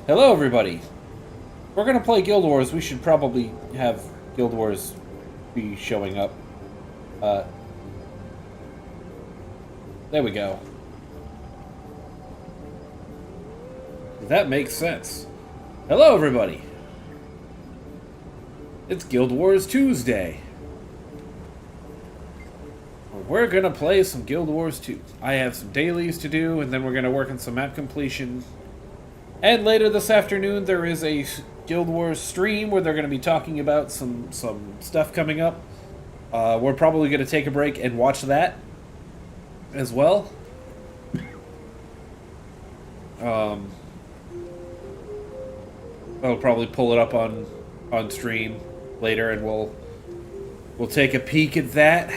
Hello, everybody. If we're gonna play Guild Wars, we should probably have Guild Wars be showing up. Uh, there we go. That makes sense. Hello, everybody. It's Guild Wars Tuesday. We're gonna play some Guild Wars 2. I have some dailies to do, and then we're gonna work on some map completion. And later this afternoon, there is a Guild Wars stream where they're going to be talking about some stuff coming up. We're probably going to take a break and watch that as well. I'll probably pull it up on stream later, and we'll take a peek at that.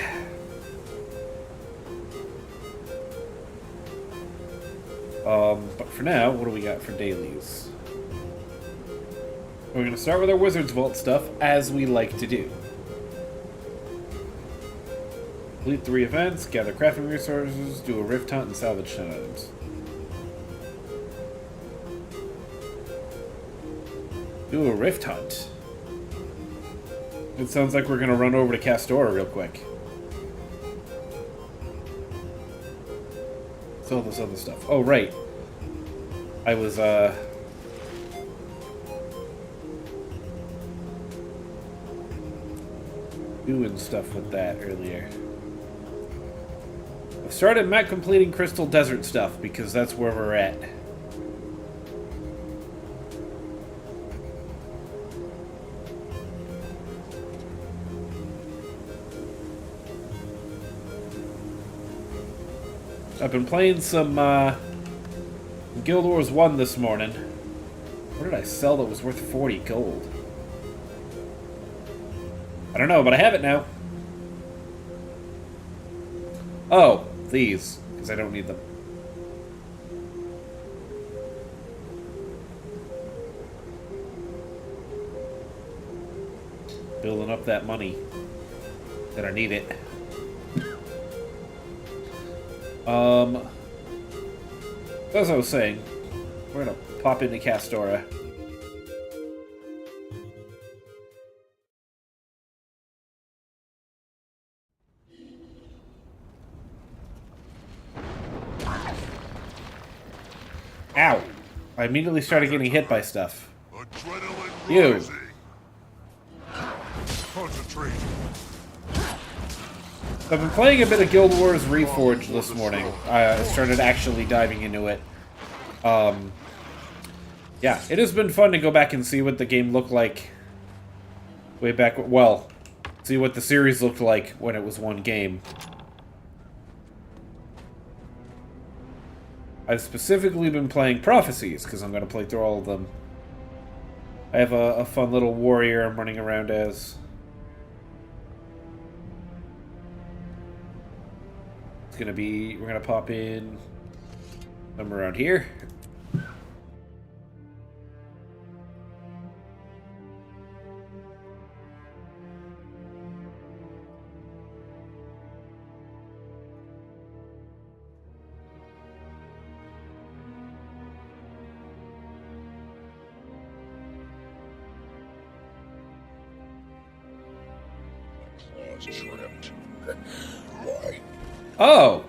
But for now, what do we got for dailies? We're going to start with our Wizard's Vault stuff, as we like to do. Complete 3 events, gather crafting resources, do a rift hunt, and salvage 10 items. Do a rift hunt? It sounds like we're going to run over to Castora real quick. All this other stuff. Oh, right. I was, doing stuff with that earlier. I started map completing Crystal Desert stuff because that's where we're at. I've been playing some Guild Wars 1 this morning. What did I sell that was worth 40 gold? I don't know, but I have it now. Oh, these, because I don't need them. Building up that money that I need it. As I was saying, we're gonna pop into Castora. Ow! I immediately started getting hit by stuff. You! Concentrate. I've been playing a bit of Guild Wars Reforged this morning. I started actually diving into it. Yeah, it has been fun to go back and see what the game looked like way back. Well, see what the series looked like when it was one game. I've specifically been playing Prophecies, because I'm going to play through all of them. I have a fun little warrior I'm running around as. It's going to be... We're going to pop in somewhere around here. Trapped. Why? Oh!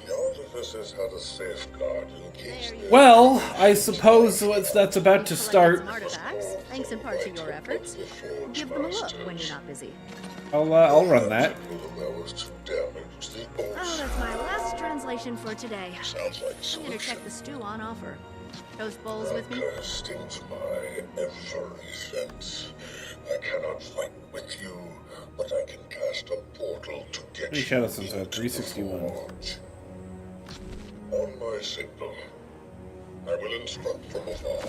The artificers had a safeguard in case they... Well, I suppose that's about to start. Some artifacts, thanks in part to your efforts. Give them a look when you're not busy. I'll run that. That was to damage the Oh, that's my last translation for today. Sounds like a I'm gonna solution. check the stew on offer. Toast bowls with me? That stings my every sense. I cannot fight with you, but I can cast a portal to get Many you Shadow Suns into at 361. the forge. On my signal, I will instruct from afar.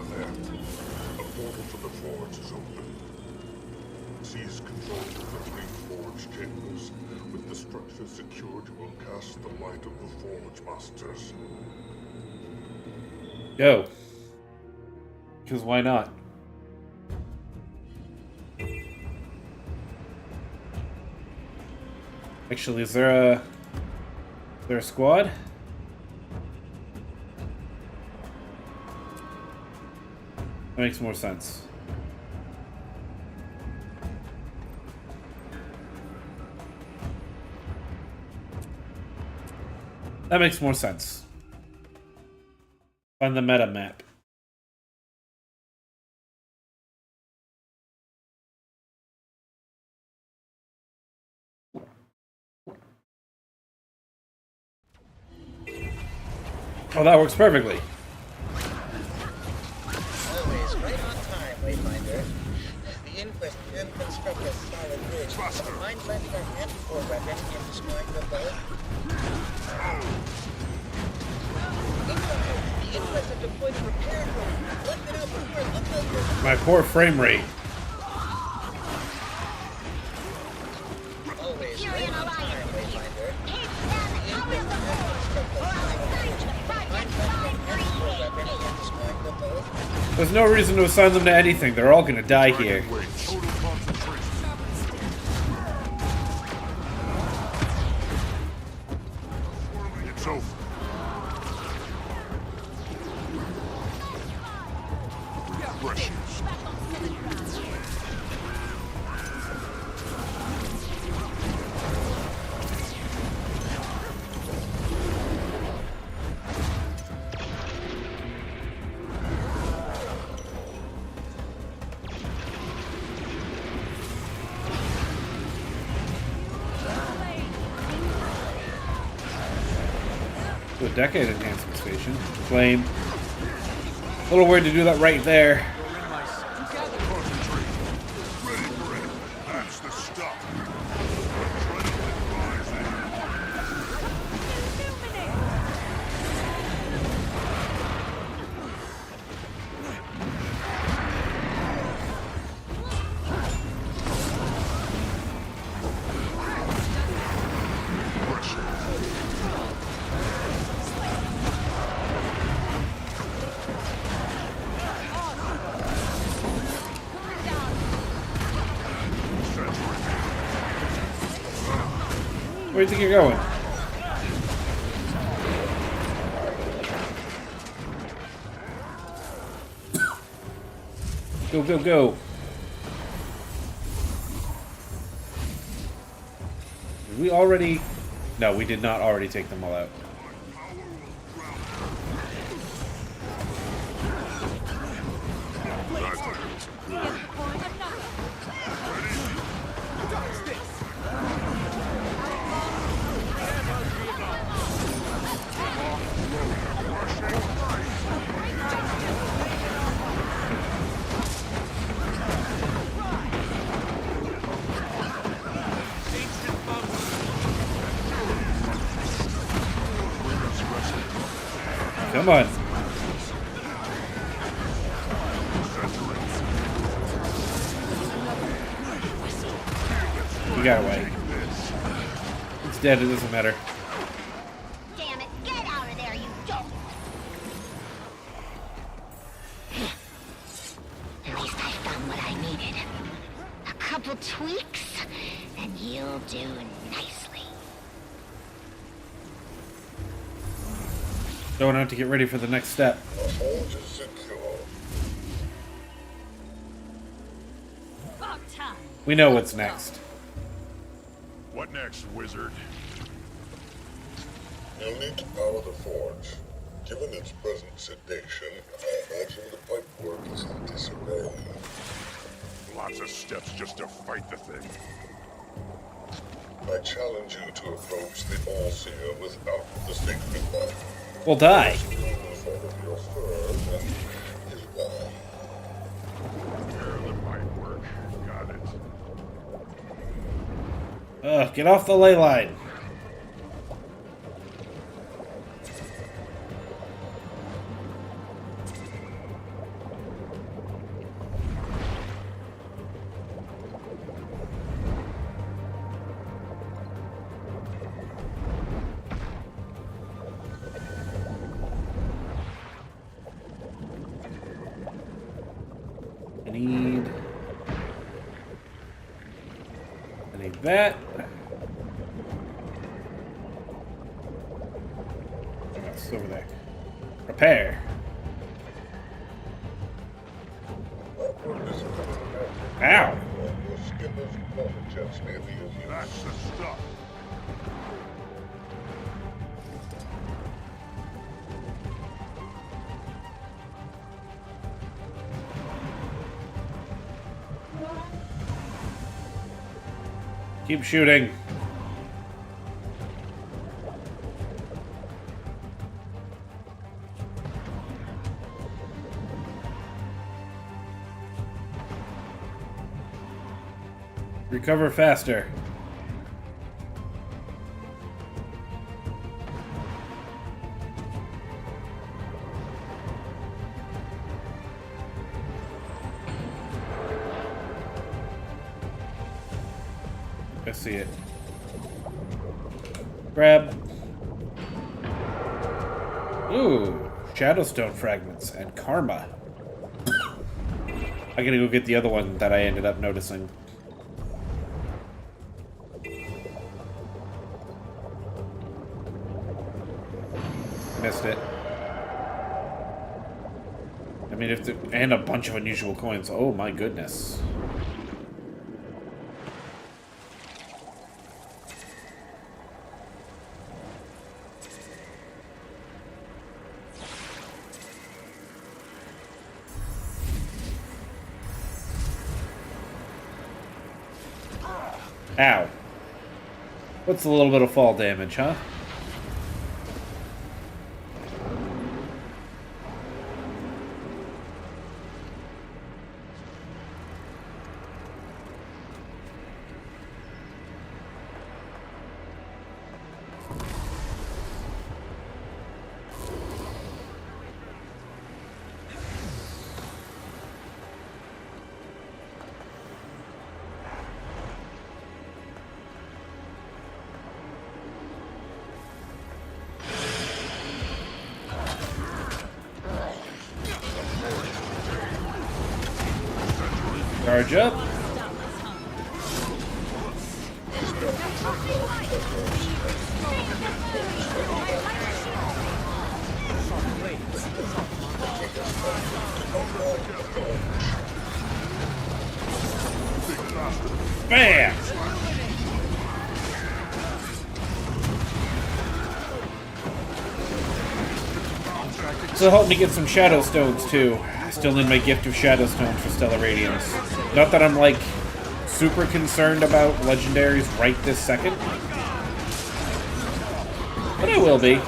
There. A portal to the forge is open. Seize control of the 3 forge chambers. With the structure secured, you will cast the light of the Forge Masters. Go. Because why not? Actually, is there a squad? That makes more sense. That makes more sense. Find the meta map. Oh, that works perfectly. Always right on time, Wayfinder. The Inquest did construct a solid bridge. Mind landing our anti-war weapon and destroying them both? The Inquest have deployed a repair drone. Let it out before it looks over. My poor frame rate. Always right on time, Wayfinder. There's no reason to assign them to anything. They're all gonna die here. Wait, total concentration. It's over. Precious. To a decade enhancement station. Flame. A little weird to do that right there. Concentrate. Ready for it. That's the stuff. Adrenaline rising. Where do you think you're going? Go, go, go. Did we already... No, we did not already take them all out. Come on. You got away. It's dead, it doesn't matter. Damn it, get out of there, you dope! At least I found what I needed. A couple tweaks, and you'll do nicely. Don't have to get ready for the next step. Hold is secure. About time. We know what's next. What next, wizard? You'll need to power the forge. Given its present sedation, I imagine the pipework is in disarray. Lots of steps just to fight the thing. I challenge you to approach the All-Seer without the sacred knife. We'll die. The form of your fur and his wall. There the pipework. Got it. Ugh, get off the ley line. I need that. Prepare. Ow! That's the stuff. Keep shooting. Recover faster. I see it. Grab. Ooh, Shadowstone fragments and karma. I gotta go get the other one that I ended up noticing. Missed it. I mean, if the, and a bunch of unusual coins. Oh my goodness. Ow. What's a little bit of fall damage, huh? Charge up. Bam! So help me get some Shadow Stones too. I still need my gift of Shadow Stones for Stellar Radiance. Not that I'm like super concerned about legendaries right this second, but I will be.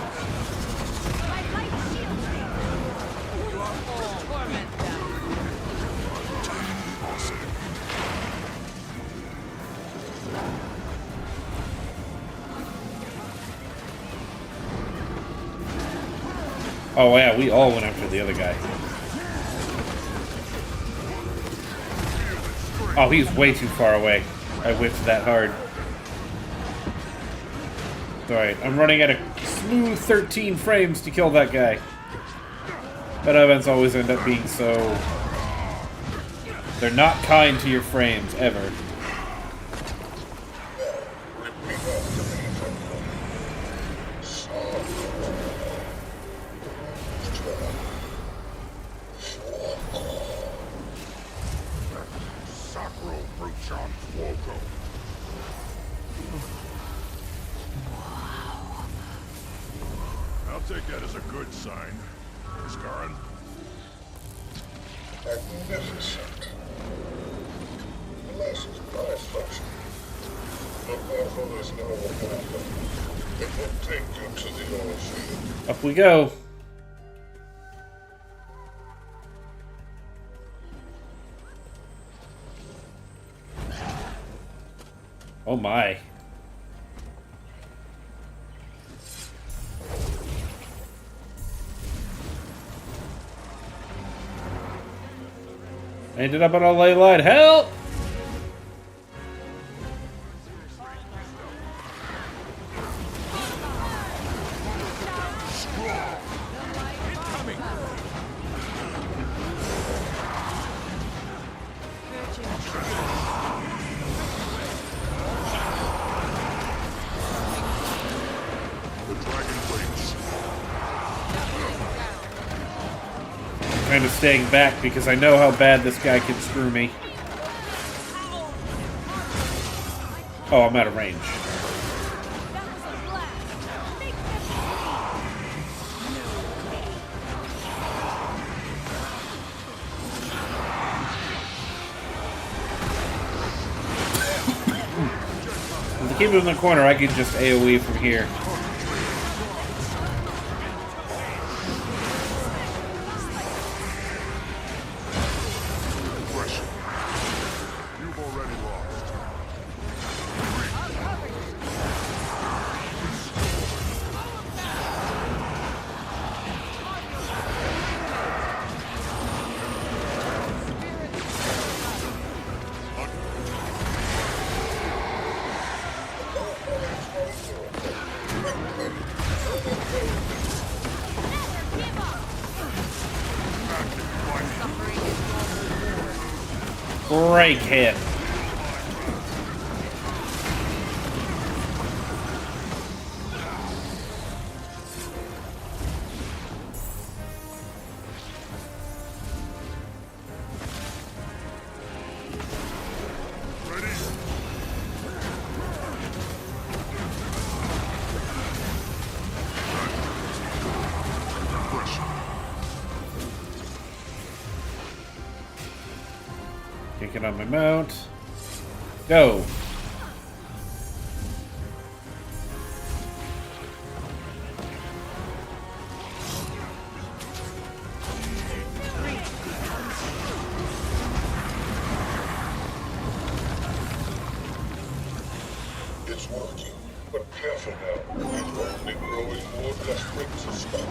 Oh yeah, we all went after the other guy. Oh, he's way too far away. I whiffed that hard. Alright, I'm running at a smooth 13 frames to kill that guy. But events always end up being so... They're not kind to your frames, ever. I'll take that as a good sign. Scarn. Magnificent. Unless it's by function. But therefore there's no weapon. It will take you to the old field. Up we go. Oh my. I ended up on a ley line. Help! kind of staying back because I know how bad this guy can screw me. Oh, I'm out of range. If I keep him in the corner, I can just AoE from here. You've already lost. Great hit. Can't get on my mount. Go. It's working, but careful now. It's only growing more desperate to stop.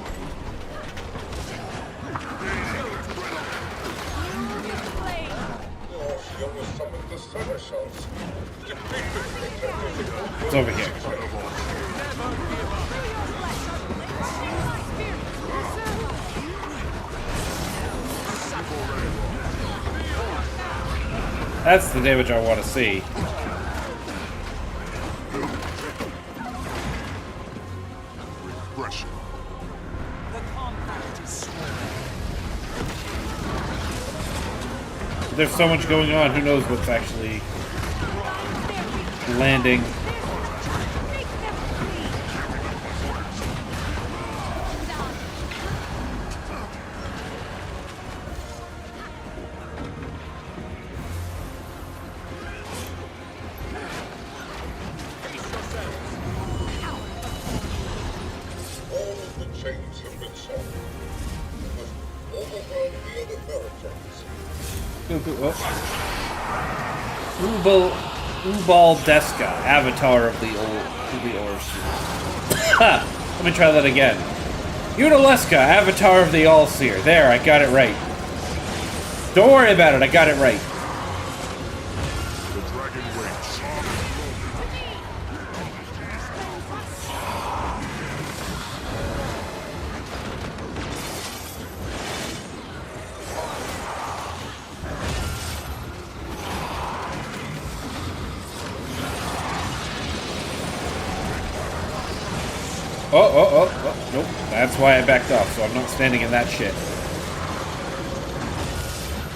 You almost summoned the Seneschals. Defeat the protectors. It's over here. That's the damage I want to see. Regression. There's so much going on, who knows what's actually landing. All of the chains have been solved. We must overwhelm the other Veritans. Ubal Deska, avatar of the Ors. Let me try that again. Udaleska, avatar of the Allseer. There, I got it right. Don't worry about it, I got it right. The dragon waits. Oh, nope. That's why I backed off, so I'm not standing in that shit.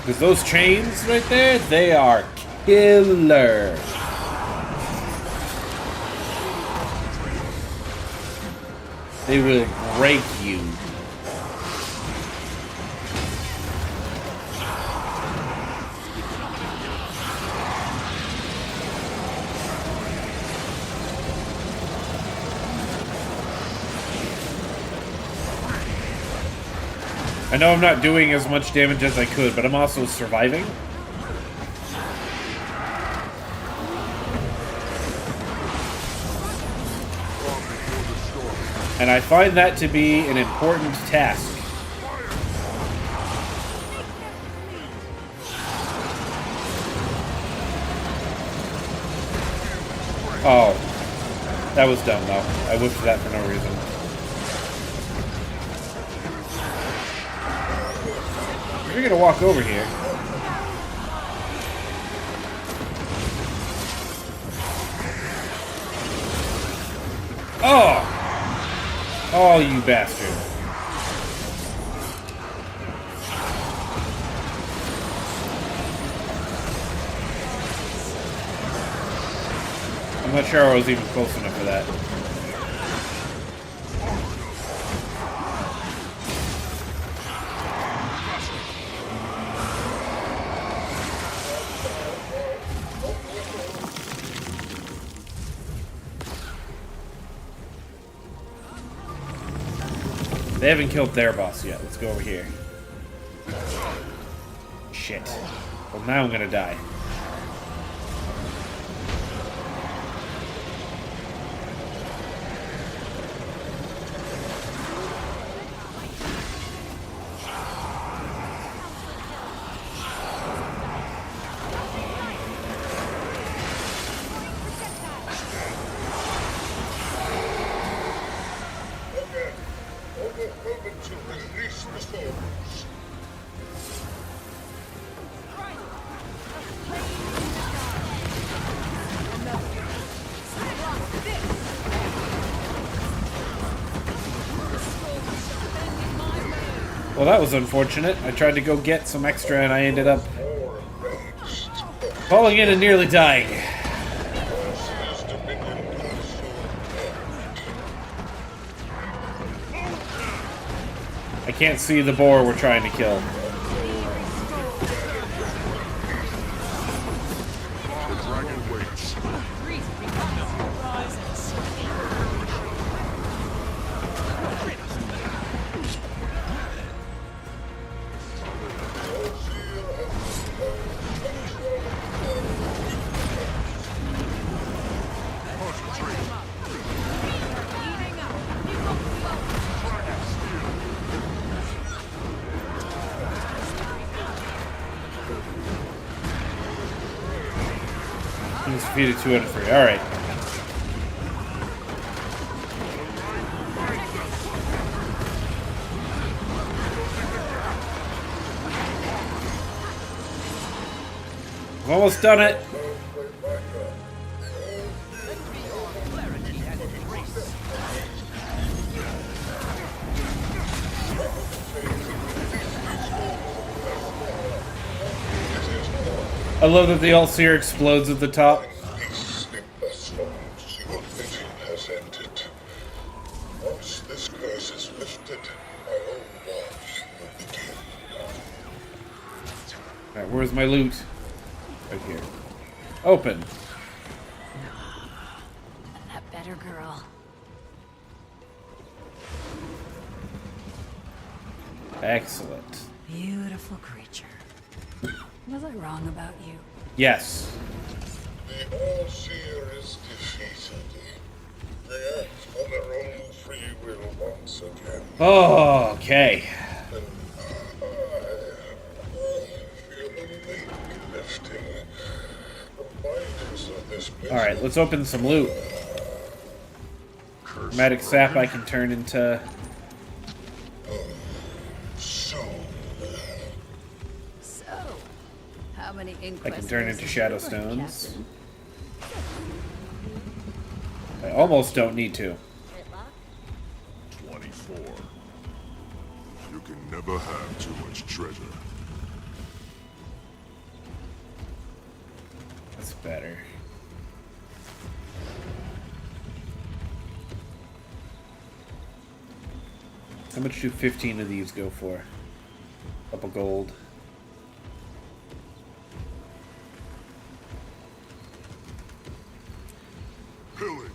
Because those chains right there, they are killer. They will break you. I know I'm not doing as much damage as I could, but I'm also surviving. And I find that to be an important task. Oh. That was dumb, though. I whipped that for no reason. You're gonna walk over here. Oh! Oh, you bastard. I'm not sure I was even close enough for that. They haven't killed their boss yet. Let's go over here. Shit. Well, now I'm gonna die. Overwhelming to release the souls. Well, that was unfortunate. I tried to go get some extra and I ended up falling in and nearly dying. His dominion comes I can't see the boar we're trying to kill. The dragon waits. He's defeated 2 out of 3. Alright. I've almost done it. I love that the Allseer explodes at the top. These sleepless souls, your vision has ended. Once this curse is lifted, my own wars will begin. Alright, where's my loot? Right here. Open. That better girl. Excellent. Beautiful creature. Was I wrong about you? Yes. The All-Seer is defeated. They act on their own free will once again. Oh, okay. And I feel a weight lifting. Reminders of this Alright, let's open some loot. Chromatic sap I can turn into... soul. So, how many I inquests? can turn into have shadow you run, stones. Captain? I almost don't need to. 24. You can never have too much treasure. That's better. How much do 15 of these go for? Couple gold. Pillage.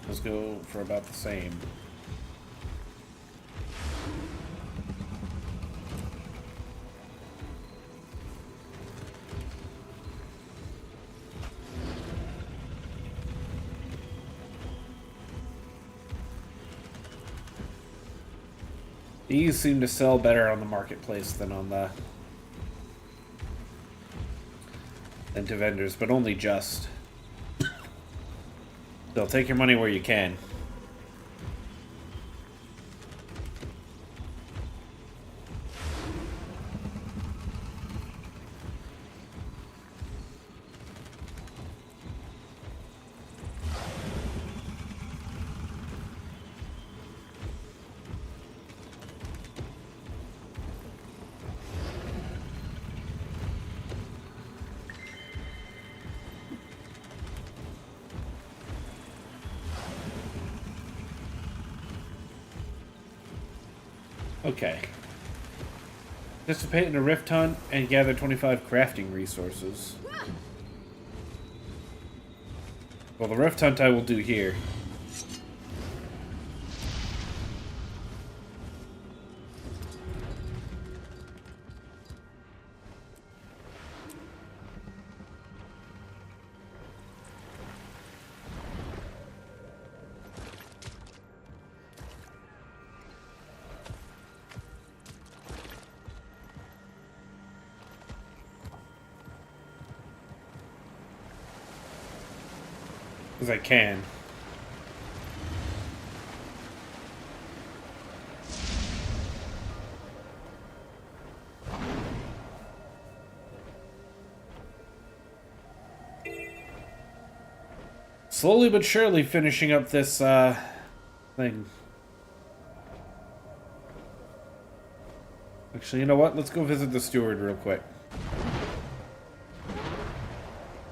Let's go for about the same. These seem to sell better on the marketplace than on the than to vendors, but only just. They'll take your money where you can. Okay. Participate in a rift hunt and gather 25 crafting resources. Well, the rift hunt I will do here. Because I can. Slowly but surely finishing up this, thing. Actually, you know what? Let's go visit the steward real quick.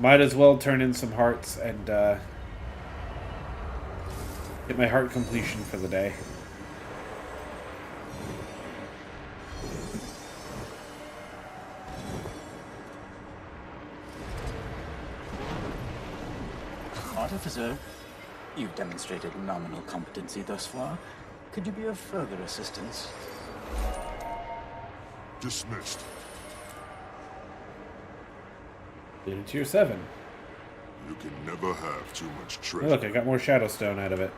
Might as well turn in some hearts and, get my heart completion for the day. Artificer, you've demonstrated nominal competency thus far. Could you be of further assistance? Dismissed. Did it tier 7. You can never have too much Oh, treasure. look, I got more Shadowstone out of it.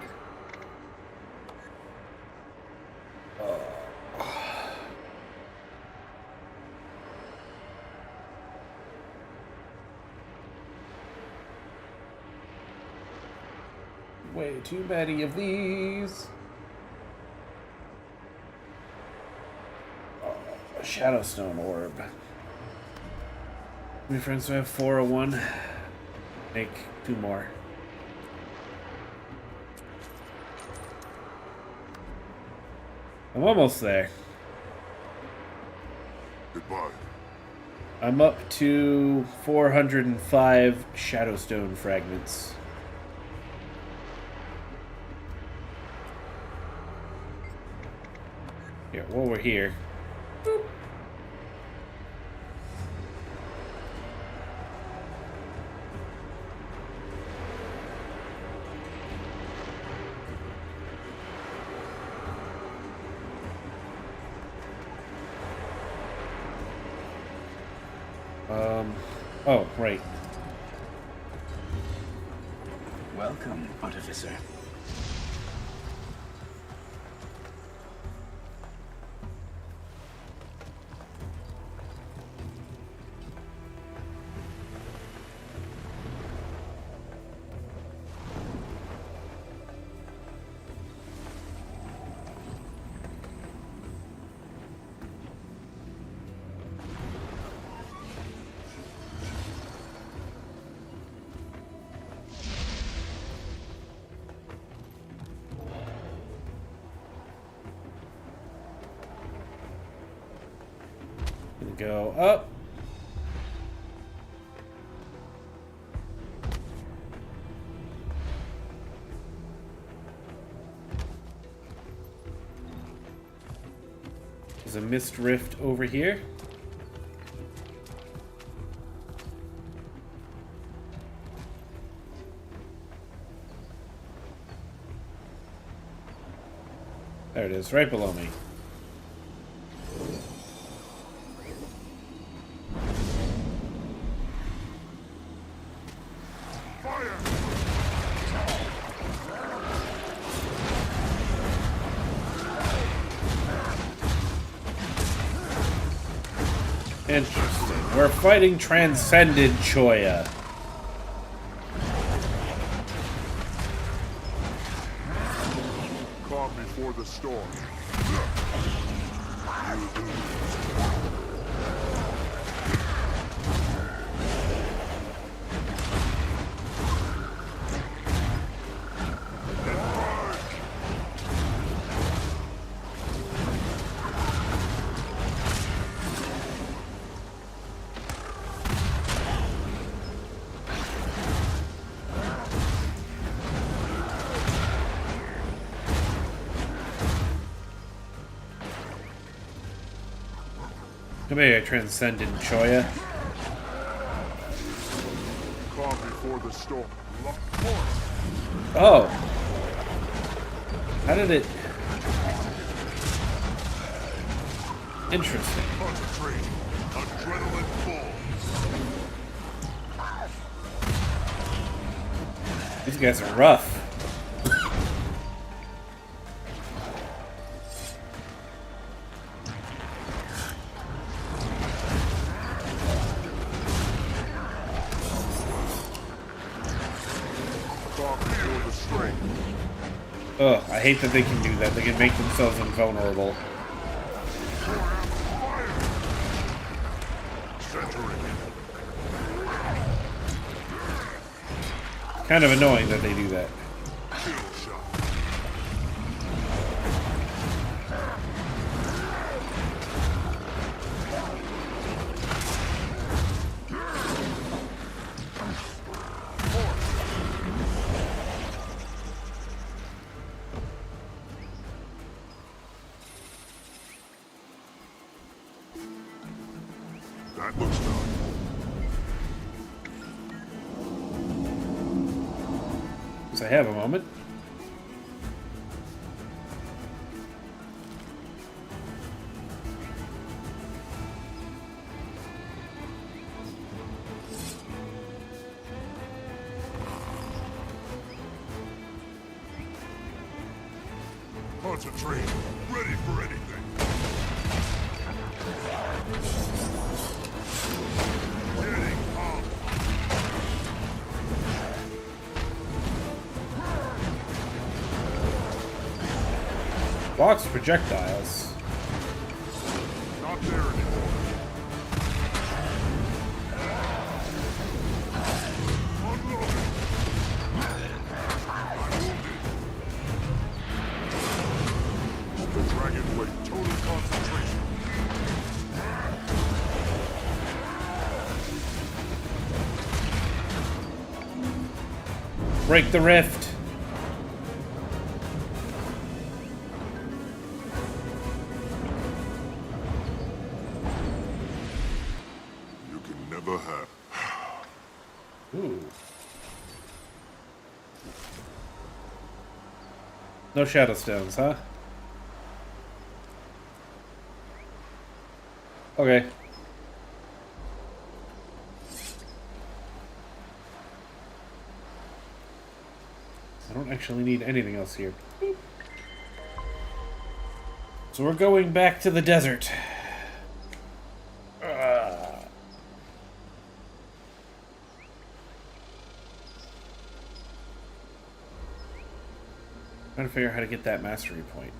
Way too many of these. Oh, a Shadowstone orb. My friends, do I have 401? Make 2 more. I'm almost there. Goodbye. I'm up to 405 Shadowstone fragments. Here, while we're here. Boop. Oh, right. Welcome, Artificer. Gonna go up. There's a mist rift over here. There it is, right below me. Interesting. We're fighting Transcended Choya. Calm before the storm. Maybe I transcended Choya. Calm before the storm. Lock course. Oh. How did it... Interesting. Concentrate. Adrenaline full. These guys are rough. Calm before the strain. Ugh, I hate that they can do that. They can make themselves invulnerable. Centering. Kind of annoying that they do that. Kill shot. That looks done. Because I have a moment. Concentrate. Ready for anything. Getting up. Blocks projectiles. Not there anymore. Unloading. The Dragon Blade, total concentration. Break the rift. You can never have. Ooh. No shadow stones, huh? Okay. I don't actually need anything else here. Boop. So we're going back to the desert. Trying to figure out how to get that mastery point.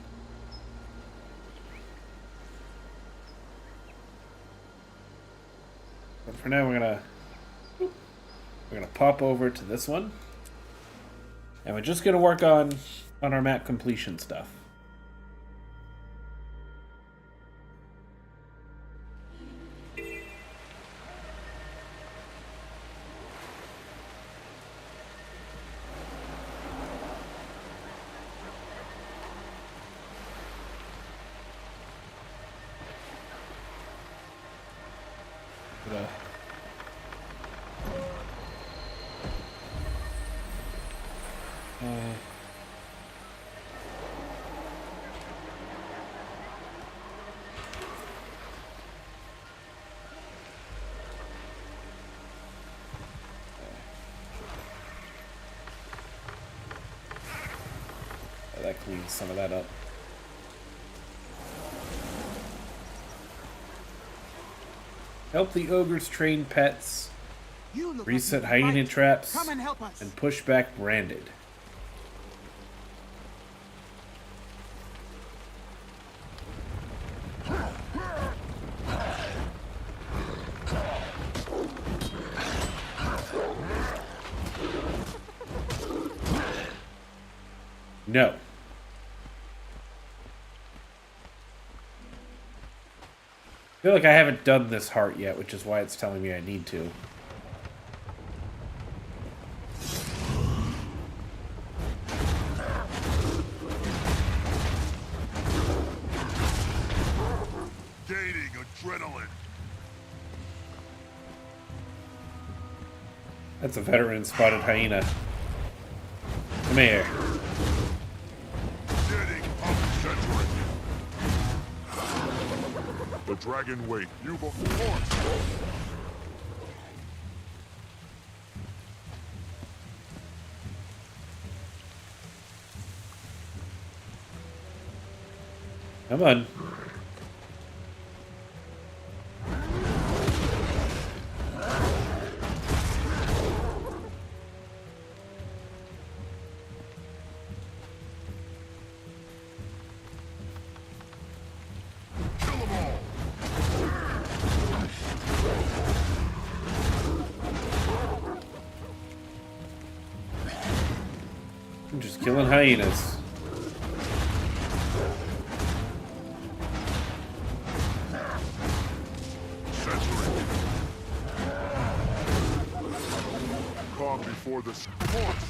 But for now, we're gonna pop over to this one, and we're just gonna work on our map completion stuff. But, that cleans some of that up. Help the ogres train pets, reset hyena traps, Come and help us. and push back branded. No. I feel like I haven't done this heart yet, which is why it's telling me I need to. Gaining adrenaline. That's a veteran spotted hyena. Come here. Getting up, Cedric. The dragon wait. You will force. Come on. Kill them all. I'm just killing hyenas. Cedric. Calm before the force.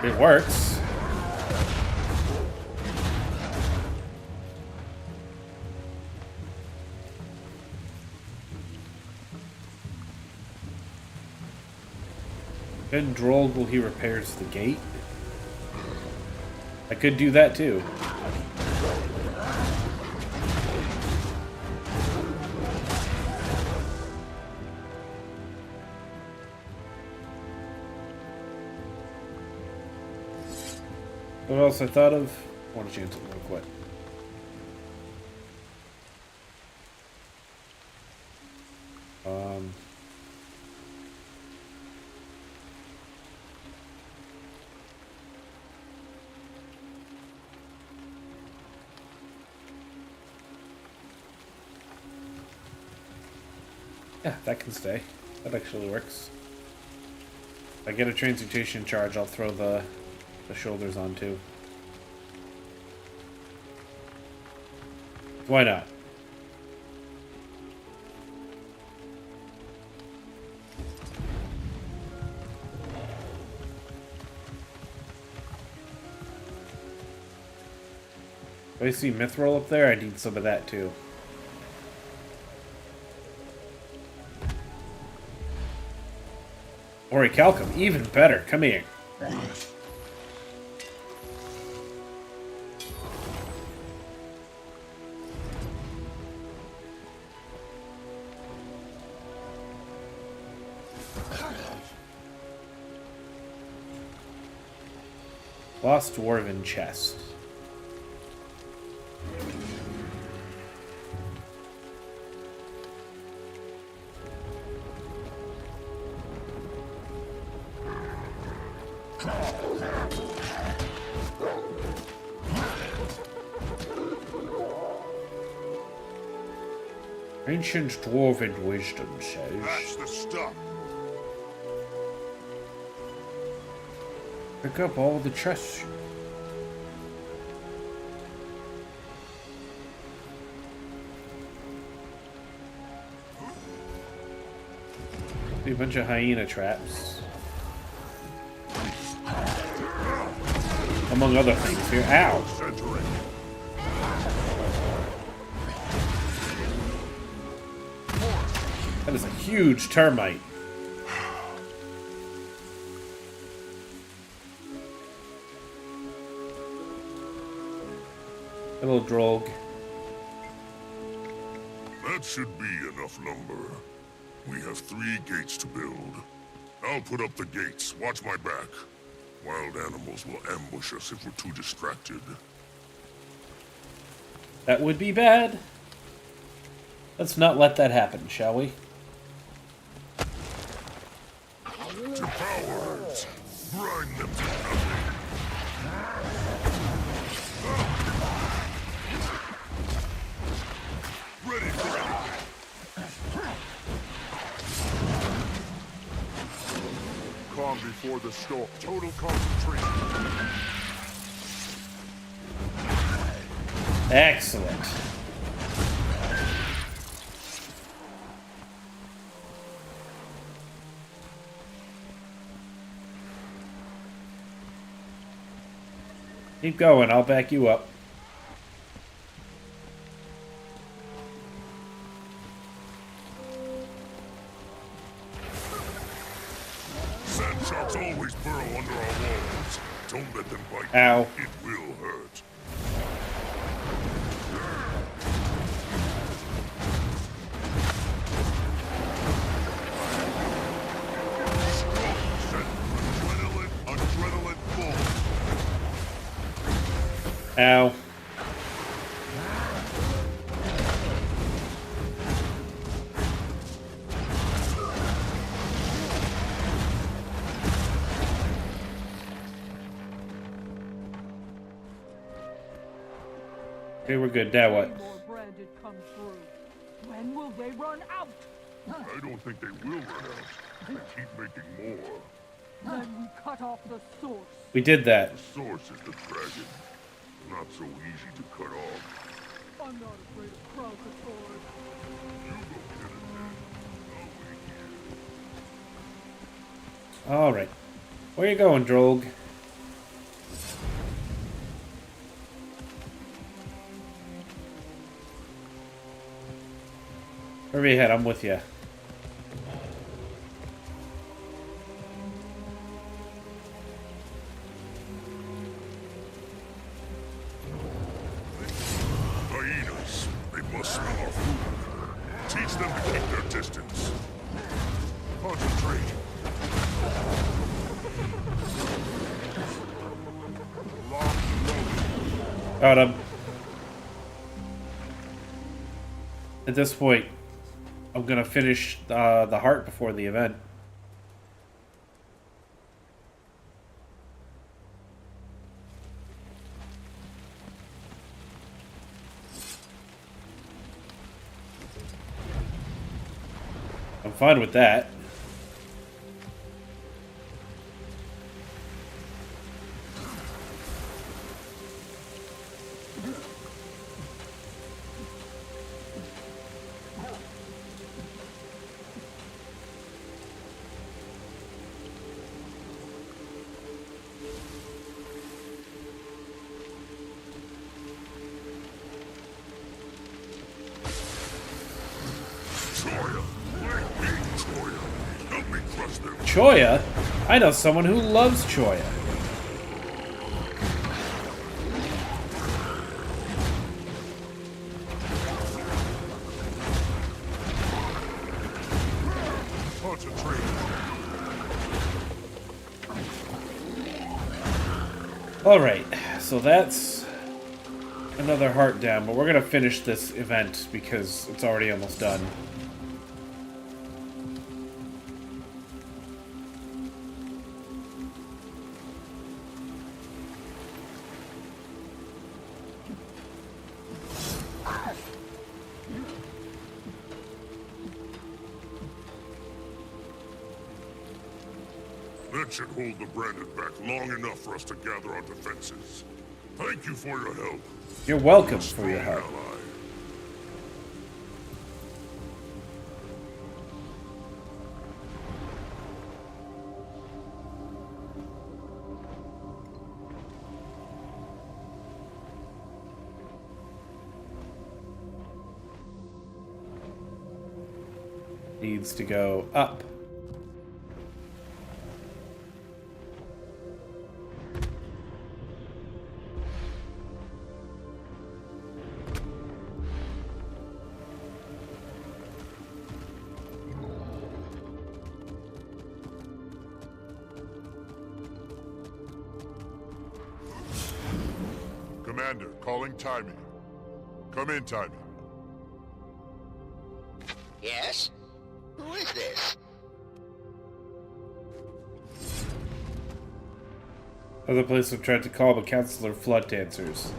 It works. Then Droll while he repairs the gate. I could do that too. What else I thought of? I want to change it real quick. Yeah, that can stay. That actually works. If I get a transmutation charge, I'll throw the shoulders on too. Why not? If I see Mithril up there, I need some of that too. Orichalcum, even better. Come here. Lost Dwarven chest. Ancient Dwarven wisdom says. That's the stuff. Pick up all the chests. See a bunch of hyena traps. Among other things here. Ow! Cedric. That is a huge termite. Hello, Droll. That should be enough lumber. We have 3 gates to build. I'll put up the gates. Watch my back. Wild animals will ambush us if we're too distracted. That would be bad. Let's not let that happen, shall we? To cowards! Grind them to nothing! Ready for calm before the storm. Total concentration. Excellent. Keep going, I'll back you up. Sand sharks always burrow under our walls. Don't let them bite. Ow. It will hurt. Adrenaline full. Ow. Okay, we're good. Now what? More branded come through. When will they run out? I don't think they will run out. They keep making more. Then we cut off the source. We did that. The source is the dragon. Not so easy to cut off. I'm not afraid of Kralkator. You go get it then. I'll wait here. Alright. Where you going, Drogue? Hurry ahead, I'm with you. Hyenas. They must smell our food. Teach them to keep their distance. Concentrate. Lock and load. Got him. At this point, I'm gonna finish the heart before the event. I'm fine with that. Choya. I hate Choya. Help me crush them. Choya? I know someone who loves Choya. Concentrate. Alright, so that's another heart down, but we're gonna finish this event because it's already almost done. That should hold the Branded back long enough for us to gather our defenses. Thank you for your help. You're welcome for your help. Ally. Needs to go up. Commander, calling Timey. Come in, Timey. Yes? Who is this? Other place have tried to call, but Counselor Flood answers.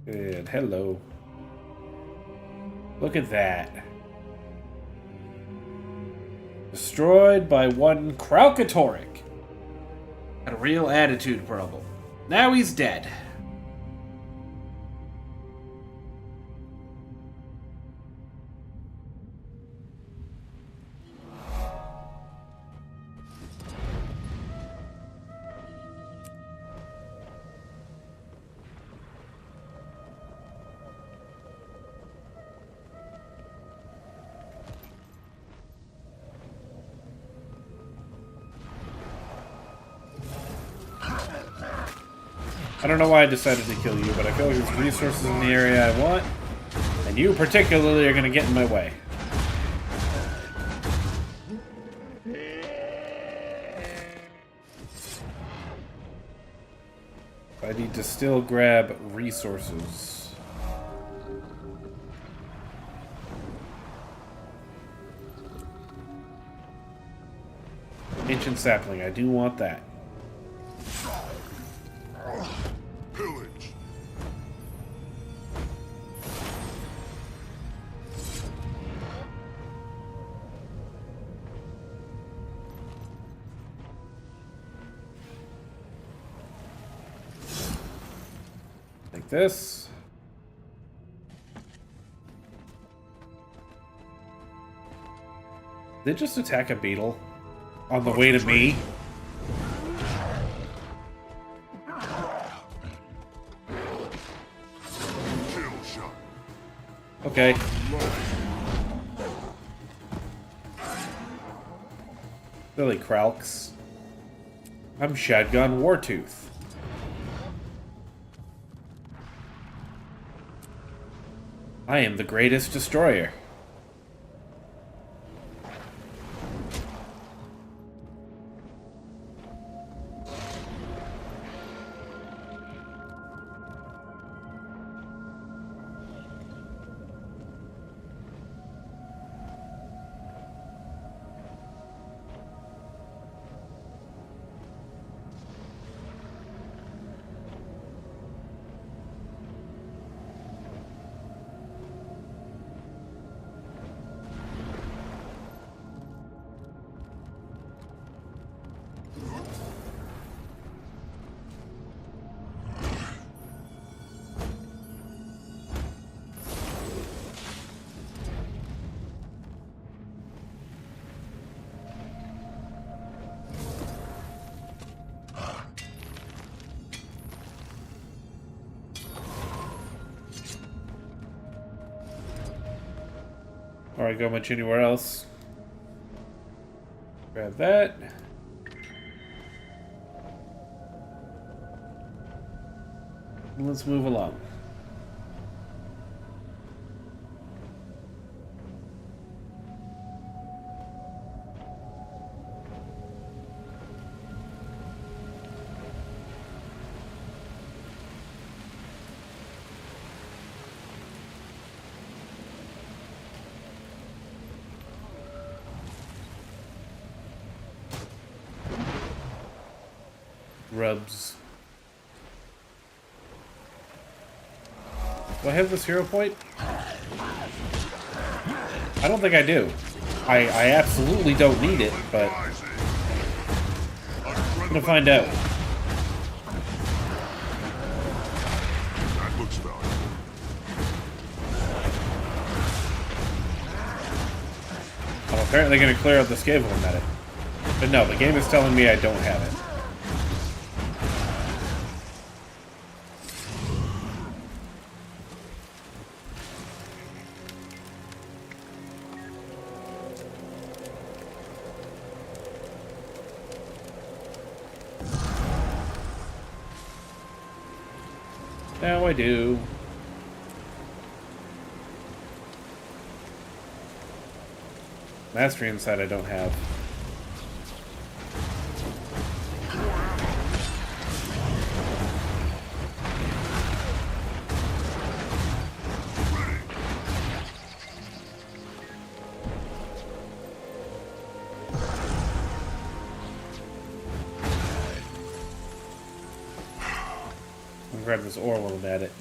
And hello. Look at that. Destroyed by one Kralkatoric. Had a real attitude problem. Now he's dead. I don't know why I decided to kill you, but I feel like there's resources in the area I want, and you particularly are going to get in my way. I need to still grab resources. Ancient sapling, I do want that. Pillage. Like this. Did they just attack a beetle on the way to me? Kill shot. Okay. Billy Kralks. I'm Shadgun Wartooth. I am the greatest destroyer. Alright, go much anywhere else. Grab that. And let's move along. Rubs. Do I have this hero point? I don't think I do. I absolutely don't need it, but I'm gonna find out. That looks valuable. I'm apparently gonna clear out the Scavenging Medic. But no, the game is telling me I don't have it. Now I do. Mastery Insight I don't have. I'll grab this ore while I'm at it.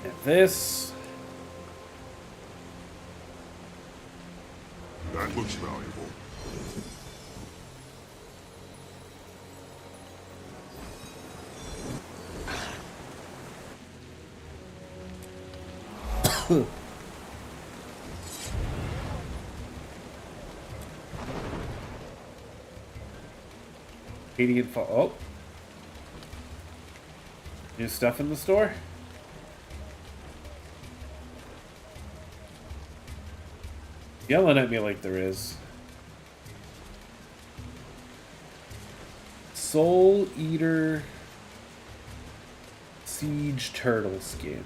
And this. That looks valuable. Radiant Fall. Oh. New stuff in the store? Yelling at me like there is. Soul Eater Siege Turtle Skin.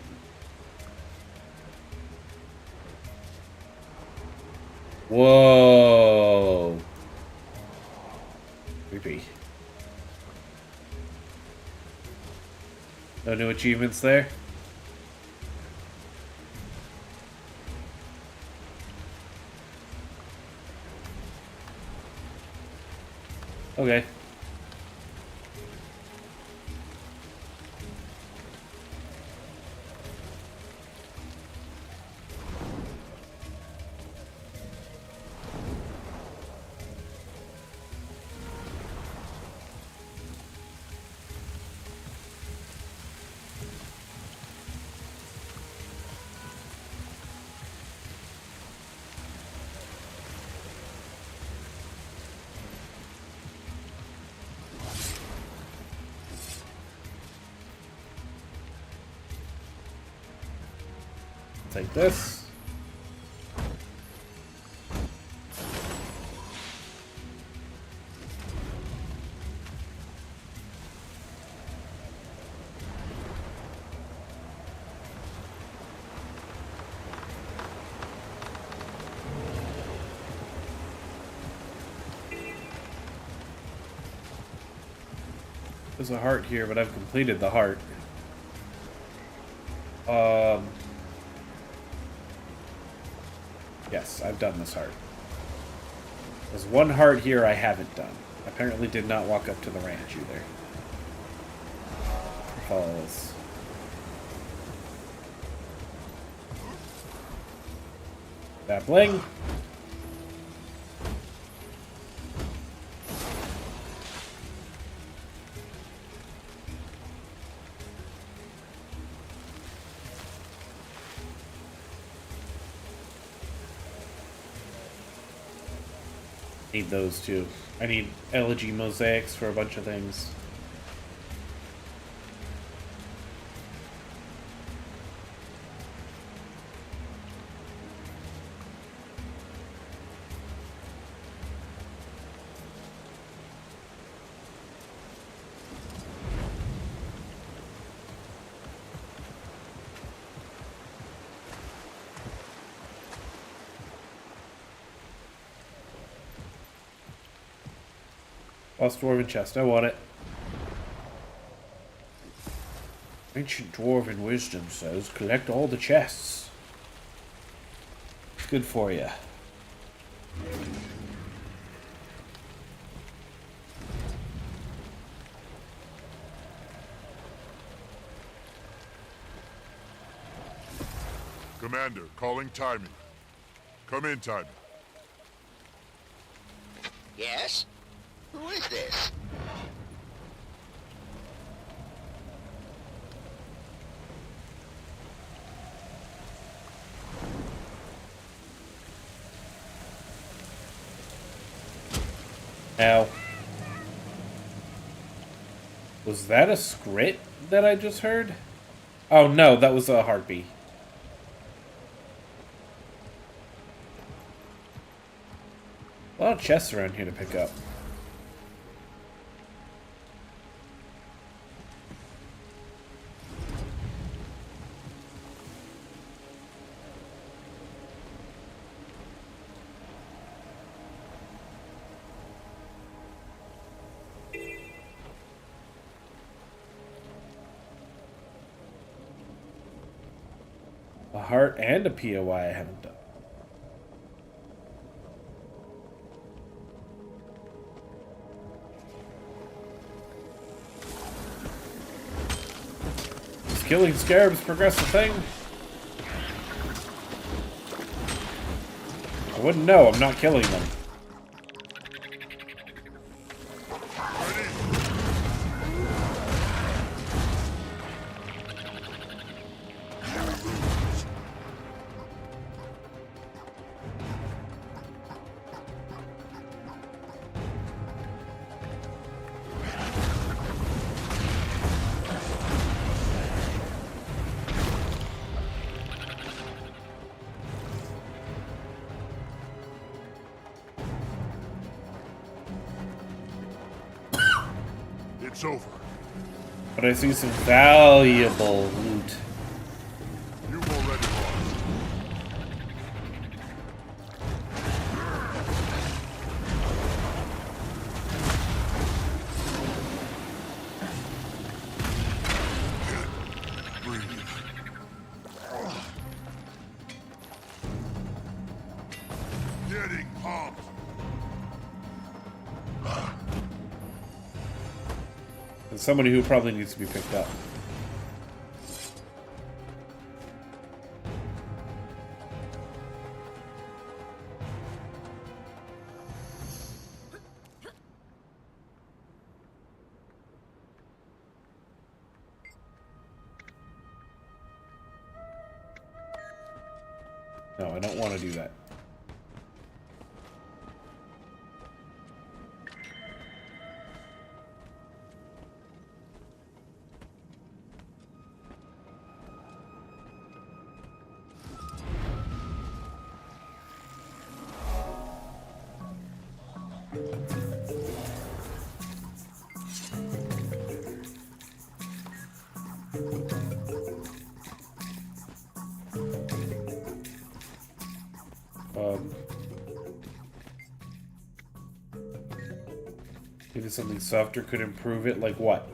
Whoa. Creepy. No new achievements there? Okay. Take this. There's a heart here, but I've completed the heart. Yes, I've done this heart. There's one heart here I haven't done. Apparently did not walk up to the ranch either. Follow this. That bling. Need those too. I need elegy mosaics for a bunch of things. Lost Dwarven chest. I want it. Ancient Dwarven wisdom says collect all the chests. It's good for you. Commander, calling timing. Come in, timing. Yes? Who is this? Now, was that a scrit that I just heard? Oh no, that was a heartbeat. A lot of chests around here to pick up. A heart and a POI I haven't done. Does killing scarabs progress the thing? I wouldn't know, I'm not killing them. It's over. But I see some valuable loot. You've already lost. Breathe. Getting pumped. And somebody who probably needs to be picked up. No, I don't want to do that. Maybe something softer could improve it, like what?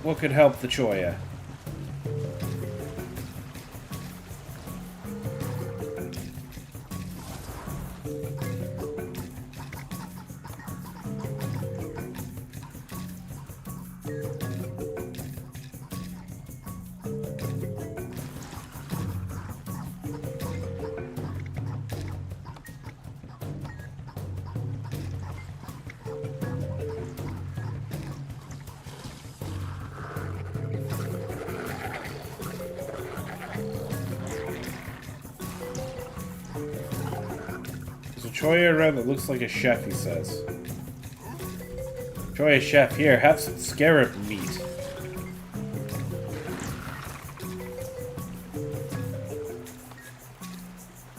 What could help the Choya? Choya around that looks like a chef, he says. Choya chef, here, have some scarab meat.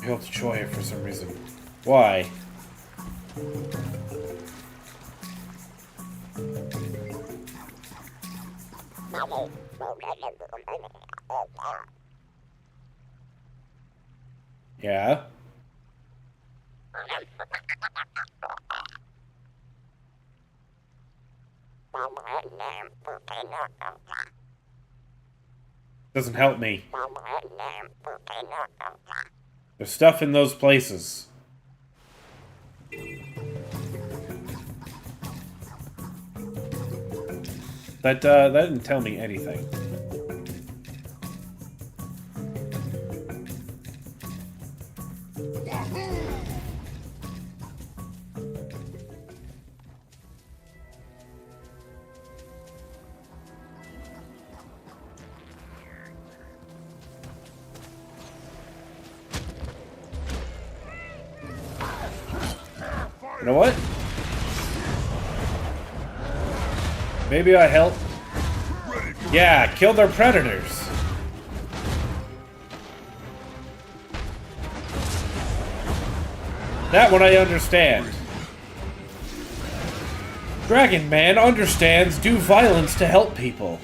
I helped Choya for some reason. Why? Yeah? Doesn't help me. There's stuff in those places. That didn't tell me anything. You know what? Maybe I help. Yeah, kill their predators. That one I understand. Dragon Man understands do violence to help people.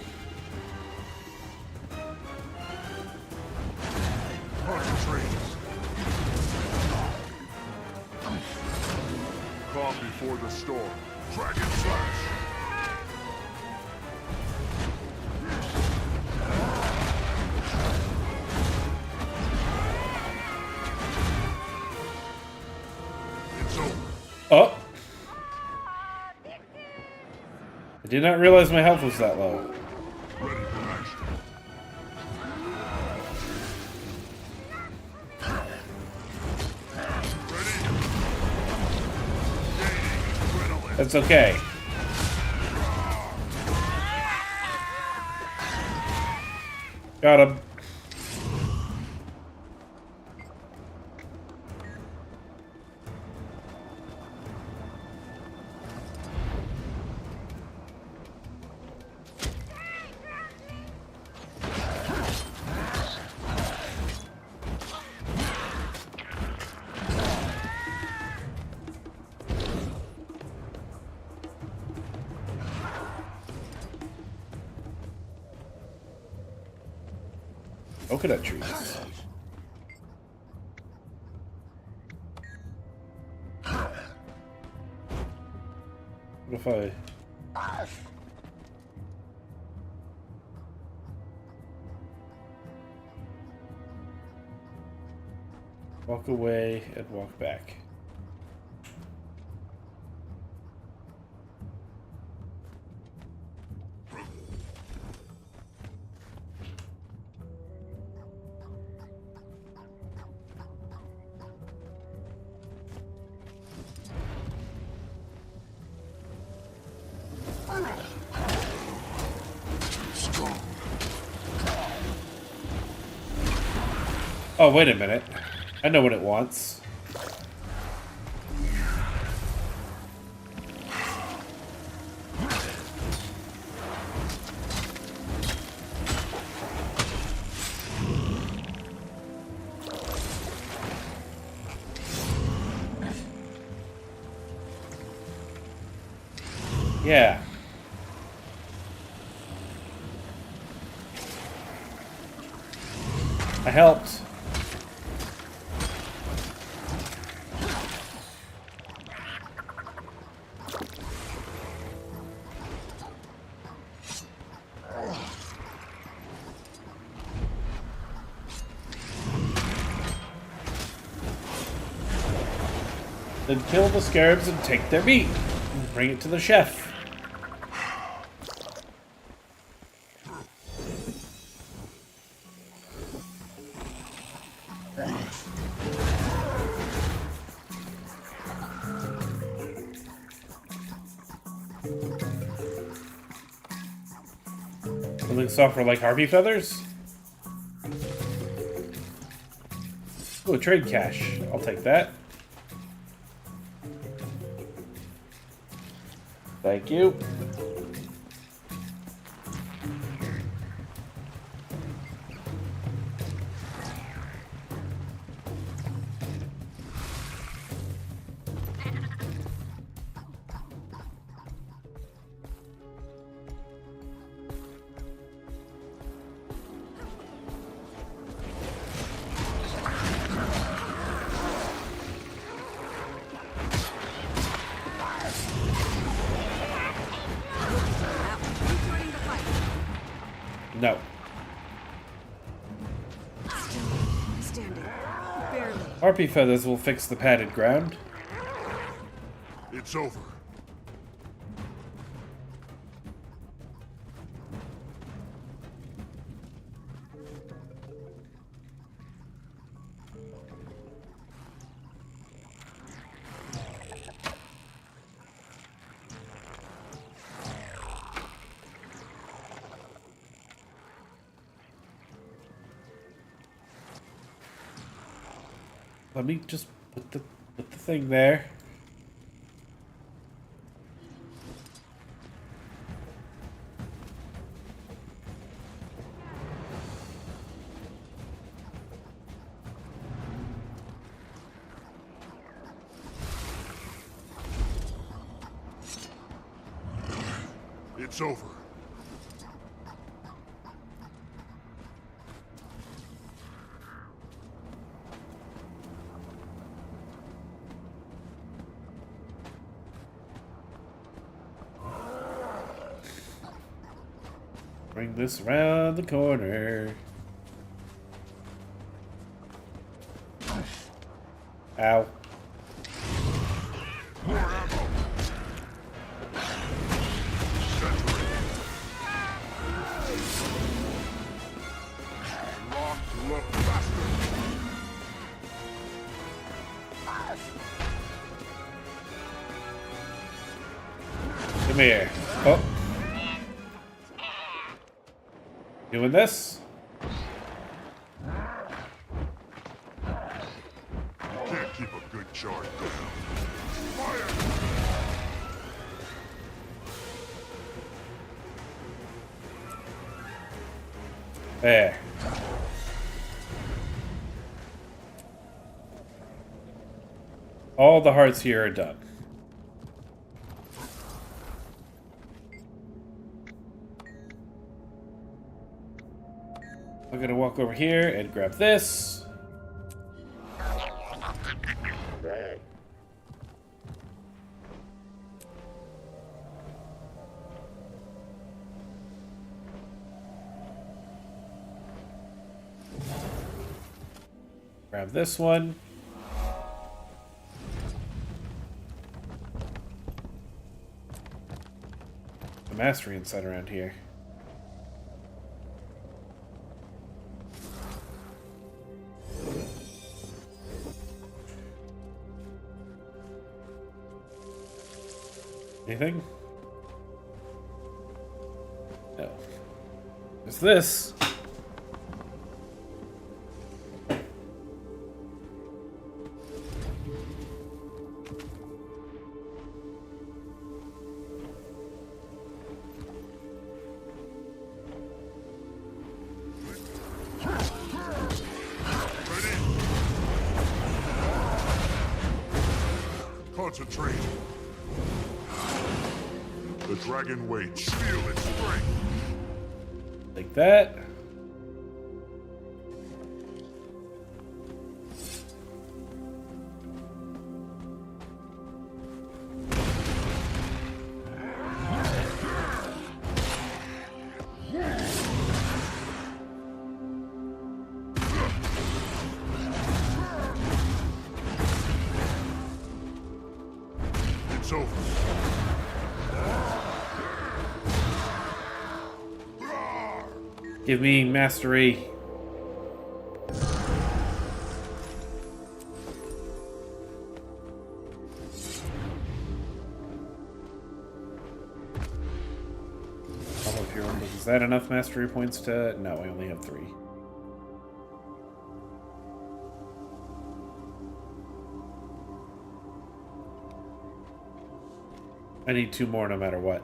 Calm before the storm. Dragon Slash. It's over. Oh. I did not realize my health was that low. Ready for action. That's okay. Got him. Coconut trees. What if I... walk away and walk back? Oh, wait a minute. I know what it wants. Yeah. I helped. Then kill the scarabs and take their meat. And bring it to the chef. Something softer like harpy feathers? Oh, trade cash. I'll take that. Thank you. No. Standing. Barely. Harpy feathers will fix the padded ground. It's over. Let me just put the thing there. It's over. Bring this around the corner. Ow. Come here. Oh. Doing this? Can't keep a good charge down. Fire! There. All the hearts here are done. I'm gonna walk over here and grab this. Grab this one. The mastery inside around here. Anything? No. There's this. Concentrate. The dragon waits. Feel its strength. Like that. It's over. Give me mastery. I'll hope you're on. Is that enough mastery points to... No, I only have 3. I need 2 more no matter what.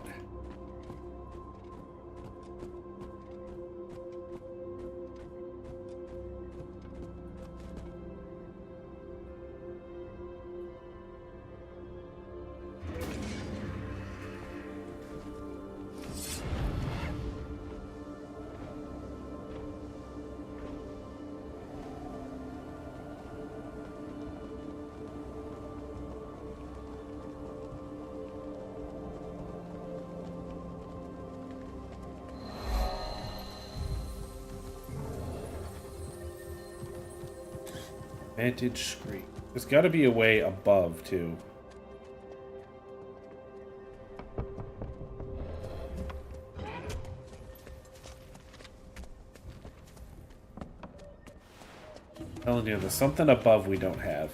Vantage screen. There's got to be a way above, too. I'm telling you, there's something above we don't have.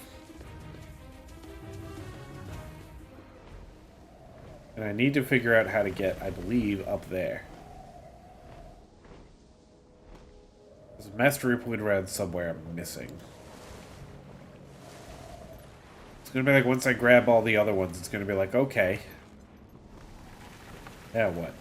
And I need to figure out how to get, I believe, up there. There's a mastery point around somewhere I'm missing. It's gonna be like once I grab all the other ones, it's gonna be like, okay. Now what?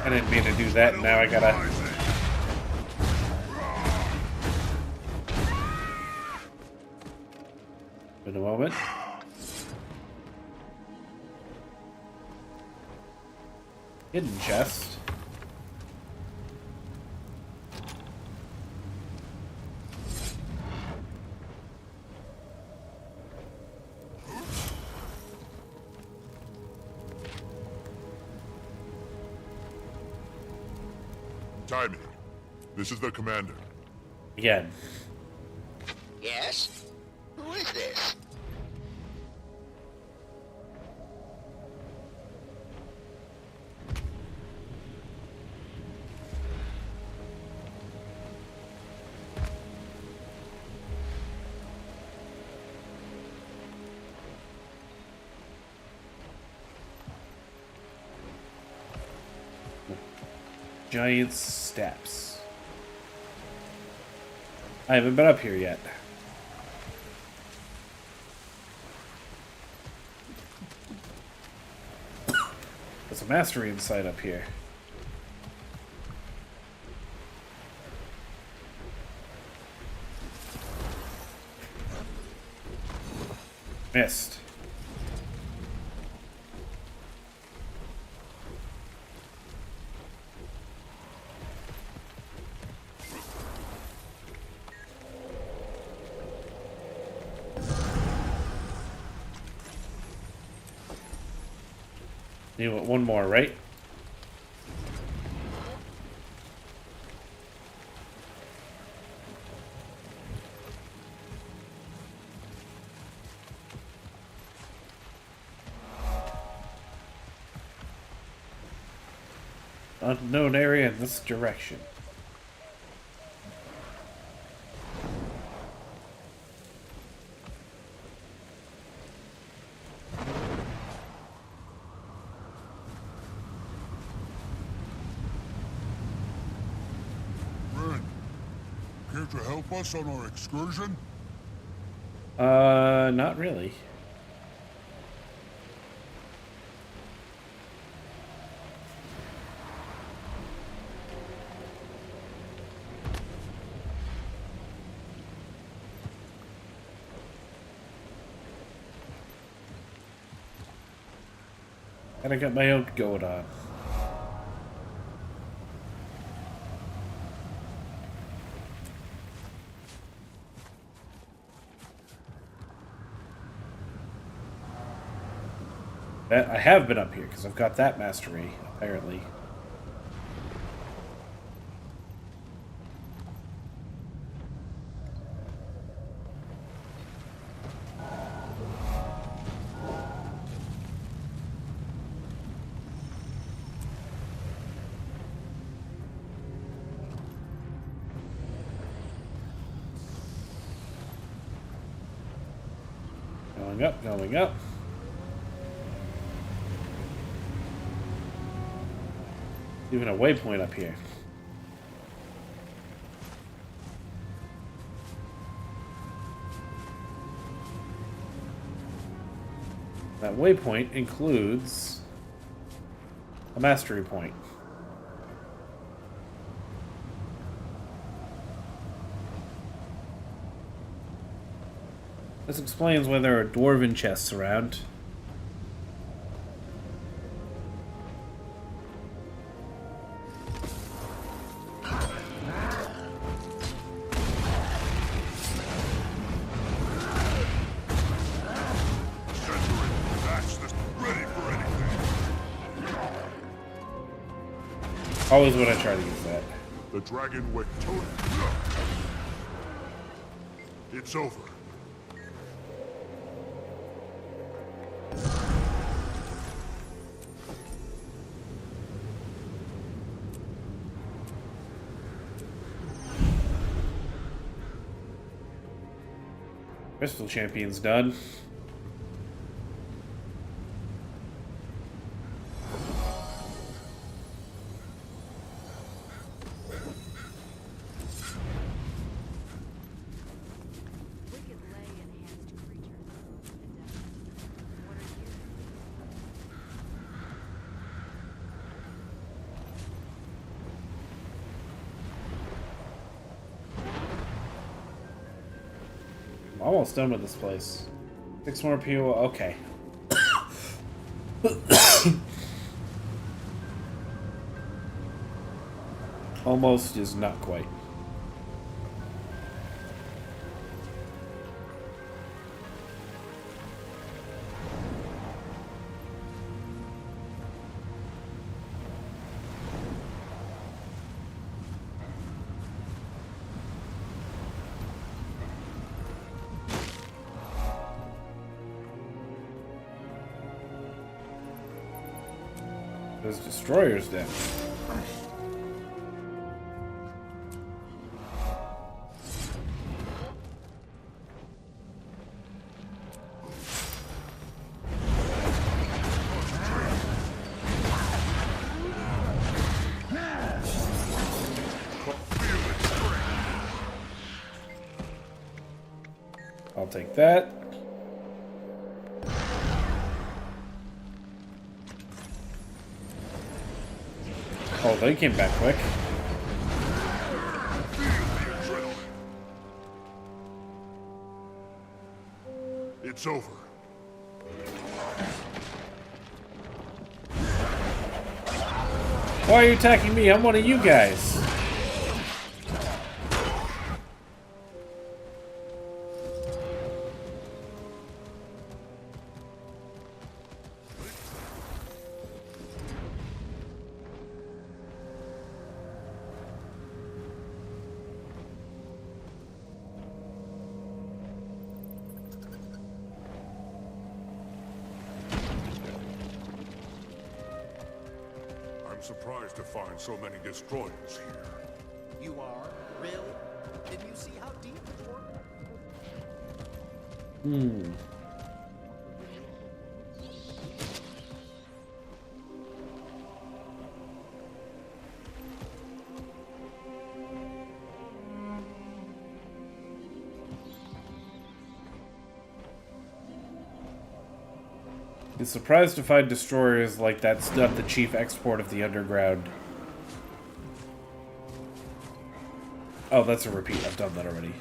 I didn't mean to do that, and now I gotta... In a moment. Hidden chest. Timmy, this is the commander. Again. Yes? Who is this? Giant steps. I haven't been up here yet. There's a mastery inside up here. Missed. You want one more, right? Unknown area in this direction. Ren, care to help us on our excursion? Not really. And I got my own going on. I have been up here because I've got that mastery, apparently. Going up, going up. Even a waypoint up here. That waypoint includes a mastery point. This explains why there are dwarven chests around. Always when I try to use that. The dragon went total. It's over. Crystal Champion's done. Almost done with this place. 6 more people. Okay. Almost is not quite. There's destroyers down. take that. Oh, they came back quick. It's over. Why are you attacking me? I'm one of you guys. I'm surprised to find so many destroyers here. You are? Really? Didn't you see how deep it worked? He's surprised to find destroyers like that's not the chief export of the underground. Oh, that's a repeat. I've done that already.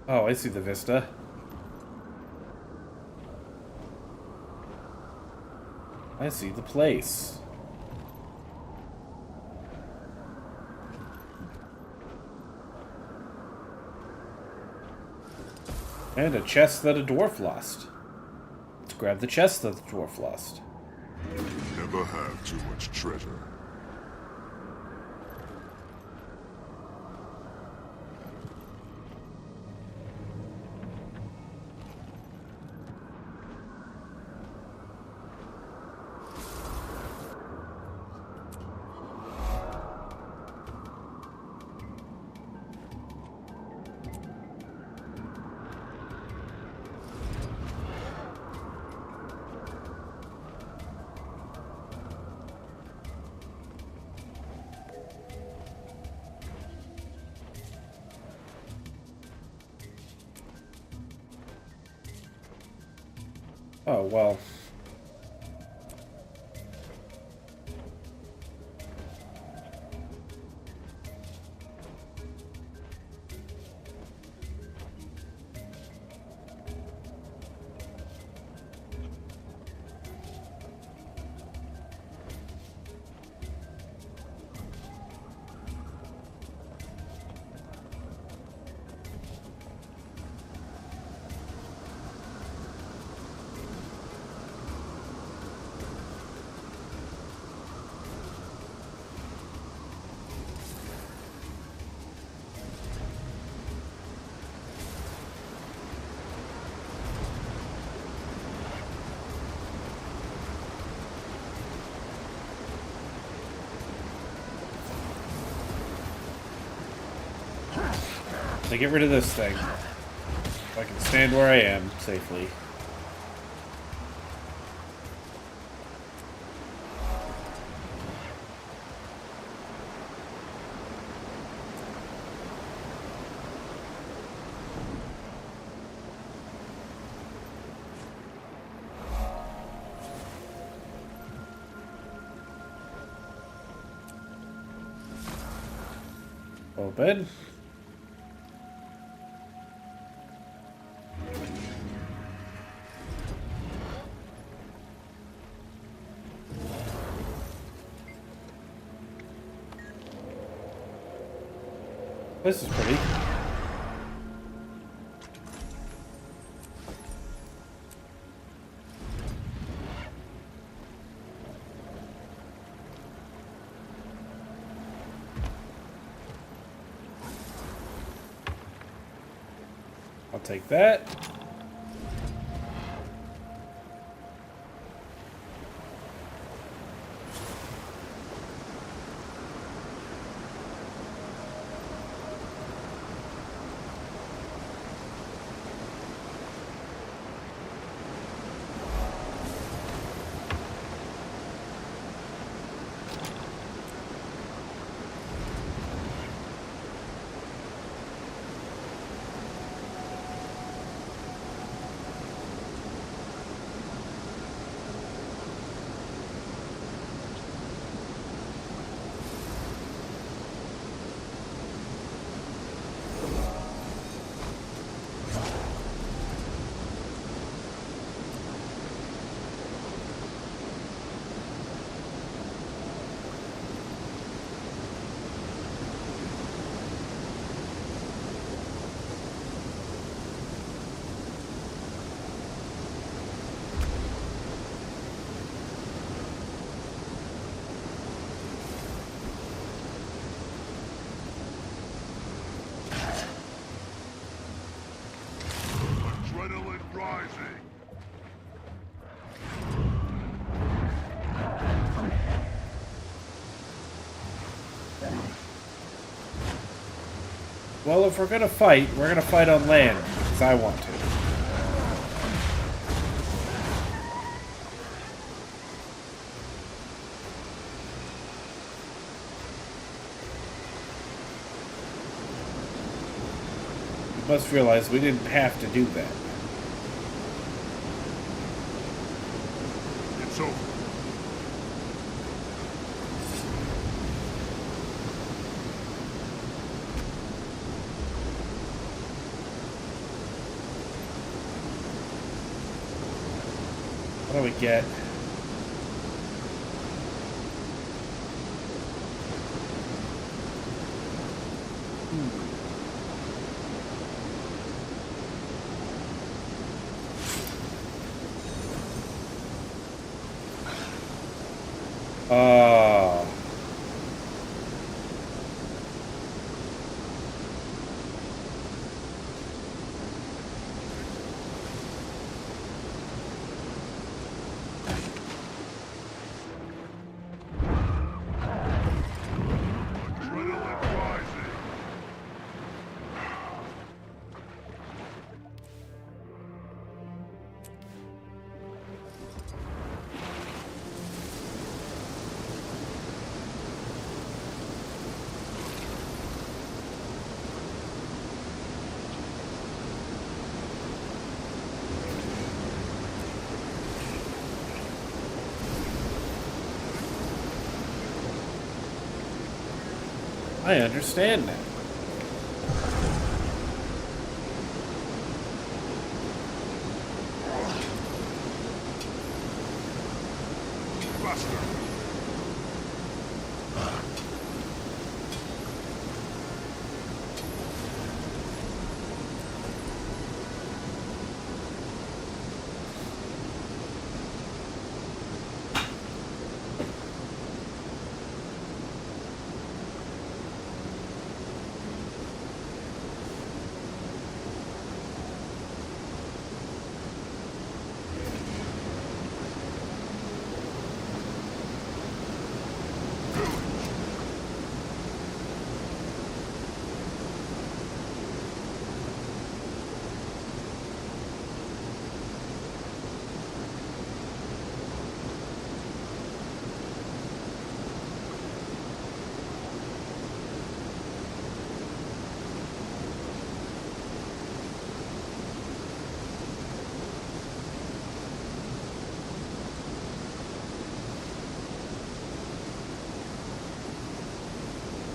Oh, I see the vista. I see the place. And a chest that a dwarf lost. Let's grab the chest that the dwarf lost. Never have too much treasure. Oh, well. To get rid of this thing. So I can stand where I am safely. Open. This is pretty. take that. Adrenaline rising. Well, if we're gonna fight, we're gonna fight on land, because I want to. You must realize we didn't have to do that. It's over. What do we get? Uh... Adrenaline rising. I understand now. Faster.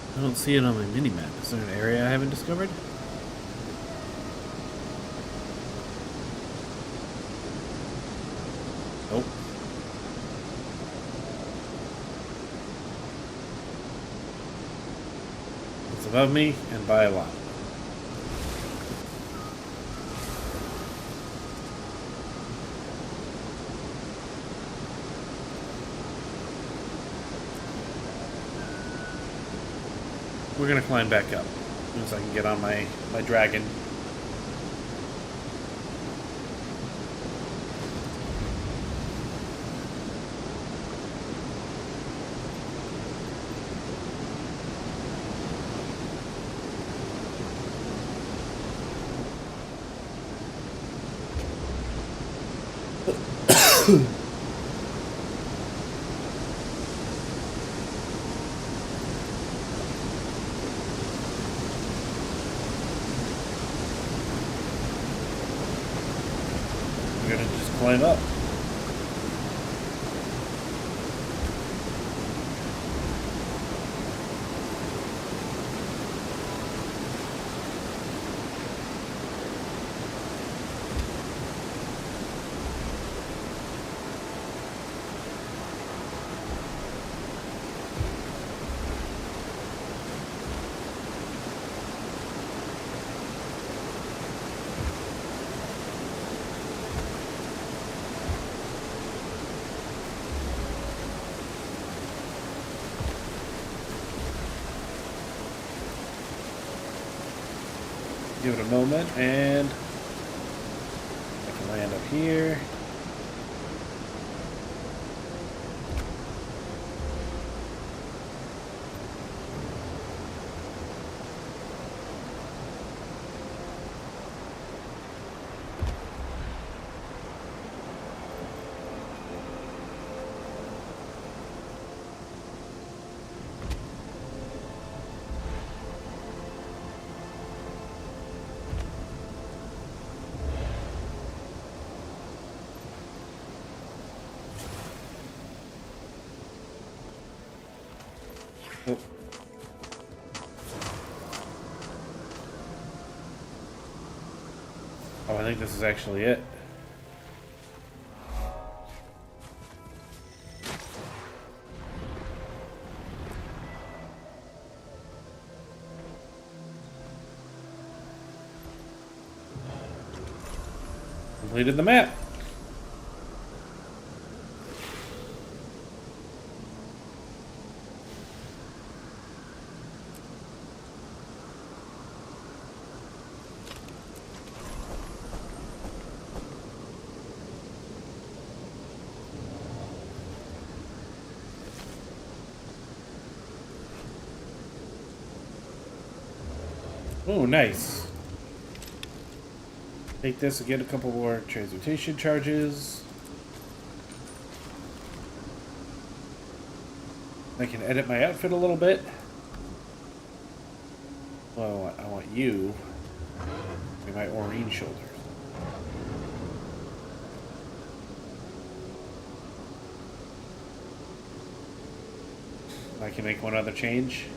I don't see it on my mini-map. Is there an area I haven't discovered? Nope. It's above me and by a lot. We're gonna climb back up as soon as I can get on my dragon. We're gonna just climb up. Give it a moment, and I can land up here. Oh. Oh, I think this is actually it. Completed the map. Oh, nice. Take this and get a couple more transmutation charges. I can edit my outfit a little bit. Well, I want you. Be my Aurene shoulders. I can make one other change.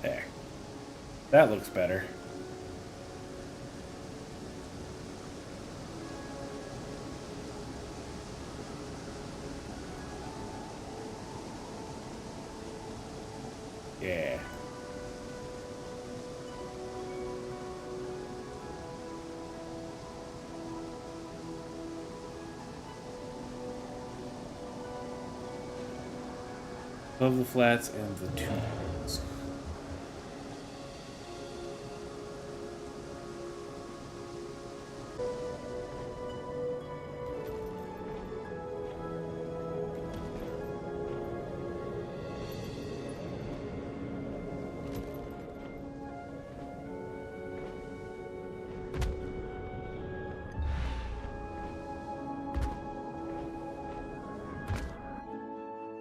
There. That looks better. Yeah. Love the flats and the tunes.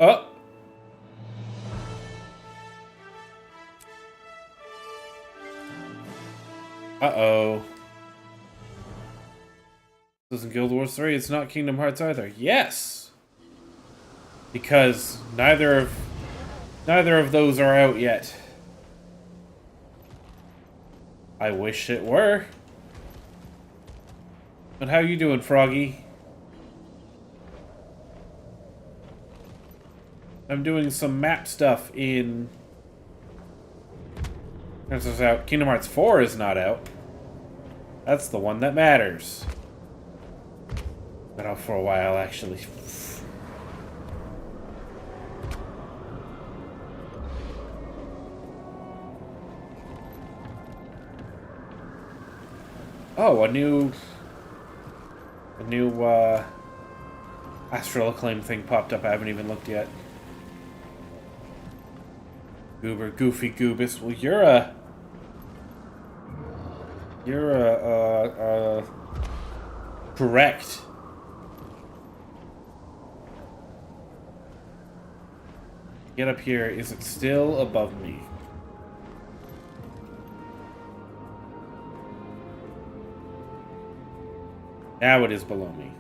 Oh! Uh-oh. This isn't Guild Wars 3, it's not Kingdom Hearts either. Yes! Because neither of those are out yet. I wish it were. But how you doing, Froggy? I'm doing some map stuff in... This is out. Kingdom Hearts 4 is not out. That's the one that matters. Been out for a while, actually. Oh, a new Astral Acclaim thing popped up. I haven't even looked yet. Goober, Goofy, Goobus. Well, you're a... correct. Get up here. Is it still above me? Now it is below me.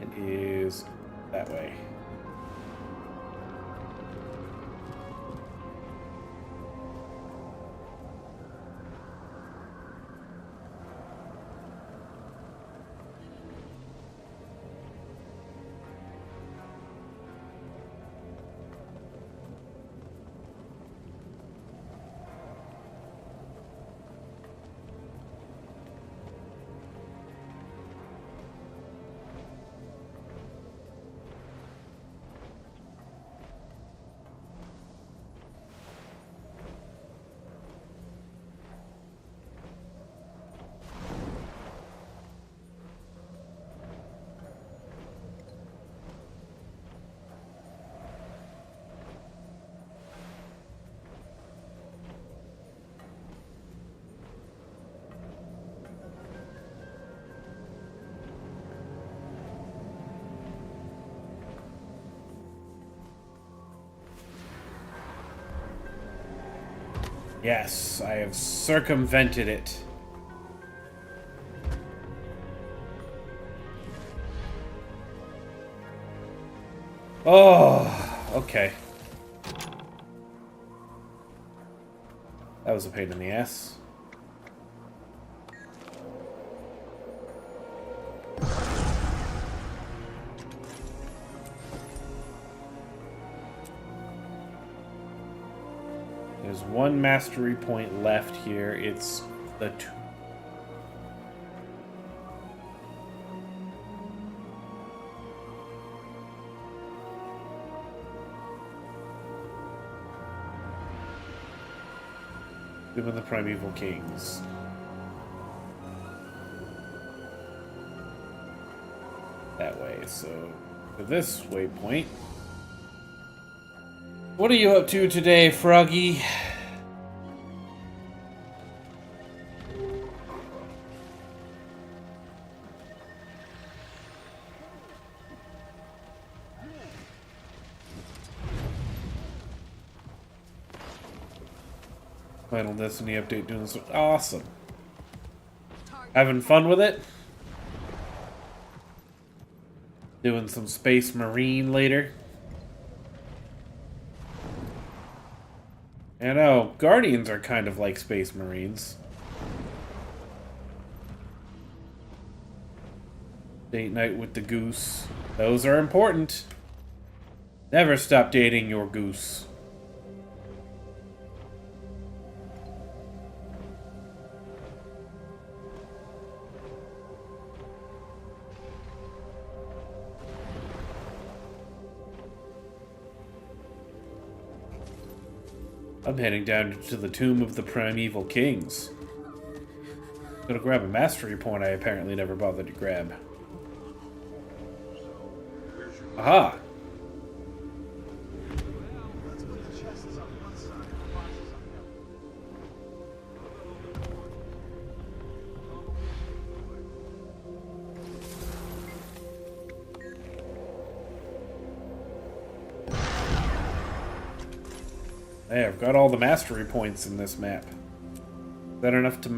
It is that way. Yes, I have circumvented it. Oh, okay. That was a pain in the ass. There's one mastery point left here. It's the Tomb of the Primeval Kings. That way, so to this waypoint. What are you up to today, Froggy? Final Destiny update doing this. Awesome. Having fun with it? Doing some Space Marine later. I know, Guardians are kind of like Space Marines. Date night with the goose. Those are important. Never stop dating your goose. I'm heading down to the Tomb of the Primeval Kings. Gonna grab a mastery point I apparently never bothered to grab. Aha! Hey, I've got all the mastery points in this map. Is that enough to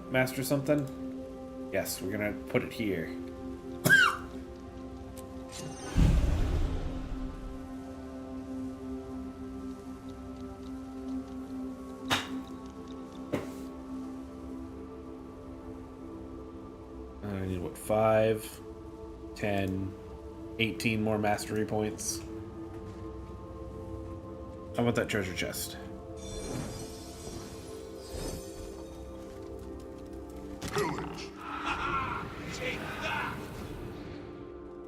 master something? Yes, we're gonna put it here. I need, what, 5, 10, 18 more mastery points. I want that treasure chest. Pillage. Take that!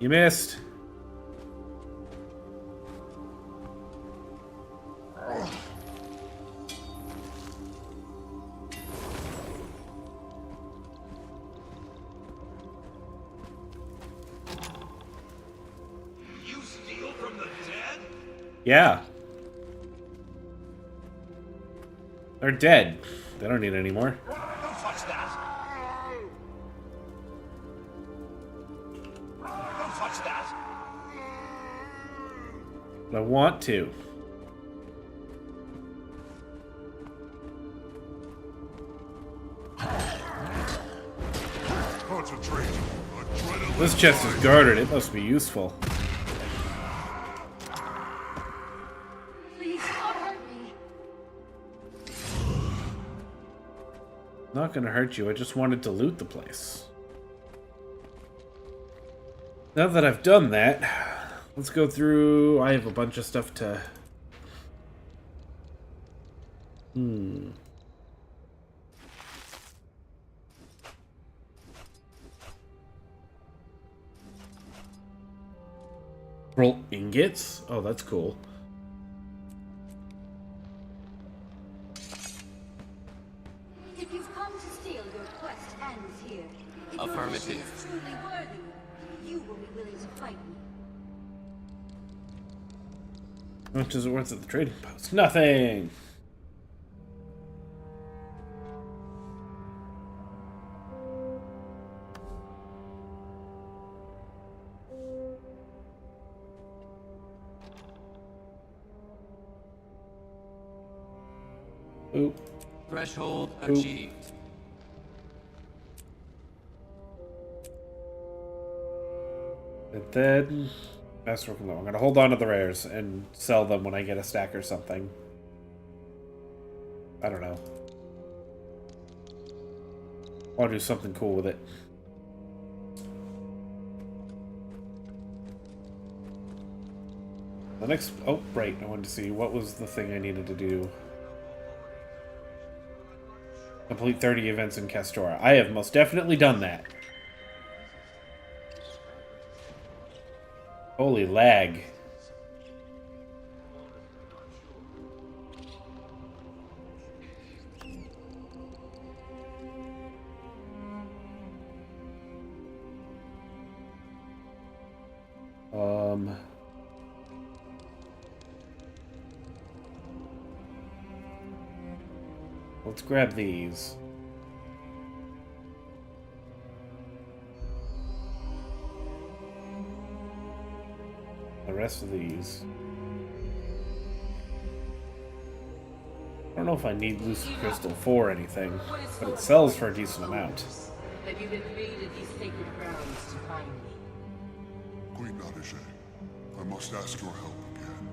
You missed. You steal from the dead? Yeah. They're dead. They don't need any more. Don't touch that! Don't touch that! I want to. Concentrate. Adrenaline. This chest is guarded. It must be useful. Please don't hurt me. Not gonna hurt you. I just wanted to loot the place. Now that I've done that, let's go through. I have a bunch of stuff to... Roll ingots? Oh, that's cool. If you've come to steal, your quest ends here. If Affirmative. your mission is truly worthy, you will be willing to fight me. How much is it worth at the trading post? Nothing! Oop. Threshold Oop. achieved. And then... Master of Low. I'm gonna hold on to the rares and sell them when I get a stack or something. I don't know. I want to do something cool with it. The next... Oh, right. I wanted to see what was the thing I needed to do. Complete 30 events in Castora. I have most definitely done that. Holy lag. Let's grab these. The rest of these. I don't know if I need Lucid Crystal for anything, but it sells for a decent amount. That you've invaded these sacred grounds to find me. Queen Nadege, I must ask your help again.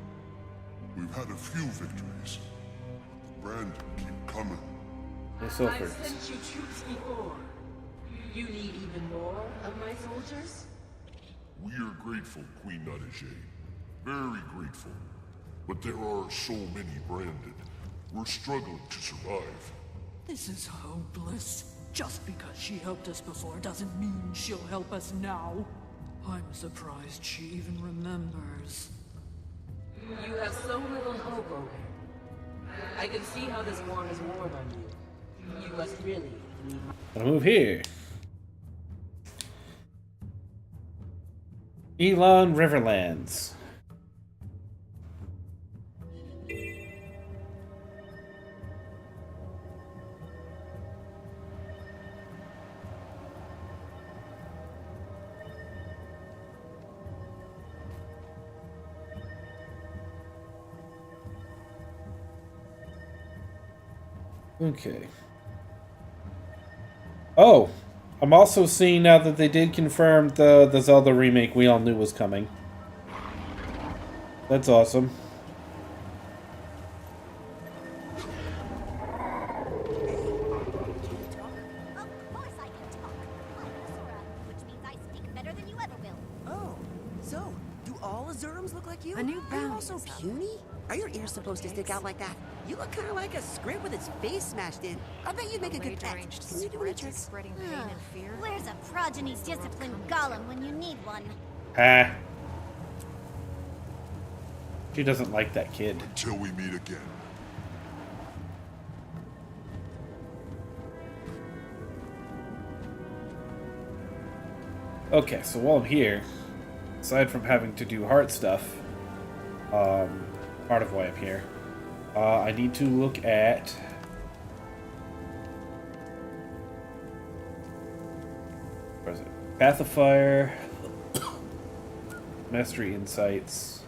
We've had a few victories. The Brand keep coming. They I've sulfur. sent you troops before. You need even more of my soldiers? We are grateful, Queen Nadege. Very grateful. But there are so many branded. We're struggling to survive. This is hopeless. Just because she helped us before doesn't mean she'll help us now. I'm surprised she even remembers. You have so little hope, Owen. I can see how this war has worn on you. You must really need Gonna move here. Elon Riverlands. Okay. Oh, I'm also seeing now that they did confirm the Zelda remake we all knew was coming. That's awesome. Of course I can talk. I'm Sora, which means I speak better than you ever will. Oh, so do all Azurams look like you? A new Are you bounty also is up. puny? Are your ears supposed to stick out like that? You look kind of like a squid with its face smashed in. I bet you'd make a good pet. Can you do any tricks? Spreading pain and fear. Where's a progeny disciplined golem when you need one? Ha. She doesn't like that kid. Until we meet again. Okay, so while I'm here, aside from having to do heart stuff, part of why I'm here, I need to look at Where is it? Path of Fire. Mastery Insights.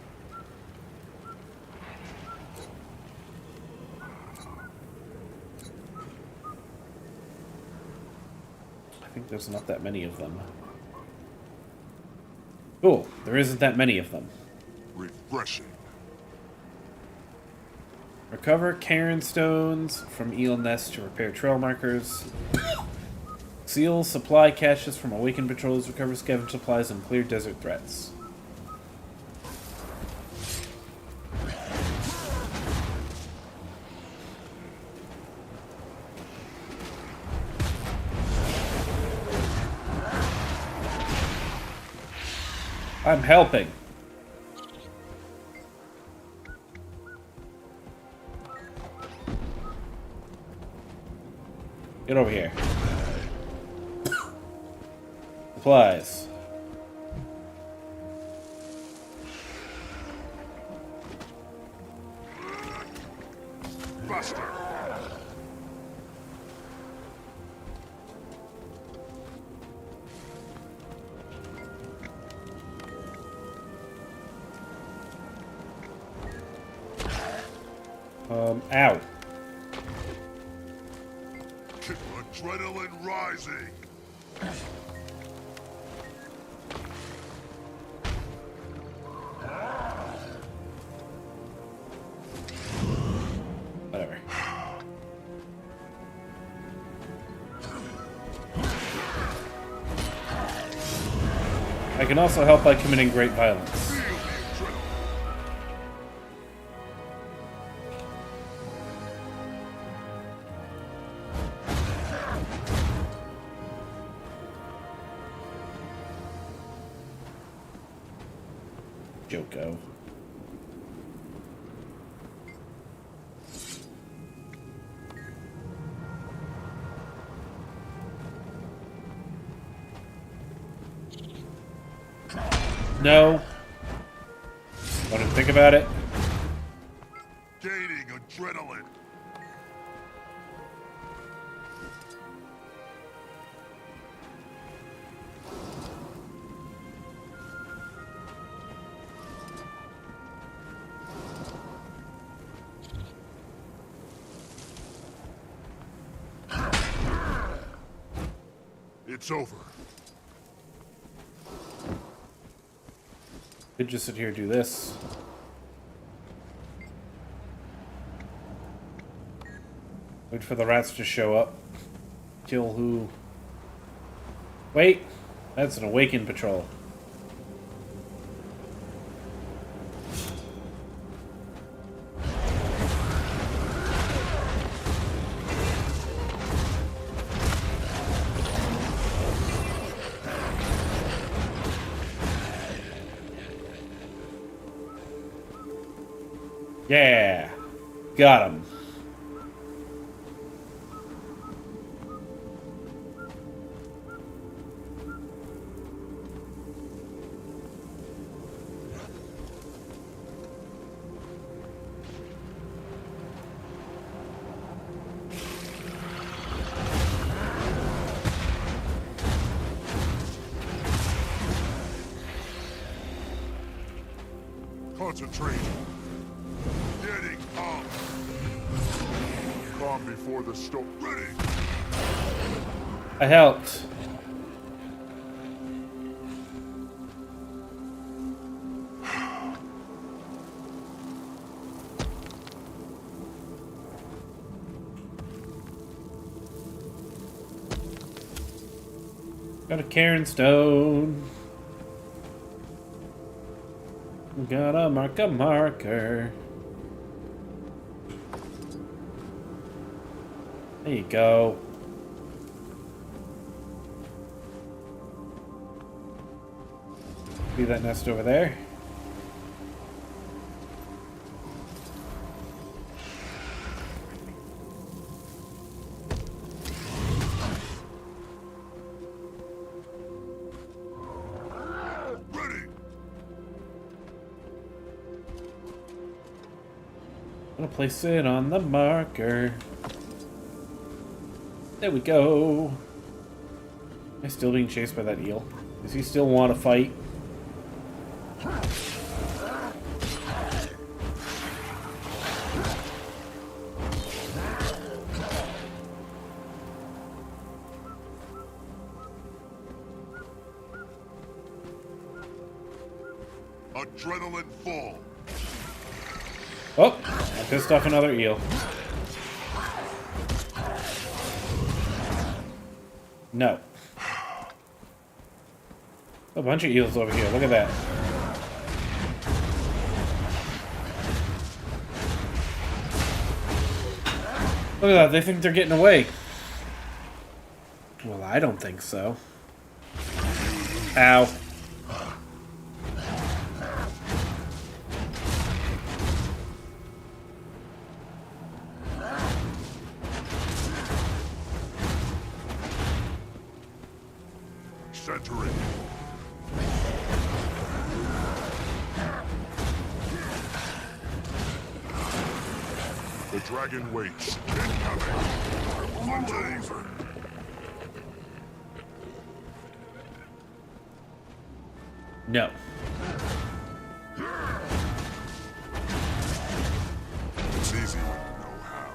I think there's not that many of them. Cool, there isn't that many of them. Refreshing. Recover Cairn Stones from Eel Nest to repair trail markers. Seal supply caches from awakened patrols. Recover scavenge supplies and clear desert threats. I'm helping. Get over here. Supplies. Buster. Ow. Adrenaline rising. Whatever. I can also help by committing great violence. Joko. No. Want to think about it? Gaining adrenaline. It's over. Could just sit here and do this. Wait for the rats to show up. Kill who? Wait! That's an awakened patrol. Yeah! Got him. Concentrate. Getting up. Calm before the storm. Ready. I helped. Got a Cairn Stone. Gotta mark a marker. There you go. See that nest over there? Gonna place it on the marker. There we go. Am I still being chased by that eel? Does he still want to fight? Adrenaline full. Oh, I pissed off another eel. No. A bunch of eels over here. Look at that. Look at that. They think they're getting away. Well, I don't think so. Ow. Centering. The dragon waits. Incoming. Maneuver. No. It's easy when you know how.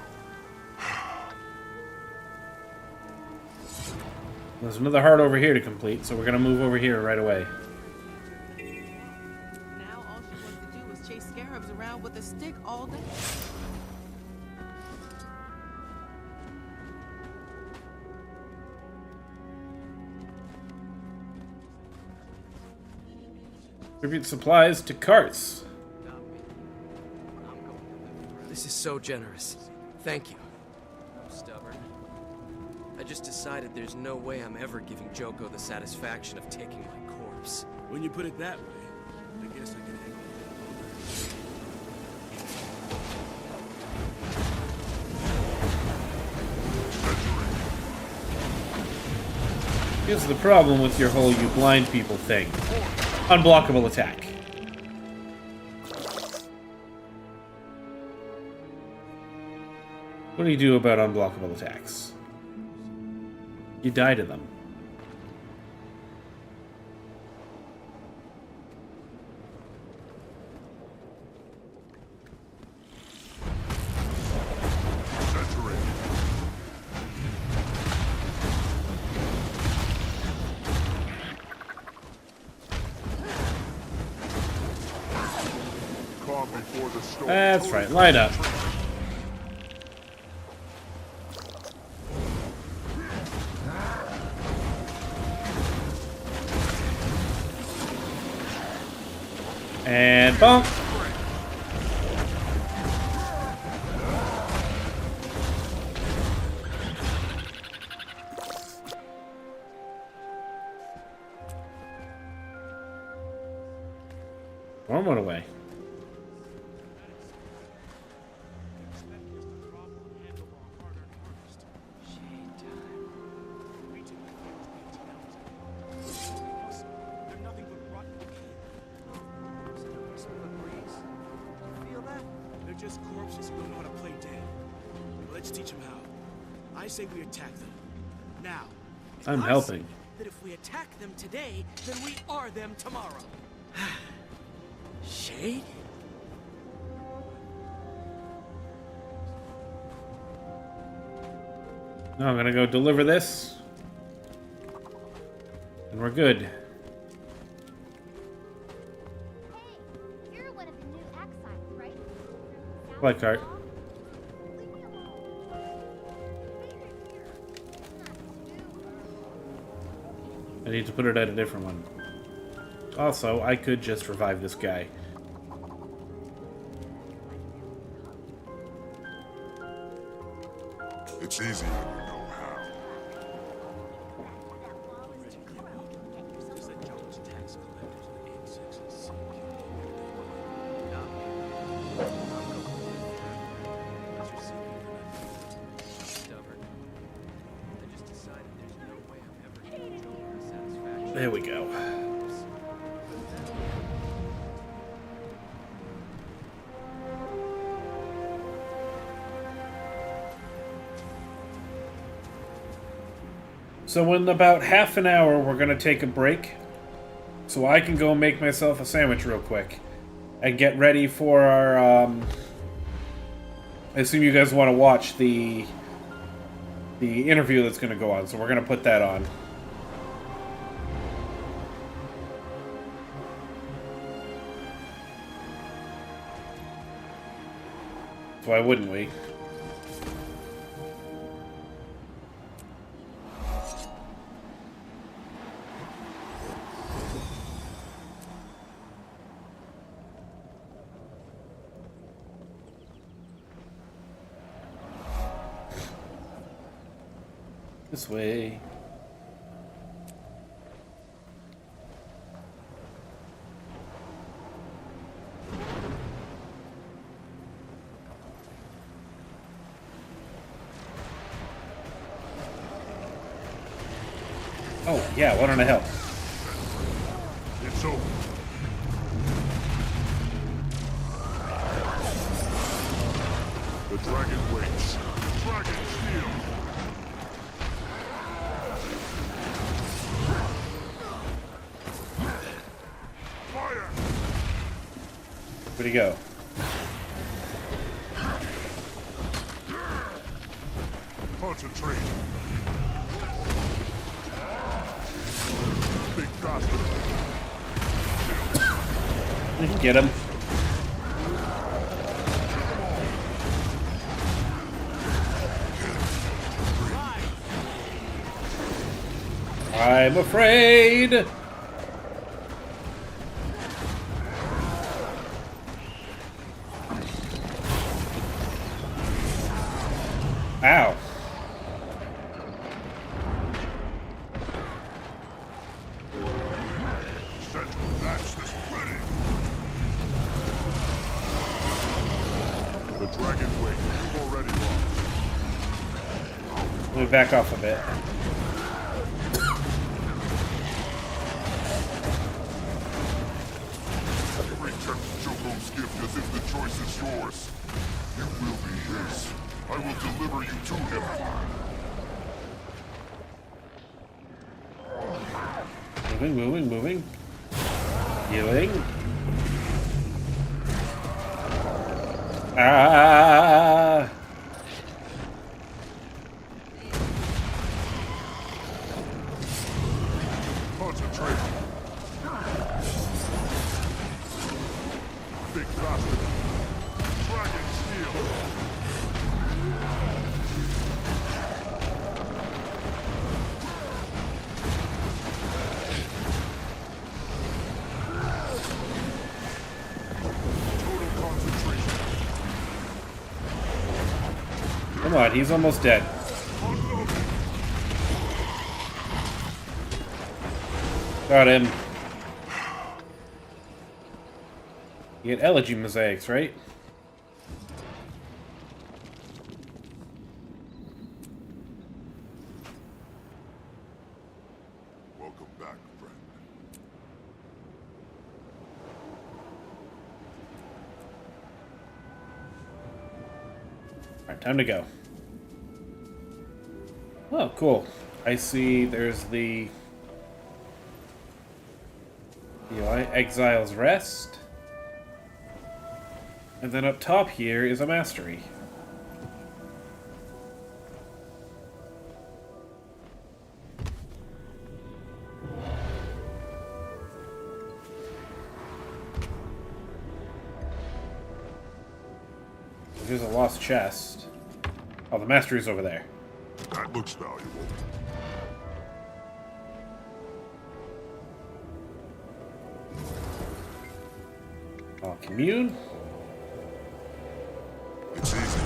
There's another heart over here to complete, so we're gonna move over here right away. Now all she wants to do is chase scarabs around with a stick all day. Tribute supplies to carts. This is so generous. Thank you. I'm stubborn. I just decided there's no way I'm ever giving Joko the satisfaction of taking my corpse. When you put it that way, I guess I can hang on. Here's the problem with your whole you blind people thing. Unblockable attack. What do you do about unblockable attacks? You die to them. That's right, line up. And bump. Storm went away. I say we attack them. Now. I'm helping. That if we attack them today, then we are them tomorrow. Shade? No, I'm gonna go deliver this. And we're good. Hey, you're one of the new exiles, right? Play cart. I need to put it at a different one. Also, I could just revive this guy. It's easy when you know how. There we go. So in about half an hour, we're going to take a break. So I can go make myself a sandwich real quick. And get ready for our, I assume you guys want to watch the interview that's going to go on. So we're going to put that on. Why wouldn't we? This way. Oh, yeah, why don't I help? It's over. The dragon waits. Dragon shield. Fire! Where'd he go? Concentrate. Big bastard. Get him. I'm afraid. Ow. That's the splitting. The dragon wing. You've already lost. Let me back off a bit. Return Joko's gift as if the choice is yours. You will be his. I will deliver you to him. Moving, moving, moving. Healing. Ah! Concentrate. Big bastard. Dragon steel. Total concentration. Come on, he's almost dead. Got him. You get elegy mosaics, right? Welcome back, friend. Alright, time to go. Oh, cool. I see there's the Exile's Rest. And then up top here is a mastery. There's a lost chest. Oh, the mastery's over there. That looks valuable. Oh, commune? It's easy.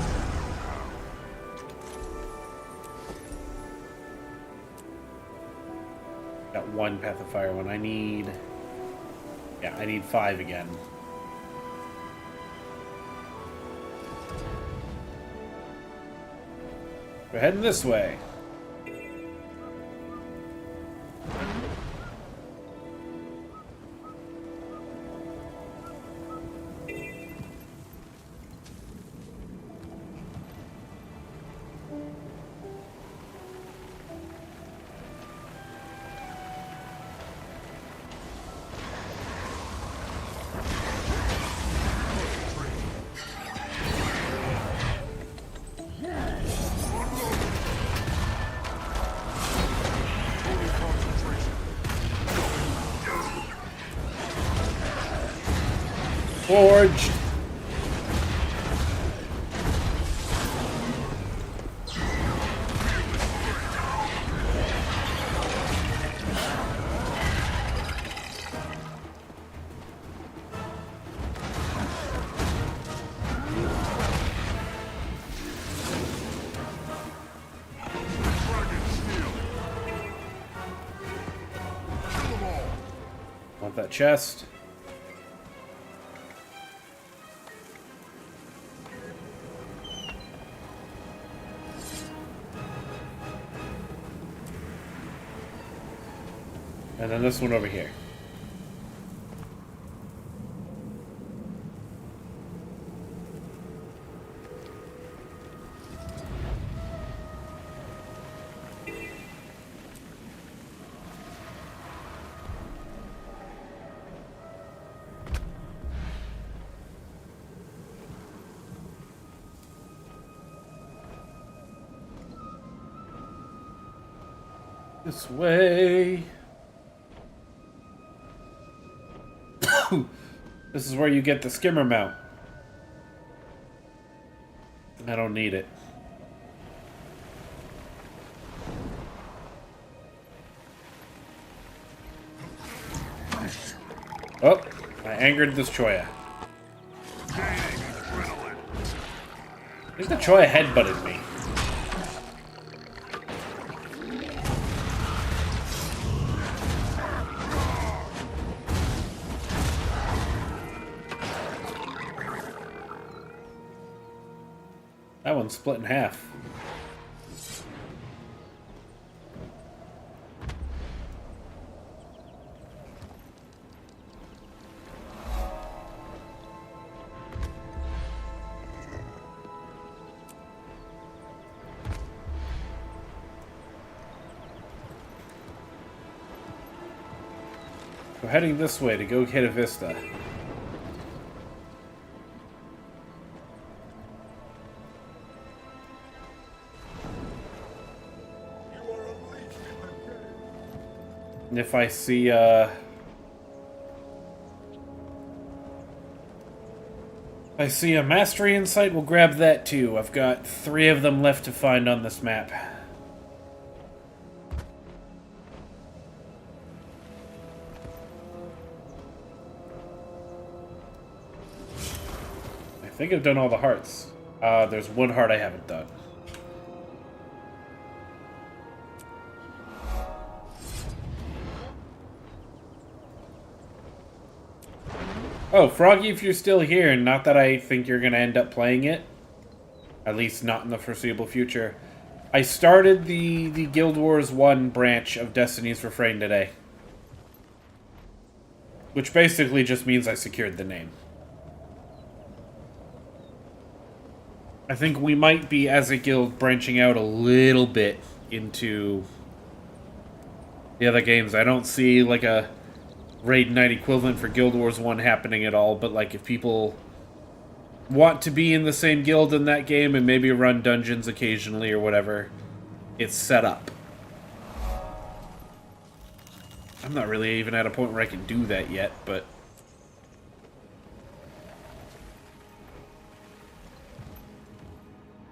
Got one Path of Fire one. I need 5 again. We're heading this way. Forged. Want that chest? And then this one over here. This way. This is where you get the skimmer mount. I don't need it. Oh, I angered this Choya. I think the Choya headbutted me. That one's split in half. We're heading this way to go hit a Vista. And if I see, a mastery insight, we'll grab that too. I've got 3 of them left to find on this map. I think I've done all the hearts. There's 1 heart I haven't done. Oh, Froggy, if you're still here, not that I think you're going to end up playing it, at least not in the foreseeable future, I started the Guild Wars 1 branch of Destiny's Refrain today. Which basically just means I secured the name. I think we might be, as a guild, branching out a little bit into the other games. I don't see, like, a Raid Night equivalent for Guild Wars 1 happening at all, but like if people want to be in the same guild in that game and maybe run dungeons occasionally or whatever, it's set up. I'm not really even at a point where I can do that yet, but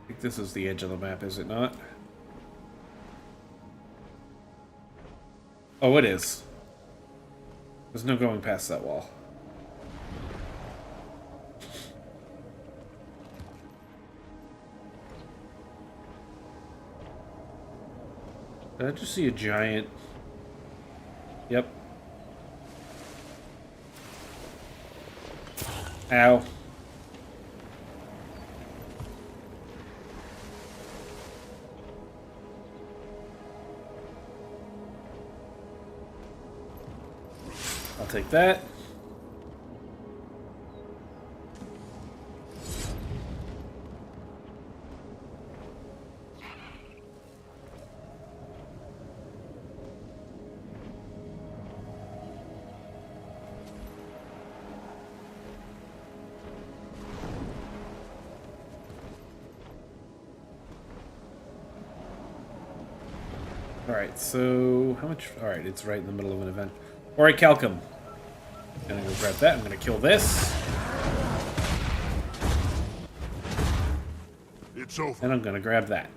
I think this is the edge of the map, is it not? Oh, it is. There's no going past that wall. Did I just see a giant? Yep. Ow. I'll take that. Alright, so how much? Alright, it's right in the middle of an event. Alright, Calcum. I'm gonna go grab that. I'm gonna kill this. It's over. And I'm gonna grab that.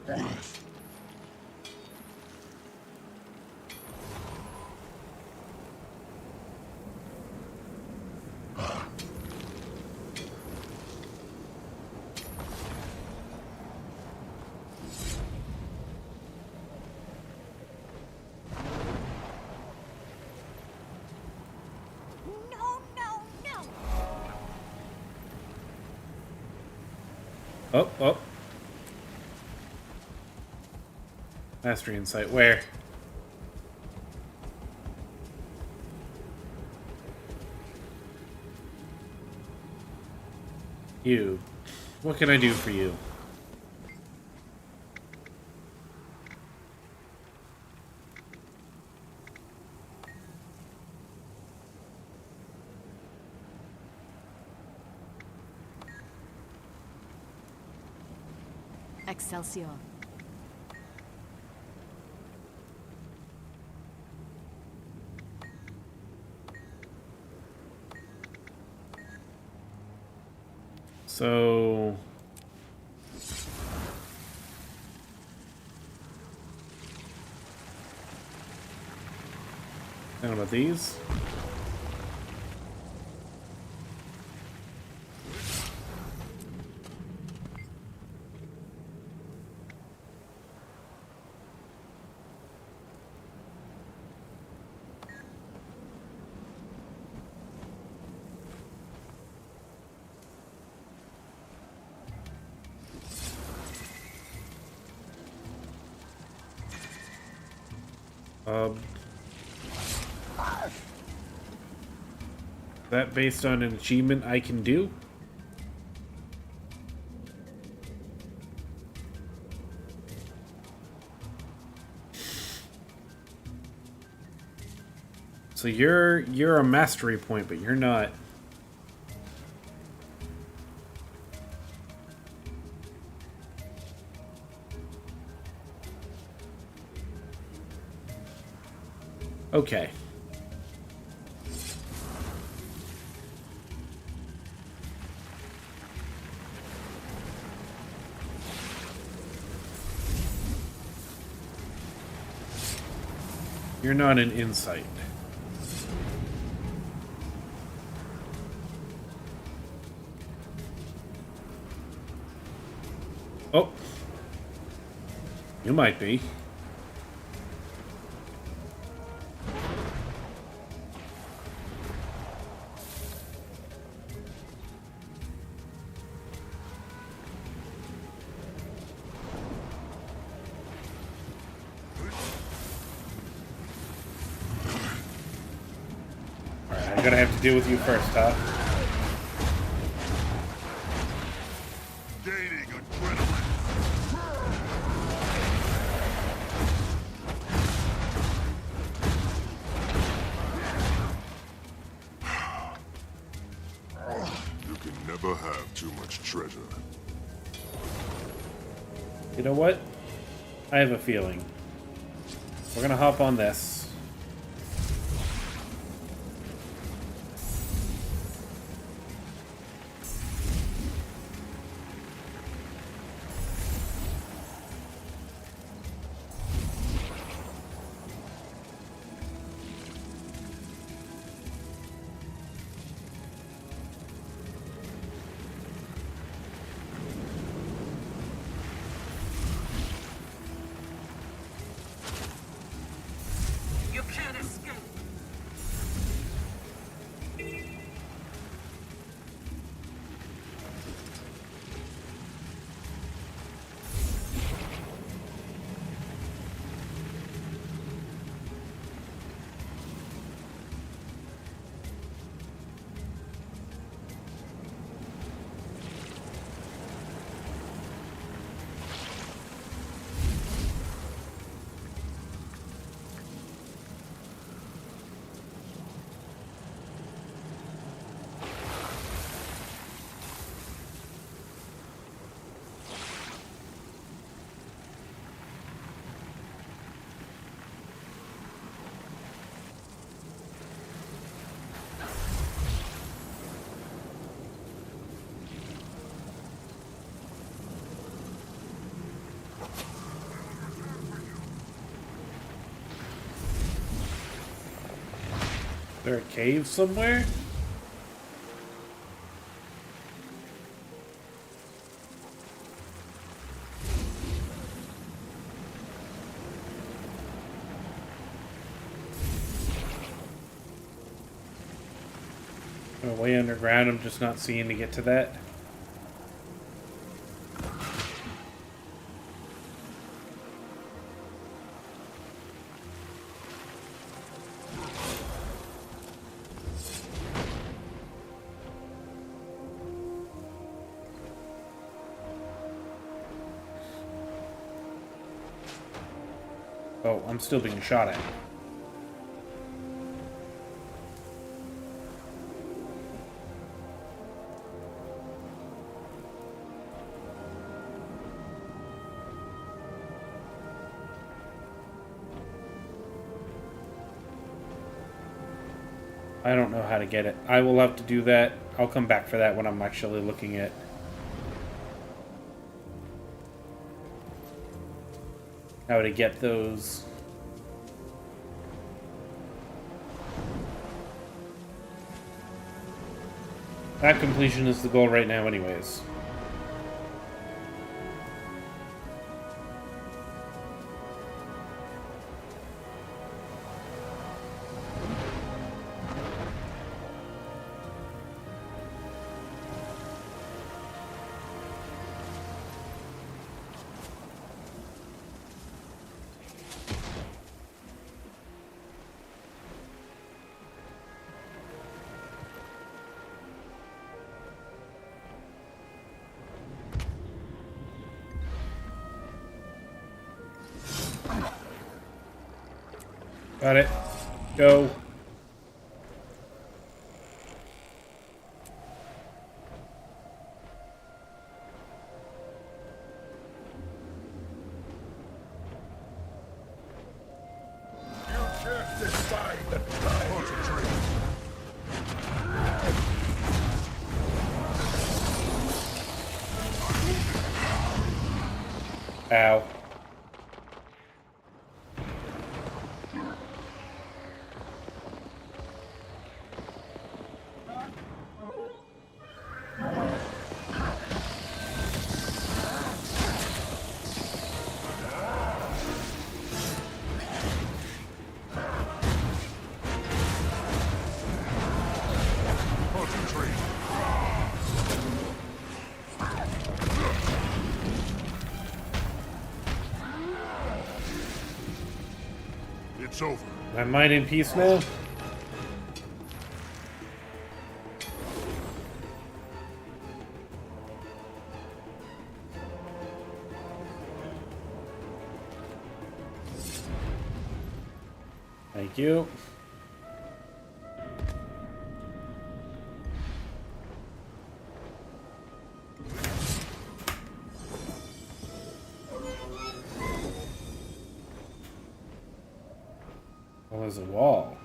Oh, oh. Mastery insight. Where? You. What can I do for you? Excelsior. So... How about these? That based on an achievement I can do? So you're a mastery point, but you're not. Okay. You're not an insight. Oh. You might be. I'm gonna have to deal with you first, huh? Gaining adrenaline. You can never have too much treasure. You know what? I have a feeling. We're gonna hop on this. there a cave somewhere? Oh, way underground, I'm just not seeing to get to that. Oh, I'm still being shot at. I don't know how to get it. I will have to do that. I'll come back for that when I'm actually looking at how to get those. That completion is the goal right now anyways. Got it. Go. Ow. It's over. My mind in peace now? Thank you. Well, there's a wall.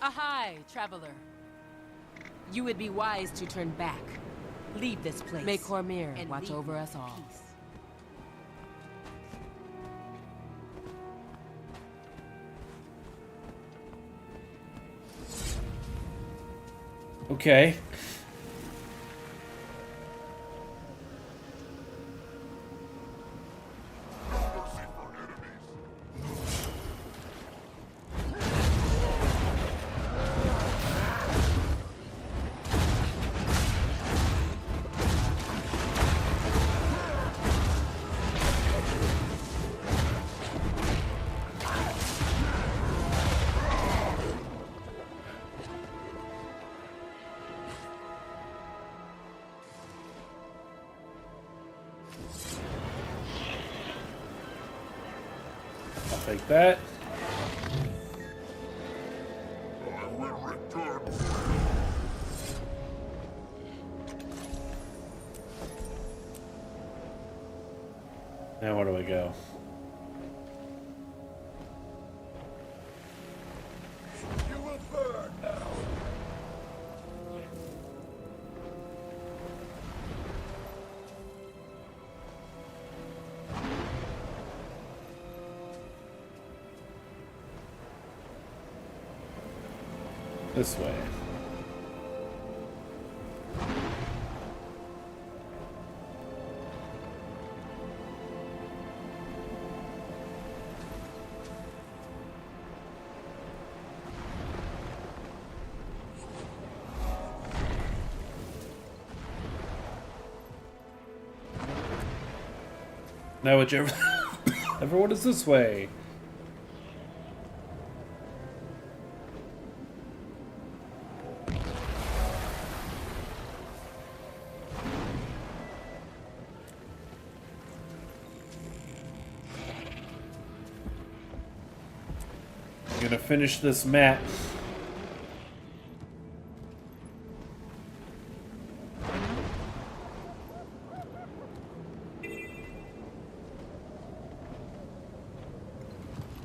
Ahai, traveler. You would be wise to turn back. Leave this place. May Cormyr watch over us all. Peace. Okay. Take that. Now where do I go? This way. Now whichever everyone is this way. I'm gonna finish this map.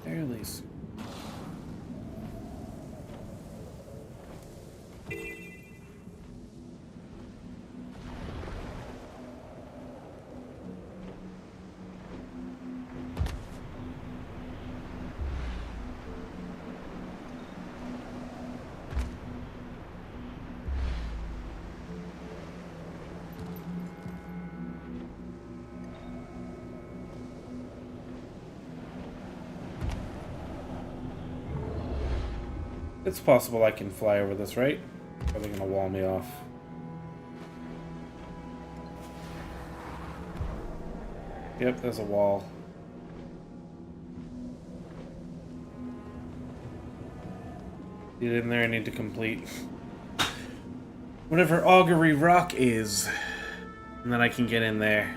Fairly soon. It's possible I can fly over this, right? Are they gonna wall me off? Yep, there's a wall. Get in there, I need to complete whatever Augury Rock is. And then I can get in there.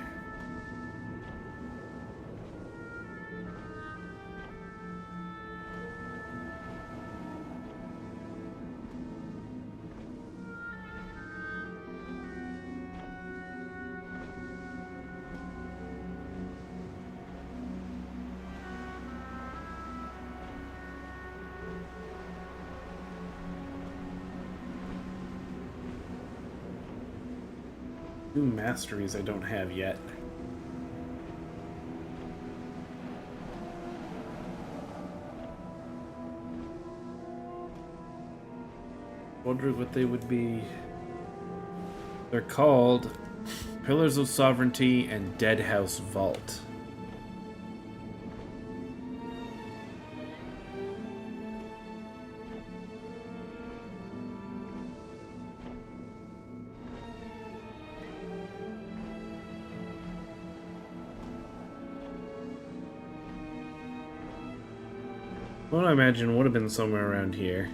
New masteries I don't have yet. Wonder what they would be. They're called Pillars of Sovereignty and Deadhouse Vault. Well, I imagine would have been somewhere around here.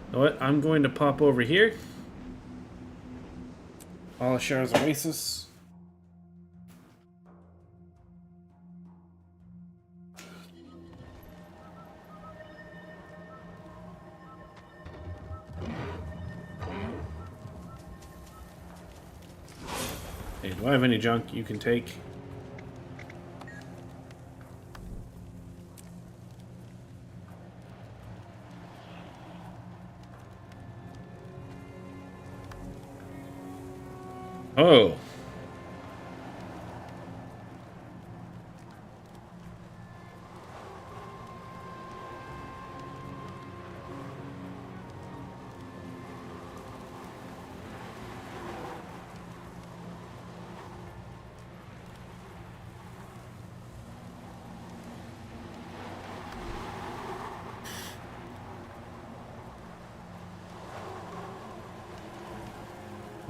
You know what? I'm going to pop over here. Alashar's Oasis. Hey, do I have any junk you can take? Oh.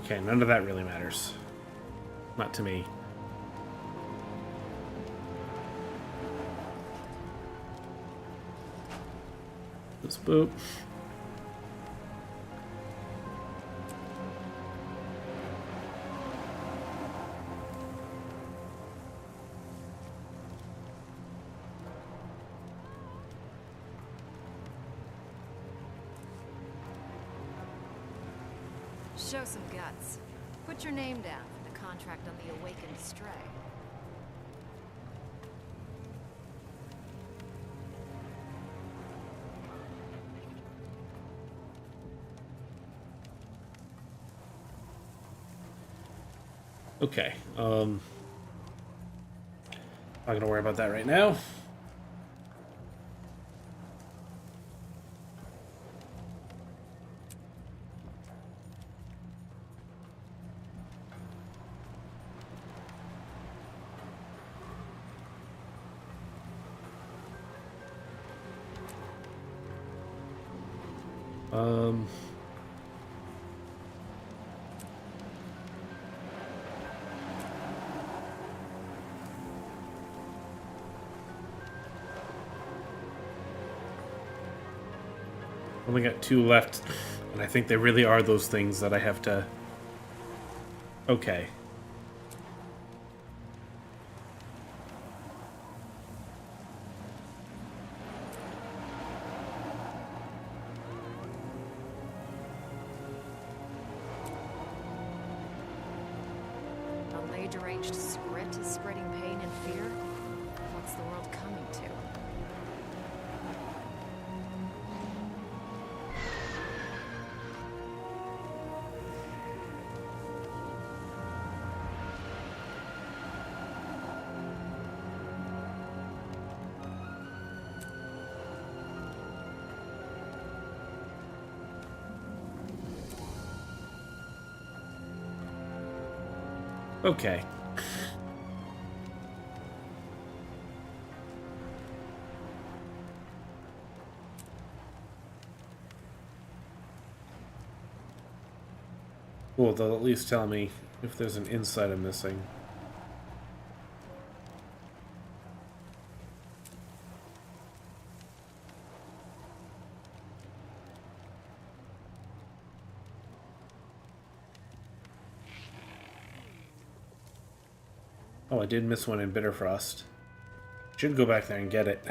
Okay, none of that really matters. Not to me. Just boop. Show some guts. Put your name down for the contract on the Awakened Stray. Okay. Not gonna worry about that right now. Only got 2 left, and I think they really are those things that I have to... Okay. A lay-deranged Skrit is spreading pain and fear? What's the world coming to? Okay. Cool, they'll at least tell me if there's an insight I'm missing. Oh, I did miss one in Bitterfrost. Should go back there and get it.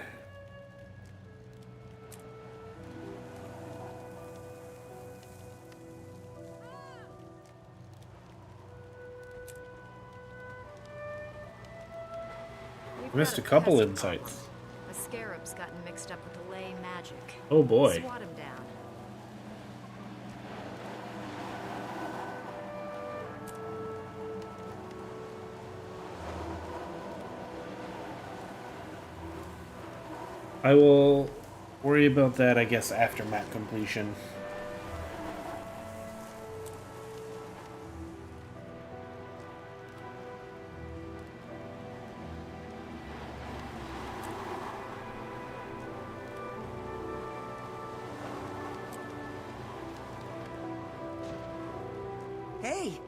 Missed a couple insights. A scarab's gotten mixed up with the ley magic. Oh boy. Swat him down. I will worry about that, I guess, after map completion. Hey,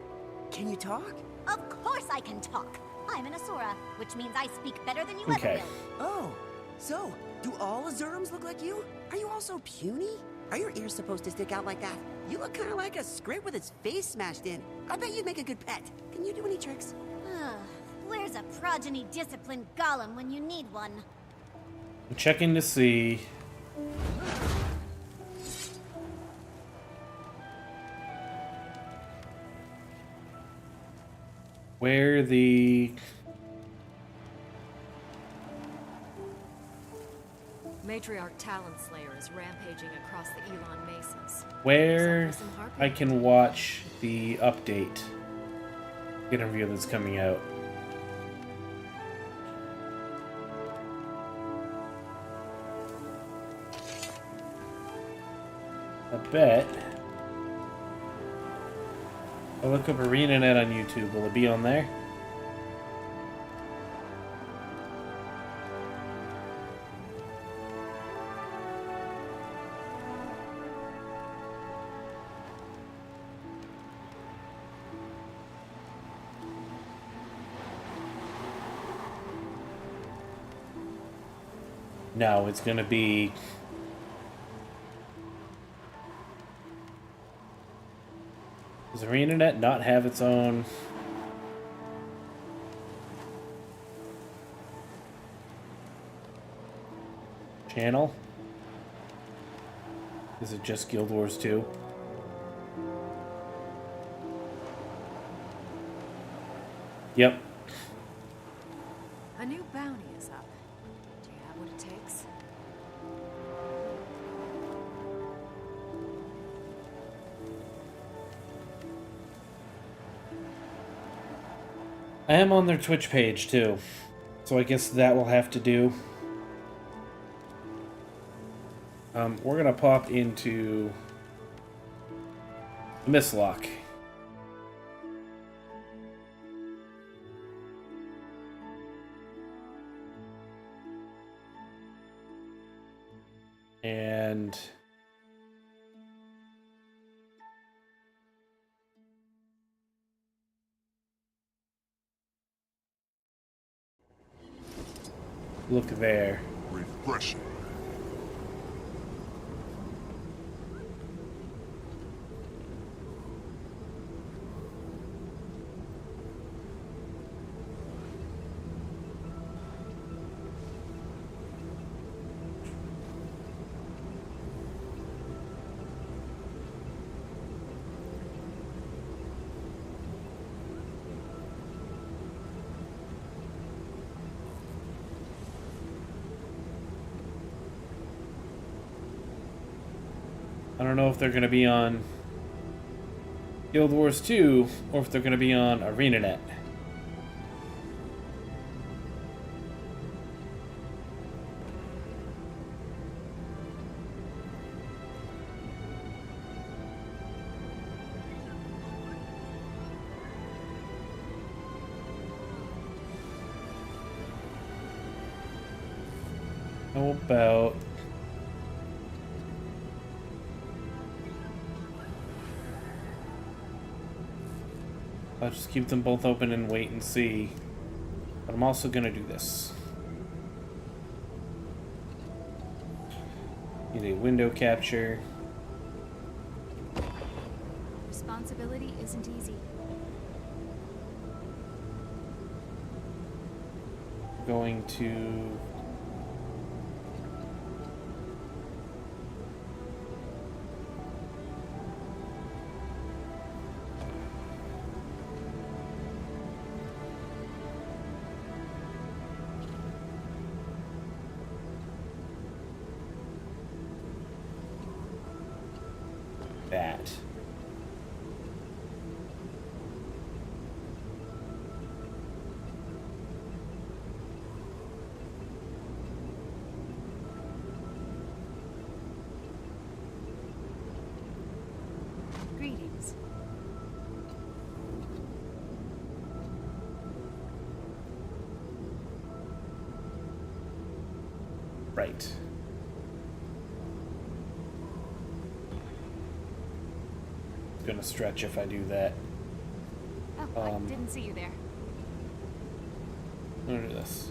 can you talk? Of course I can talk. I'm an Asura, which means I speak better than you Okay. ever will. Oh, so do all Azurams look like you? Are you also puny? Are your ears supposed to stick out like that? You look kind of like a Skrit with its face smashed in. I bet you'd make a good pet. Can you do any tricks? Where's a progeny disciplined golem when you need one? I'm checking to see. Where the... Matriarch Talonslayer is rampaging across the Elon Mesas. Where I can watch the update interview that's coming out. I bet. I'll look up ArenaNet on YouTube. Will it be on there? No, it's gonna be... Does ArenaNet not have its own... channel? Is it just Guild Wars 2? Yep. A new bounty is up. Do you have what it takes? I am on their Twitch page too, so I guess that will have to do. We're gonna pop into Mistlock. And look there. Refreshing. I don't know if they're going to be on Guild Wars 2 or if they're going to be on ArenaNet. How about... I'll just keep them both open and wait and see. But I'm also gonna do this. Need a window capture. Responsibility isn't easy. Going to... that. Greetings. Right. Gonna stretch if I do that. Oh, I didn't see you there. I'm gonna do this.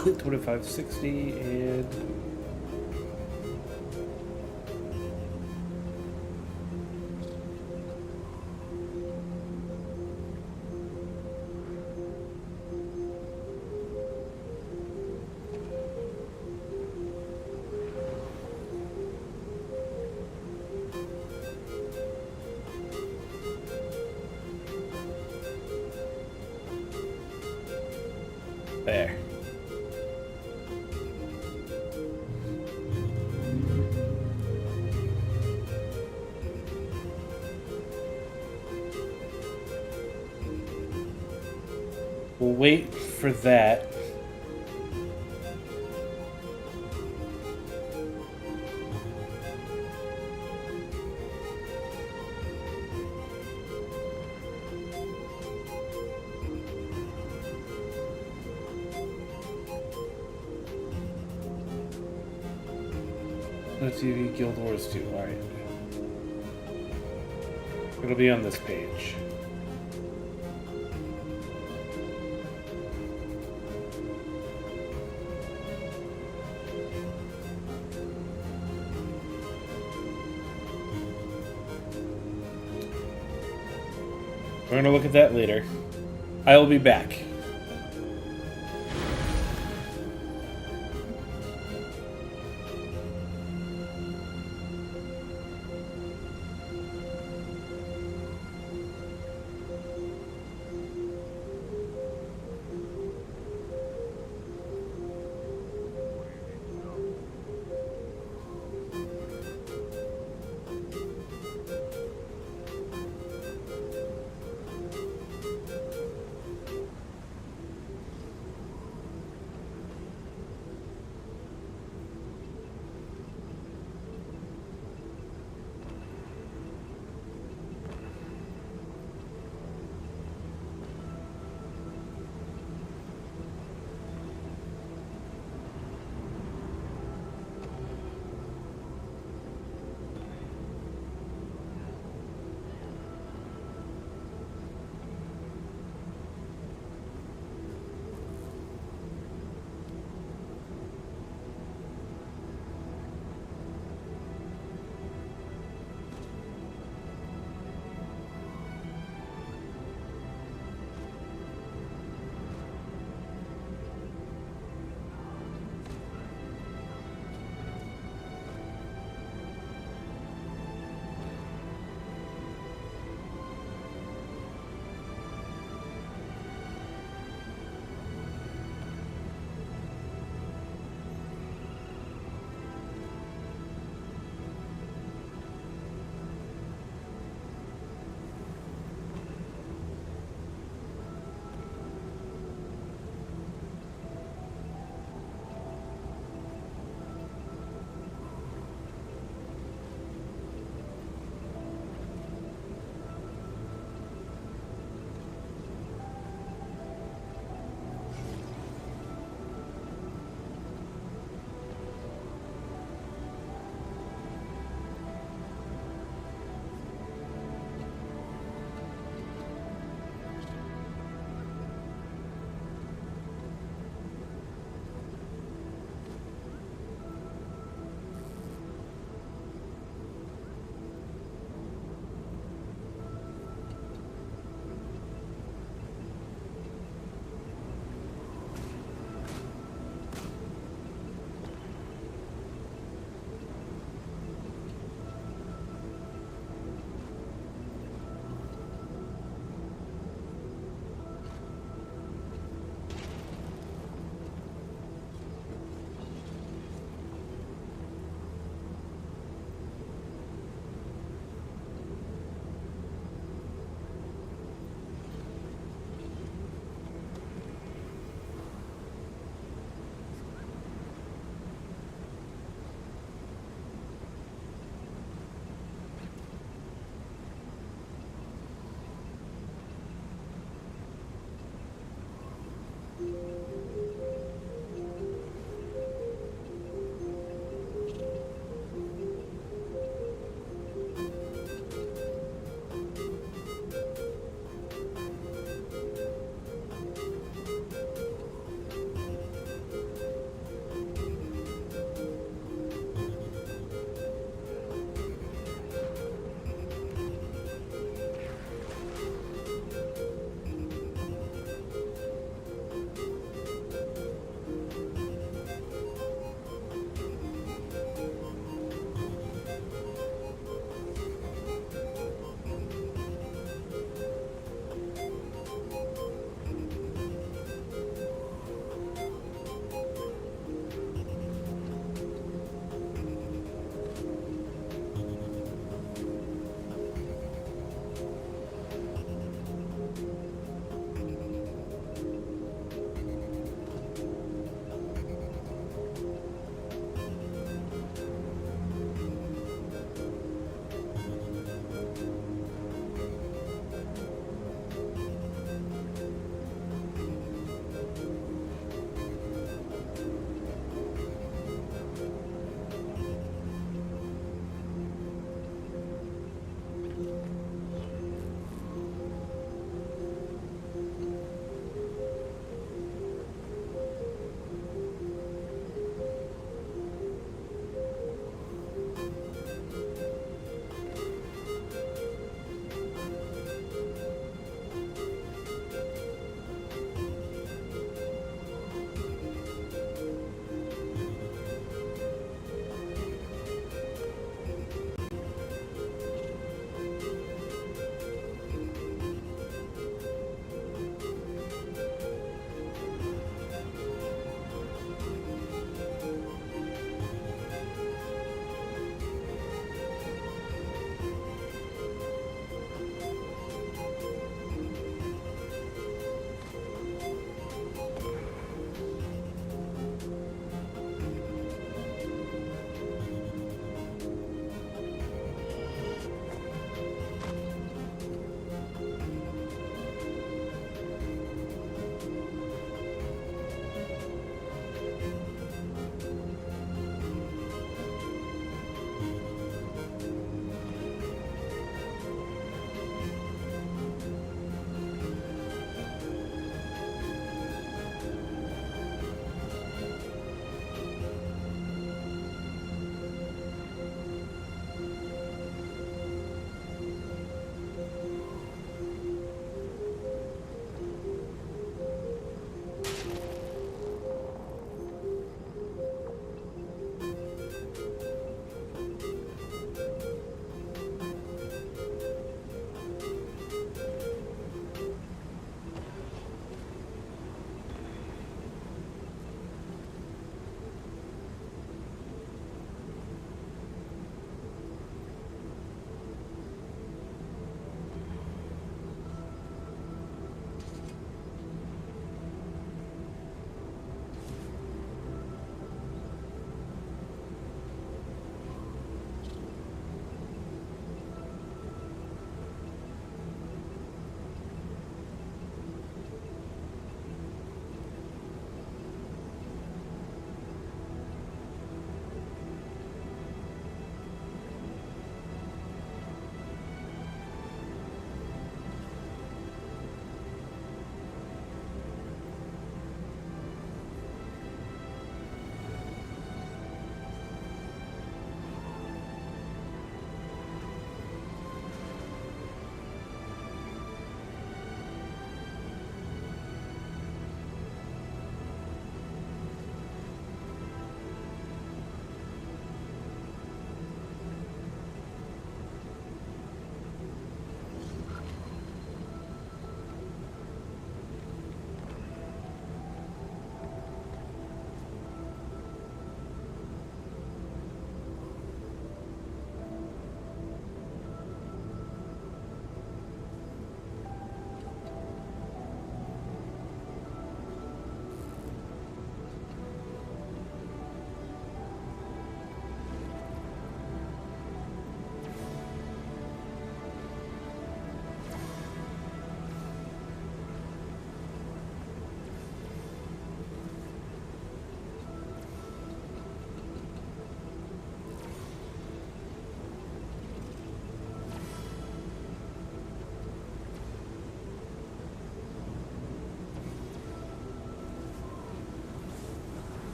$25.60 and There. We'll wait for that. No TV, Guild Wars 2. Alright. It'll be on this page. We're gonna look at that later. I will be back.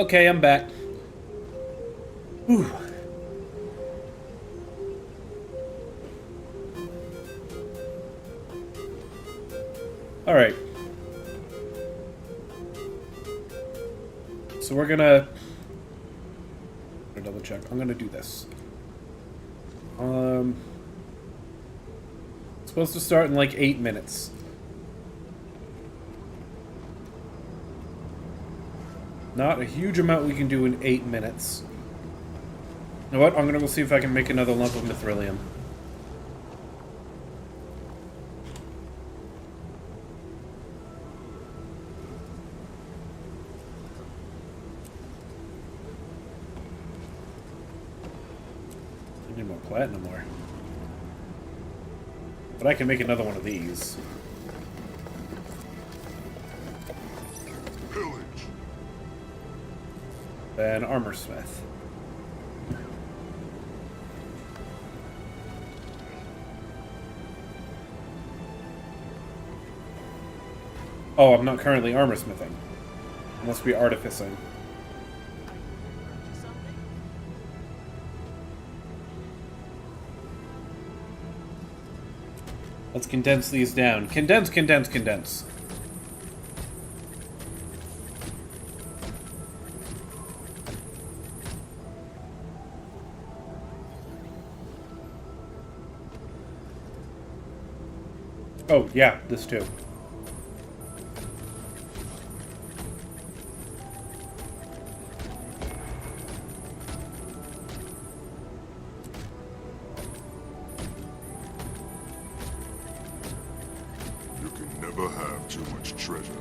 Okay, I'm back. Whew. Alright. So we're gonna double check. I'm gonna do this. It's supposed to start in like 8 minutes. Not a huge amount we can do in 8 minutes. You know what? I'm gonna go see if I can make another lump of mithrilium. I need more platinum ore. But I can make another one of these. Then armor smith. Oh, I'm not currently armor smithing. I must be artificing. Let's condense these down. Condense, condense, condense. Oh, yeah, this too. You can never have too much treasure.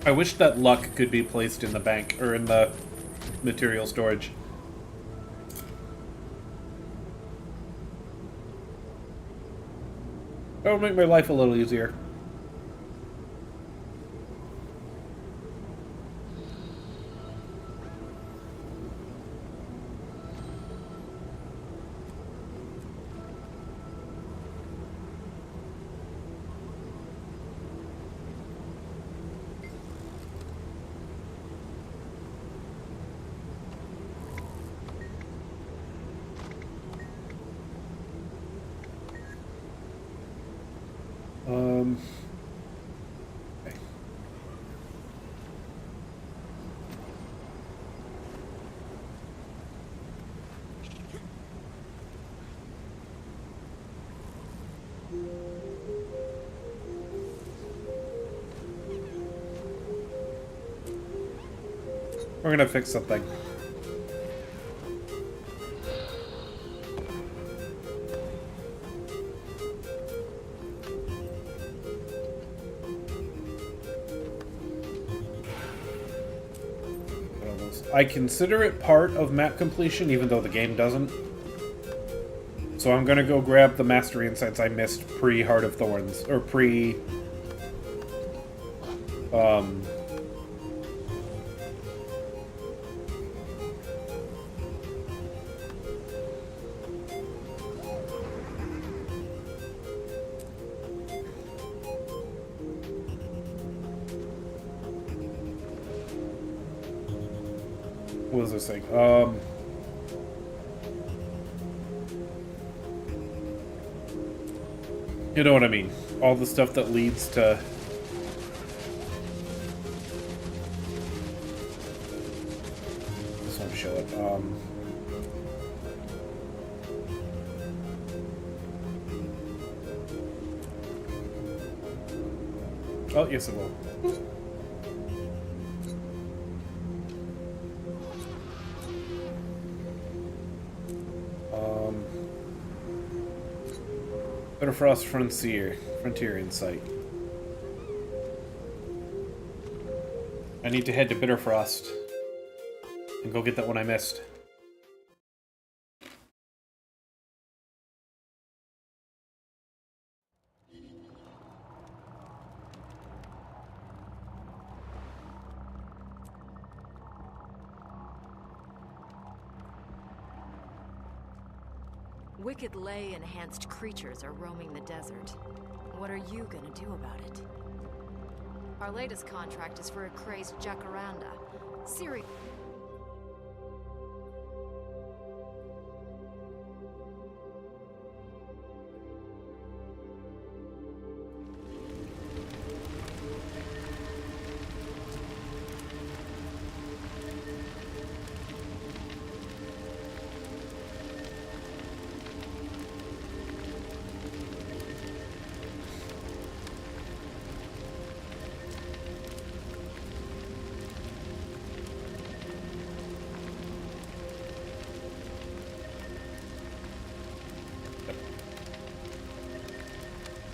I wish that luck could be placed in the bank, or in the material storage. That would make my life a little easier. Okay. We're gonna fix something. I consider it part of map completion, even though the game doesn't. So I'm gonna go grab the Mastery Insights I missed pre-Heart of Thorns, or pre... what was this thing? You know what I mean. All the stuff that leads to... This won't show it. Oh, yes it will. Bitterfrost Frontier Insight. I need to head to Bitterfrost and go get that one I missed. Wicked Ley-enhanced creatures are roaming the desert. What are you gonna do about it? Our latest contract is for a crazed jacaranda. Siri...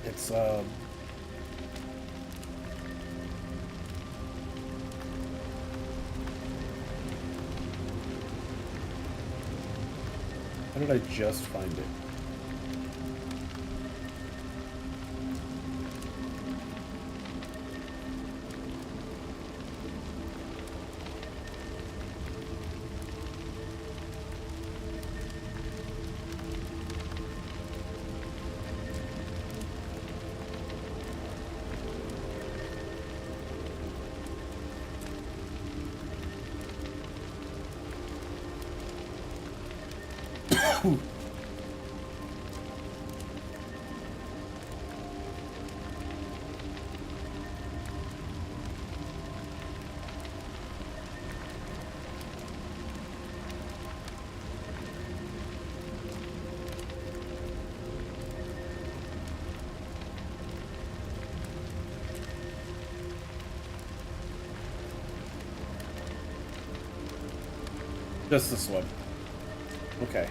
It's how did I just find it? Just this one. Okay.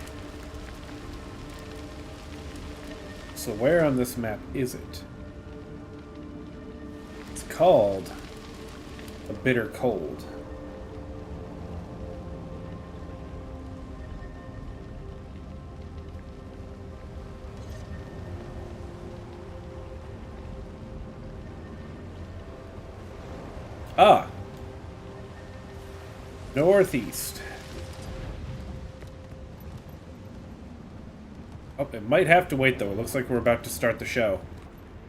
So where on this map is it? It's called The Bitter Cold. Ah! Northeast. Oh, it might have to wait though. It looks like we're about to start the show.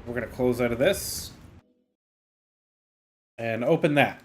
We're gonna close out of this and open that.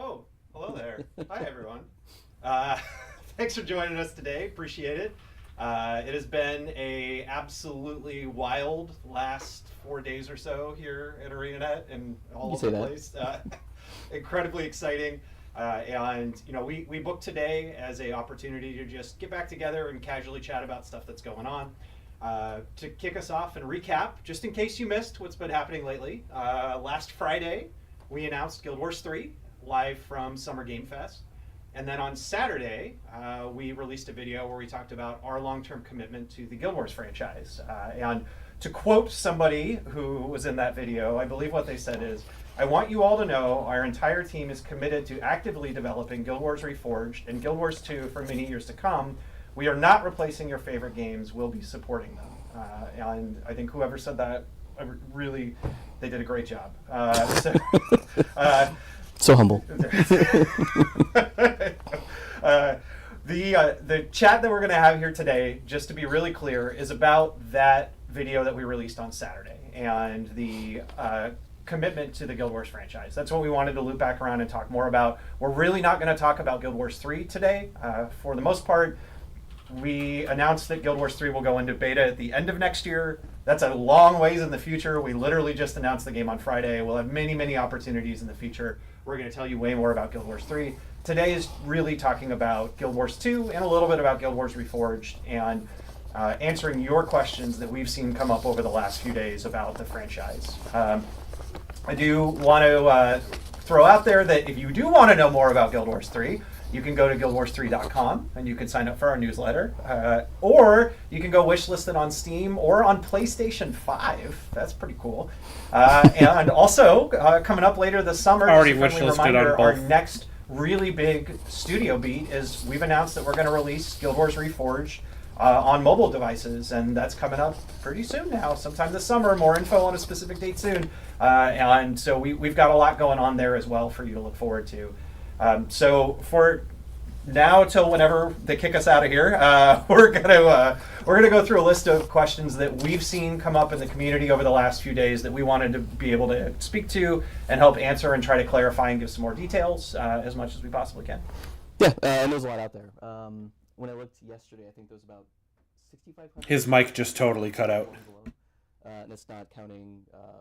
Oh, hello there. Hi, everyone. Thanks for joining us today. Appreciate it. It has been a absolutely wild last 4 days or so here at ArenaNet and all over the place. Incredibly exciting. And you know, we booked today as an opportunity to just get back together and casually chat about stuff that's going on. To kick us off and recap, just in case you missed what's been happening lately, last Friday we announced Guild Wars 3 live from Summer Game Fest. And then on Saturday, we released a video where we talked about our long-term commitment to the Guild Wars franchise. And to quote somebody who was in that video, I believe what they said is, "I want you all to know our entire team is committed to actively developing Guild Wars Reforged and Guild Wars 2 for many years to come. We are not replacing your favorite games, we'll be supporting them." And I think whoever said that, really, they did a great job. So humble. The chat that we're going to have here today, just to be really clear, is about that video that we released on Saturday and the commitment to the Guild Wars franchise. That's what we wanted to loop back around and talk more about. We're really not going to talk about Guild Wars 3 today. For the most part, we announced that Guild Wars 3 will go into beta at the end of next year. That's a long ways in the future. We literally just announced the game on Friday. We'll have many, many opportunities in the future. We're going to tell you way more about Guild Wars 3. Today is really talking about Guild Wars 2 and a little bit about Guild Wars Reforged and answering your questions that we've seen come up over the last few days about the franchise. I do want to throw out there that if you do want to know more about Guild Wars 3, you can go to guildwars3.com and you can sign up for our newsletter. Or you can go wishlist it on Steam or on PlayStation 5. That's pretty cool. And also, coming up later this summer, Already just a friendly wishlisted reminder, on both. our next really big studio beat is we've announced that we're going to release Guild Wars Reforged on mobile devices, and that's coming up pretty soon now, sometime this summer. More info on a specific date soon. And so we've got a lot going on there as well for you to look forward to. So for now till whenever they kick us out of here, we're gonna go through a list of questions that we've seen come up in the community over the last few days that we wanted to be able to speak to and help answer and try to clarify and give some more details as much as we possibly can. Yeah, and there's a lot out there. When I looked yesterday, I think there was about 6,500. His mic just totally cut out. And it's not counting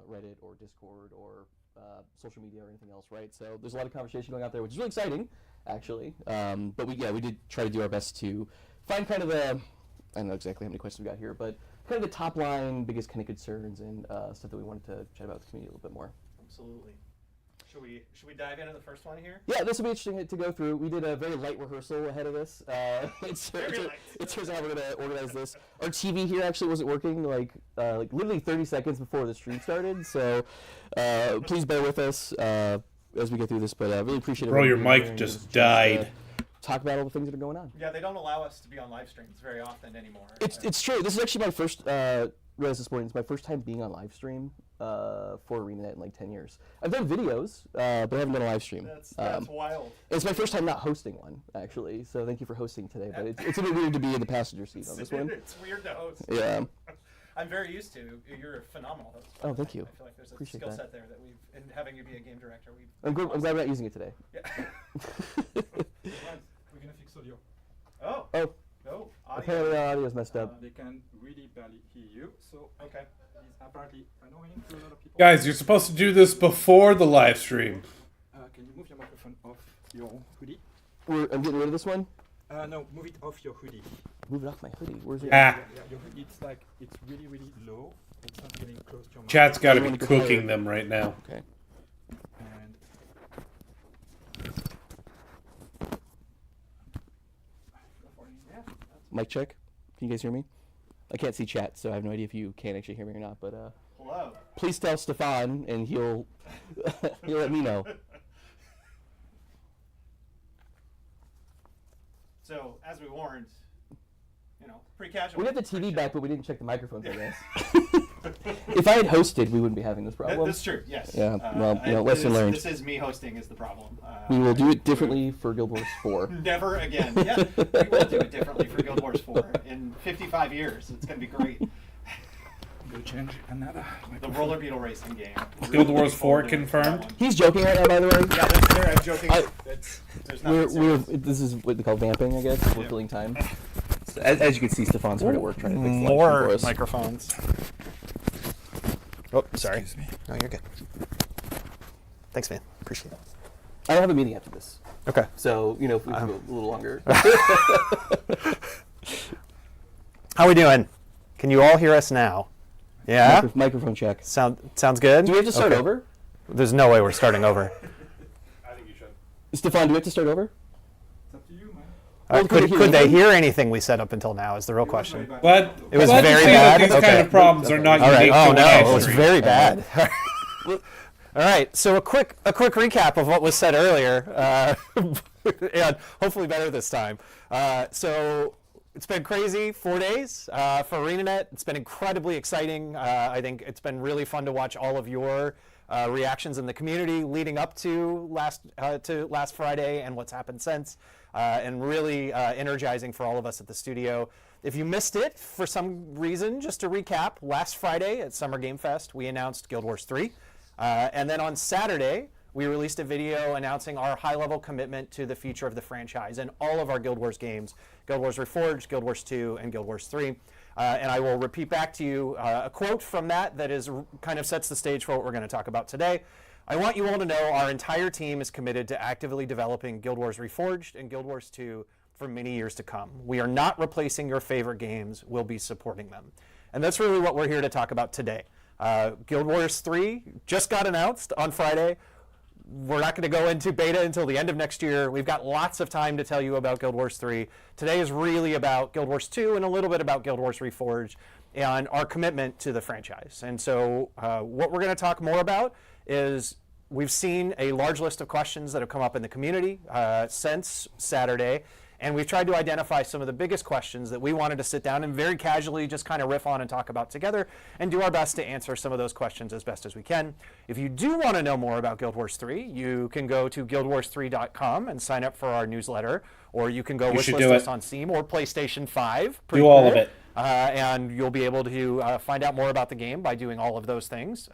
Reddit or Discord or social media or anything else, right? So there's a lot of conversation going out there, which is really exciting, actually. But we did try to do our best to find kind of I don't know exactly how many questions we got here, but kind of the top line, biggest kind of concerns and stuff that we wanted to chat about with the community a little bit more. Absolutely. Should we dive into the first one here? Yeah, this will be interesting to go through. We did a very light rehearsal ahead of this. It turns out we're going to organize this. Our TV here actually wasn't working like literally 30 seconds before the stream started, so please bear with us as we go through this, but I really appreciate it. Bro, your mic just died. Talk about all the things that are going on. Yeah, they don't allow us to be on live streams very often anymore. It's true. This is actually my first, realized this morning, it's my first time being on live stream for ArenaNet in like 10 years. I've done videos, but I haven't done a live stream. That's wild. It's my first time not hosting one, actually, so thank you for hosting today, but it's a bit weird to be in the passenger seat on this one. It's weird to host. Yeah. I'm very used to. You're a phenomenal host. Oh, thank you. I feel like there's a Appreciate skill that. set there that and having you be a game director, I'm glad we're not using it today. Yeah. We're gonna fix audio. Oh. Oh. No. Apparently our audio's messed up. They can really barely hear you, so okay. It's apparently annoying to a lot of people. Guys, you're supposed to do this before the live stream. Can you move your microphone off your hoodie? I'm getting rid of this one? No, move it off your hoodie. Move it off my hoodie? Where's it? Ah. Yeah, your hoodie, it's really, really low. It's not getting close to your mouth. Chat's got to be cooking them right now. Okay. And Mic check. Can you guys hear me? I can't see chat, so I have no idea if you can actually hear me or not. But hello. Please tell Stefan, and he'll let me know. So, as we warned, pretty casual. We got the TV back, but we didn't check the microphones, I guess. If I had hosted, we wouldn't be having this problem. That's true, yes. Yeah, well, lesson learned. This is me hosting is the problem. We will do it differently for Guild Wars 4. Never again. Yeah, we will do it differently for Guild Wars 4. In 55 years, it's going to be great. Go change another. The roller beetle racing game. Guild Wars 4 confirmed. He's joking right now, by the way. Yeah, that's there. I'm joking. There's nothing this is what they call vamping, I guess. We're filling time. So, as you can see, Stefan's hard at work trying to fix the live stream for us. Microphones. Oh, sorry. No, you're good. Thanks, man. Appreciate it. I don't have a meeting after this. Okay. So, if we can go a little longer. How we doing? Can you all hear us now? Yeah? Microphone check. Sounds good? Do we have to start over? There's no way we're starting over. I think you should. Stefan, do we have to start over? It's up to you, man. Could they hear anything we said up until now is the real question. But it was very bad. These kind of problems are not all right. unique Oh to no, live it was stream. very bad. All right. So a quick recap of what was said earlier, and hopefully better this time. So it's been crazy 4 days for ArenaNet. It's been incredibly exciting. I think it's been really fun to watch all of your reactions in the community leading up to last Friday and what's happened since, and really energizing for all of us at the studio. If you missed it for some reason, just to recap, last Friday at Summer Game Fest, we announced Guild Wars 3. And then on Saturday, we released a video announcing our high-level commitment to the future of the franchise and all of our Guild Wars games, Guild Wars Reforged, Guild Wars 2, and Guild Wars 3. And I will repeat back to you a quote from that is kind of sets the stage for what we're going to talk about today. I want you all to know our entire team is committed to actively developing Guild Wars Reforged and Guild Wars 2 for many years to come. We are not replacing your favorite games, we'll be supporting them. And that's really what we're here to talk about today. Guild Wars 3 just got announced on Friday. We're not going to go into beta until the end of next year. We've got lots of time to tell you about Guild Wars 3. Today is really about Guild Wars 2 and a little bit about Guild Wars Reforged and our commitment to the franchise. And so what we're going to talk more about is we've seen a large list of questions that have come up in the community since Saturday. And we've tried to identify some of the biggest questions that we wanted to sit down and very casually just kind of riff on and talk about together and do our best to answer some of those questions as best as we can. If you do want to know more about Guild Wars 3, you can go to guildwars3.com and sign up for our newsletter, or you can go wishlist us on Steam or PlayStation 5. Do all of it. And you'll be able to find out more about the game by doing all of those things.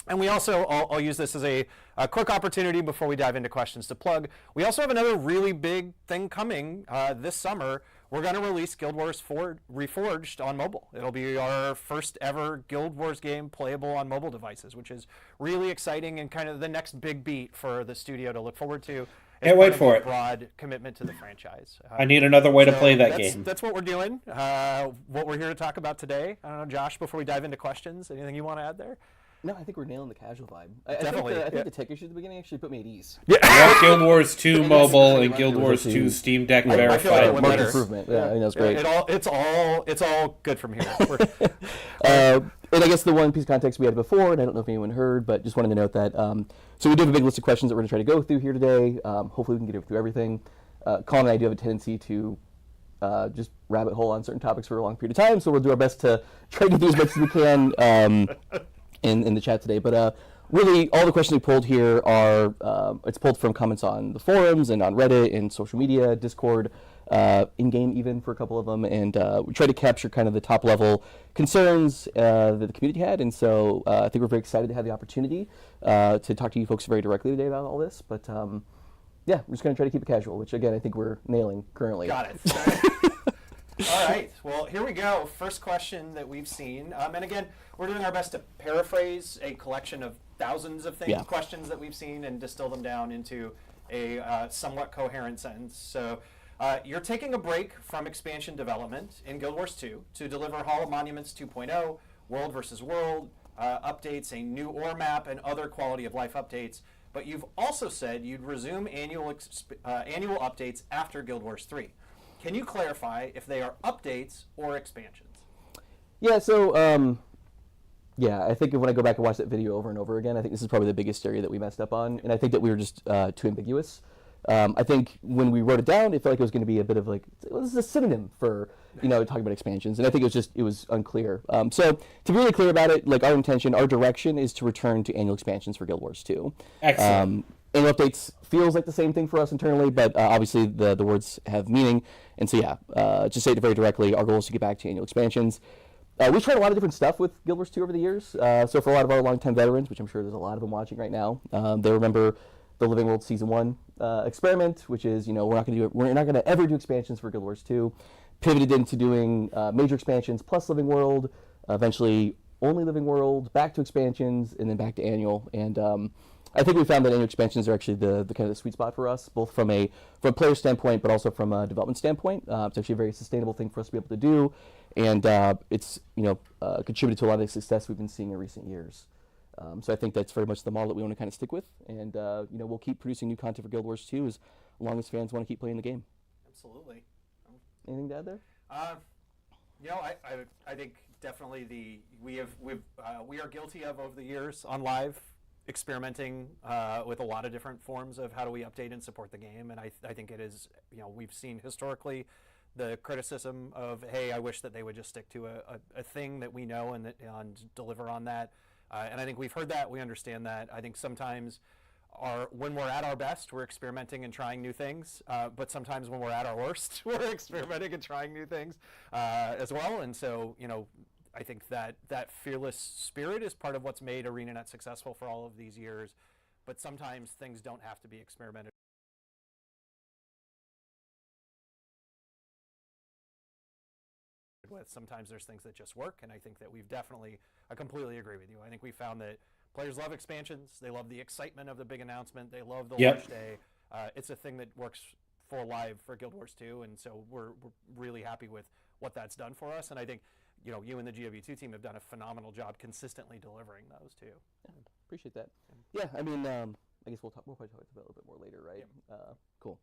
And we also, I'll use this as a quick opportunity before we dive into questions to plug. We also have another really big thing coming this summer. We're going to release Guild Wars Reforged on mobile. It'll be our first ever Guild Wars game playable on mobile devices, which is really exciting and kind of the next big beat for the studio to look forward to. Can't wait for it. Broad commitment to the franchise. I need another way to play that game. That's what we're doing. What we're here to talk about today. I don't know, Josh, before we dive into questions, anything you want to add there? No, I think we're nailing the casual vibe. Definitely. I think the tech issue at the beginning actually put me at ease. Yeah. Guild Wars 2 mobile and Guild Wars 2 Steam Deck verified. I feel like Much improvement. Yeah, I think that's great. It's all good from here. And I guess the one piece of context we had before, and I don't know if anyone heard, but just wanted to note that, so we do have a big list of questions that we're going to try to go through here today. Hopefully we can get through everything. Colin and I do have a tendency to just rabbit hole on certain topics for a long period of time, so we'll do our best to try to get through as much as we can in the chat today. But really, all the questions we pulled here are, it's pulled from comments on the forums and on Reddit and social media, Discord, in-game even for a couple of them, and we try to capture kind of the top-level concerns that the community had, and so I think we're very excited to have the opportunity to talk to you folks very directly today about all this, but yeah, we're just going to try to keep it casual, which again, I think we're nailing currently. Got it. All right, well, here we go. First question that we've seen, and again, we're doing our best to paraphrase a collection of thousands of questions that we've seen and distill them down into a somewhat coherent sentence. So you're taking a break from expansion development in Guild Wars 2 to deliver Hall of Monuments 2.0, World versus World, updates, a new ore map, and other quality of life updates. But you've also said you'd resume annual updates after Guild Wars 3. Can you clarify if they are updates or expansions? Yeah, so yeah, I think when I go back and watch that video over and over again, I think this is probably the biggest area that we messed up on, and I think that we were just too ambiguous. I think when we wrote it down, it felt like it was going to be a bit of like, well, this is a synonym for, talking about expansions, and I think it was unclear. So to be really clear about it, like our intention, our direction is to return to annual expansions for Guild Wars 2. Excellent. Annual updates feels like the same thing for us internally, but obviously the words have meaning, and so yeah, just say it very directly, our goal is to get back to annual expansions. We've tried a lot of different stuff with Guild Wars 2 over the years, so for a lot of our longtime veterans, which I'm sure there's a lot of them watching right now, they remember the Living World Season 1 experiment, which is, we're not going to ever do expansions for Guild Wars 2, pivoted into doing major expansions plus Living World, eventually only Living World, back to expansions, and then back to annual, and I think we found that annual expansions are actually the kind of the sweet spot for us, both from a player standpoint, but also from a development standpoint. It's actually a very sustainable thing for us to be able to do, and it's contributed to a lot of the success we've been seeing in recent years. So I think that's very much the model that we want to kind of stick with, and we'll keep producing new content for Guild Wars 2 as long as fans want to keep playing the game. Absolutely. Anything to add there? I think definitely we are guilty of over the years on live experimenting with a lot of different forms of how do we update and support the game, and I think it is, we've seen historically the criticism of, hey, I wish that they would just stick to a thing that we know and deliver on that, and I think we've heard that, we understand that. I think sometimes when we're at our best, we're experimenting and trying new things, but sometimes when we're at our worst, we're experimenting and trying new things as well, and so, I think that fearless spirit is part of what's made ArenaNet successful for all of these years, but sometimes things don't have to be experimented with. Sometimes there's things that just work, and I think that I completely agree with you. I think we found that players love expansions. They love the excitement of the big announcement. They love the launch day. It's a thing that works for live for Guild Wars 2, and so we're really happy with what that's done for us. And I think, you and the GW2 team have done a phenomenal job consistently delivering those too. Yeah, appreciate that. Yeah, I mean, I guess we'll probably talk about it a little bit more later, right? Cool.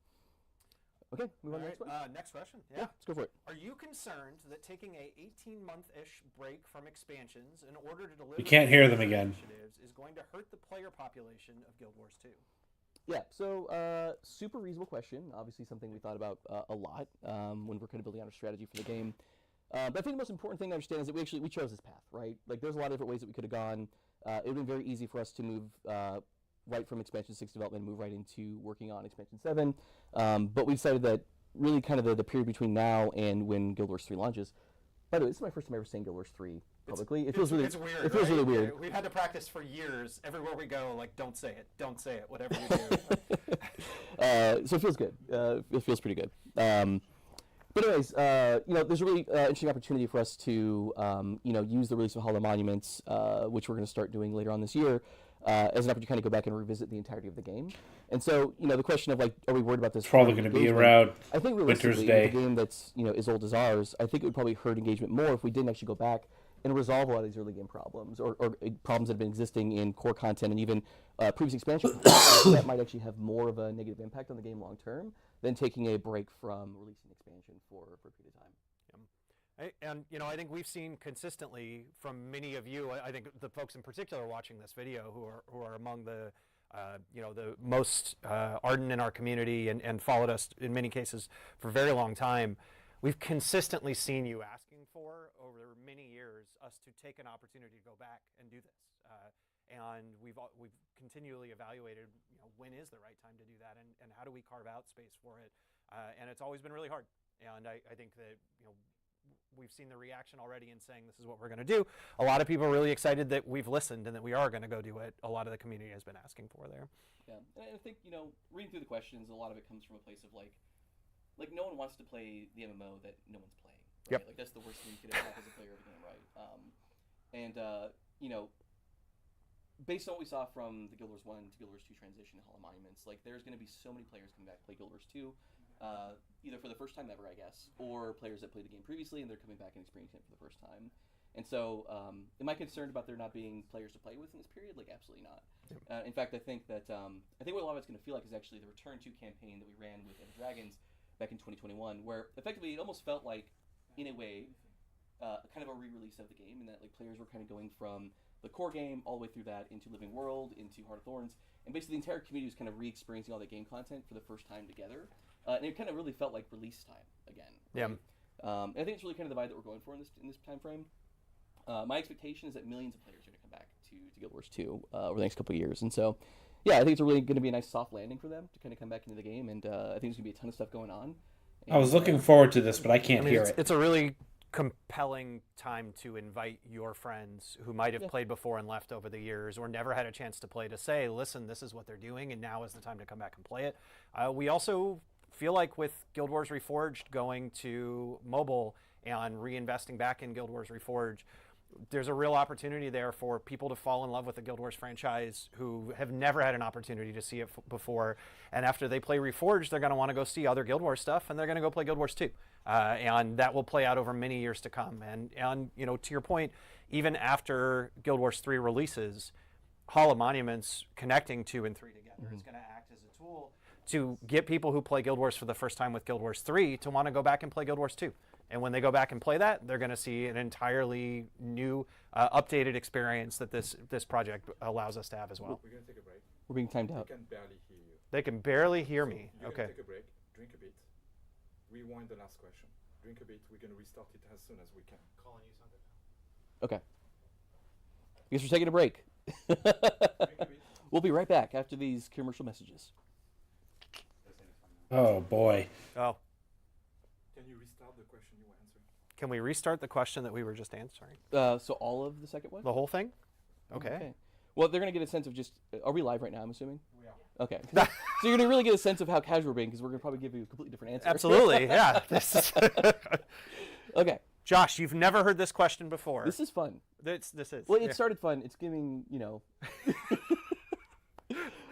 Okay, move on to the next one. Next question. Yeah, let's go for it. Are you concerned that taking a 18-month-ish break from expansions in order to deliver You can't hear them again. initiatives is going to hurt the player population of Guild Wars 2? Yeah, so super reasonable question. Obviously something we thought about a lot when we're kind of building out a strategy for the game. But I think the most important thing to understand is that we chose this path, right? Like, there's a lot of different ways that we could have gone. It would have been very easy for us to move right from Expansion 6 development and move right into working on Expansion 7. But we decided that really kind of the period between now and when Guild Wars 3 launches. By the way, this is my first time ever saying Guild Wars 3 publicly. It feels really weird. It feels really weird. We've had to practice for years. Everywhere we go, like, don't say it, whatever you do. So it feels good. It feels pretty good. But anyways, there's a really interesting opportunity for us to, use the release of Hollow Monuments, which we're going to start doing later on this year, as an opportunity to kind of go back and revisit the entirety of the game. And so, the question of, like, are we worried about this? Probably going to be around I think Winter's realistically, Day. with a game that's, as old as ours, I think it would probably hurt engagement more if we didn't actually go back and resolve a lot of these early game problems or problems that have been existing in core content and even previous expansions that might actually have more of a negative impact on the game long term than taking a break from releasing expansion for a period of time. And I think we've seen consistently from many of you, I think the folks in particular watching this video who are among the the most ardent in our community and followed us in many cases for a very long time. We've consistently seen you asking for, over many years, us to take an opportunity to go back and do this. And we've continually evaluated, when is the right time to do that, and how do we carve out space for it? And it's always been really hard. And I think that, we've seen the reaction already in saying this is what we're going to do. A lot of people are really excited that we've listened and that we are going to go do what a lot of the community has been asking for there. Yeah, and I think, reading through the questions, a lot of it comes from a place of like no one wants to play the MMO that no one's playing. Right? Yep. Like, that's the worst thing you could ever have as a player of a game, right? Based on what we saw from the Guild Wars 1 to Guild Wars 2 transition to Hollow Monuments, like, there's going to be so many players coming back to play Guild Wars 2, either for the first time ever, I guess, or players that played the game previously and they're coming back and experiencing it for the first time. And so, am I concerned about there not being players to play with in this period? Like, absolutely not. In fact, I think that what a lot of it's going to feel like is actually the Return to campaign that we ran with Ed Dragons back in 2021, where effectively it almost felt like, in a way, kind of a re-release of the game, in that, like, players were kind of going from the core game all the way through that into Living World, into Heart of Thorns, and basically the entire community was kind of re-experiencing all that game content for the first time together, and it kind of really felt like release time again. Right? Yeah. And I think it's really kind of the vibe that we're going for in this time frame. My expectation is that millions of players are going to come back to Guild Wars 2 over the next couple of years, and so, yeah, I think it's really going to be a nice soft landing for them to kind of come back into the game, and I think there's going to be a ton of stuff going on. I was looking forward to this, but I can't hear it. It's a really compelling time to invite your friends who might have played before and left over the years or never had a chance to play to say, listen, this is what they're doing, and now is the time to come back and play it. We also feel like with Guild Wars Reforged going to mobile and reinvesting back in Guild Wars Reforged, there's a real opportunity there for people to fall in love with the Guild Wars franchise who have never had an opportunity to see it before. And after they play Reforged, they're going to want to go see other Guild Wars stuff, and they're going to go play Guild Wars 2. And that will play out over many years to come. And to your point, even after Guild Wars 3 releases, Hollow Monuments connecting 2 and 3 together is going to act as a tool to get people who play Guild Wars for the first time with Guild Wars 3 to want to go back and play Guild Wars 2. And when they go back and play that, they're going to see an entirely new, updated experience that this project allows us to have as well. We're going to take a break. We're being timed out. They can barely hear you. They can barely hear me. You're Okay. going to take a break, drink a bit, rewind the last question, drink a bit. We're going to restart it as soon as we can. Calling you something now. Okay. I guess we're taking a break. We'll be right back after these commercial messages. Oh, boy. Oh. Can you restart the question you were answering? Can we restart the question that we were just answering? So all of the second one? The whole thing? Okay. Well, they're going to get a sense of just... Are we live right now, I'm assuming? We are. Okay. So you're going to really get a sense of how casual we're being, because we're going to probably give you a completely different answer. Absolutely, yeah. Okay. Josh, you've never heard this question before. This is fun. This is. Well, it yeah. started fun. It's giving,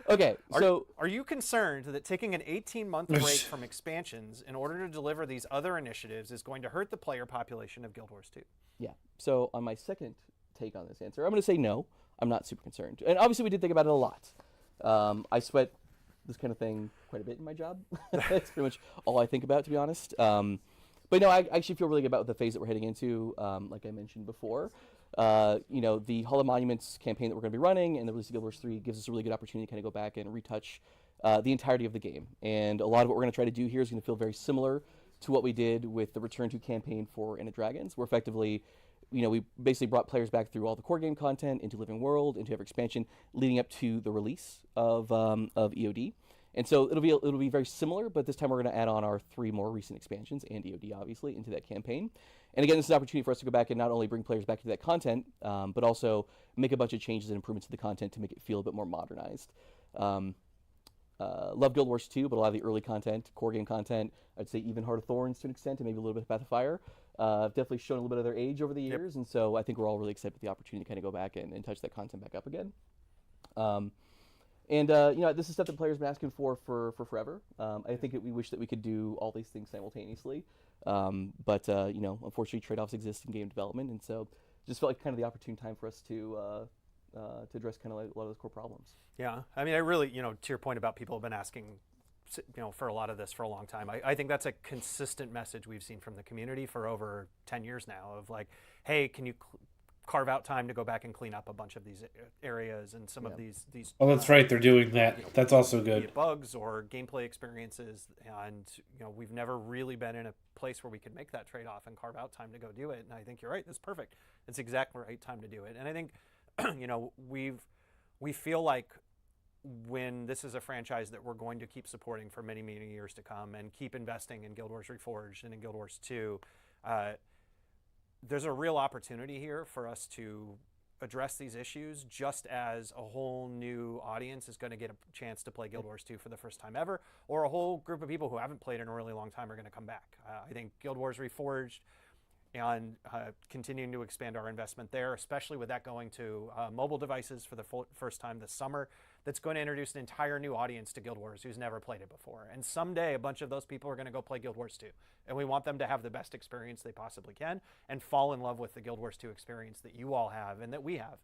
Okay, so are you concerned that taking an 18-month break from expansions in order to deliver these other initiatives is going to hurt the player population of Guild Wars 2? Yeah. So on my second take on this answer, I'm going to say no. I'm not super concerned. And obviously we did think about it a lot. I sweat this kind of thing quite a bit in my job. That's pretty much all I think about, to be honest. But no, I actually feel really good about the phase that we're heading into, like I mentioned before. The Hall of Monuments campaign that we're going to be running and the release of Guild Wars 3 gives us a really good opportunity to kind of go back and retouch the entirety of the game. And a lot of what we're going to try to do here is going to feel very similar to what we did with the Return to campaign for Inn of Dragons, where effectively, we basically brought players back through all the core game content, into Living World, into every expansion, leading up to the release of EOD. And so it'll be very similar, but this time we're going to add on our 3 more recent expansions, and EOD obviously, into that campaign. And again, this is an opportunity for us to go back and not only bring players back into that content, but also make a bunch of changes and improvements to the content to make it feel a bit more modernized. Love Guild Wars 2, but a lot of the early content, core game content, I'd say even Heart of Thorns to an extent, and maybe a little bit of Path of Fire, definitely shown a little bit of their age over the years, and so I think we're all really excited with the opportunity to kind of go back and touch that content back up again. This is stuff that players have been asking for forever. I think that we wish that we could do all these things simultaneously. But unfortunately, trade-offs exist in game development, and so it just felt like kind of the opportune time for us to address kind of like a lot of those core problems. Yeah, I mean, I really, to your point about people have been asking, for a lot of this for a long time. I think that's a consistent message we've seen from the community for over 10 years now of like, hey, can you carve out time to go back and clean up a bunch of these areas and some of these. Oh, that's right. They're doing that. That's also good. Bugs or gameplay experiences, and we've never really been in a place where we could make that trade-off and carve out time to go do it. And I think you're right. That's perfect. It's exactly the right time to do it. And I think, we feel like when this is a franchise that we're going to keep supporting for many, many years to come and keep investing in Guild Wars Reforged and in Guild Wars 2. There's a real opportunity here for us to address these issues just as a whole new audience is going to get a chance to play Guild Wars 2 for the first time ever, or a whole group of people who haven't played in a really long time are going to come back. I think Guild Wars Reforged and continuing to expand our investment there, especially with that going to mobile devices for the first time this summer, that's going to introduce an entire new audience to Guild Wars who's never played it before. And someday a bunch of those people are going to go play Guild Wars 2. And we want them to have the best experience they possibly can and fall in love with the Guild Wars 2 experience that you all have and that we have.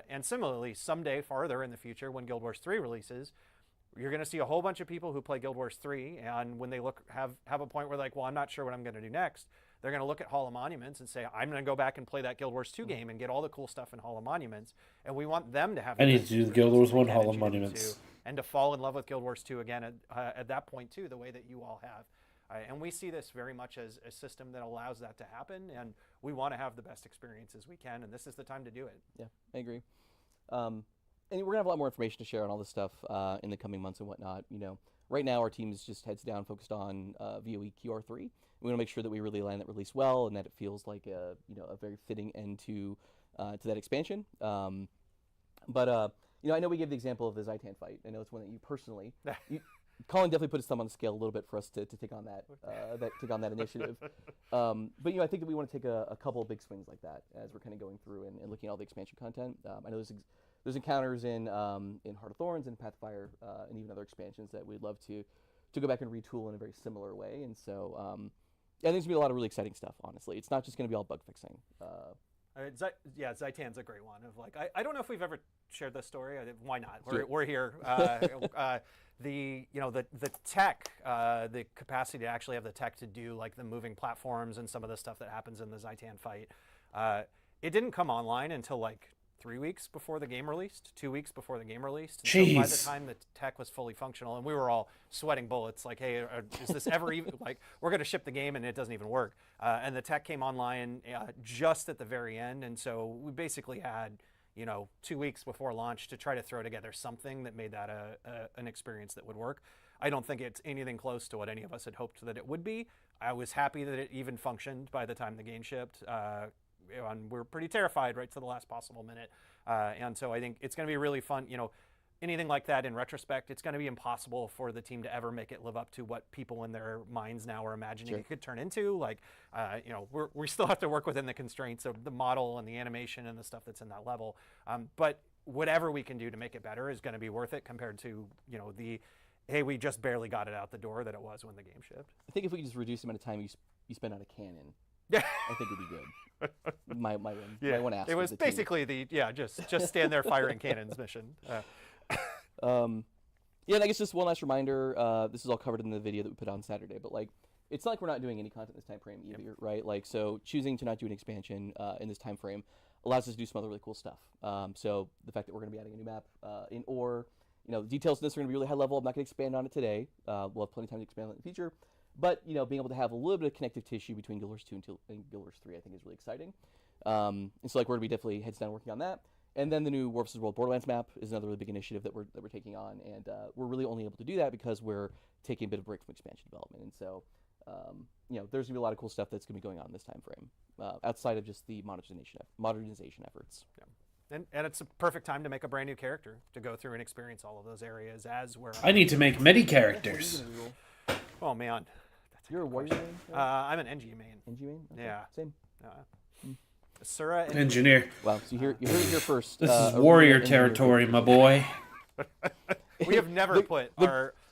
And similarly, someday farther in the future when Guild Wars 3 releases, you're going to see a whole bunch of people who play Guild Wars 3, and when they have a point where like, well, I'm not sure what I'm going to do next, they're going to look at Hall of Monuments and say, I'm going to go back and play that Guild Wars 2 game and get all the cool stuff in Hall of Monuments. And we want them to have. I need to do the Guild Wars 1 Hall of Monuments. And to fall in love with Guild Wars 2 again at that point too, the way that you all have. And we see this very much as a system that allows that to happen, and we want to have the best experiences we can, and this is the time to do it. Yeah, I agree. And we're gonna have a lot more information to share on all this stuff in the coming months and whatnot. Right now our team is just heads down focused on VOE QR3. We want to make sure that we really land that release well and that it feels like a very fitting end to that expansion. But I know we gave the example of the Zhaitan fight. I know it's one that you personally. Colin definitely put his thumb on the scale a little bit for us to take on that initiative. But I think that we want to take a couple of big swings like that as we're kind of going through and looking at all the expansion content. I know there's encounters in Heart of Thorns and Path of Fire and even other expansions that we'd love to go back and retool in a very similar way. And so I think there's going to be a lot of really exciting stuff, honestly. It's not just going to be all bug fixing. Zhaitan's a great one. Of like, I don't know if we've ever shared this story. Why not? We're here. The tech, the capacity to actually have the tech to do like the moving platforms and some of the stuff that happens in the Zhaitan fight, it didn't come online until like 3 weeks before the game released, 2 weeks before the game released. And so by the time the tech was fully functional, and we were all sweating bullets, like, hey, is this ever even, like, we're going to ship the game and it doesn't even work. And the tech came online just at the very end. And so we basically had, 2 weeks before launch to try to throw together something that made that an experience that would work. I don't think it's anything close to what any of us had hoped that it would be. I was happy that it even functioned by the time the game shipped. And we're pretty terrified right to the last possible minute. And so I think it's going to be really fun. anything like that in retrospect, it's going to be impossible for the team to ever make it live up to what people in their minds now are imagining it could turn into. Like, you know, we still have to work within the constraints of the model and the animation and the stuff that's in that level. But whatever we can do to make it better is going to be worth it compared to, you know, the, hey, we just barely got it out the door that it was when the game shipped. I think if we could just reduce the amount of time you spend on a cannon, yeah, I think it'd be good. my one ask. It was basically just stand there firing cannons mission. Yeah, and I guess just one last reminder. This is all covered in the video that we put on Saturday, but like, it's not like we're not doing any content this time frame either, right? Like, so choosing to not do an expansion in this time frame allows us to do some other really cool stuff. So the fact that we're going to be adding a new map in Ore, you know, the details of this are going to be really high level. I'm not going to expand on it today. We'll have plenty of time to expand on it in the future. But, you know, being able to have a little bit of connective tissue between Guild Wars 2 and Guild Wars 3, I think is really exciting. And so, like, we're going to be definitely heads down working on that. And then the new War vs. World Borderlands map is another really big initiative that we're taking on. And we're really only able to do that because we're taking a bit of a break from expansion development. And so, you know, there's going to be a lot of cool stuff that's going to be going on in this time frame, outside of just the modernization efforts. Yeah. And it's a perfect time to make a brand new character, to go through and experience all of those areas as we're... I need to make many characters. Oh, man. You're a warrior main? I'm an NG main. NG main? Okay. Yeah. Same. Sura Engineer. Wow, so you heard it here first. This is warrior territory, my boy. We have never put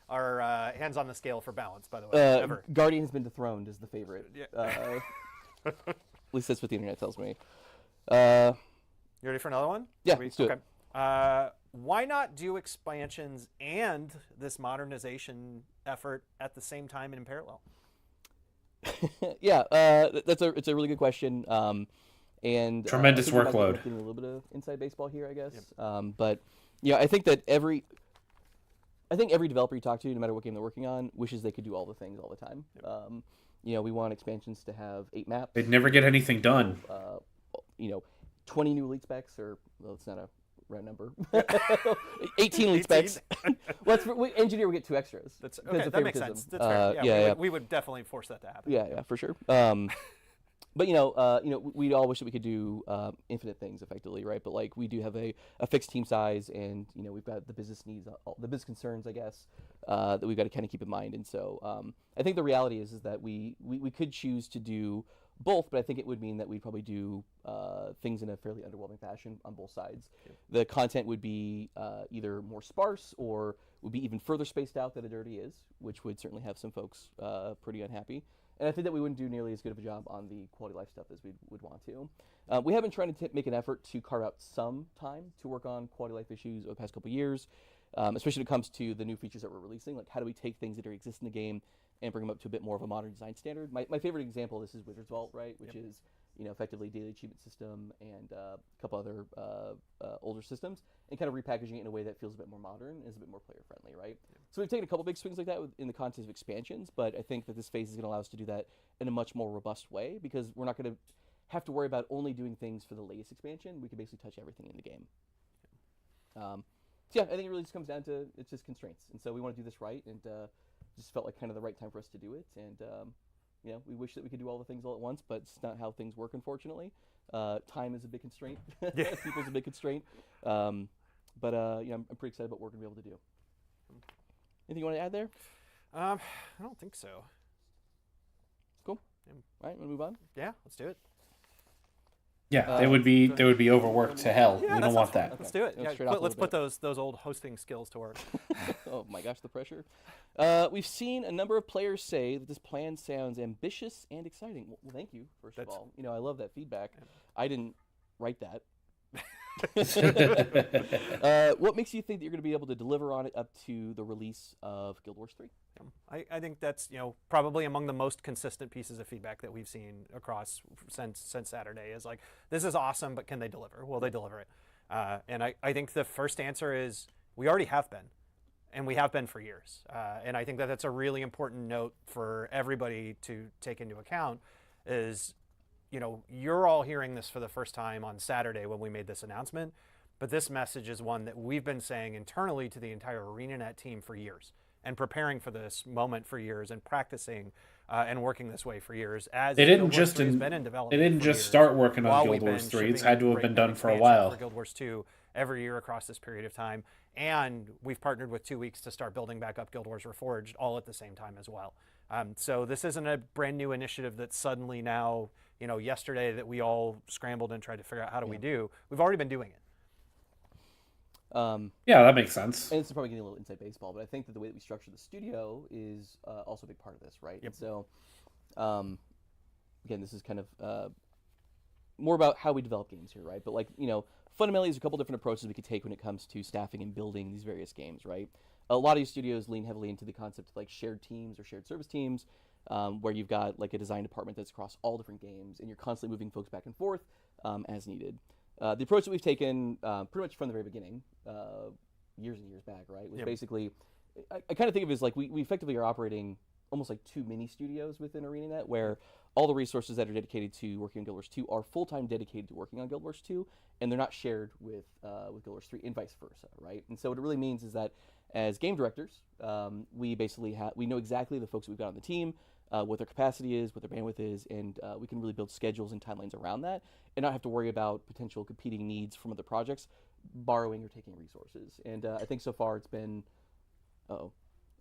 our hands on the scale for balance, by the way. Ever. Guardian has been dethroned as the favorite. Yeah. At least that's what the internet tells me. You ready for another one? Yeah, let's do it. Why not do expansions and this modernization effort at the same time and in parallel? Yeah, it's a really good question. And tremendous workload. Getting a little bit of inside baseball here, I guess. Yep. But yeah, I think every developer you talk to, no matter what game they're working on, wishes they could do all the things all the time. Yep. You know, we want expansions to have 8 maps. They'd never get anything done. You know, 20 new elite specs, or well, it's not a round number. 18 elite specs. Engineer will get 2 extras. That's okay. That makes sense. That's fair. Yeah, we would definitely force that to happen. Yeah, for sure. But you know, we all wish that we could do infinite things effectively, right? But like, we do have a fixed team size, and you know, we've got the business needs, the business concerns, I guess, that we've got to kind of keep in mind. And so, I think the reality is that we could choose to do both, but I think it would mean that we'd probably do things in a fairly underwhelming fashion on both sides. Yep. The content would be either more sparse or would be even further spaced out than it already is, which would certainly have some folks pretty unhappy. And I think that we wouldn't do nearly as good of a job on the quality of life stuff as we would want to. We have been trying to make an effort to carve out some time to work on quality of life issues over the past couple of years, especially when it comes to the new features that we're releasing. Like, how do we take things that already exist in the game and bring them up to a bit more of a modern design standard? My favorite example of this is Wizard's Vault, right? Which is, you know, effectively daily achievement system and a couple other older systems, and kind of repackaging it in a way that feels a bit more modern and is a bit more player friendly, right? So we've taken a couple big swings like that in the context of expansions, but I think that this phase is going to allow us to do that in a much more robust way, because we're not going to have to worry about only doing things for the latest expansion. We can basically touch everything in the game. So yeah, I think it really just comes down to, it's just constraints, and so we want to do this right, and just felt like kind of the right time for us to do it. And you know, we wish that we could do all the things all at once, but it's not how things work, unfortunately. Time is a big constraint. People's a big constraint. But you know, I'm pretty excited about what we're gonna be able to do. Anything you want to add there? I don't think so. Cool. All right, want to move on? Yeah, let's do it. Yeah, they would be overworked to hell. Yeah, we don't want that. Let's do it. Yeah, let's put those old hosting skills to work. Oh my gosh, the pressure. We've seen a number of players say that this plan sounds ambitious and exciting. Well, thank you, first of all. You know, I love that feedback. I didn't write that. What makes you think that you're going to be able to deliver on it up to the release of Guild Wars 3? I think that's, you know, probably among the most consistent pieces of feedback that we've seen across since Saturday, is like, this is awesome, but can they deliver? Will they deliver it? And I think the first answer is we already have been, and we have been for years. And I think that that's a really important note for everybody to take into account is, you know, you're all hearing this for the first time on Saturday when we made this announcement, but this message is one that we've been saying internally to the entire ArenaNet team for years, and preparing for this moment for years, and practicing and working this way for years. As They didn't Guild Wars 3 has just been in development they didn't for just years, start working on while Guild we've been Wars 3. It's shipping had to have great been done for a expansions while. for Guild Wars 2 every year across this period of time. And we've partnered with 2 Weeks to start building back up Guild Wars Reforged all at the same time as well. So this isn't a brand new initiative that's suddenly now, yesterday that we all scrambled and tried to figure out how do we do. We've already been doing it. Yeah, that makes sense. And it's probably getting a little inside baseball, but I think that the way that we structure the studio is also a big part of this, right? Yep. And so, again, this is kind of more about how we develop games here, right? But fundamentally, there's a couple different approaches we could take when it comes to staffing and building these various games, right? A lot of these studios lean heavily into the concept of shared teams or shared service teams, where you've got a design department that's across all different games, and you're constantly moving folks back and forth as needed. The approach that we've taken pretty much from the very beginning, years and years back, right, was basically, I kind of think of it as we effectively are operating almost like two mini studios within ArenaNet, where all the resources that are dedicated to working on Guild Wars 2 are full-time dedicated to working on Guild Wars 2, and they're not shared with Guild Wars 3, and vice versa, right? And so what it really means is that as game directors, we basically we know exactly the folks that we've got on the team, what their capacity is, what their bandwidth is, and we can really build schedules and timelines around that, and not have to worry about potential competing needs from other projects, borrowing or taking resources. And I think so far it's been, oh,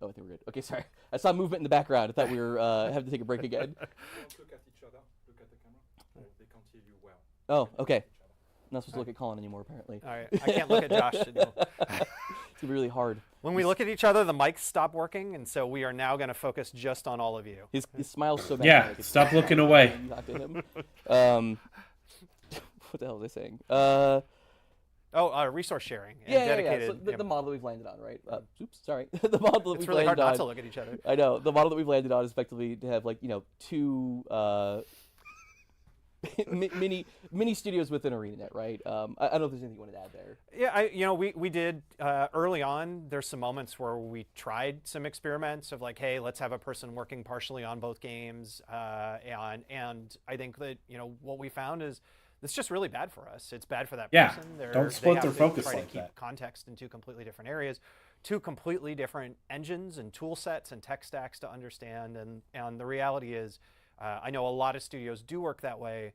I think we're good. Okay, sorry. I saw movement in the background. I thought we were having to take a break again. Don't look at each other. Look at the camera. They can't hear you well. Oh, okay. I'm not supposed to look at Colin anymore, apparently. All right. I can't look at Josh anymore. It's going to be really hard. When we look at each other, the mics stop working, and so we are now going to focus just on all of you. His smile's so bad. Yeah, stop looking away. Not to him. What the hell was I saying? Resource sharing. And Yeah. dedicated, So the model that we've landed on, right? Oops, sorry. The model that it's we've really hard landed on. not to look at each other. I know. The model that we've landed on is effectively to have two mini studios within ArenaNet, right? I don't know if there's anything you want to add there. Yeah, we did early on. There's some moments where we tried some experiments of hey, let's have a person working partially on both games, and I think that what we found is it's just really bad for us. It's bad for that person. Don't split their focus try like to keep that. Context in two completely different areas, two completely different engines and tool sets and tech stacks to understand. And the reality is, I know a lot of studios do work that way.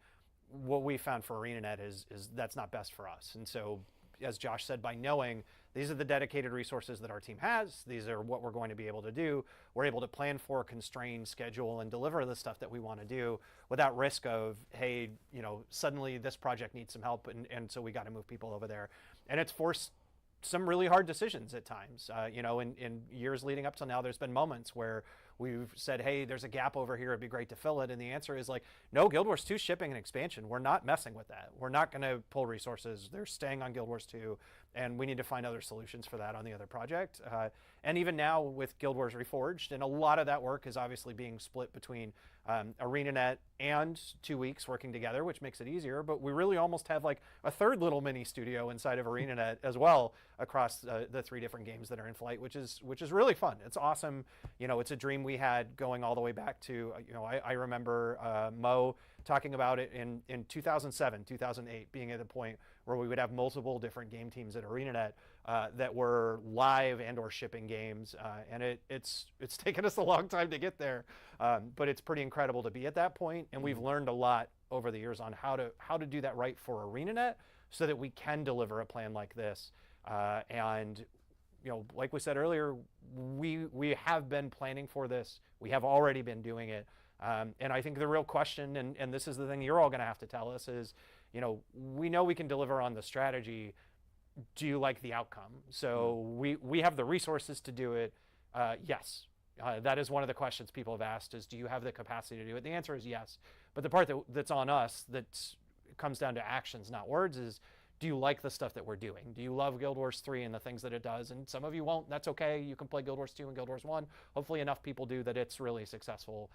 What we found for ArenaNet is that's not best for us. And so, as Josh said, by knowing these are the dedicated resources that our team has, these are what we're going to be able to do, we're able to plan for, constrain, schedule, and deliver the stuff that we want to do without risk of, hey, suddenly this project needs some help, and so we got to move people over there. And it's forced some really hard decisions at times. In years leading up till now, there's been moments where we've said, hey, there's a gap over here, it'd be great to fill it. And the answer is no, Guild Wars 2 shipping and expansion, we're not messing with that. We're not going to pull resources. They're staying on Guild Wars 2, and we need to find other solutions for that on the other project. And even now with Guild Wars Reforged, and a lot of that work is obviously being split between ArenaNet and 2 Weeks working together, which makes it easier. But we really almost have a third little mini studio inside of ArenaNet as well across the 3 different games that are in flight, which is really fun. It's awesome. It's a dream we had going all the way back to, I remember Mo talking about it in 2007, 2008, being at a point where we would have multiple different game teams at ArenaNet that were live and or shipping games, and it's taken us a long time to get there, but it's pretty incredible to be at that point, and we've learned a lot over the years on how to do that right for ArenaNet so that we can deliver a plan like this. And like we said earlier, we have been planning for this. We have already been doing it. And I think the real question, and this is the thing you're all going to have to tell us, is, we know we can deliver on the strategy. Do you like the outcome? So we have the resources to do it. Yes. That is one of the questions people have asked is, do you have the capacity to do it? The answer is yes. But the part that's on us that comes down to actions, not words, is, do you like the stuff that we're doing? Do you love Guild Wars 3 and the things that it does? And some of you won't. That's okay. You can play Guild Wars 2 and Guild Wars 1. Hopefully enough people do that it's really successful.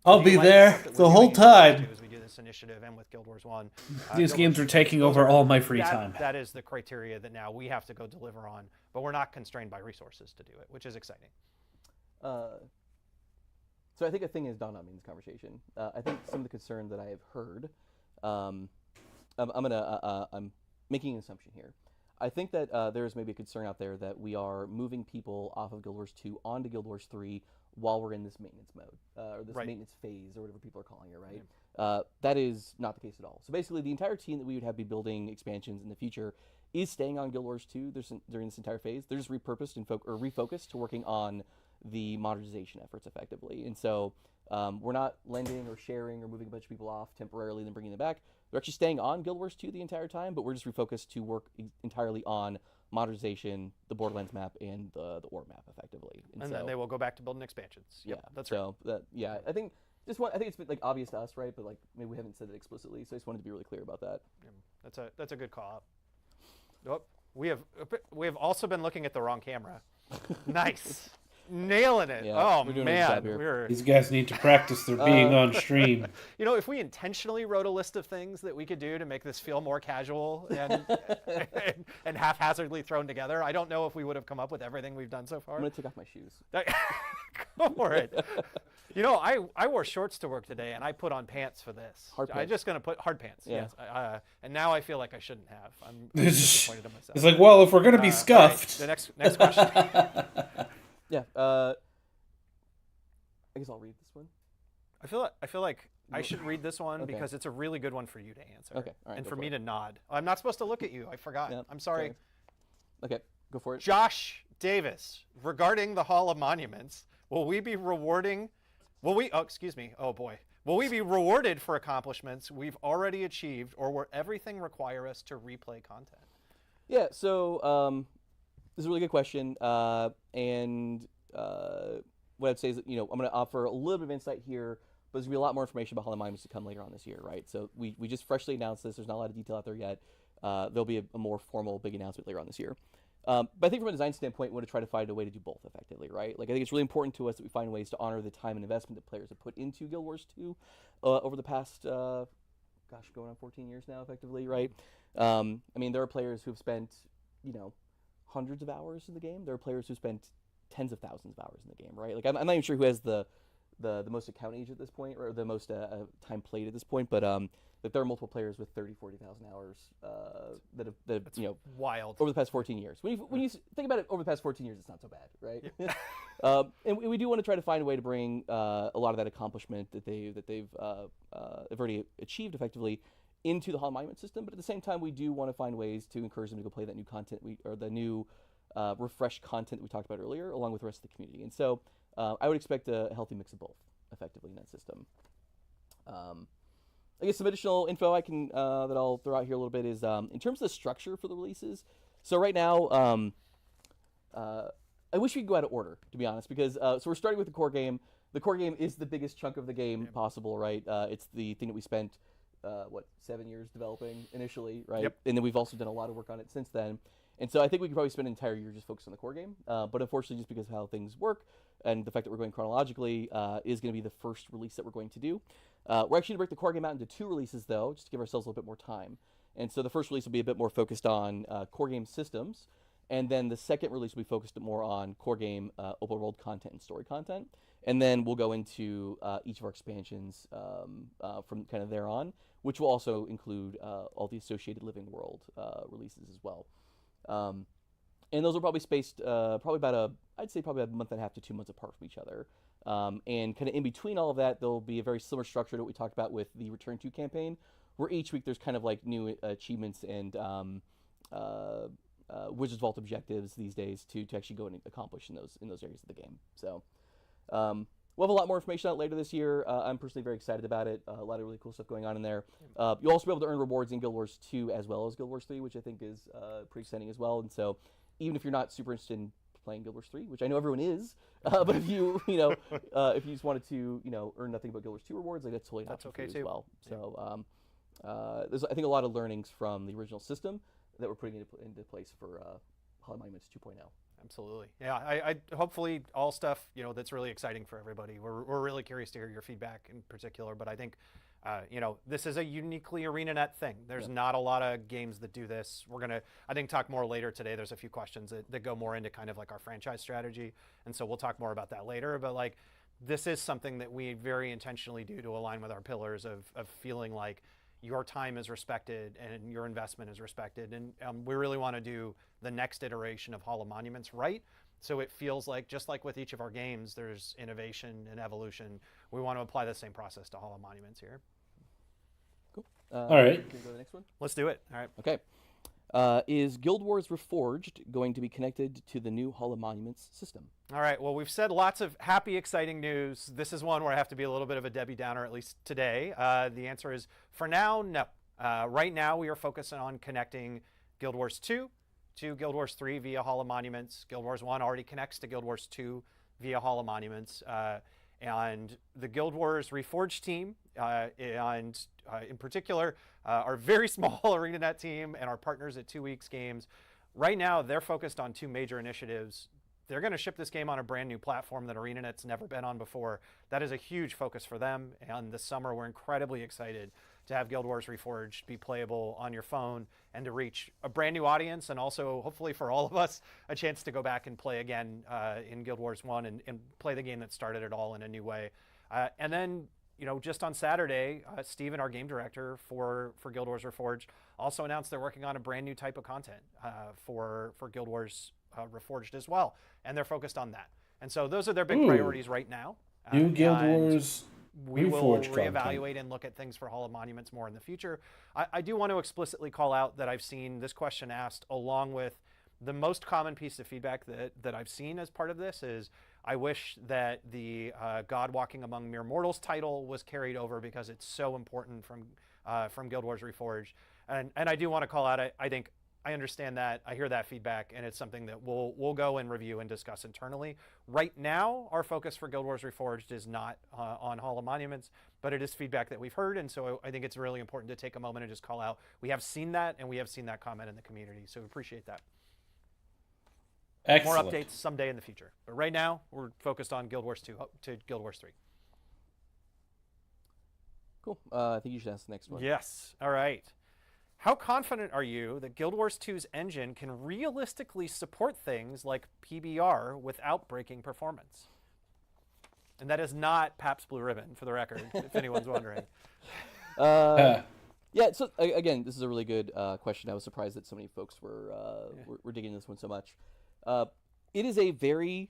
I'll be there the whole time. As we do this initiative and with Guild Wars 1. These games are taking over all my free time. That is the criteria that now we have to go deliver on, but we're not constrained by resources to do it, which is exciting. So I think a thing has dawned on me in this conversation. I think some of the concern that I have heard, I'm making an assumption here. I think that there's maybe a concern out there that we are moving people off of Guild Wars 2 onto Guild Wars 3 while we're in this maintenance mode, or this maintenance phase, or whatever people are calling it, right? That is not the case at all. So basically, the entire team that we would have be building expansions in the future is staying on Guild Wars 2 during this entire phase. They're just repurposed and refocused to working on the modernization efforts effectively. And so we're not lending or sharing or moving a bunch of people off temporarily and then bringing them back. They're actually staying on Guild Wars 2 the entire time, but we're just refocused to work entirely on modernization, the Borderlands map, and the Ore map effectively. And so, then they will go back to building expansions. Yep, yeah, that's so right. I think it's been like obvious to us, right? But like maybe we haven't said it explicitly, so I just wanted to be really clear about that. Yeah, that's a good call out. Oh, we have also been looking at the wrong camera. Nice. Nailing it. Yeah, oh we're doing man, a good job here. These guys need to practice their being on stream. You know, if we intentionally wrote a list of things that we could do to make this feel more casual and haphazardly thrown together, I don't know if we would have come up with everything we've done so far. I'm gonna take off my shoes. Go for it. You know, I wore shorts to work today, and I put on pants for this. Hard pants. I'm just gonna put hard pants. Yeah. Yes. And now I feel like I shouldn't have. I'm disappointed in myself. It's like, well, if we're gonna be scuffed. Right, the next question. Yeah. I guess I'll read this one. I feel like I should read this one because it's a really good one for you to answer. Okay. All right, and go for for me it. to nod. I'm not supposed to look at you. I forgot. Yeah, I'm sorry. Okay, go for it. Josh Davis, regarding the Hall of Monuments, will we be rewarded for accomplishments we've already achieved, or will everything require us to replay content? Yeah, so this is a really good question. What I'd say is that, I'm going to offer a little bit of insight here, but there's going to be a lot more information about Hall of Monuments to come later on this year, right? So we just freshly announced this. There's not a lot of detail out there yet. There'll be a more formal big announcement later on this year. But I think from a design standpoint, we want to try to find a way to do both effectively, right? Like, I think it's really important to us that we find ways to honor the time and investment that players have put into Guild Wars 2 over the past, going on 14 years now, effectively, right? I mean, there are players who've spent, hundreds of hours in the game. There are players who spent tens of thousands of hours in the game, right? Like, I'm not even sure who has the most account age at this point, or the most time played at this point, but there are multiple players with 30,000, 40,000 hours that have wild over the past 14 years. When you think about it over the past 14 years, it's not so bad, right? And we do want to try to find a way to bring a lot of that accomplishment that they've already achieved effectively into the Hall of Monument system, but at the same time, we do want to find ways to encourage them to go play that new content the new refreshed content that we talked about earlier, along with the rest of the community. And so I would expect a healthy mix of both, effectively, in that system. I guess some additional info I can that I'll throw out here a little bit is in terms of the structure for the releases. So right now, I wish we could go out of order, to be honest, because so we're starting with the core game. The core game is the biggest chunk of the game possible, right? It's the thing that we spent 7 years developing initially, right? Yep. And then we've also done a lot of work on it since then. And so I think we could probably spend an entire year just focused on the core game. But unfortunately, just because of how things work and the fact that we're going chronologically is going to be the first release that we're going to do. We're actually going to break the core game out into 2 releases, though, just to give ourselves a little bit more time. And so the first release will be a bit more focused on core game systems. And then the second release will be focused more on core game open world content and story content. And then we'll go into each of our expansions from kind of there on, which will also include all the associated Living World releases as well. And those are probably spaced probably about a month and a half to 2 months apart from each other. And kind of in between all of that, there'll be a very similar structure to what we talked about with the Return to campaign, where each week there's kind of like new achievements and Wizards Vault objectives these days to actually go and accomplish in those areas of the game. So we'll have a lot more information out later this year. I'm personally very excited about it. A lot of really cool stuff going on in there. You'll also be able to earn rewards in Guild Wars 2 as well as Guild Wars 3, which I think is pretty exciting as well. And so even if you're not super interested in playing Guild Wars 3, which I know everyone is, but if you if you just wanted to earn nothing but Guild Wars 2 rewards, like that's totally an option for you as well. So there's I think a lot of learnings from the original system that we're putting into place for Hall of Monuments 2.0. Absolutely. Yeah, I hopefully all stuff, that's really exciting for everybody. We're really curious to hear your feedback in particular, but I think, this is a uniquely ArenaNet thing. There's not a lot of games that do this. We're going to, I think, talk more later today. There's a few questions that go more into kind of like our franchise strategy, and so we'll talk more about that later, but like, this is something that we very intentionally do to align with our pillars of feeling like your time is respected and your investment is respected. And we really want to do the next iteration of Hall of Monuments right. So it feels like, just like with each of our games, there's innovation and evolution. We want to apply the same process to Hall of Monuments here. Cool. All right. Can we go to the next one? Let's do it. All right. Okay. Is Guild Wars Reforged going to be connected to the new Hall of Monuments system? All right, well, we've said lots of happy, exciting news. This is one where I have to be a little bit of a Debbie Downer, at least today. The answer is, for now, no. Right now, we are focusing on connecting Guild Wars 2 to Guild Wars 3 via Hall of Monuments. Guild Wars 1 already connects to Guild Wars 2 via Hall of Monuments. And the Guild Wars Reforged team, in particular, our very small ArenaNet team and our partners at 2 Weeks Games, right now they're focused on two major initiatives. They're going to ship this game on a brand new platform that ArenaNet's never been on before. That is a huge focus for them. And this summer, we're incredibly excited to have Guild Wars Reforged be playable on your phone and to reach a brand new audience, and also hopefully for all of us a chance to go back and play again in Guild Wars 1 and play the game that started it all in a new way. And then, just on Saturday, Steven, our game director for Guild Wars Reforged, also announced they're working on a brand new type of content for Guild Wars Reforged as well, and they're focused on that. And so those are their big priorities right now. New Guild Wars we will Reforged reevaluate content. and look at things for Hall of Monuments more in the future. I do want to explicitly call out that I've seen this question asked along with the most common piece of feedback that I've seen as part of this is, I wish that the God Walking Among Mere Mortals title was carried over because it's so important from Guild Wars Reforged. And I do want to call out, I think, I understand that, I hear that feedback, and it's something that we'll go and review and discuss internally. Right now, our focus for Guild Wars Reforged is not on Hall of Monuments, but it is feedback that we've heard, and so I think it's really important to take a moment and just call out, we have seen that, and we have seen that comment in the community, so we appreciate that. Excellent. More updates someday in the future, but right now, we're focused on Guild Wars 2 to Guild Wars 3. Cool. I think you should ask the next one. Yes. All right. How confident are you that Guild Wars 2's engine can realistically support things like PBR without breaking performance? And that is not Pabst Blue Ribbon, for the record, if anyone's wondering. Yeah, so again, this is a really good question. I was surprised that so many folks were digging this one so much. It is a very...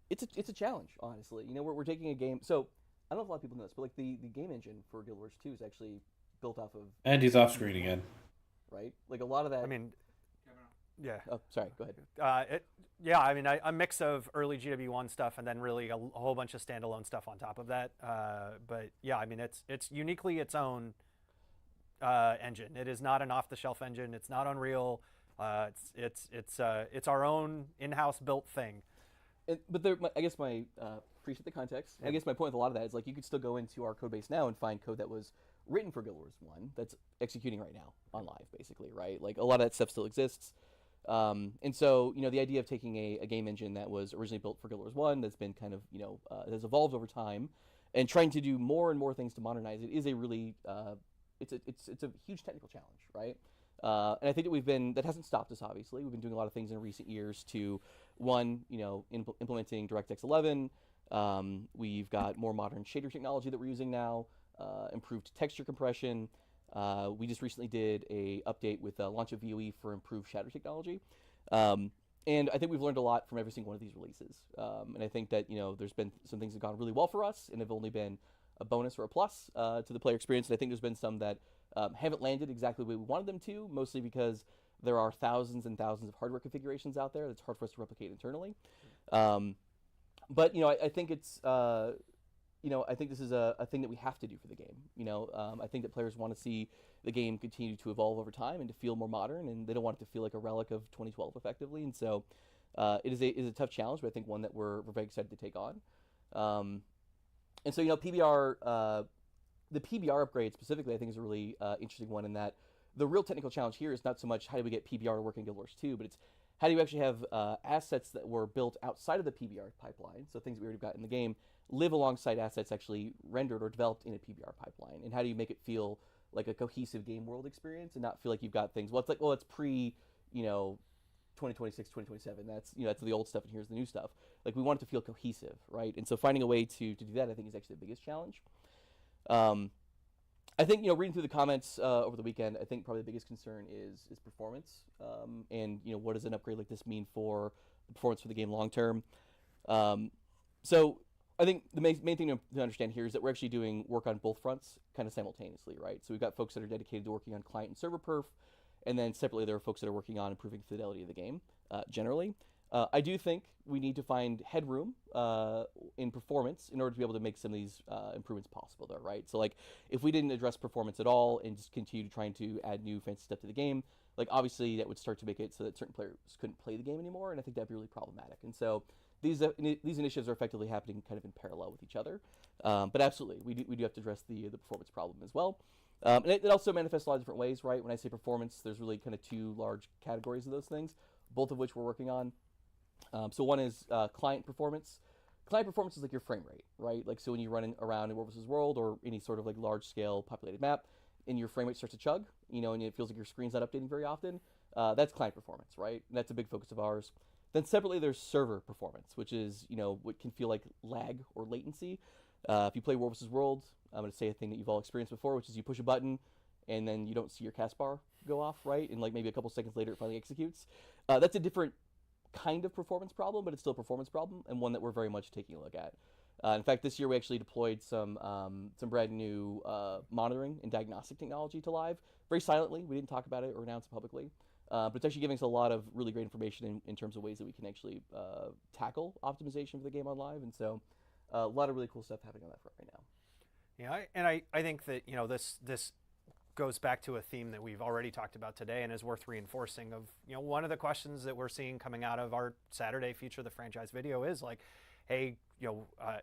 It's a challenge, honestly. We're taking a game... So, I don't know if a lot of people know this, but the game engine for Guild Wars 2 is actually built off of... And he's off screen again. Right? A lot of that... I mean, yeah. Oh, sorry, go ahead. A mix of early GW1 stuff and then really a whole bunch of standalone stuff on top of that. But yeah, it's uniquely its own engine. It is not an off-the-shelf engine. It's not Unreal. It's our own in-house built thing. I guess my appreciate the context. Yeah. I guess my point with a lot of that is you could still go into our code base now and find code that was written for Guild Wars 1 that's executing right now on live, basically, right? A lot of that stuff still exists. And so, the idea of taking a game engine that was originally built for Guild Wars 1 that's been kind of, has evolved over time and trying to do more and more things to modernize it is a really, it's a huge technical challenge, right? And I think that that hasn't stopped us, obviously. We've been doing a lot of things in recent years to, one, implementing DirectX 11. We've got more modern shader technology that we're using now, improved texture compression. We just recently did a update with launch of VOE for improved shader technology. And I think we've learned a lot from every single one of these releases. And I think that, there's been some things that have gone really well for us and have only been a bonus or a plus to the player experience. And I think there's been some that haven't landed exactly the way we wanted them to, mostly because there are thousands and thousands of hardware configurations out there that's hard for us to replicate internally. But I think it's I think this is a thing that we have to do for the game. I think that players want to see the game continue to evolve over time and to feel more modern, and they don't want it to feel like a relic of 2012 effectively. And so it is a tough challenge, but I think one that we're very excited to take on. And so PBR, the PBR upgrade specifically, I think is a really interesting one in that the real technical challenge here is not so much how do we get PBR to work in Guild Wars 2, but it's how do you actually have assets that were built outside of the PBR pipeline, so things that we already got in the game, live alongside assets actually rendered or developed in a PBR pipeline, and how do you make it feel like a cohesive game world experience and not feel like you've got things, it's pre, 2026, 2027, that's the old stuff and here's the new stuff. We want it to feel cohesive, right? And so finding a way to do that, I think, is actually the biggest challenge. I think, reading through the comments over the weekend, I think probably the biggest concern is performance, and what does an upgrade like this mean for the performance for the game long term. So I think the main thing to understand here is that we're actually doing work on both fronts kind of simultaneously, right? So we've got folks that are dedicated to working on client and server perf, And then separately, there are folks that are working on improving fidelity of the game generally. I do think we need to find headroom in performance in order to be able to make some of these improvements possible, though, right? So, like, if we didn't address performance at all and just continue trying to add new fancy stuff to the game, like, obviously that would start to make it so that certain players couldn't play the game anymore, and I think that'd be really problematic. And so these initiatives are effectively happening kind of in parallel with each other. But absolutely, we do have to address the performance problem as well. And it also manifests a lot of different ways, right? When I say performance, there's really kind of two large categories of those things, both of which we're working on. So one is client performance. Client performance is like your frame rate, right? Like, so when you're running around in World vs. World or any sort of like large-scale populated map, and your frame rate starts to chug, and it feels like your screen's not updating very often, that's client performance, right? And that's a big focus of ours. Then separately, there's server performance, which is, what can feel like lag or latency. If you play World vs. World, I'm going to say a thing that you've all experienced before, which is you push a button, and then you don't see your cast bar go off, right? And like maybe a couple seconds later, it finally executes. That's a different kind of performance problem, but it's still a performance problem, and one that we're very much taking a look at. In fact, this year we actually deployed some brand new monitoring and diagnostic technology to live, very silently. We didn't talk about it or announce it publicly, but it's actually giving us a lot of really great information in terms of ways that we can actually tackle optimization for the game on live, and so a lot of really cool stuff happening on that front right now. Yeah, and I think that this goes back to a theme that we've already talked about today and is worth reinforcing. Of one of the questions that we're seeing coming out of our Saturday Future of the Franchise video is like, hey,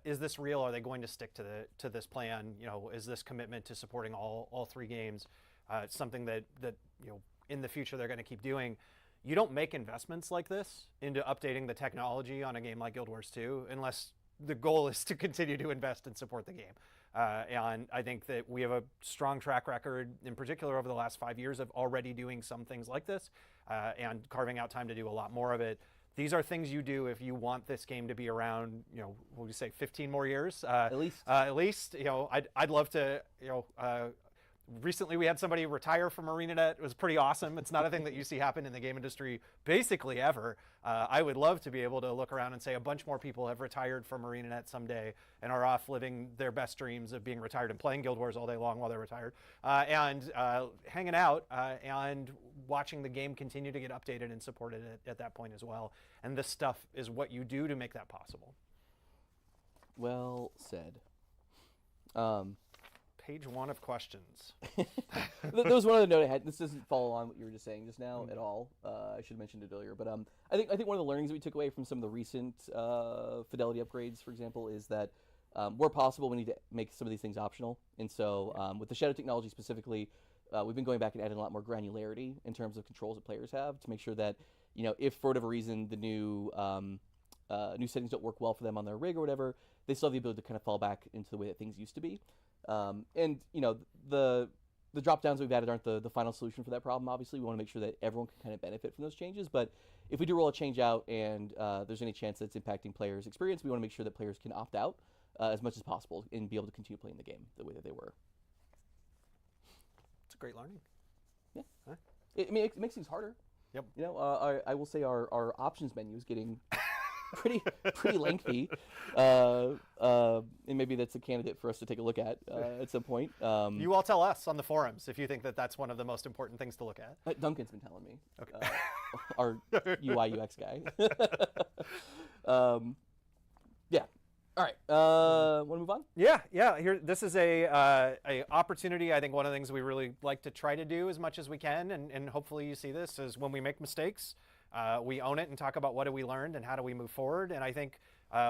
is this real? Are they going to stick to this plan? Is this commitment to supporting all three games something that in the future they're going to keep doing? You don't make investments like this into updating the technology on a game like Guild Wars 2 unless the goal is to continue to invest and support the game. And I think that we have a strong track record, in particular over the last 5 years, of already doing some things like this and carving out time to do a lot more of it. These are things you do if you want this game to be around, what would you say, 15 more years? At least. At least, I'd love to, recently we had somebody retire from ArenaNet. It was pretty awesome. It's not a thing that you see happen in the game industry basically ever. I would love to be able to look around and say a bunch more people have retired from ArenaNet someday and are off living their best dreams of being retired and playing Guild Wars all day long while they're retired, and hanging out and watching the game continue to get updated and supported at that point as well. And this stuff is what you do to make that possible. Well said. Page 1 of questions. There was one other note I had. This doesn't follow on what you were just saying just now at all. I should have mentioned it earlier, but I think one of the learnings that we took away from some of the recent fidelity upgrades, for example, is that where possible we need to make some of these things optional. And so with the shadow technology specifically, we've been going back and adding a lot more granularity in terms of controls that players have to make sure that if for whatever reason the new settings don't work well for them on their rig or whatever, they still have the ability to kind of fall back into the way that things used to be. And the drop downs we've added aren't the final solution for that problem. Obviously, we want to make sure that everyone can kind of benefit from those changes. But if we do roll a change out and there's any chance that it's impacting players' experience, we want to make sure that players can opt out as much as possible and be able to continue playing the game the way that they were. It's a great learning. Yeah. Huh? It makes things harder. Yep. I will say our options menu is getting pretty lengthy, and maybe that's a candidate for us to take a look at some point. You all tell us on the forums if you think that that's one of the most important things to look at. Duncan's been telling me. Okay. Our UI UX guy. Yeah. All right. Want to move on? Yeah. Here, this is a opportunity. I think one of the things we really like to try to do as much as we can, and hopefully you see this, is when we make mistakes, we own it and talk about what have we learned and how do we move forward. And I think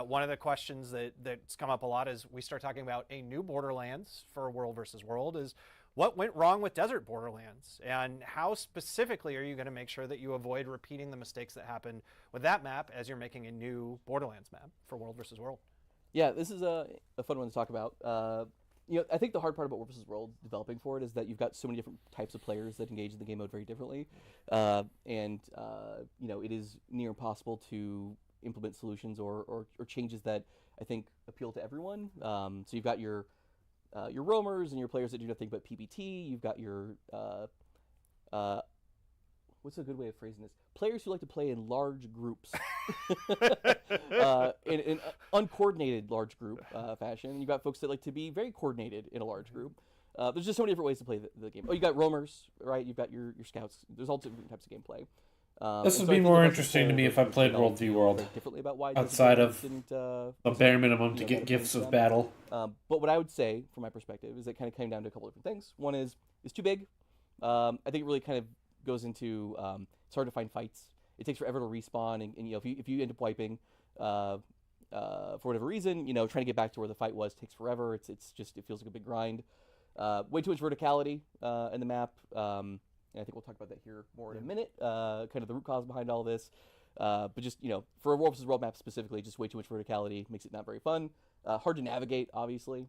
one of the questions that's come up a lot as we start talking about a new Borderlands for World versus World is what went wrong with Desert Borderlands, and how specifically are you going to make sure that you avoid repeating the mistakes that happened with that map as you're making a new Borderlands map for World versus World? Yeah, this is a fun one to talk about. I think the hard part about World vs. World developing for it is that you've got so many different types of players that engage in the game mode very differently, and it is near impossible to implement solutions or changes that I think appeal to everyone. So you've got your roamers and your players that do nothing but PvT. You've got your what's a good way of phrasing this? Players who like to play in large groups, in uncoordinated large group fashion. You've got folks that like to be very coordinated in a large group. There's just so many different ways to play the game. Oh, you got roamers, right? You've got your scouts. There's all different types of gameplay. This would be more interesting to me if I played World v World, outside of the bare minimum to get gifts of battle. But what I would say, from my perspective, is it kind of came down to a couple different things. One is, it's too big. I think it really kind of goes into, it's hard to find fights. It takes forever to respawn, and you know, if you end up wiping, for whatever reason, you know, trying to get back to where the fight was takes forever. It feels like a big grind. Way too much verticality in the map. And I think we'll talk about that here more in a minute, kind of the root cause behind all this. But just, you know, for a World vs. World map specifically, just way too much verticality makes it not very fun. Hard to navigate, obviously.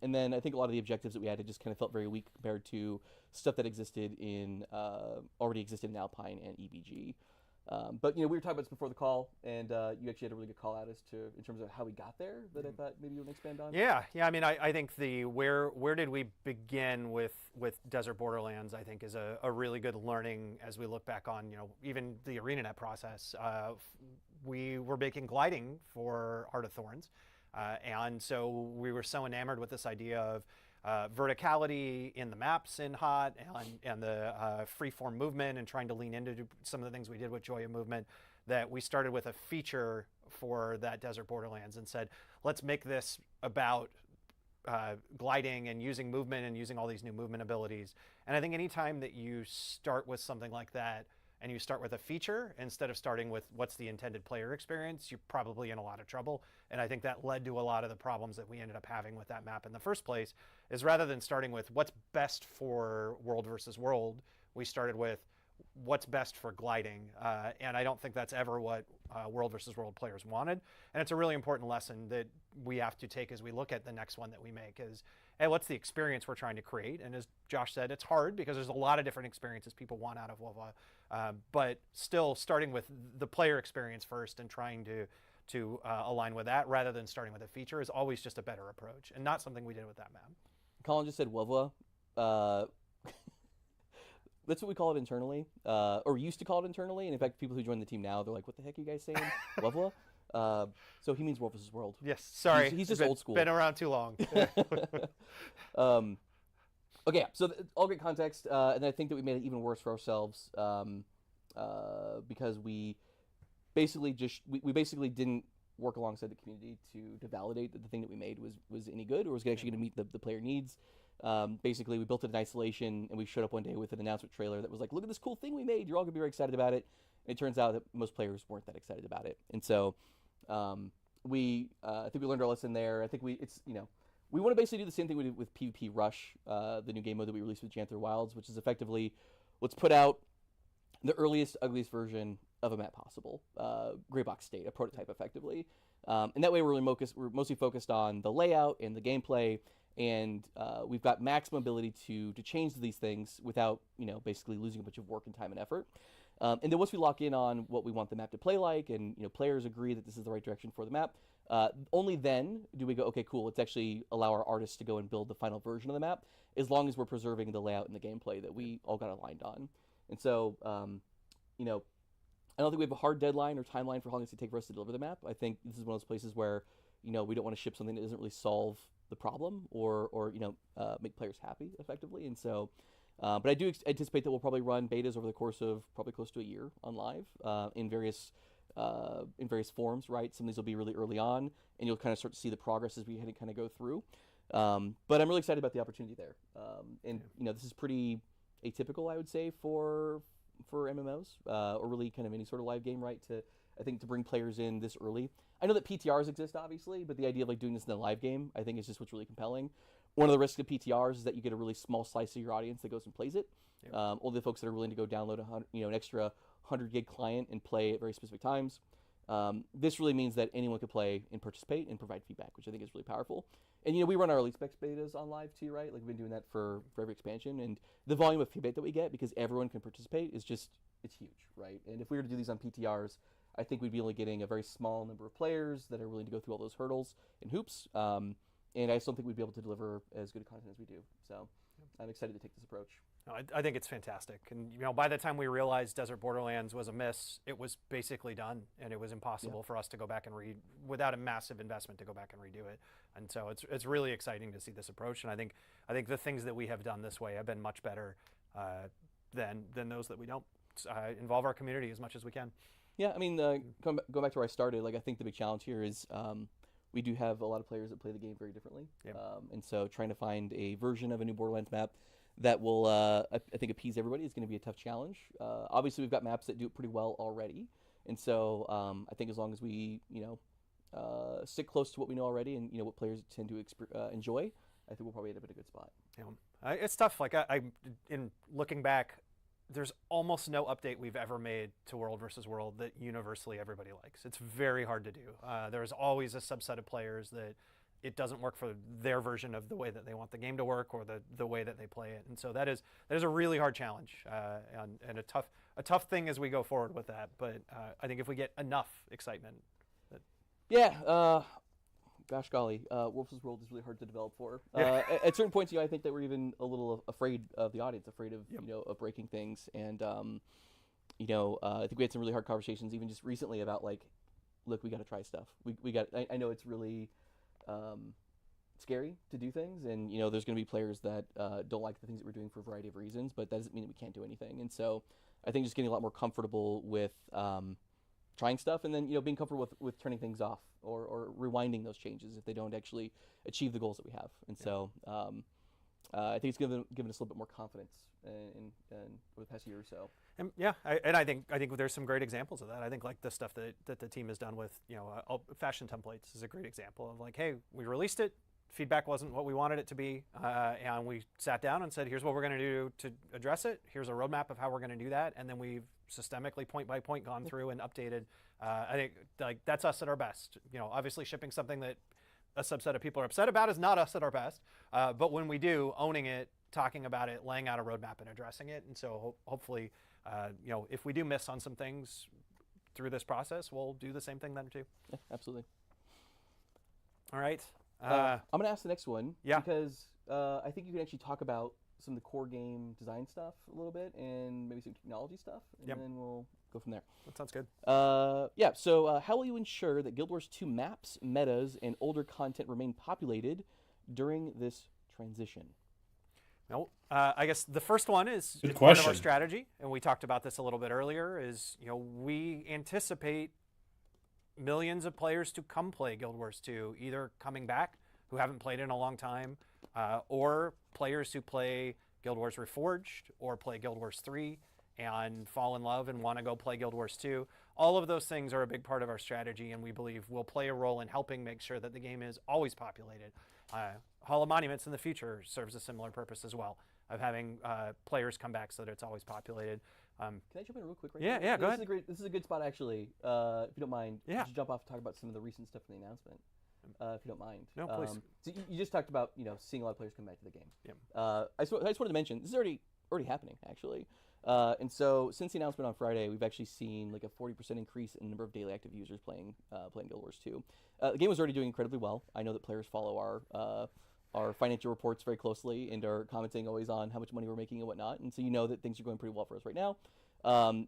And then I think a lot of the objectives that we had, it just kind of felt very weak compared to stuff that already existed in Alpine and EBG. But, you know, we were talking about this before the call, and you actually had a really good call out as to, in terms of how we got there, that I thought maybe you would expand on. Yeah. I mean, I think where did we begin with Desert Borderlands, I think, is a really good learning as we look back on, you know, even the ArenaNet process. We were making gliding for Heart of Thorns, and so we were so enamored with this idea of verticality in the maps in HOT and the freeform movement, and trying to lean into some of the things we did with Joy of Movement, that we started with a feature for that Desert Borderlands and said, let's make this about gliding and using movement and using all these new movement abilities. And I think anytime that you start with something like that, and you start with a feature instead of starting with what's the intended player experience, you're probably in a lot of trouble. And I think that led to a lot of the problems that we ended up having with that map in the first place, is rather than starting with what's best for World versus World, we started with what's best for gliding. And I don't think that's ever what World versus World players wanted. And it's a really important lesson that we have to take as we look at the next one that we make, is, hey, what's the experience we're trying to create? And as Josh said, it's hard because there's a lot of different experiences people want out of WoW. But still starting with the player experience first and trying to align with that rather than starting with a feature is always just a better approach, and not something we did with that map. Colin just said WoW. That's what we call it internally, or used to call it internally. And in fact, people who join the team now, they're like, what the heck are you guys saying? WoW? So he means World vs. World. Yes, sorry. He's just old school. Been around too long. Okay, so all great context, and I think that we made it even worse for ourselves because we basically didn't work alongside the community to validate that the thing that we made was any good or was actually going to meet the player needs. Basically, we built it in isolation, and we showed up one day with an announcement trailer that was like, look at this cool thing we made, you're all going to be very excited about it. And it turns out that most players weren't that excited about it. And so I think we learned our lesson there. I think we want to basically do the same thing we did with PvP Rush, the new game mode that we released with Janther Wilds, which is effectively, let's put out the earliest, ugliest version of a map possible, Grey Box State, a prototype effectively. And that way we're mostly focused on the layout and the gameplay, and we've got maximum ability to change these things without, basically losing a bunch of work and time and effort. And then once we lock in on what we want the map to play like, and players agree that this is the right direction for the map, only then do we go, okay, cool, let's actually allow our artists to go and build the final version of the map, as long as we're preserving the layout and the gameplay that we all got aligned on. And so, I don't think we have a hard deadline or timeline for how long it's going to take for us to deliver the map. I think this is one of those places where, we don't want to ship something that doesn't really solve the problem or make players happy effectively. And so, but I do anticipate that we'll probably run betas over the course of probably close to a year on live in various forms, right? Some of these will be really early on, and you'll kind of start to see the progress as we kind of go through. But I'm really excited about the opportunity there. This is pretty atypical, I would say, for MMOs or really kind of any sort of live game, right? To bring players in this early. I know that PTRs exist, obviously, but the idea of doing this in a live game, I think, is just what's really compelling. One of the risks of PTRs is that you get a really small slice of your audience that goes and plays it. Yeah. Only the folks that are willing to go download an extra 100 gig client and play at very specific times. This really means that anyone could play and participate and provide feedback, which I think is really powerful. And we run our Elite Specs betas on live too, right? Like, we've been doing that for every expansion, and the volume of feedback that we get, because everyone can participate, is just, it's huge, right? And if we were to do these on PTRs, I think we'd be only getting a very small number of players that are willing to go through all those hurdles and hoops. And I still think we'd be able to deliver as good content as we do. So I'm excited to take this approach. No, I think it's fantastic. And, by the time we realized Desert Borderlands was a miss, it was basically done, and it was impossible for us to go back and without a massive investment, to go back and redo it. And so it's really exciting to see this approach. And I think the things that we have done this way have been much better than those that we don't. Involve our community as much as we can. Yeah, I mean, go back to where I started. Like, I think the big challenge here is we do have a lot of players that play the game very differently. Yep. And so trying to find a version of a new Borderlands map that will, I think, appease everybody is going to be a tough challenge. Obviously, we've got maps that do it pretty well already. And so I think as long as we, stick close to what we know already and, what players tend to enjoy, I think we'll probably end up in a good spot. Yeah. It's tough. Like, in looking back, there's almost no update we've ever made to World versus World that universally everybody likes. It's very hard to do. There's always a subset of players that it doesn't work for their version of the way that they want the game to work or the way that they play it. And so that is a really hard challenge and a tough thing as we go forward with that. But I think if we get enough excitement. Gosh golly, World vs. World is really hard to develop for. At certain points, I think that we're even a little afraid of the audience, afraid of of breaking things. And I think we had some really hard conversations even just recently about like, look, we got to try stuff. I know it's really scary to do things, and there's going to be players that don't like the things that we're doing for a variety of reasons, but that doesn't mean that we can't do anything. And so I think just getting a lot more comfortable with trying stuff, and then being comfortable with turning things off or rewinding those changes if they don't actually achieve the goals that we have. And so I think it's given us a little bit more confidence in over the past year or so. And I think there's some great examples of that. I think like the stuff that the team has done with fashion templates is a great example of like, hey, we released it, feedback wasn't what we wanted it to be, and we sat down and said, here's what we're going to do to address it. Here's a roadmap of how we're going to do that, and then we've systemically, point by point, gone through and updated. I think like that's us at our best. Obviously shipping something that a subset of people are upset about is not us at our best. But when we do, owning it, talking about it, laying out a roadmap and addressing it. And so hopefully, if we do miss on some things through this process, we'll do the same thing then too. Yeah, absolutely. All right. I'm going to ask the next one. Yeah. Because I think you can actually talk about some of the core game design stuff a little bit and maybe some technology stuff. And then we'll go from there. That sounds good. So how will you ensure that Guild Wars 2 maps, metas, and older content remain populated during this transition? No, I guess the first one is Good part of our question. strategy, and we talked about this a little bit earlier, is we anticipate millions of players to come play Guild Wars 2, either coming back who haven't played in a long time, or players who play Guild Wars Reforged or play Guild Wars 3 and fall in love and want to go play Guild Wars 2. All of those things are a big part of our strategy, and we believe will play a role in helping make sure that the game is always populated. Hall of Monuments in the future serves a similar purpose as well, of having players come back so that it's always populated. Can I jump in real quick? Yeah, go ahead. This is a good spot, actually. If you don't mind, Yeah. just jump off and talk about some of the recent stuff in the announcement. If you don't mind. No, please. So you just talked about seeing a lot of players come back to the game. Yeah. I just wanted to mention this is already happening actually. And so since the announcement on Friday, we've actually seen like a 40% increase in the number of daily active users playing Guild Wars 2. The game was already doing incredibly well. I know that players follow our financial reports very closely and are commenting always on how much money we're making and whatnot. And so that things are going pretty well for us right now.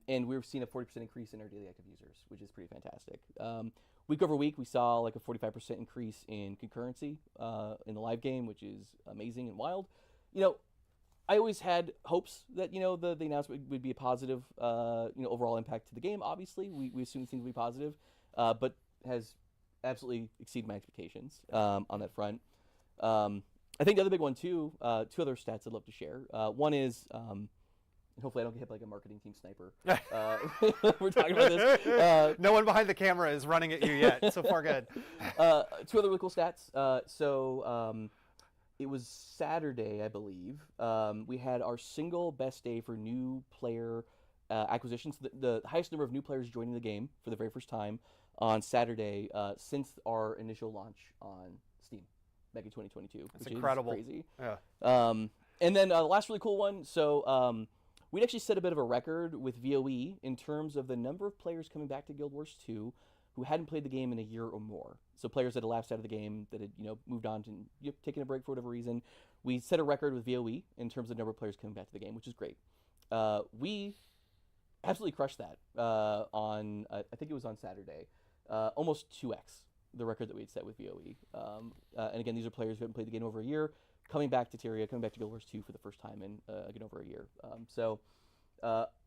And we're seeing a 40% increase in our daily active users, which is pretty fantastic. Week over week, we saw like a 45% increase in concurrency in the live game, which is amazing and wild. I always had hopes that the announcement would be a positive overall impact to the game. Obviously, we assume things would be positive, but has absolutely exceeded my expectations on that front. I think the other big one too. Two other stats I'd love to share. One is. Hopefully I don't get hit like a marketing team sniper. We're talking about this. No one behind the camera is running at you yet. So far, good. Two other really cool stats. It was Saturday, I believe. We had our single best day for new player acquisitions. The highest number of new players joining the game for the very first time on Saturday since our initial launch on Steam back in 2022. That's which incredible. Is crazy. Yeah. And then the last really cool one. So we'd actually set a bit of a record with VOE in terms of the number of players coming back to Guild Wars 2 who hadn't played the game in a year or more. So players that had lapsed out of the game, that had moved on to taken a break for whatever reason. We set a record with VOE in terms of number of players coming back to the game, which is great. We absolutely crushed that on I think it was on Saturday, almost 2x the record that we had set with VOE. And again, these are players who haven't played the game over a year, coming back to Tyria, coming back to Guild Wars 2 for the first time in again over a year.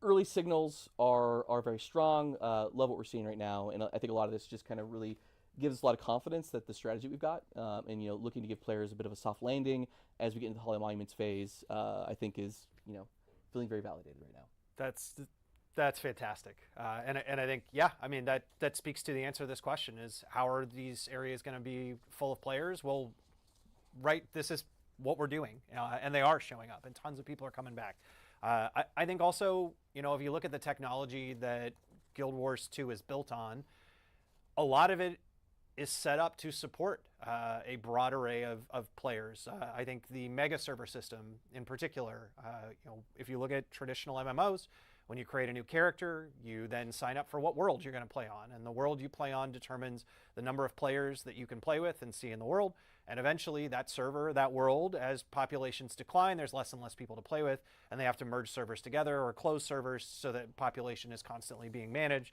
Early signals are very strong. Love what we're seeing right now, and I think a lot of this just kind of really gives us a lot of confidence that the strategy we've got, and looking to give players a bit of a soft landing as we get into the Hall of Monuments phase, I think is feeling very validated right now. That's fantastic, and I think that speaks to the answer to this question: is how are these areas going to be full of players? Well, right, this is what we're doing, and they are showing up, and tons of people are coming back. I think also, if you look at the technology that Guild Wars 2 is built on, a lot of it is set up to support a broad array of players. I think the mega server system in particular, if you look at traditional MMOs, when you create a new character, you then sign up for what world you're going to play on. And the world you play on determines the number of players that you can play with and see in the world. And eventually that server, that world, as populations decline, there's less and less people to play with, and they have to merge servers together or close servers so that population is constantly being managed.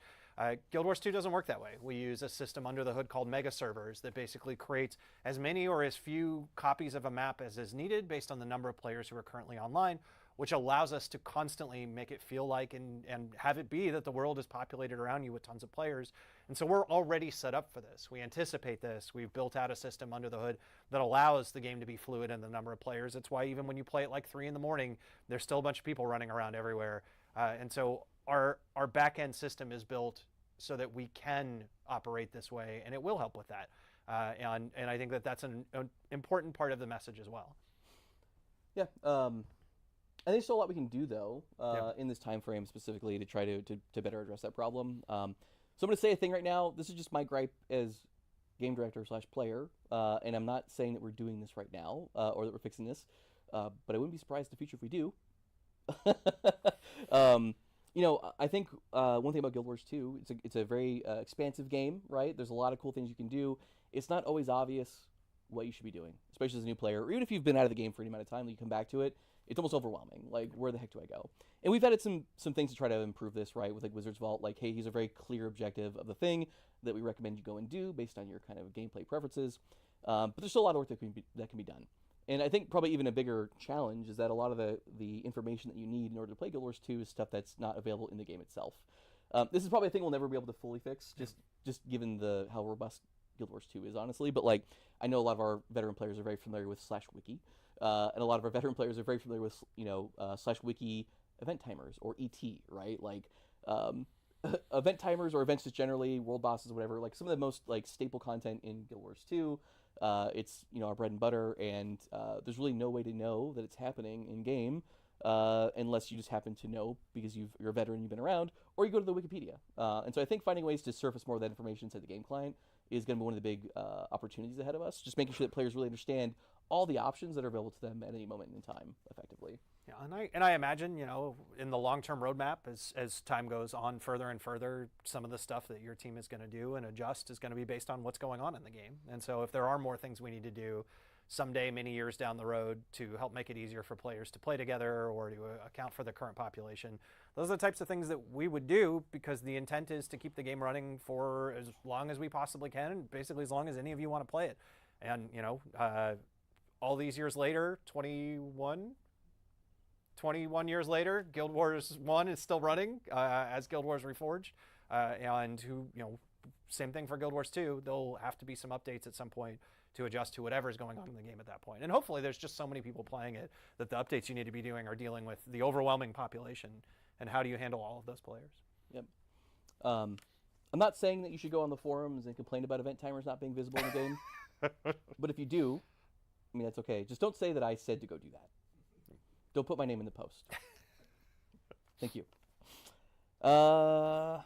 Guild Wars 2 doesn't work that way. We use a system under the hood called mega servers that basically creates as many or as few copies of a map as is needed based on the number of players who are currently online, which allows us to constantly make it feel like and have it be that the world is populated around you with tons of players. And so we're already set up for this. We anticipate this. We've built out a system under the hood that allows the game to be fluid in the number of players. That's why even when you play at like 3 in the morning, there's still a bunch of people running around everywhere. And so our back-end system is built so that we can operate this way, and it will help with that. And I think that that's an important part of the message as well. Yeah. I think there's still a lot we can do, though, in this time frame specifically to try to better address that problem. So I'm going to say a thing right now. This is just my gripe as game director / player, and I'm not saying that we're doing this right now or that we're fixing this, but I wouldn't be surprised in the future if we do. I think one thing about Guild Wars 2, it's a very expansive game, right? There's a lot of cool things you can do. It's not always obvious what you should be doing, especially as a new player, or even if you've been out of the game for any amount of time, you come back to it, it's almost overwhelming. Like, where the heck do I go? And we've added some things to try to improve this, right? With like Wizard's Vault, like, hey, here's a very clear objective of the thing that we recommend you go and do based on your kind of gameplay preferences. But there's still a lot of work that can be done. And I think probably even a bigger challenge is that a lot of the information that you need in order to play Guild Wars 2 is stuff that's not available in the game itself. This is probably a thing we'll never be able to fully fix, just given how robust Guild Wars 2 is, honestly. But like, I know a lot of our veteran players are very familiar with /wiki, and a lot of our veteran players are very familiar with /wiki event timers, or ET, right? Like event timers or events just generally, world bosses, whatever. Like some of the most like staple content in Guild Wars 2. It's our bread and butter, and there's really no way to know that it's happening in game unless you just happen to know because you're a veteran, you've been around, or you go to the Wikipedia. And so I think finding ways to surface more of that information inside the game client is going to be one of the big opportunities ahead of us. Just making sure that players really understand all the options that are available to them at any moment in time, effectively. Yeah, and I imagine, in the long-term roadmap, as time goes on further and further, some of the stuff that your team is going to do and adjust is going to be based on what's going on in the game. And so if there are more things we need to do someday, many years down the road, to help make it easier for players to play together or to account for the current population, those are the types of things that we would do, because the intent is to keep the game running for as long as we possibly can, and basically as long as any of you want to play it. And, all these years later, 21 years later, Guild Wars 1 is still running as Guild Wars Reforged. Same thing for Guild Wars 2. There'll have to be some updates at some point to adjust to whatever's going on in the game at that point. And hopefully there's just so many people playing it that the updates you need to be doing are dealing with the overwhelming population, and how do you handle all of those players? Yep. I'm not saying that you should go on the forums and complain about event timers not being visible in the game, but if you do, that's okay. Just don't say that I said to go do that. Don't put my name in the post. Thank you. Okay.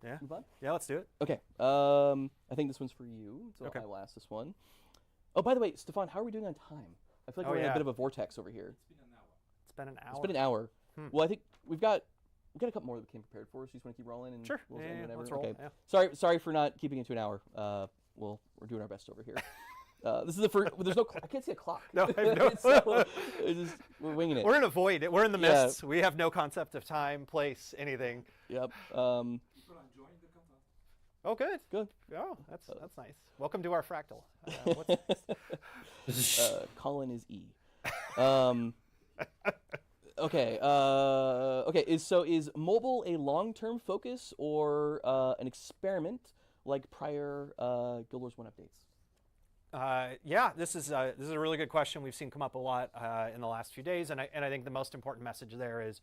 Yeah. Move on? Yeah, let's do it. Okay. I think this one's for you, so I will ask this one. Oh, by the way, Stefan, how are we doing on time? I feel like we're in a bit of a vortex over here. It's been an hour. It's been an hour. Well, I think we've got we got a couple more that came prepared for us. You just want to keep rolling and Sure. we'll Yeah, end yeah, whenever? let's roll, Okay. yeah. Sorry for not keeping it to an hour. We're doing our best over here. This is the first. There's no. I can't see a clock. No, I have no. So, we're winging it. We're in a void. We're in the Yeah. mists. We have no concept of time, place, anything. Yep. Oh, good. Good. Oh, that's nice. Welcome to our fractal. What's next? Colin is E. Okay. Okay. Is mobile a long-term focus or an experiment like prior Guild Wars 1 updates? Yeah, this is a really good question. We've seen come up a lot in the last few days, and I think the most important message there is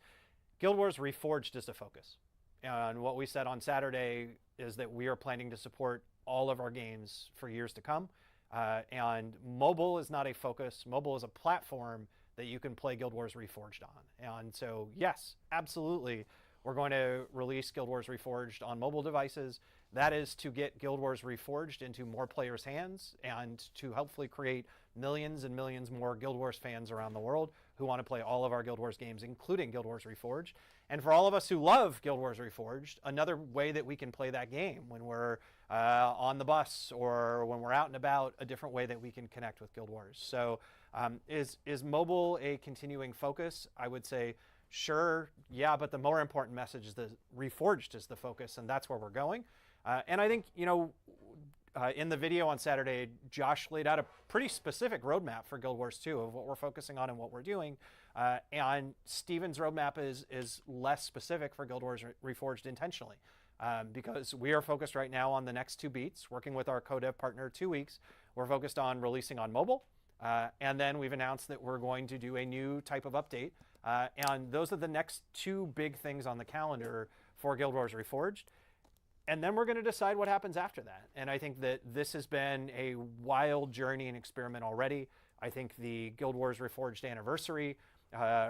Guild Wars Reforged is the focus. And what we said on Saturday is that we are planning to support all of our games for years to come. And mobile is not a focus. Mobile is a platform that you can play Guild Wars Reforged on. And so, yes, absolutely, we're going to release Guild Wars Reforged on mobile devices. That is to get Guild Wars Reforged into more players' hands and to hopefully create millions and millions more Guild Wars fans around the world who want to play all of our Guild Wars games, including Guild Wars Reforged. And for all of us who love Guild Wars Reforged, another way that we can play that game when we're on the bus or when we're out and about, a different way that we can connect with Guild Wars. So is mobile a continuing focus? I would say, sure, yeah, but the more important message is that Reforged is the focus, and that's where we're going. And I think, in the video on Saturday, Josh laid out a pretty specific roadmap for Guild Wars 2 of what we're focusing on and what we're doing. And Steven's roadmap is less specific for Guild Wars Reforged intentionally. Because we are focused right now on the next 2 beats, working with our co-dev partner 2 weeks. We're focused on releasing on mobile. And then we've announced that we're going to do a new type of update. And those are the next 2 big things on the calendar for Guild Wars Reforged. And then we're going to decide what happens after that. And I think that this has been a wild journey and experiment already. I think the Guild Wars Reforged anniversary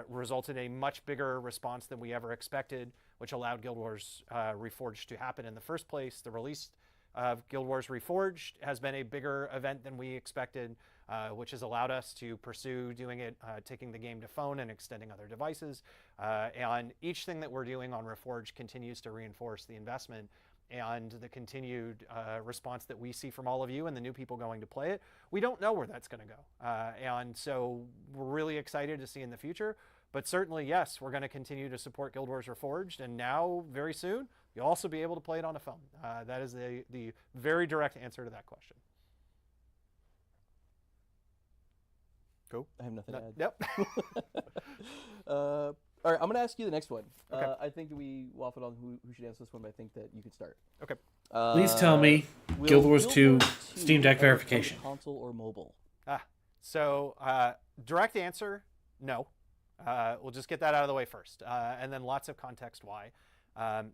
resulted in a much bigger response than we ever expected, which allowed Guild Wars Reforged to happen in the first place. The release of Guild Wars Reforged has been a bigger event than we expected, which has allowed us to pursue doing it, taking the game to phone and extending other devices. And each thing that we're doing on Reforged continues to reinforce the investment and the continued response that we see from all of you and the new people going to play it. We don't know where that's going to go. And so we're really excited to see in the future. But certainly, yes, we're going to continue to support Guild Wars Reforged. And now, very soon, you'll also be able to play it on a phone. That is the very direct answer to that question. Cool. I have nothing to add. Yep. All right, I'm going to ask you the next one. Okay. I think we waffled on who should answer this one, but I think that you could start. Okay. Please tell me Guild Wars 2 Steam Deck ever come to verification. console or mobile? So direct answer, no. We'll just get that out of the way first, and then lots of context why.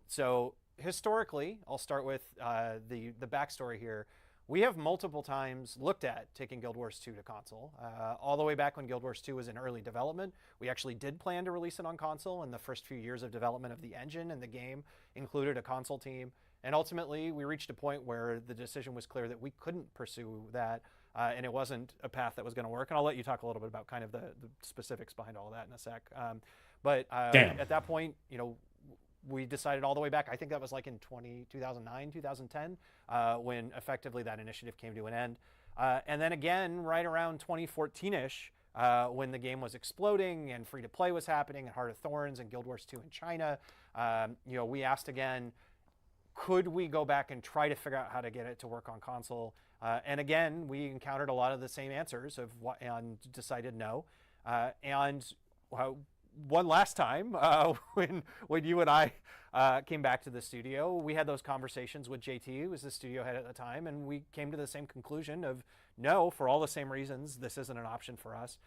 So historically, I'll start with the backstory here. We have multiple times looked at taking Guild Wars 2 to console. All the way back when Guild Wars 2 was in early development, we actually did plan to release it on console, and the first few years of development of the engine and the game included a console team. And ultimately, we reached a point where the decision was clear that we couldn't pursue that, and it wasn't a path that was going to work. And I'll let you talk a little bit about kind of the specifics behind all that in a sec. But at that point, we decided all the way back, I think that was like in 2009, 2010, when effectively that initiative came to an end. And then again, right around 2014-ish, when the game was exploding and free-to-play was happening and Heart of Thorns and Guild Wars 2 in China, we asked again, could we go back and try to figure out how to get it to work on console? And again, we encountered a lot of the same answers and decided no. One last time, when you and I came back to the studio, we had those conversations with JT, who was the studio head at the time, and we came to the same conclusion of no, for all the same reasons, this isn't an option for us.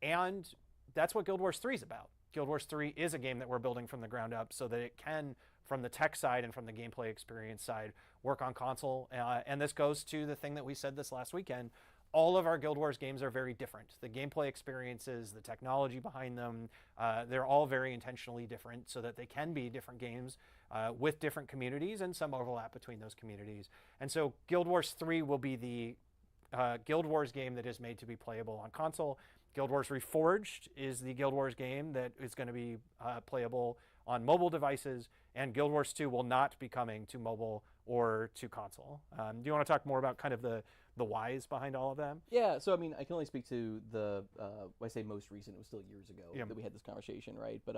And that's what Guild Wars 3 is about. Guild Wars 3 is a game that we're building from the ground up so that it can, from the tech side and from the gameplay experience side, work on console. And this goes to the thing that we said this last weekend. All of our Guild Wars games are very different. The gameplay experiences, the technology behind them, they're all very intentionally different so that they can be different games with different communities and some overlap between those communities. And so Guild Wars 3 will be the Guild Wars game that is made to be playable on console. Guild Wars Reforged is the Guild Wars game that is going to be playable on mobile devices, and Guild Wars 2 will not be coming to mobile or to console. Do you want to talk more about kind of the whys behind all of that? Yeah, so I mean, I can only speak to the, when I say most recent, it was still years ago Yeah. that we had this conversation, right? But,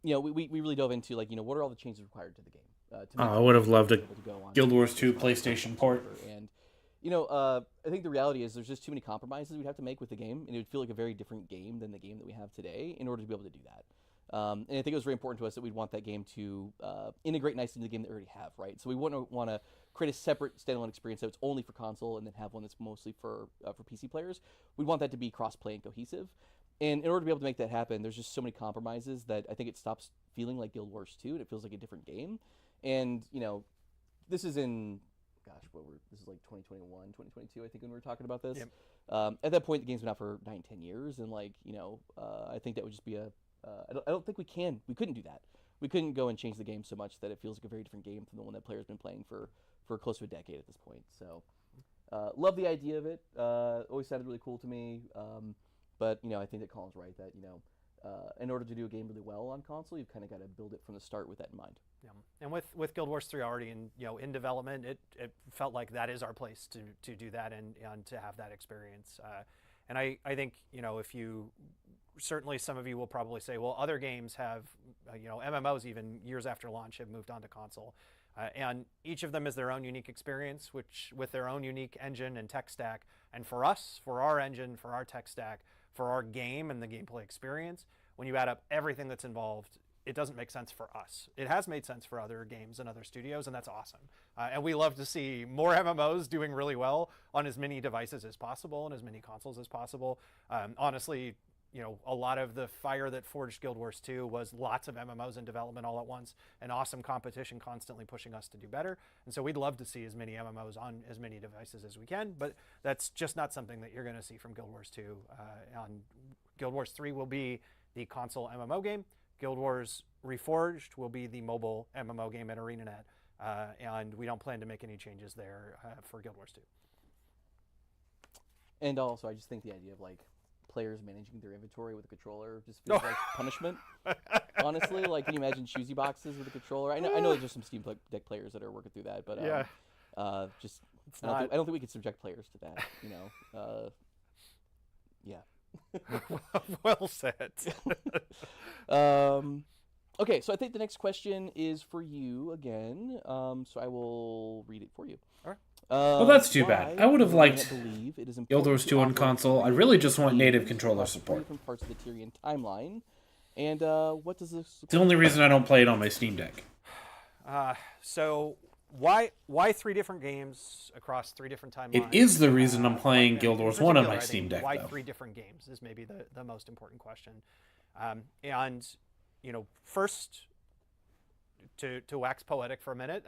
you know, we really dove into, like, you know, what are all the changes required to the game? To make I would have loved a able to go on Guild Wars 2 console PlayStation port. And, you know, I think the reality is there's just too many compromises we'd have to make with the game, and it would feel like a very different game than the game that we have today in order to be able to do that. And I think it was very important to us that we'd want that game to integrate nicely into the game that we already have, right? So we wouldn't want to create a separate standalone experience that's only for console and then have one that's mostly for PC players. We'd want that to be cross-play and cohesive. And in order to be able to make that happen, there's just so many compromises that I think it stops feeling like Guild Wars 2 and it feels like a different game. And, you know, this is in, gosh, this is like 2021, 2022, I think, when we were talking about this. Yep. At that point, the game's been out for 9-10 years, and, like, you know, I think that would just be I don't think we couldn't do that. We couldn't go and change the game so much that it feels like a very different game from the one that players been playing for close to a decade at this point. So, love the idea of it. Always sounded really cool to me. But, you know, I think that Colin's right that, you know, in order to do a game really well on console, you've kind of got to build it from the start with that in mind. Yeah. And with Guild Wars 3 already in development, it felt like that is our place to do that and to have that experience. And I think, you know, if you certainly some of you will probably say, well, other games have, you know, MMOs even years after launch have moved on to console. And each of them is their own unique experience, which with their own unique engine and tech stack. And for us, for our engine, for our tech stack, for our game and the gameplay experience, when you add up everything that's involved, it doesn't make sense for us. It has made sense for other games and other studios, and that's awesome. And we love to see more MMOs doing really well on as many devices as possible and as many consoles as possible. Honestly, you know, a lot of the fire that forged Guild Wars 2 was lots of MMOs in development all at once, and awesome competition constantly pushing us to do better. And so we'd love to see as many MMOs on as many devices as we can, but that's just not something that you're going to see from Guild Wars 2. On Guild Wars 3 will be the console MMO game. Guild Wars Reforged will be the mobile MMO game at ArenaNet, and we don't plan to make any changes there for Guild Wars 2. And also, I just think the idea of, like, players managing their inventory with a controller just feels like punishment. Honestly, like, can you imagine choosy boxes with a controller? I know there's just some Steam Deck players that are working through that, but just I don't think we could subject players to that. You know, yeah. Well said. Okay, so I think the next question is for you again. So I will read it for you. All right. Well, that's too bad. I would have liked Guild Wars 2 on console. I really just want native controller support. Different parts of the Tyrian timeline. And what does this... It's the only reason I don't play it on my Steam Deck. So why 3 different games across 3 different timelines? It is the reason I'm playing Guild Wars 1 on my I think Steam Deck, Why though. 3 different games is maybe the most important question. And, you know, first, to wax poetic for a minute,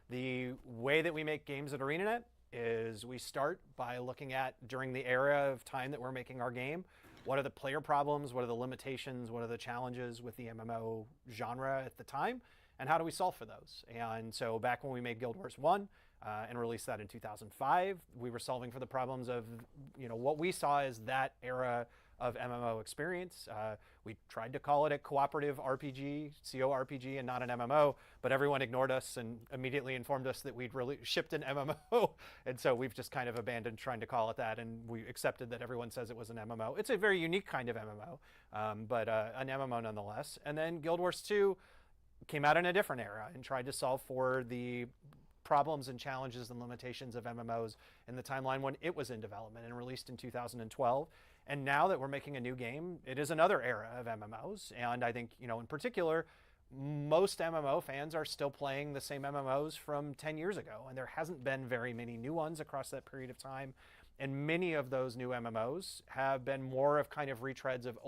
the way that we make games at ArenaNet is we start by looking at, during the era of time that we're making our game, what are the player problems, what are the limitations, what are the challenges with the MMO genre at the time, and how do we solve for those? And so back when we made Guild Wars 1 and released that in 2005, we were solving for the problems of, you know, what we saw as that era of MMO experience. We tried to call it a cooperative RPG, CO-RPG, and not an MMO, but everyone ignored us and immediately informed us that we'd really shipped an MMO. And so we've just kind of abandoned trying to call it that, and we accepted that everyone says it was an MMO. It's a very unique kind of MMO, but an MMO nonetheless. And then Guild Wars 2 came out in a different era and tried to solve for the problems and challenges and limitations of MMOs in the timeline when it was in development and released in 2012. And now that we're making a new game, it is another era of MMOs. And I think, you know, in particular, most MMO fans are still playing the same MMOs from 10 years ago. And there hasn't been very many new ones across that period of time. And many of those new MMOs have been more of kind of retreads of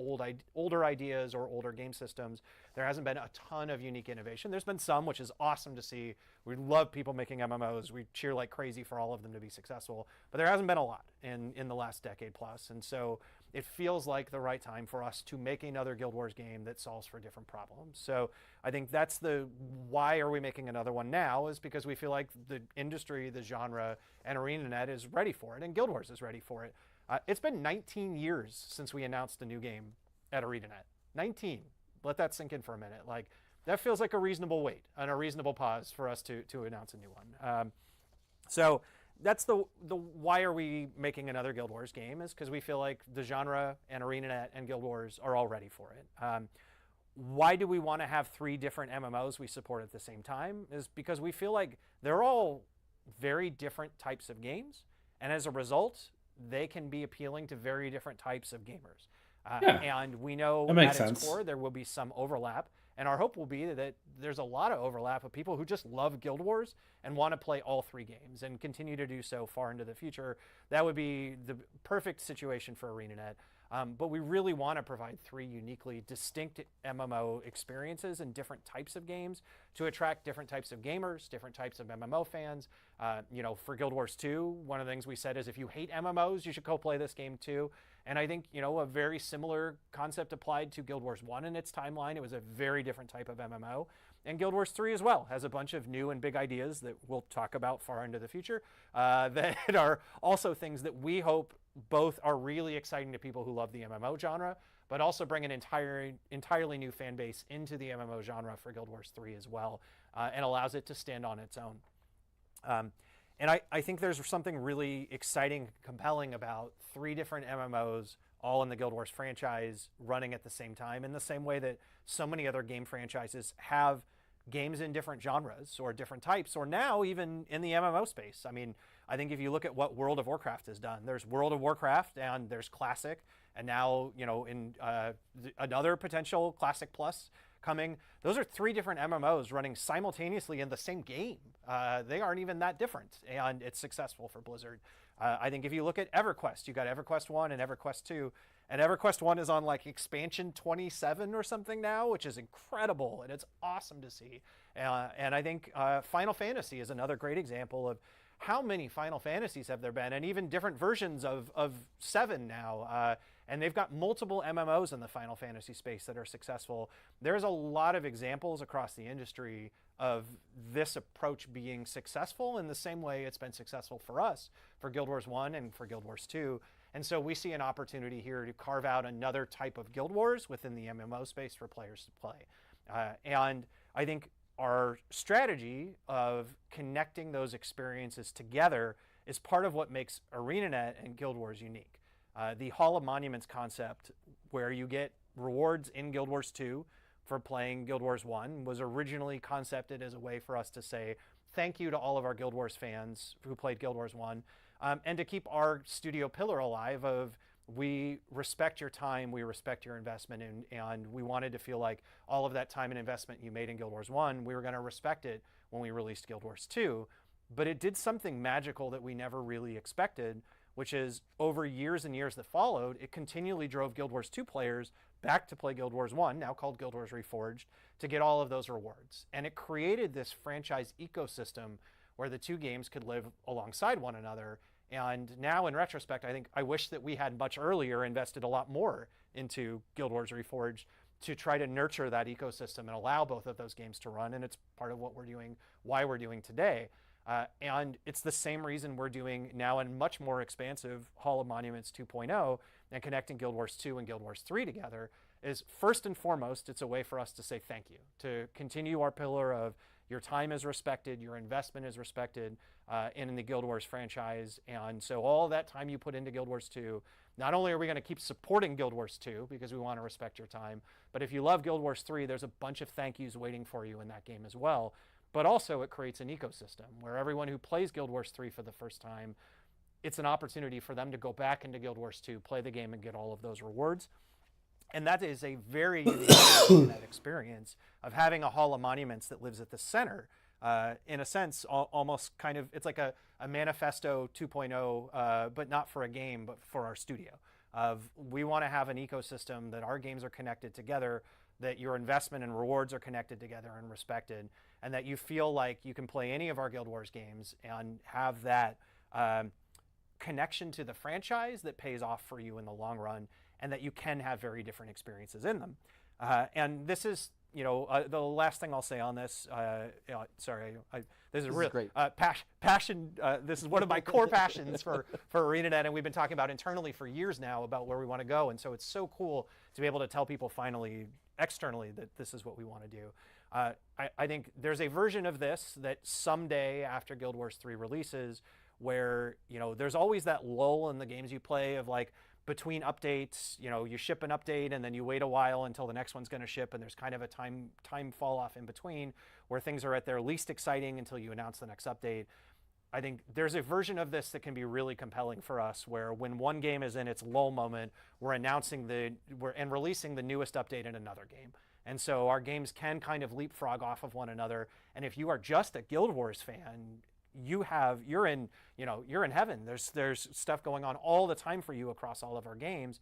older ideas or older game systems. There hasn't been a ton of unique innovation. There's been some, which is awesome to see. We love people making MMOs. We cheer like crazy for all of them to be successful. But there hasn't been a lot in the last decade plus. And so it feels like the right time for us to make another Guild Wars game that solves for different problems. So I think that's why are we making another one now, is because we feel like the industry, the genre, and ArenaNet is ready for it, and Guild Wars is ready for it. It's been 19 years since we announced a new game at ArenaNet. 19. let that sink in for a minute. Like, that feels like a reasonable wait and a reasonable pause for us to announce a new one. So that's the why are we making another Guild Wars game, is because we feel like the genre and ArenaNet and Guild Wars are all ready for it. Why do we want to have 3 different MMOs we support at the same time? Is because we feel like they're all very different types of games, and as a result, they can be appealing to very different types of gamers. And we know at its core there will be some overlap, and our hope will be that there's a lot of overlap of people who just love Guild Wars and want to play all 3 games and continue to do so far into the future. That would be the perfect situation for ArenaNet. But we really want to provide 3 uniquely distinct MMO experiences in different types of games to attract different types of gamers, different types of MMO fans. For Guild Wars 2, one of the things we said is if you hate MMOs, you should go play this game too. And I think, a very similar concept applied to Guild Wars 1 in its timeline. It was a very different type of MMO. And Guild Wars 3 as well has a bunch of new and big ideas that we'll talk about far into the future that are also things that we hope both are really exciting to people who love the MMO genre, but also bring an entirely new fan base into the MMO genre for Guild Wars 3 as well, and allows it to stand on its own. And I think there's something really exciting and compelling about 3 different MMOs all in the Guild Wars franchise running at the same time, in the same way that so many other game franchises have games in different genres or different types, or now even in the MMO space. I mean, I think if you look at what World of Warcraft has done, there's World of Warcraft and there's Classic, and now, in another potential Classic Plus coming. Those are 3 different MMOs running simultaneously in the same game. They aren't even that different, and it's successful for Blizzard. I think if you look at EverQuest, you got EverQuest 1 and EverQuest 2, and EverQuest 1 is on like expansion 27 or something now, which is incredible, and it's awesome to see. And I think Final Fantasy is another great example of how many Final Fantasies have there been, and even different versions of 7 now. And they've got multiple MMOs in the Final Fantasy space that are successful. There's a lot of examples across the industry of this approach being successful in the same way it's been successful for us, for Guild Wars 1 and for Guild Wars 2. And so we see an opportunity here to carve out another type of Guild Wars within the MMO space for players to play. And I think our strategy of connecting those experiences together is part of what makes ArenaNet and Guild Wars unique. The Hall of Monuments concept, where you get rewards in Guild Wars 2 for playing Guild Wars 1, was originally concepted as a way for us to say thank you to all of our Guild Wars fans who played Guild Wars 1, and to keep our studio pillar alive of we respect your time, we respect your investment, and we wanted to feel like all of that time and investment you made in Guild Wars 1, we were going to respect it when we released Guild Wars 2. But it did something magical that we never really expected, which is over years and years that followed, it continually drove Guild Wars 2 players back to play Guild Wars 1, now called Guild Wars Reforged, to get all of those rewards. And it created this franchise ecosystem where the 2 games could live alongside one another. And now in retrospect, I think I wish that we had much earlier invested a lot more into Guild Wars Reforged to try to nurture that ecosystem and allow both of those games to run. And it's part of what we're doing, why we're doing today. And it's the same reason we're doing now a much more expansive Hall of Monuments 2.0 and connecting Guild Wars 2 and Guild Wars 3 together is first and foremost, it's a way for us to say thank you, to continue our pillar of your time is respected, your investment is respected in the Guild Wars franchise. And so all that time you put into Guild Wars 2, not only are we going to keep supporting Guild Wars 2 because we want to respect your time, but if you love Guild Wars 3, there's a bunch of thank yous waiting for you in that game as well. But also it creates an ecosystem where everyone who plays Guild Wars 3 for the first time, it's an opportunity for them to go back into Guild Wars 2, play the game, and get all of those rewards. And that is a very unique that experience of having a Hall of Monuments that lives at the center. In a sense, almost kind of, it's like a Manifesto 2.0, but not for a game, but for our studio. We want to have an ecosystem that our games are connected together, that your investment and rewards are connected together and respected, and that you feel like you can play any of our Guild Wars games and have that connection to the franchise that pays off for you in the long run, and that you can have very different experiences in them. And this is, the last thing I'll say on this, this is real great. Passion. This is one of my core passions for ArenaNet, and we've been talking about internally for years now about where we want to go. And so it's so cool to be able to tell people finally, externally that this is what we want to do. I think there's a version of this that someday after Guild Wars 3 releases, where there's always that lull in the games you play of like between updates, you ship an update and then you wait a while until the next one's going to ship, and there's kind of a time fall off in between where things are at their least exciting until you announce the next update. I think there's a version of this that can be really compelling for us, where when one game is in its lull moment, we're announcing and releasing the newest update in another game. And so our games can kind of leapfrog off of one another. And if you are just a Guild Wars fan, you're in heaven. There's stuff going on all the time for you across all of our games.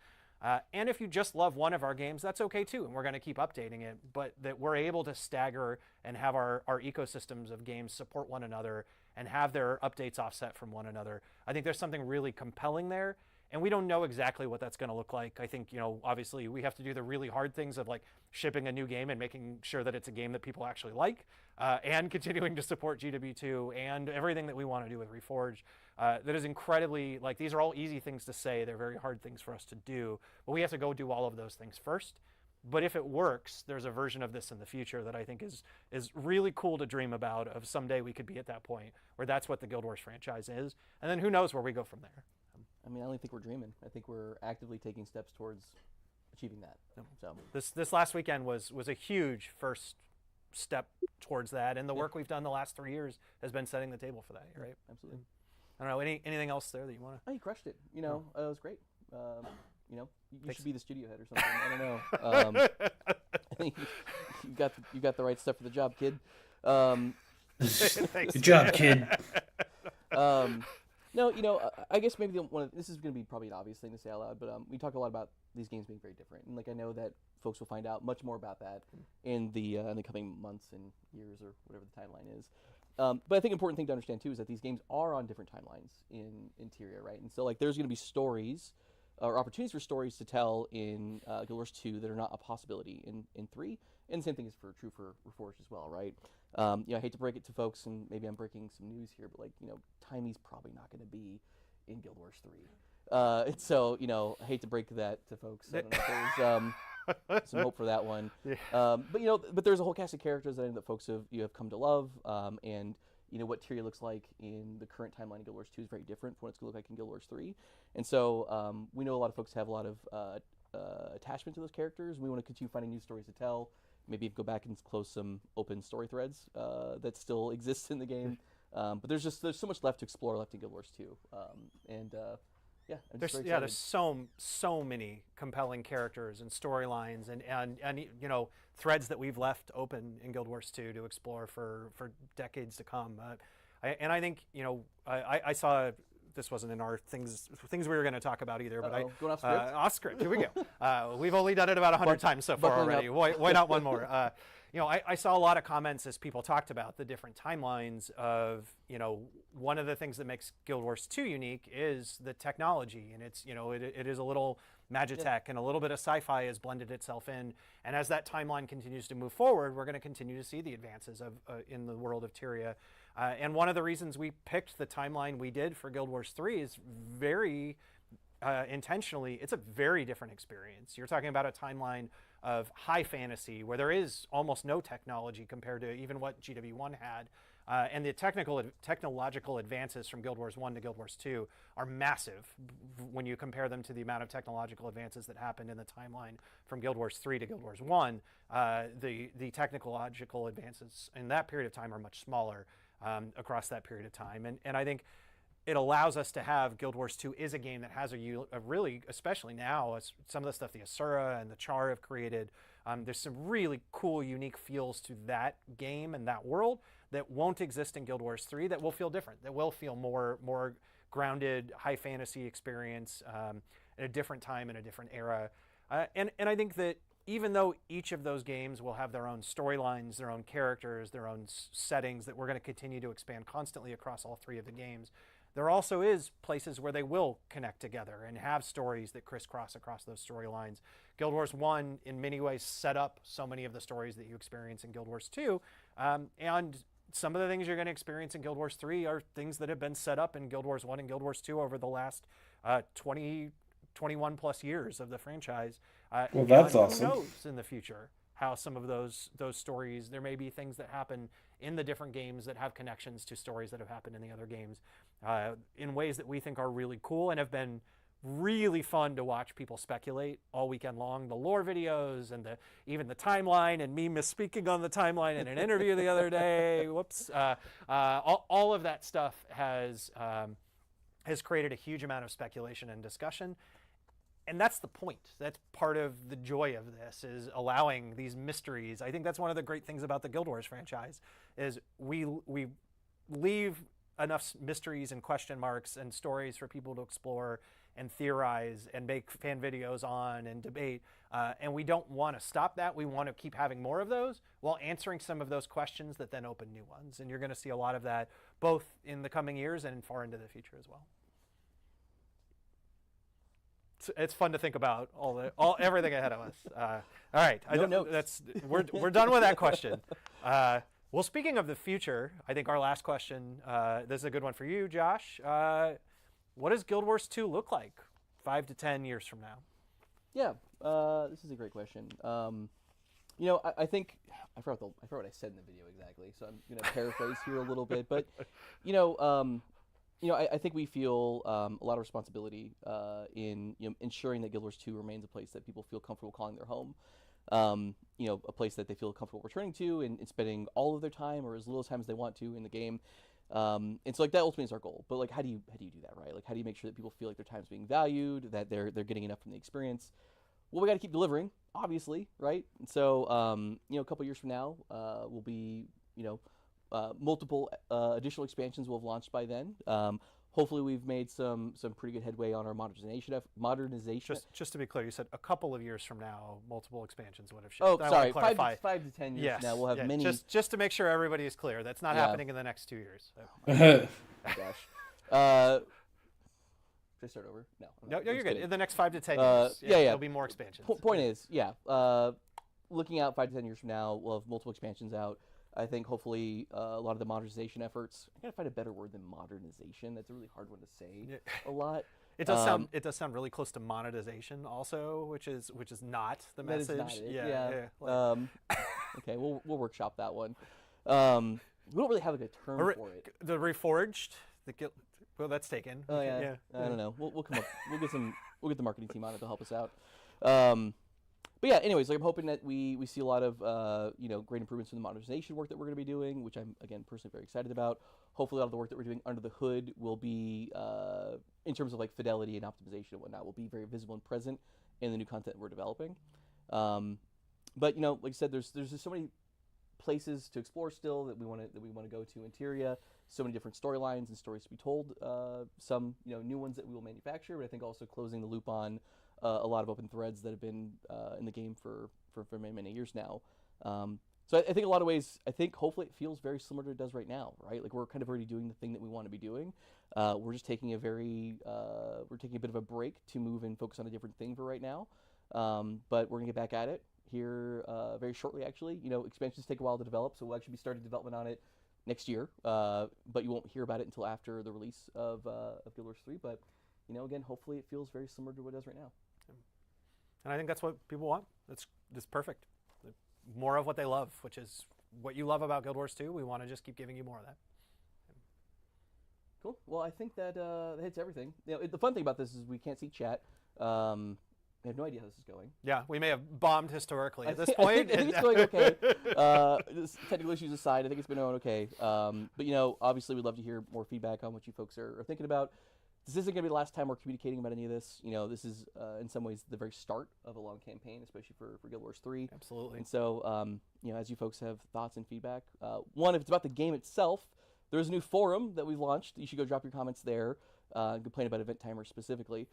And if you just love one of our games, that's okay too, and we're going to keep updating it. But that we're able to stagger and have our ecosystems of games support one another and have their updates offset from one another. I think there's something really compelling there, and we don't know exactly what that's going to look like. I think, obviously we have to do the really hard things of like shipping a new game and making sure that it's a game that people actually like, and continuing to support GW2 and everything that we want to do with Reforged. That is incredibly, like, these are all easy things to say. They're very hard things for us to do, but we have to go do all of those things first. But if it works, there's a version of this in the future that I think is really cool to dream about, of someday we could be at that point where that's what the Guild Wars franchise is. And then who knows where we go from there. I mean, I don't think we're dreaming. I think we're actively taking steps towards achieving that. So this last weekend was a huge first step towards that, and the work we've done the last 3 years has been setting the table for that, right? Absolutely. I don't know, anything else there that you want to? Oh, you crushed it. It was great. You should be the studio head or something. I don't know. I think you got the right stuff for the job, kid. Good job, kid. No, I guess maybe this is going to be probably an obvious thing to say out loud, but we talk a lot about these games being very different, and like I know that folks will find out much more about that in the coming months and years or whatever the timeline is. But I think an important thing to understand too is that these games are on different timelines in Tyria, right? And so like there's going to be stories or opportunities for stories to tell in Guild Wars 2 that are not a possibility in 3, and the same thing is true for Reforged as well, right? I hate to break it to folks, and maybe I'm breaking some news here, but Timey's probably not going to be in Guild Wars 3. So I hate to break that to folks. I don't know if there's some hope for that one. Yeah. But there's a whole cast of characters that folks have come to love, and what Tyria looks like in the current timeline in Guild Wars 2 is very different from what it's going to look like in Guild Wars 3. And so we know a lot of folks have a lot of attachment to those characters. We want to continue finding new stories to tell. Maybe go back and close some open story threads that still exist in the game. But there's so much left to explore left in Guild Wars 2. There's so many compelling characters and storylines and threads that we've left open in Guild Wars 2 to explore for decades to come. I think I saw. This wasn't in our things we were going to talk about either, but going off script. Off script. Here we go. We've only done it about 100 times so far already. Why not one more? I saw a lot of comments as people talked about the different timelines of, one of the things that makes Guild Wars 2 unique is the technology, and it's, it is a little Magitech and a little bit of sci-fi has blended itself in. And as that timeline continues to move forward, we're going to continue to see the advances of in the world of Tyria. And one of the reasons we picked the timeline we did for Guild Wars 3 is very intentionally, it's a very different experience. You're talking about a timeline of high fantasy where there is almost no technology compared to even what GW1 had. And the technological advances from Guild Wars 1 to Guild Wars 2 are massive when you compare them to the amount of technological advances that happened in the timeline from Guild Wars 3 to Guild Wars 1. The technological advances in that period of time are much smaller across that period of time. And I think it allows us to have Guild Wars 2 is a game that has a really, especially now, some of the stuff the Asura and the Char have created, there's some really cool, unique feels to that game and that world that won't exist in Guild Wars 3 that will feel different, that will feel more grounded, high fantasy experience in a different time, in a different era. And I think that even though each of those games will have their own storylines, their own characters, their own settings that we're going to continue to expand constantly across all 3 of the games, there also is places where they will connect together and have stories that crisscross across those storylines. Guild Wars 1 in many ways set up so many of the stories that you experience in Guild Wars 2. And some of the things you're going to experience in Guild Wars 3 are things that have been set up in Guild Wars 1 and Guild Wars 2 over the last 21 plus years of the franchise. Well, that's who awesome. Who knows in the future? how some of those stories, there may be things that happen in the different games that have connections to stories that have happened in the other games in ways that we think are really cool and have been really fun to watch people speculate all weekend long. The lore videos and even the timeline, and me misspeaking on the timeline in an interview the other day. Whoops. All of that stuff has created a huge amount of speculation and discussion. And that's the point. That's part of the joy of this, is allowing these mysteries. I think that's one of the great things about the Guild Wars franchise, is we leave enough mysteries and question marks and stories for people to explore and theorize and make fan videos on and debate. And we don't want to stop that. We want to keep having more of those while answering some of those questions that then open new ones. And you're going to see a lot of that both in the coming years and far into the future as well. It's fun to think about everything ahead of us. All right, we're done with that question. Well, speaking of the future, I think our last question, this is a good one for you, Josh. What does Guild Wars 2 look like 5 to 10 years from now? Yeah, this is a great question. I think I forgot what I said in the video exactly, so I'm going to paraphrase here a little bit. But I think we feel a lot of responsibility in ensuring that Guild Wars 2 remains a place that people feel comfortable calling their home. A place that they feel comfortable returning to and spending all of their time or as little time as they want to in the game. And so that ultimately is our goal. But how do you do that, right? How do you make sure that people feel like their time's being valued, that they're getting enough from the experience? Well, we got to keep delivering, obviously, right? And so a couple years from now, we'll be multiple additional expansions will have launched by then. Hopefully, we've made some pretty good headway on our modernization. Just to be clear, you said a couple of years from now, multiple expansions would have shipped. Oh, sorry, 5 to 10 years from now, we'll have many. Just to make sure everybody is clear, that's not happening in the next 2 years. Oh, gosh. Should I start over? No, you're good. In the next 5 to 10 years, there'll be more expansions. Point is, looking out 5 to 10 years from now, we'll have multiple expansions out. I think hopefully a lot of the modernization efforts. I gotta find a better word than modernization. That's a really hard one to say. A lot. It does sound really close to monetization also, which is not the message. That is not it. Okay, we'll workshop that one. We don't really have a good term for it. The Reforged. Well, that's taken. Oh yeah. I don't know. We'll come up. We'll get the marketing team on it to help us out. But yeah, anyways, I'm hoping that we see a lot of great improvements in the modernization work that we're going to be doing, which I'm again personally very excited about. Hopefully, a lot of the work that we're doing under the hood will be, in terms of fidelity and optimization and whatnot, will be very visible and present in the new content we're developing. But like I said, there's just so many places to explore still that we want to go to in Tyria. So many different storylines and stories to be told. Some new ones that we will manufacture, but I think also closing the loop on a lot of open threads that have been in the game for many years now. So I think a lot of ways, hopefully it feels very similar to what it does right now, right? We're kind of already doing the thing that we want to be doing. We're just taking a bit of a break to move and focus on a different thing for right now. But we're gonna get back at it here very shortly. Actually, expansions take a while to develop, so we'll actually be starting development on it next year. But you won't hear about it until after the release of Guild Wars 3. But again, hopefully it feels very similar to what it does right now. And I think that's what people want. That's perfect. More of what they love, which is what you love about Guild Wars 2. We want to just keep giving you more of that. Cool. Well, I think that hits everything. The fun thing about this is we can't see chat. I have no idea how this is going. Yeah, we may have bombed historically at this point. I think it's going okay. Technical issues aside, I think it's been going okay. But obviously, we'd love to hear more feedback on what you folks are thinking about. This isn't going to be the last time we're communicating about any of this. This is, in some ways, the very start of a long campaign, especially for Guild Wars 3. Absolutely. And so, as you folks have thoughts and feedback, one, if it's about the game itself, there's a new forum that we've launched. You should go drop your comments there and complain about Event Timer specifically.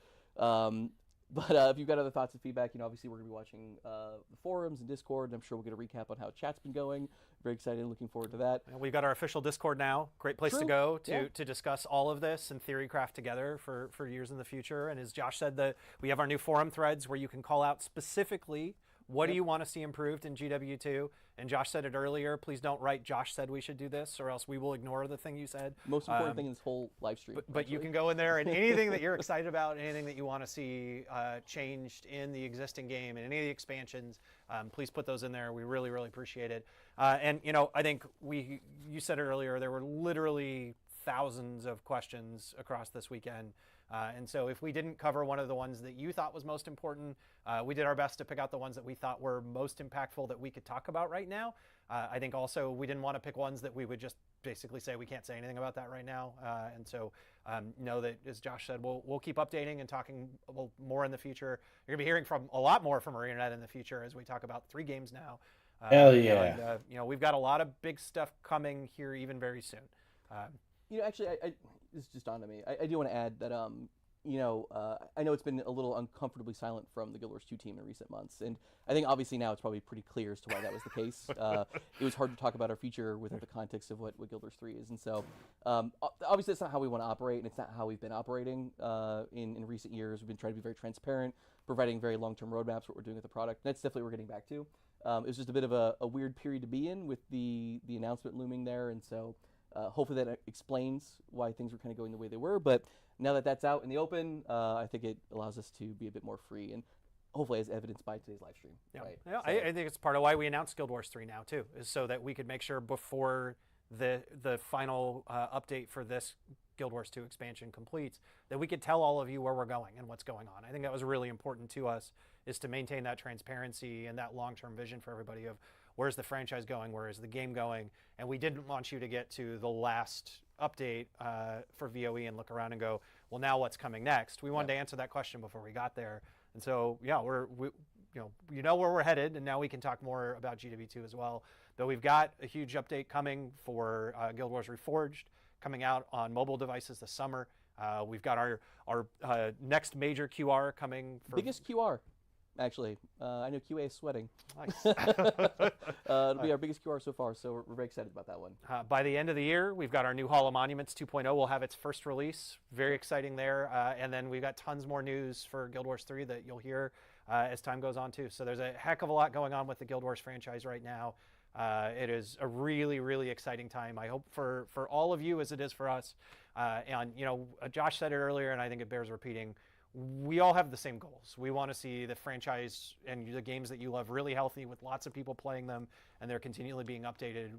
But if you've got other thoughts and feedback, obviously we're going to be watching the forums and Discord, and I'm sure we'll get a recap on how chat's been going. Very excited and looking forward to that. And we've got our official Discord now. Great place to go to discuss all of this and theorycraft together for years in the future. And as Josh said, we have our new forum threads where you can call out specifically What do you want to see improved in GW2? And Josh said it earlier. Please don't write Josh said we should do this, or else we will ignore the thing you said. Most important thing in this whole live stream. But you can go in there and anything that you're excited about, anything that you want to see changed in the existing game and any of the expansions, please put those in there. We really, really appreciate it. And I think you said it earlier, there were literally thousands of questions across this weekend. And so if we didn't cover one of the ones that you thought was most important, we did our best to pick out the ones that we thought were most impactful that we could talk about right now. I think also we didn't want to pick ones that we would just basically say we can't say anything about that right now. And so know that, as Josh said, we'll keep updating and talking more in the future. You're going to be hearing from a lot more from ArenaNet in the future as we talk about 3 games now. Hell yeah. And, we've got a lot of big stuff coming here even very soon. Actually, this just dawned on me. I do want to add that, I know it's been a little uncomfortably silent from the Guild Wars 2 team in recent months, and I think obviously now it's probably pretty clear as to why that was the case. It was hard to talk about our future within the context of what Guild Wars 3 is, and so obviously that's not how we want to operate, and it's not how we've been operating in recent years. We've been trying to be very transparent, providing very long-term roadmaps, what we're doing with the product, and that's definitely what we're getting back to. It was just a bit of a weird period to be in with the announcement looming there, and so hopefully that explains why things were kind of going the way they were. But now that that's out in the open, I think it allows us to be a bit more free, and hopefully as evidenced by today's live stream. Yeah, right? Yeah. So, I think it's part of why we announced Guild Wars 3 now too, is so that we could make sure before the final update for this Guild Wars 2 expansion completes, that we could tell all of you where we're going and what's going on. I think that was really important to us, is to maintain that transparency and that long-term vision for everybody of where's the franchise going, where is the game going, and we didn't want you to get to the last update for VOE and look around and go, well, now what's coming next? We wanted to answer that question before we got there, and so yeah, we where we're headed, and now we can talk more about GW2 as well. But we've got a huge update coming for Guild Wars Reforged, coming out on mobile devices this summer. We've got our next major QR coming. Biggest QR. Actually, I know QA is sweating. Nice. It'll be our biggest QR so far, so we're very excited about that one. By the end of the year, we've got our new Hall of Monuments 2.0 will have its first release. Very exciting there. And then we've got tons more news for Guild Wars 3 that you'll hear as time goes on too. So there's a heck of a lot going on with the Guild Wars franchise right now. It is a really, really exciting time. I hope for all of you as it is for us. And Josh said it earlier, and I think it bears repeating. We all have the same goals. We want to see the franchise and the games that you love really healthy, with lots of people playing them, and they're continually being updated.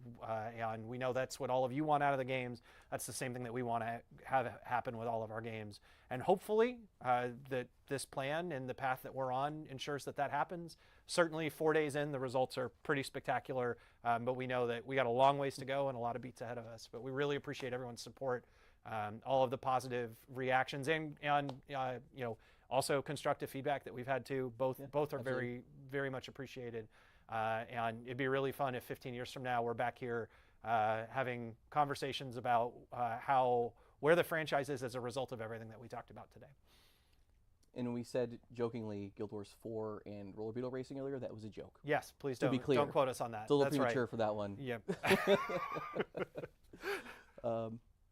And we know that's what all of you want out of the games. That's the same thing that we want to have happen with all of our games. And hopefully that this plan and the path that we're on ensures that happens. Certainly 4 days in, the results are pretty spectacular, but we know that we got a long ways to go and a lot of beats ahead of us. But we really appreciate everyone's support. All of the positive reactions and also constructive feedback that we've had too. Both are absolutely. Very, very much appreciated. And it'd be really fun if 15 years from now we're back here having conversations about where the franchise is as a result of everything that we talked about today. And we said jokingly Guild Wars 4 and Roller Beetle Racing earlier, that was a joke. Yes, please don't quote us on that. It's a little premature for that one. Yep.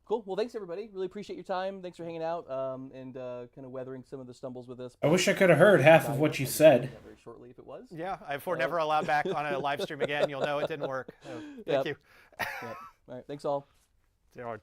Cool. Well, thanks everybody. Really appreciate your time. Thanks for hanging out and kind of weathering some of the stumbles with us. I wish I could have heard half of what you said. Very shortly, if it was. Yeah, if we're never allowed back on a live stream again, you'll know it didn't work. So, thank you. Yep. All right. Thanks all. See you hard.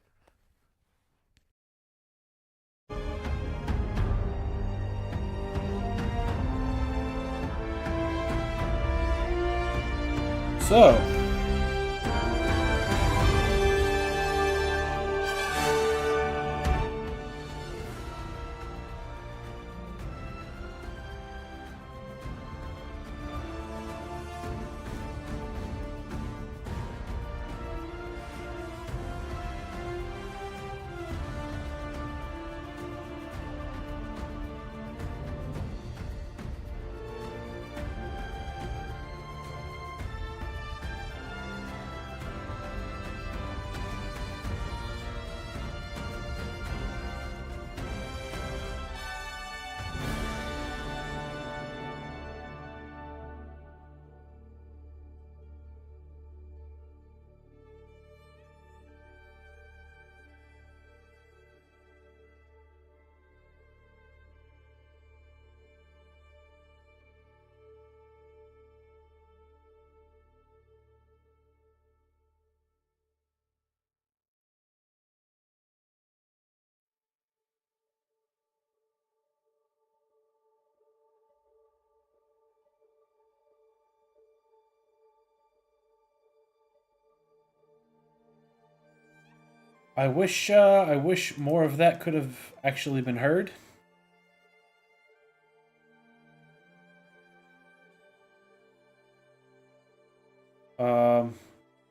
I wish more of that could have actually been heard.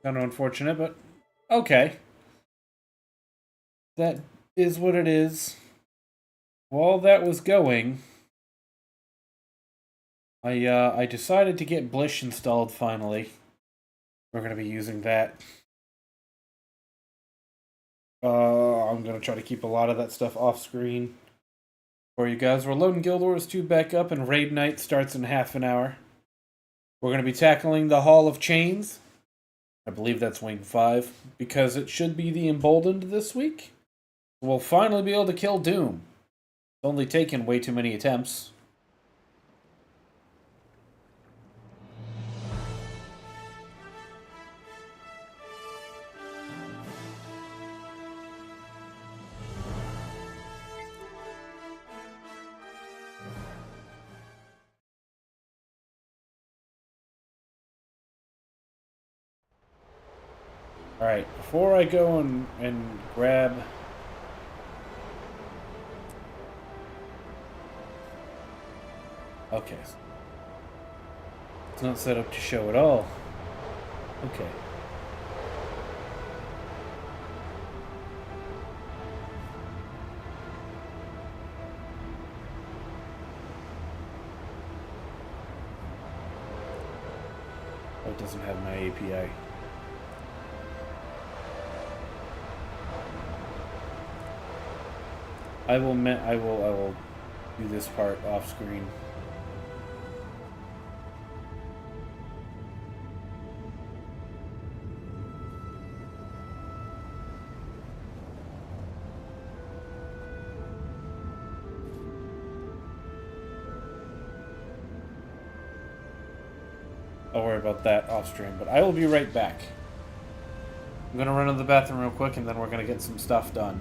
Kind of unfortunate, but okay. That is what it is. While that was going, I decided to get Blish installed finally. We're gonna be using that. I'm gonna try to keep a lot of that stuff off screen for you guys. We're loading Guild Wars 2 back up, and Raid Night starts in half an hour. We're gonna be tackling the Hall of Chains. I believe that's Wing 5, because it should be the Emboldened this week. We'll finally be able to kill Doom. It's only taken way too many attempts. Alright, before I go and grab... Okay. It's not set up to show at all. Okay. Oh, it doesn't have my API. I will do this part off screen. I'll worry about that off stream, but I will be right back. I'm gonna run to the bathroom real quick, and then we're gonna get some stuff done.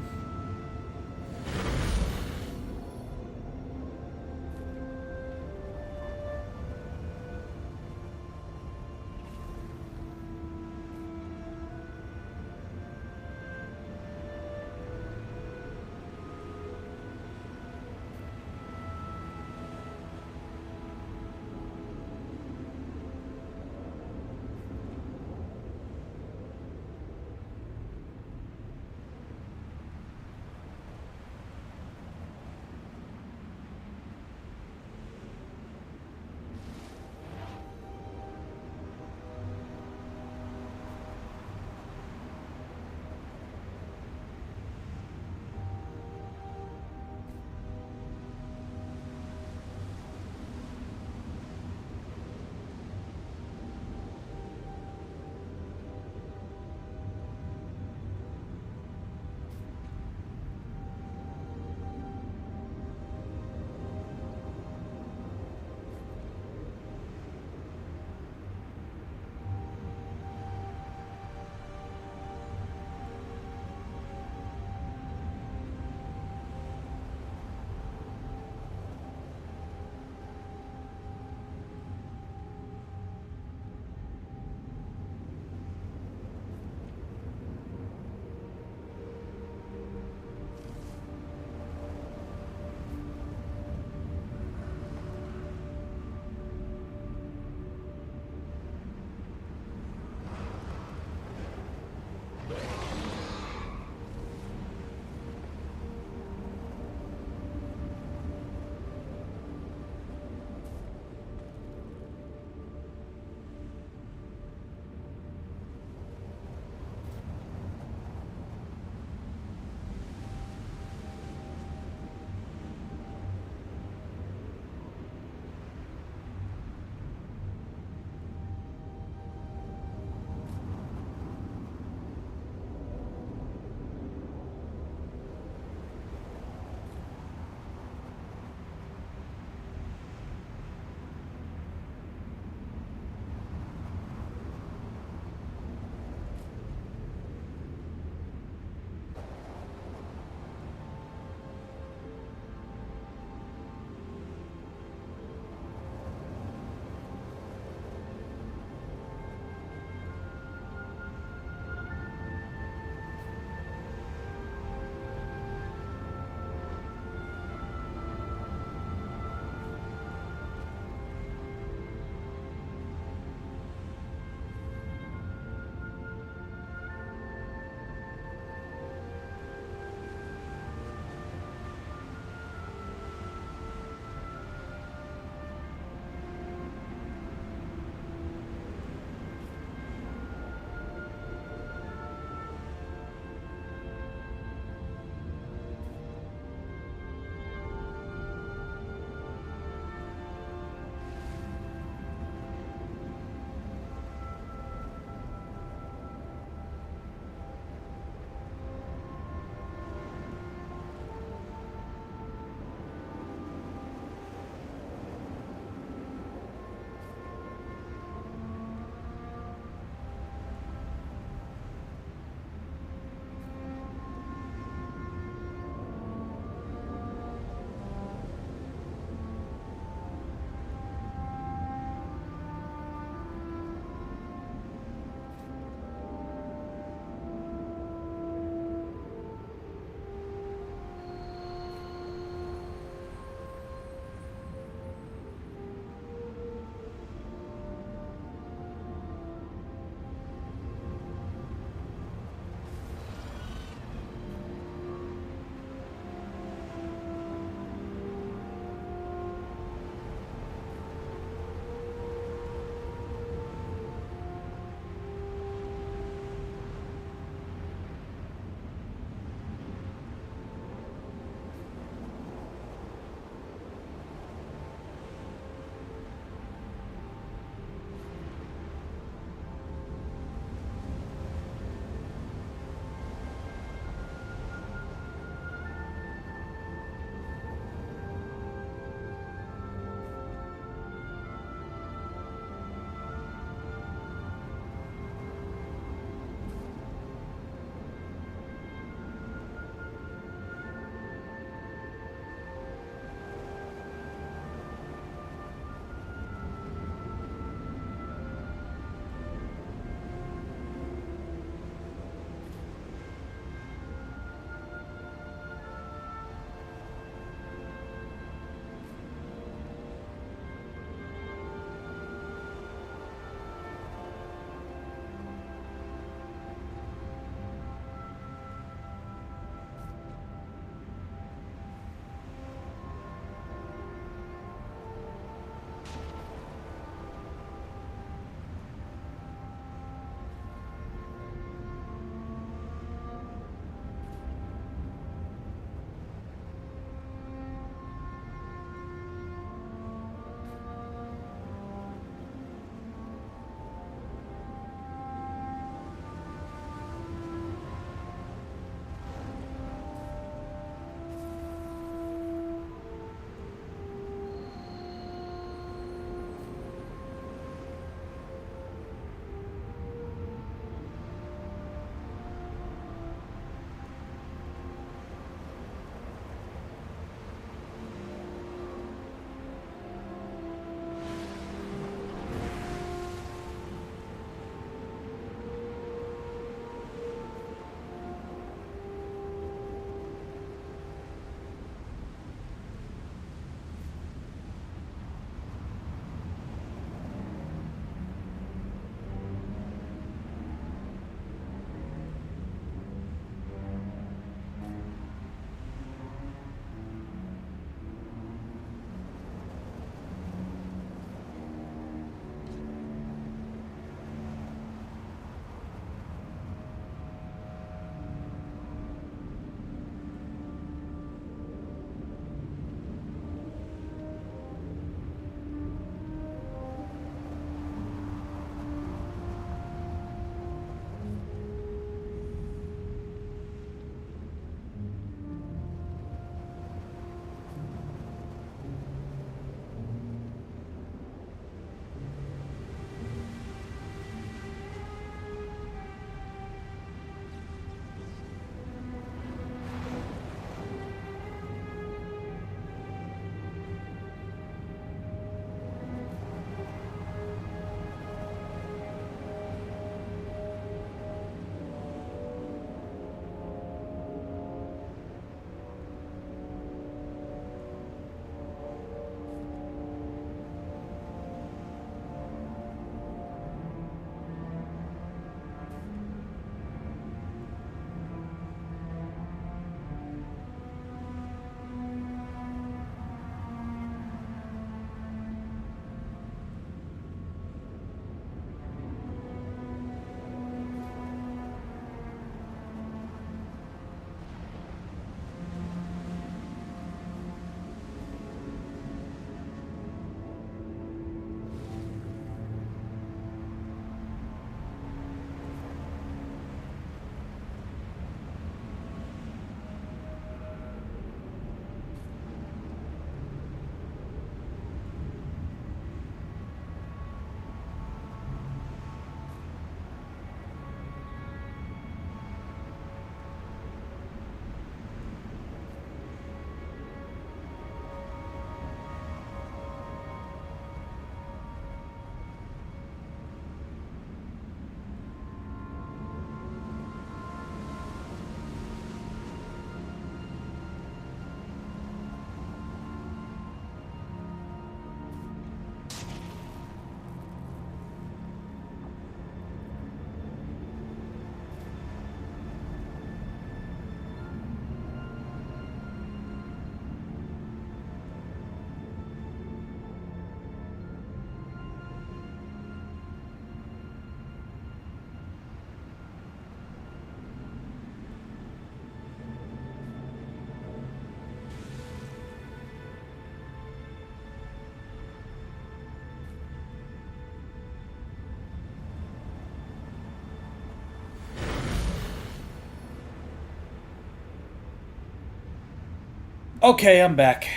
Okay, I'm back.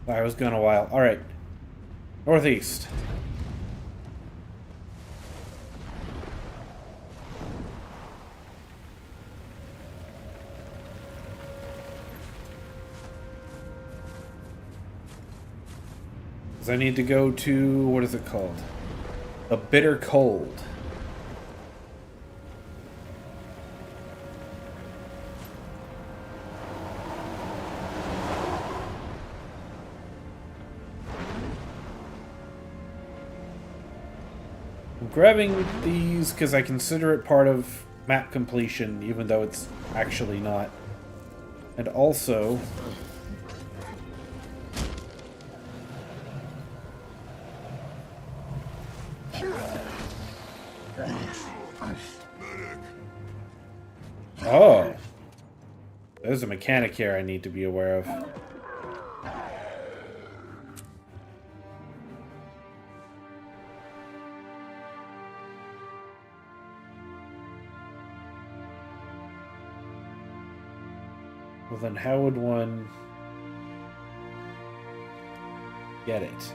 I was gone a while. Alright. Northeast. I need to go to, what is it called? A Bitter Cold. I'm grabbing these because I consider it part of map completion, even though it's actually not. And also... Oh. There's a mechanic here I need to be aware of. Well, then how would one get it?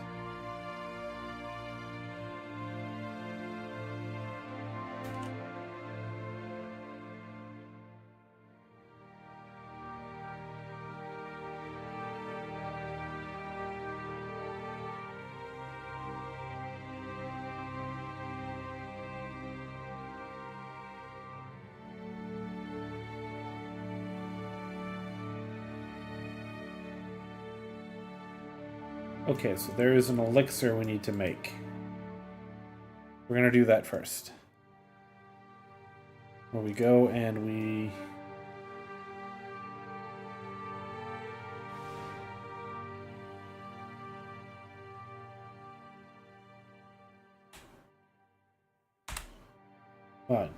Okay, so there is an elixir we need to make. We're gonna do that first. Where we go and we... Fine.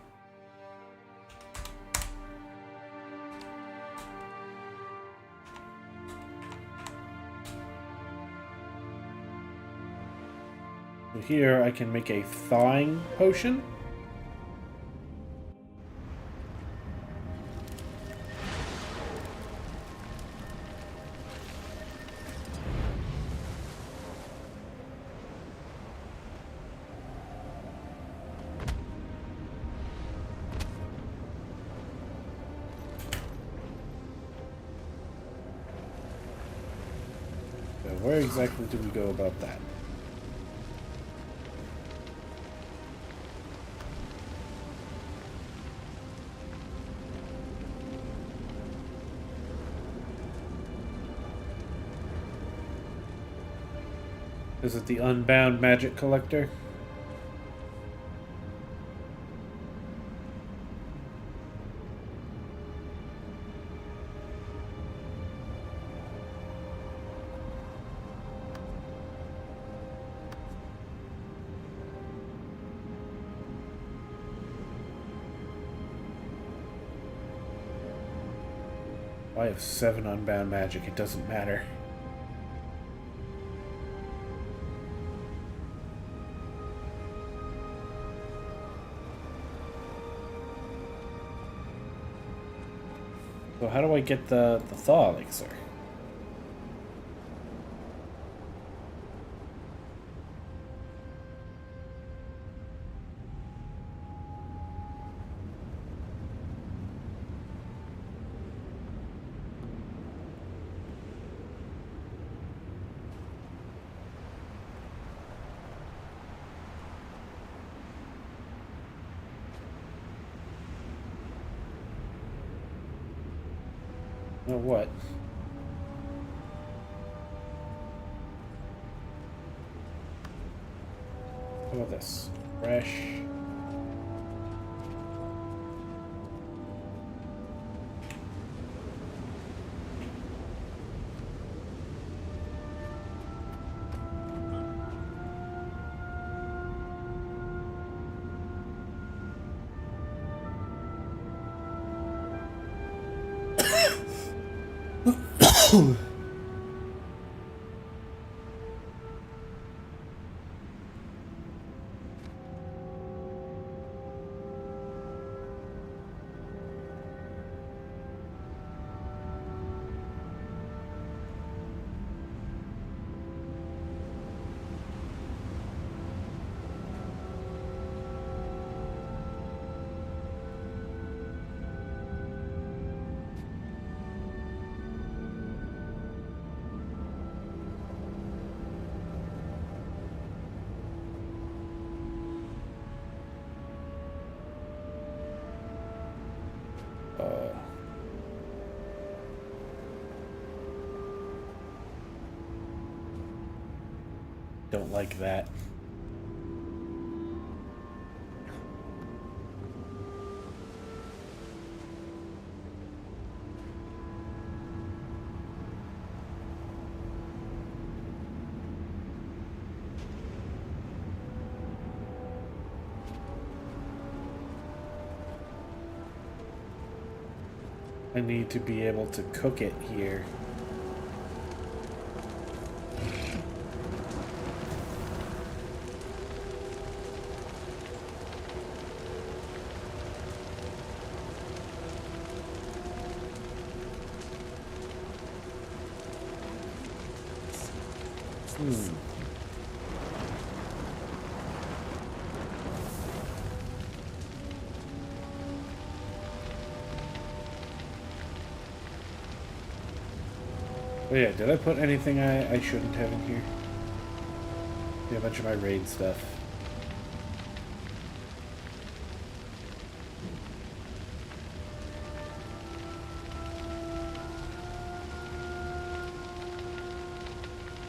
So here I can make a thawing potion. So where exactly do we go about that? Is it the Unbound Magic Collector? I have 7 Unbound Magic, it doesn't matter. So how do I get the thaw elixir? Oh, what? How about this? Fresh. Don't like that. I need to be able to cook it here. Oh yeah, did I put anything I shouldn't have in here? Yeah, a bunch of my raid stuff.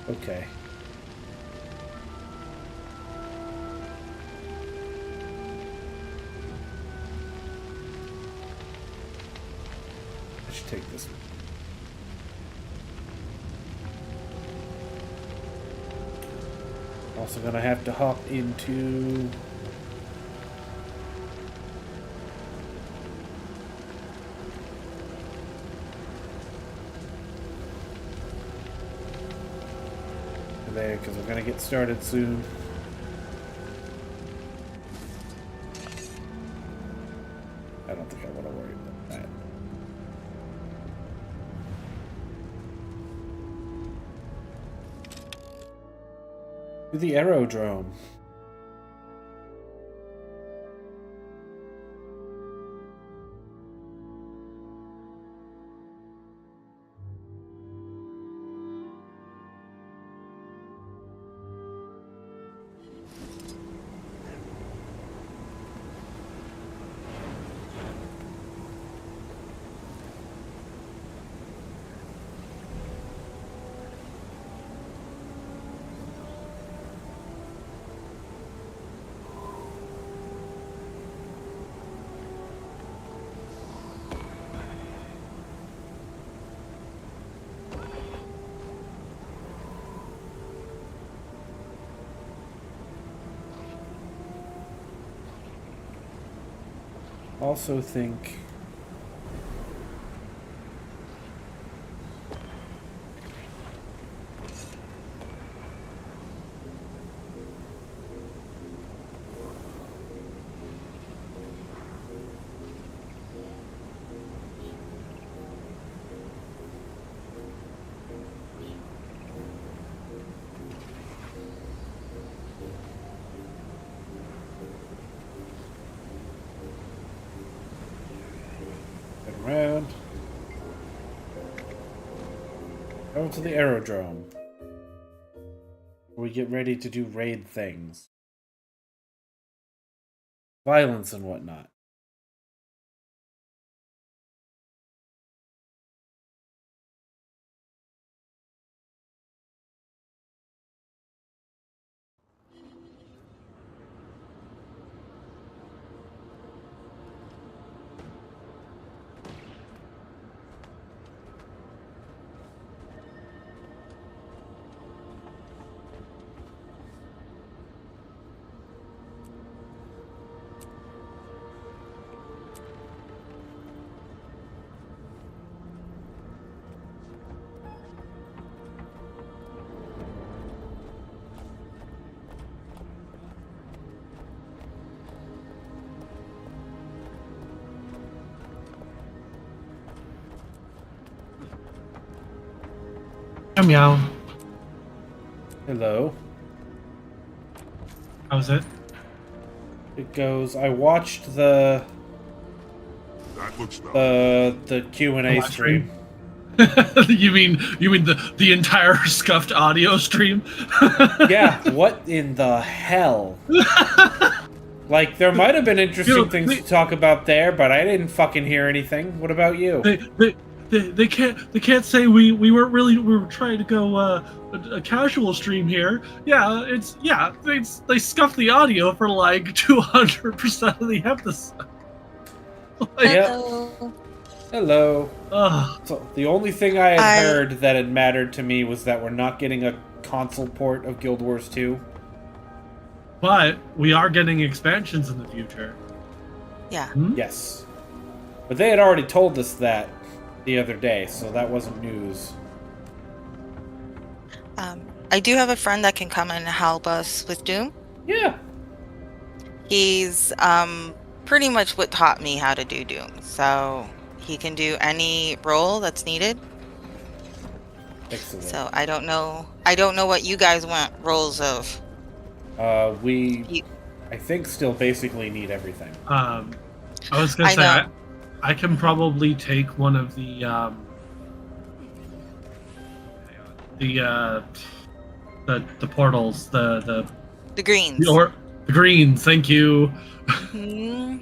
Okay. I should take this one. Also gonna have to hop into there because we're gonna get started soon. I don't think I want to worry about that. To the aerodrome. Also think around. Go to the aerodrome. We get ready to do raid things. Violence and whatnot. Meow. Hello. How's it? It goes. I watched the Q&A stream. you mean the entire scuffed audio stream? Yeah. What in the hell? Like, there might have been interesting things to talk about there, but I didn't fucking hear anything. What about you? they can't say we weren't really, we were trying to go a casual stream here. Yeah, they scuffed the audio for like 200% of the episode. Yep. Hello. So the only thing I had heard that had mattered to me was that we're not getting a console port of Guild Wars 2. But we are getting expansions in the future. Yeah. Yes. But they had already told us that the other day, so that wasn't news. I do have a friend that can come and help us with Doom. Yeah. He's pretty much what taught me how to do Doom. So he can do any role that's needed. Excellent. So I don't know what you guys want roles of. I think still basically need everything. I was gonna say I can probably take one of the portals, the greens. The greens, thank you. Yep.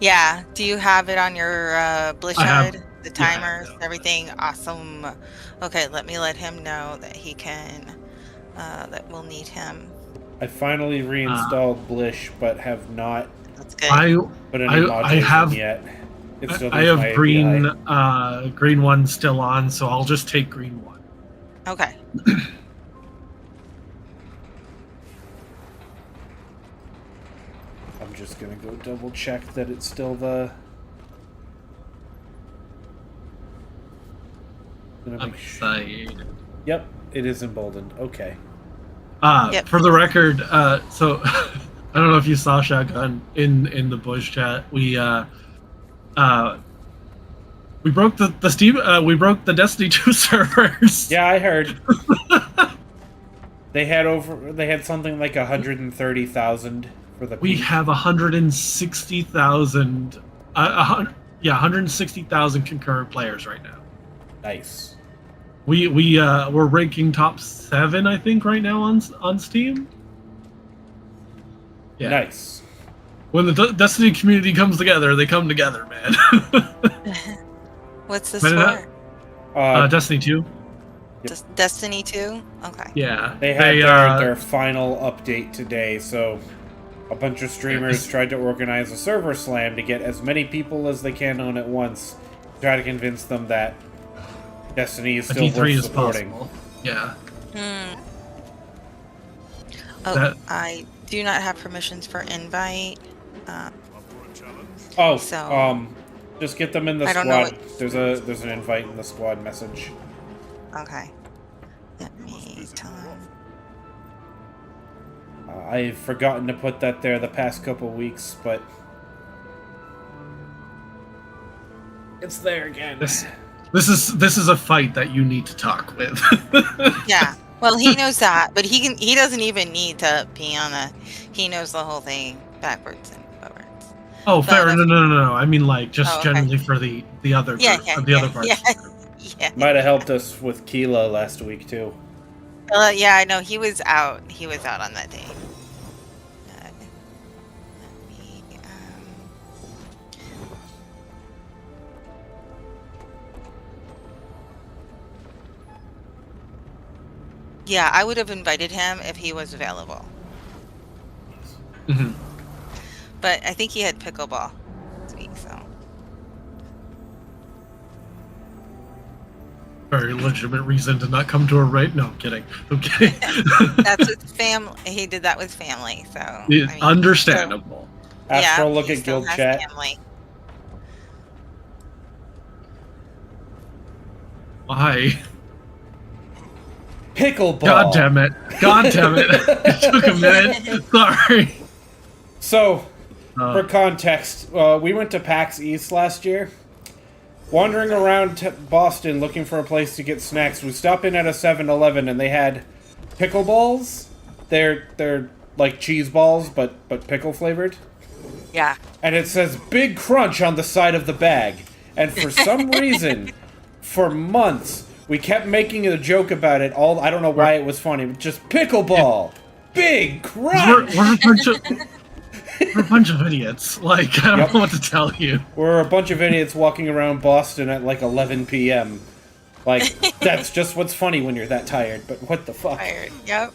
Yeah. Do you have it on your Bliss side? The timers, everything awesome. Okay, let him know that he can. That we'll need him. I finally reinstalled Blish, but have not. That's good. Put any modules in yet. It still I needs my have green API. green one still on, so I'll just take green one. Okay. I'm just gonna go double check that it's still the. I'm excited. Yep, it is emboldened. Okay. For the record, so I don't know if you saw Shotgun in the Bush chat. We broke the Steam. We broke the Destiny 2 servers. Yeah, I heard. They had something like 130,000 for the. We have 160,000. 160,000 concurrent players right now. Nice. We're ranking top 7, I think, right now on Steam. Yeah. Nice. When the Destiny community comes together, they come together, man. What's this for? Destiny 2. Destiny 2? Okay. Yeah. They had their final update today, so a bunch of streamers tried to organize a server slam to get as many people as they can on at once, try to convince them that Destiny is still worth supporting. Yeah. I do not have permissions for invite. Just get them in the squad. There's an invite in the squad message. Okay. Let me tell him. I've forgotten to put that there the past couple weeks, but it's there again. This is a fight that you need to talk with. Yeah. Well, he knows that, but he doesn't even need to be on he knows the whole thing backwards and forwards. Oh, fair. No. I mean, like, just generally for the other other parts. Yeah. Might have helped us with Keela last week too. Yeah, I know he was out. He was out on that day. Yeah, I would have invited him if he was available. Mm-hmm. But I think he had pickleball this week, so. Very legitimate reason to not come to a raid. No, I'm kidding. Okay. That's with family. He did that with family, so. Understandable. Astral, look at guild chat. Family. Why? Pickleball. God damn it. It took a minute. Sorry. So, for context, we went to PAX East last year. Wandering around Boston looking for a place to get snacks, we stopped in at a 7-Eleven and they had pickleballs. They're like cheese balls, but pickle flavored. Yeah. And it says Big Crunch on the side of the bag. And for some reason, for months, we kept making a joke about it. I don't know why it was funny, but just pickleball. Big Crunch! We're a bunch of idiots. Like, I don't know what to tell you. We're a bunch of idiots walking around Boston at like 11 p.m. Like, that's just what's funny when you're that tired, but what the fuck? Tired. Yep.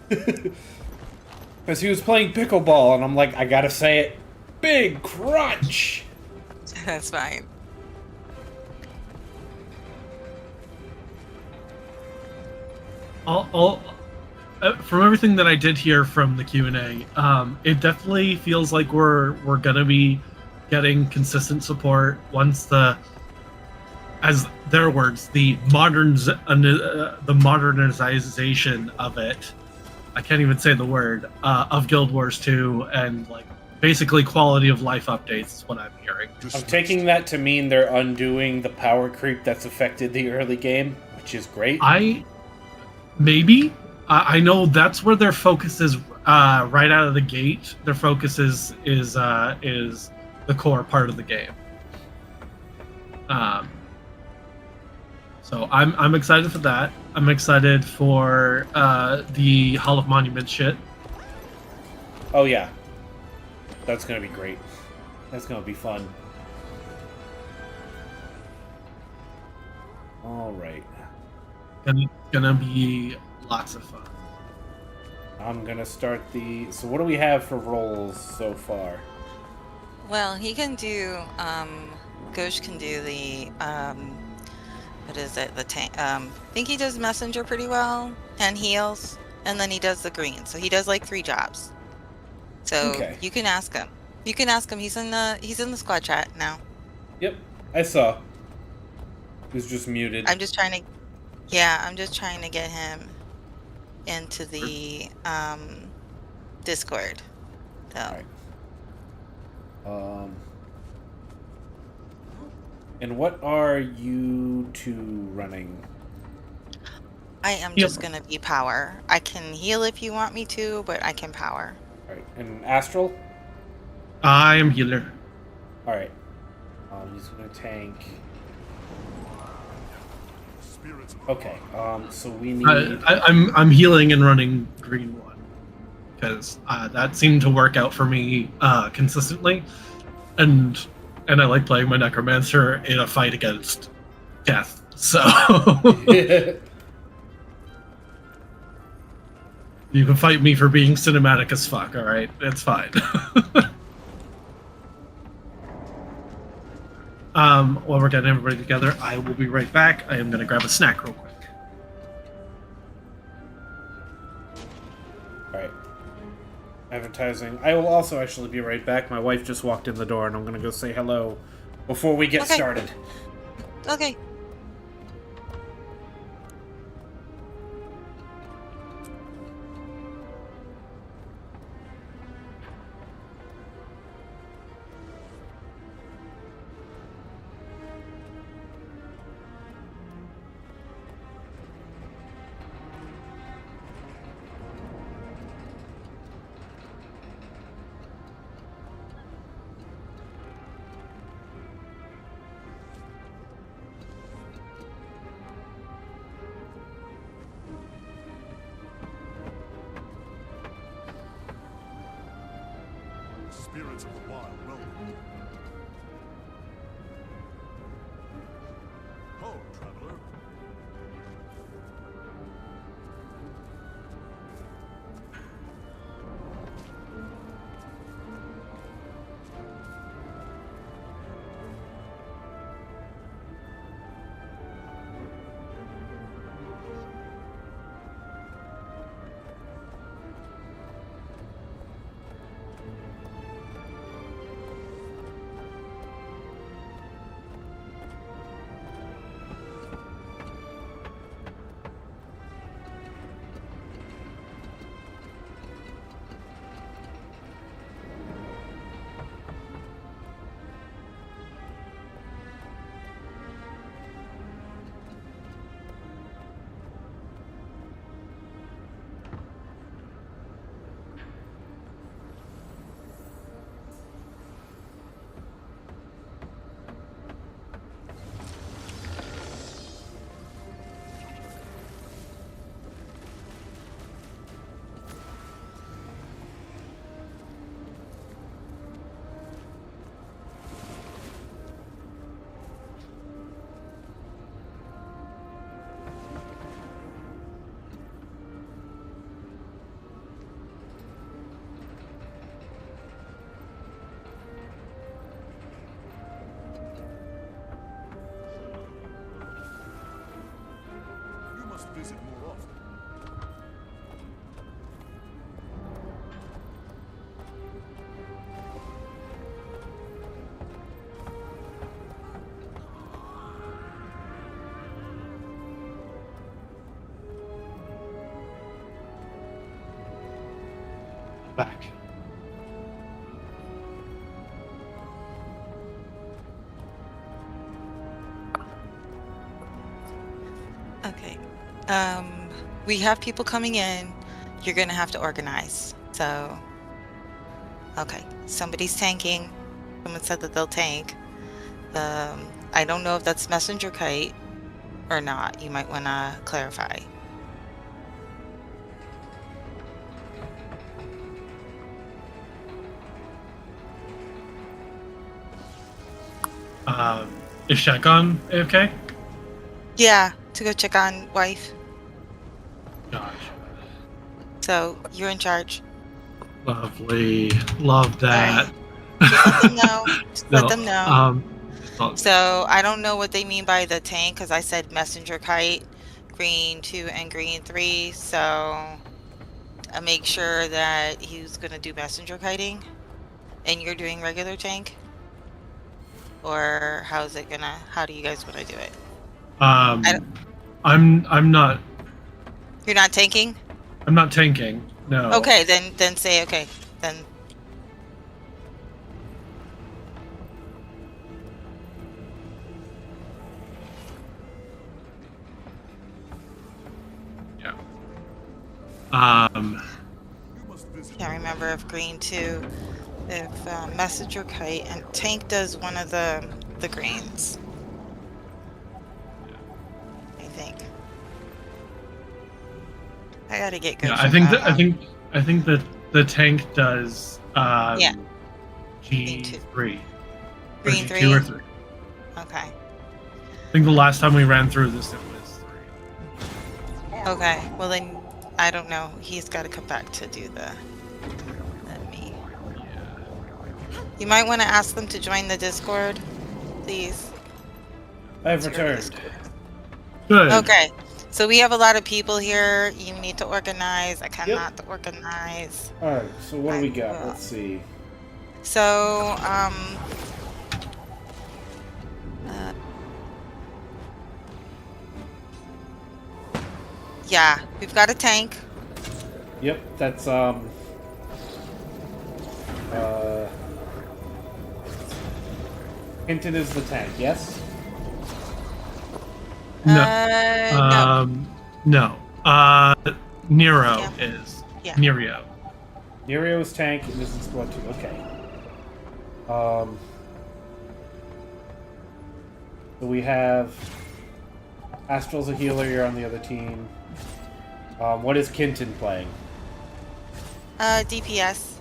Because he was playing pickleball, and I'm like, I gotta say it. Big crunch! That's fine. From everything that I did hear from the Q&A, it definitely feels like we're gonna be getting consistent support once as their words, the modernization of it. I can't even say the word of Guild Wars 2 and like basically quality of life updates is what I'm hearing. I'm taking that to mean they're undoing the power creep that's affected the early game, which is great. Maybe. I know that's where their focus is right out of the gate. Their focus is the core part of the game. So I'm excited for that. I'm excited for the Hall of Monuments shit. Oh yeah, that's gonna be great. That's gonna be fun. All right. Gonna be lots of fun. I'm gonna start the. So what do we have for roles so far? Well, he can do. Ghosh can do the. What is it? The tank. I think he does messenger pretty well and heals, and then he does the green. So he does like 3 jobs. So Okay. you can ask him. You can ask him. He's in the squad chat now. Yep, I saw. He was just muted. I'm just trying to. Yeah, I'm just trying to get him into the Discord. So. And what are you two running? I am just gonna be power. I can heal if you want me to, but I can power. Alright, and Astral? I am healer. Alright. He's gonna tank. Okay, so we need... I'm healing and running green one because that seemed to work out for me consistently, and I like playing my necromancer in a fight against death. So you can fight me for being cinematic as fuck. All right, it's fine. While we're getting everybody together, I will be right back. I am going to grab a snack real quick. Alright. Advertising. I will also actually be right back. My wife just walked in the door and I'm going to go say hello before we get started. Okay. Spirits of the wild, welcome. Ho, traveler. visit more often. Back. Okay. We have people coming in. You're gonna have to organize. So, okay. Somebody's tanking. Someone said that they'll tank. I don't know if that's messenger kite or not. You might want to clarify. Is Shotgun okay? Yeah, to go check on wife. Gosh. So you're in charge. Lovely. Love that. Just let them know. Just let them know. Well, So I don't know what they mean by the tank because I said messenger kite, green 2 and green 3. So I make sure that he's gonna do messenger kiting, and you're doing regular tank. Or how's it gonna? How do you guys want to do it? I'm not. You're not tanking. I'm not tanking. No. Okay, then say okay. Then can't remember if green 2, if messenger kite and tank does one of the greens. I think. I gotta get good. Yeah, I think that the tank does. Yeah. G3. Green G2 3? or 3. Okay. I think the last time we ran through this, it was 3. Okay. Well then, I don't know. He's got to come back to do the. Than me. You might want to ask them to join the Discord, please. I've returned. Good. Okay. So we have a lot of people here. You need to organize. I cannot organize. Alright, so what do we got? Let's see. So, yeah, we've got a tank. Yep, that's Hinton is the tank, yes? No. No. Nero is. Yeah. Nereo. Nereo's tank, and this is Squad 2. Okay. So we have Astral's a healer, you're on the other team. What is Kinton playing? DPS.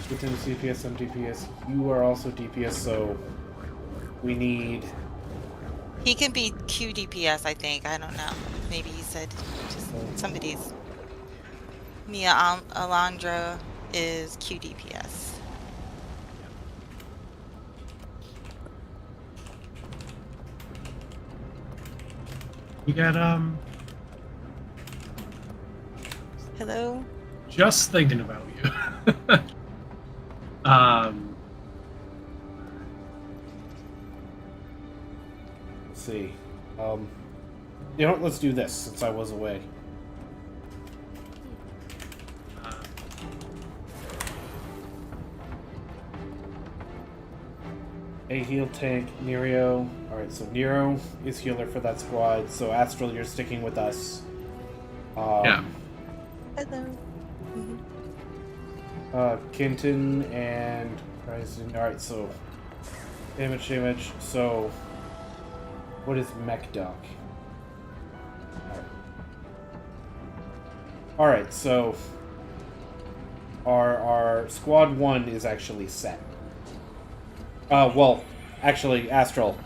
Kinton is DPS, I'm DPS. You are also DPS, so we need... He can be QDPS, I think. I don't know. Maybe he said just somebody's. Mia Alondra is QDPS. We got Hello? just thinking about you. Let's see. You know what, let's do this, since I was away. A heal tank, Nereo. Alright, so Nero is healer for that squad, so Astral, you're sticking with us. Yeah. Hello. Kinton and Ryzen. Alright, so damage. So what is MechDoc? Alright, so our squad 1 is actually set. Well, actually, Astral.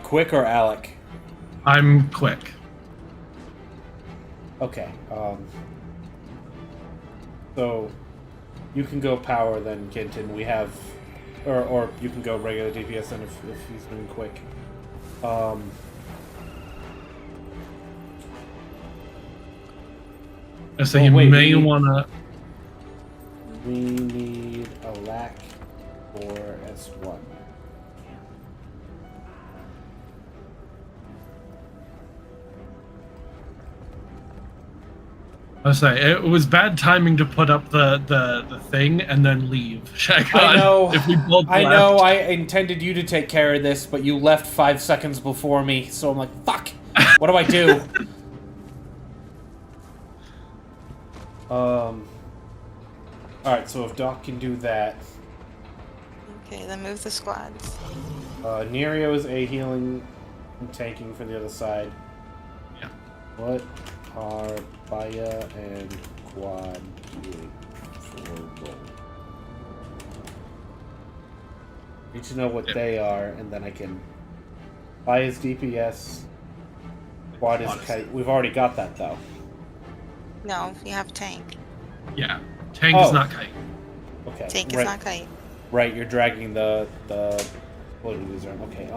Quick or Alec? I'm quick. Okay, so you can go power then, Kinton. We have, or you can go regular DPS then if he's been quick. So Oh, you wait, may we- want to. We need a lac for S1. I say it was bad timing to put up the thing and then leave. Shagon, I know. If we both I left. know. I intended you to take care of this, but you left 5 seconds before me, so I'm like, fuck. What do I do? All right. So if Doc can do that, Okay, then move the squads. Nerio is a healing and tanking for the other side. Yeah. What are Baya and Quad doing for roll? Need to know what they are, and then I can. Baya's DPS. Quad is kite. We've already got that though. No, you have tank. Yeah, tank is not kite. Okay. Tank is right. not kite. Right, you're dragging the floating user. Okay.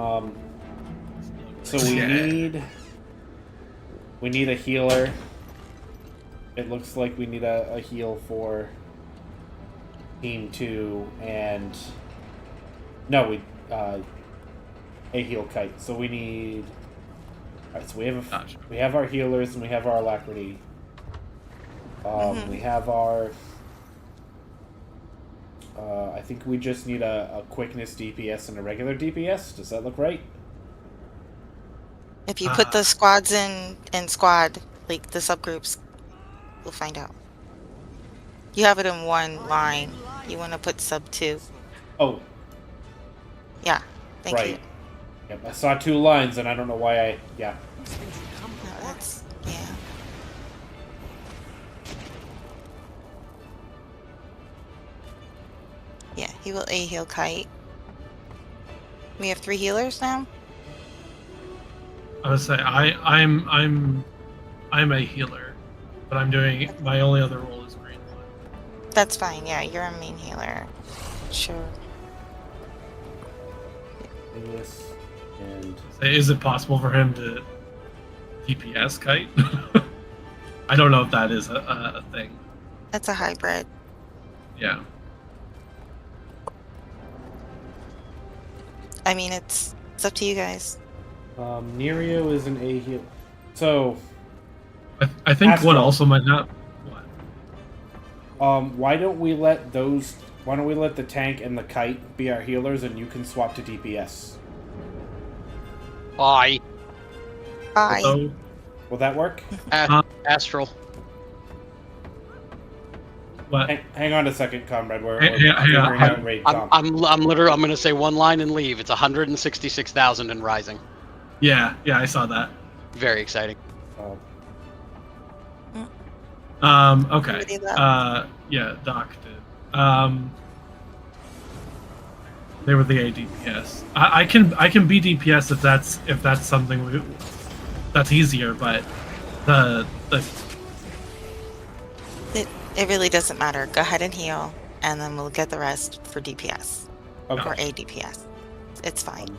So we need a healer. It looks like we need a heal for Team 2 and no, a heal kite. So we need. All right, so we have our healers and we have our alacrity. We have our. I think we just need a quickness DPS and a regular DPS. Does that look right? If you put the squads in squad, like the subgroups, we'll find out. You have it in one line. You want to put sub 2. Oh. Yeah, thank you. Right. Yep, I saw 2 lines and I don't know why I. Yeah. No, that's, yeah. Yeah, he will A heal kite. We have 3 healers now? I would say I'm a healer, but I'm doing my only other role is green. That's fine, yeah, you're a main healer. Sure. This and Is it possible for him to DPS kite? I don't know if that is a thing. That's a hybrid. Yeah. I mean, it's up to you guys. Nerio is an A heal. So. I think Astro. what also might not. Why don't we let those? Why don't we let the tank and the kite be our healers, and you can swap to DPS? Bye. Bye. Will that work? Astral. What? Hang on a second, comrade. We're Hang on. figuring out raid comp. I'm literally. I'm gonna say one line and leave. It's 166,000 and rising. Yeah, I saw that. Very exciting. Okay. Yeah, Doc did. They were the ADPS. I can be DPS if that's something that's easier, but the It really doesn't matter. Go ahead and heal, and then we'll get the rest for DPS. Okay. Or A DPS. It's fine.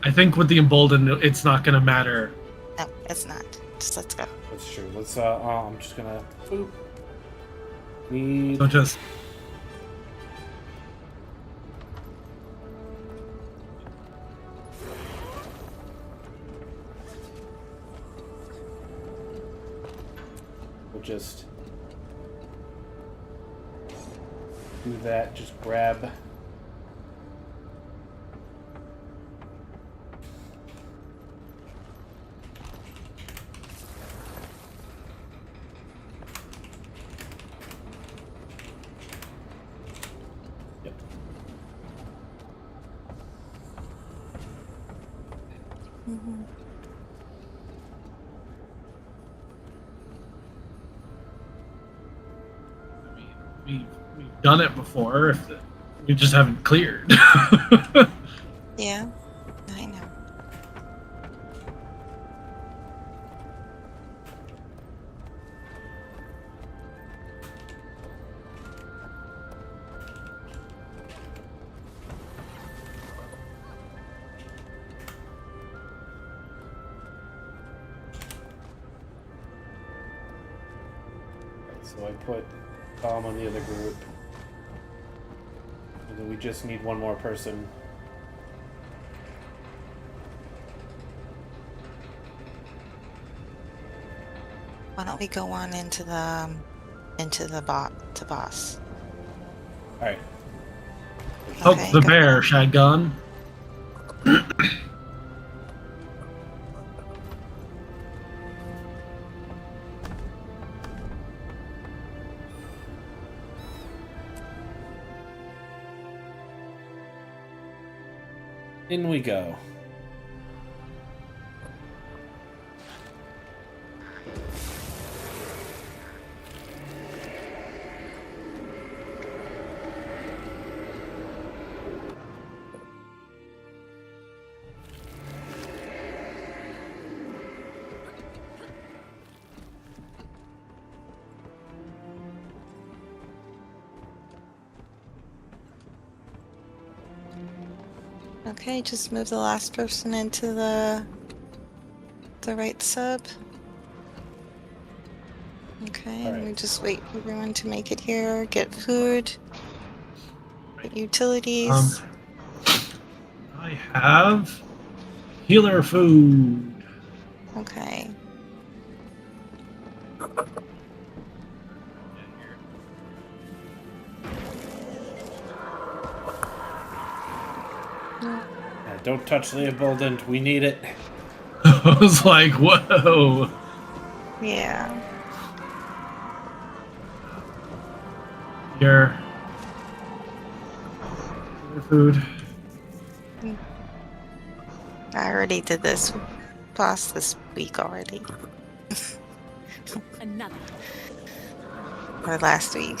I think with the emboldened, it's not gonna matter. No, it's not. Just let's go. That's true. Let's. I'm just gonna. Boop. Need. So just. We'll just do that. Just grab. Yep. We've done it before. We just haven't cleared. Yeah, I know. So I put Tom on the other group. And then we just need one more person. Why don't we go on into the boss? All right. Oh, Okay, the go. bear, shotgun. In we go. Okay, just move the last person into the right sub. Okay, and we just wait for everyone to make it here, get food, get utilities. I have healer food. Okay. Yeah, don't touch the Emboldened. We need it. I was like, whoa. Yeah. Your food. I already did this boss this week already. Another. Or last week.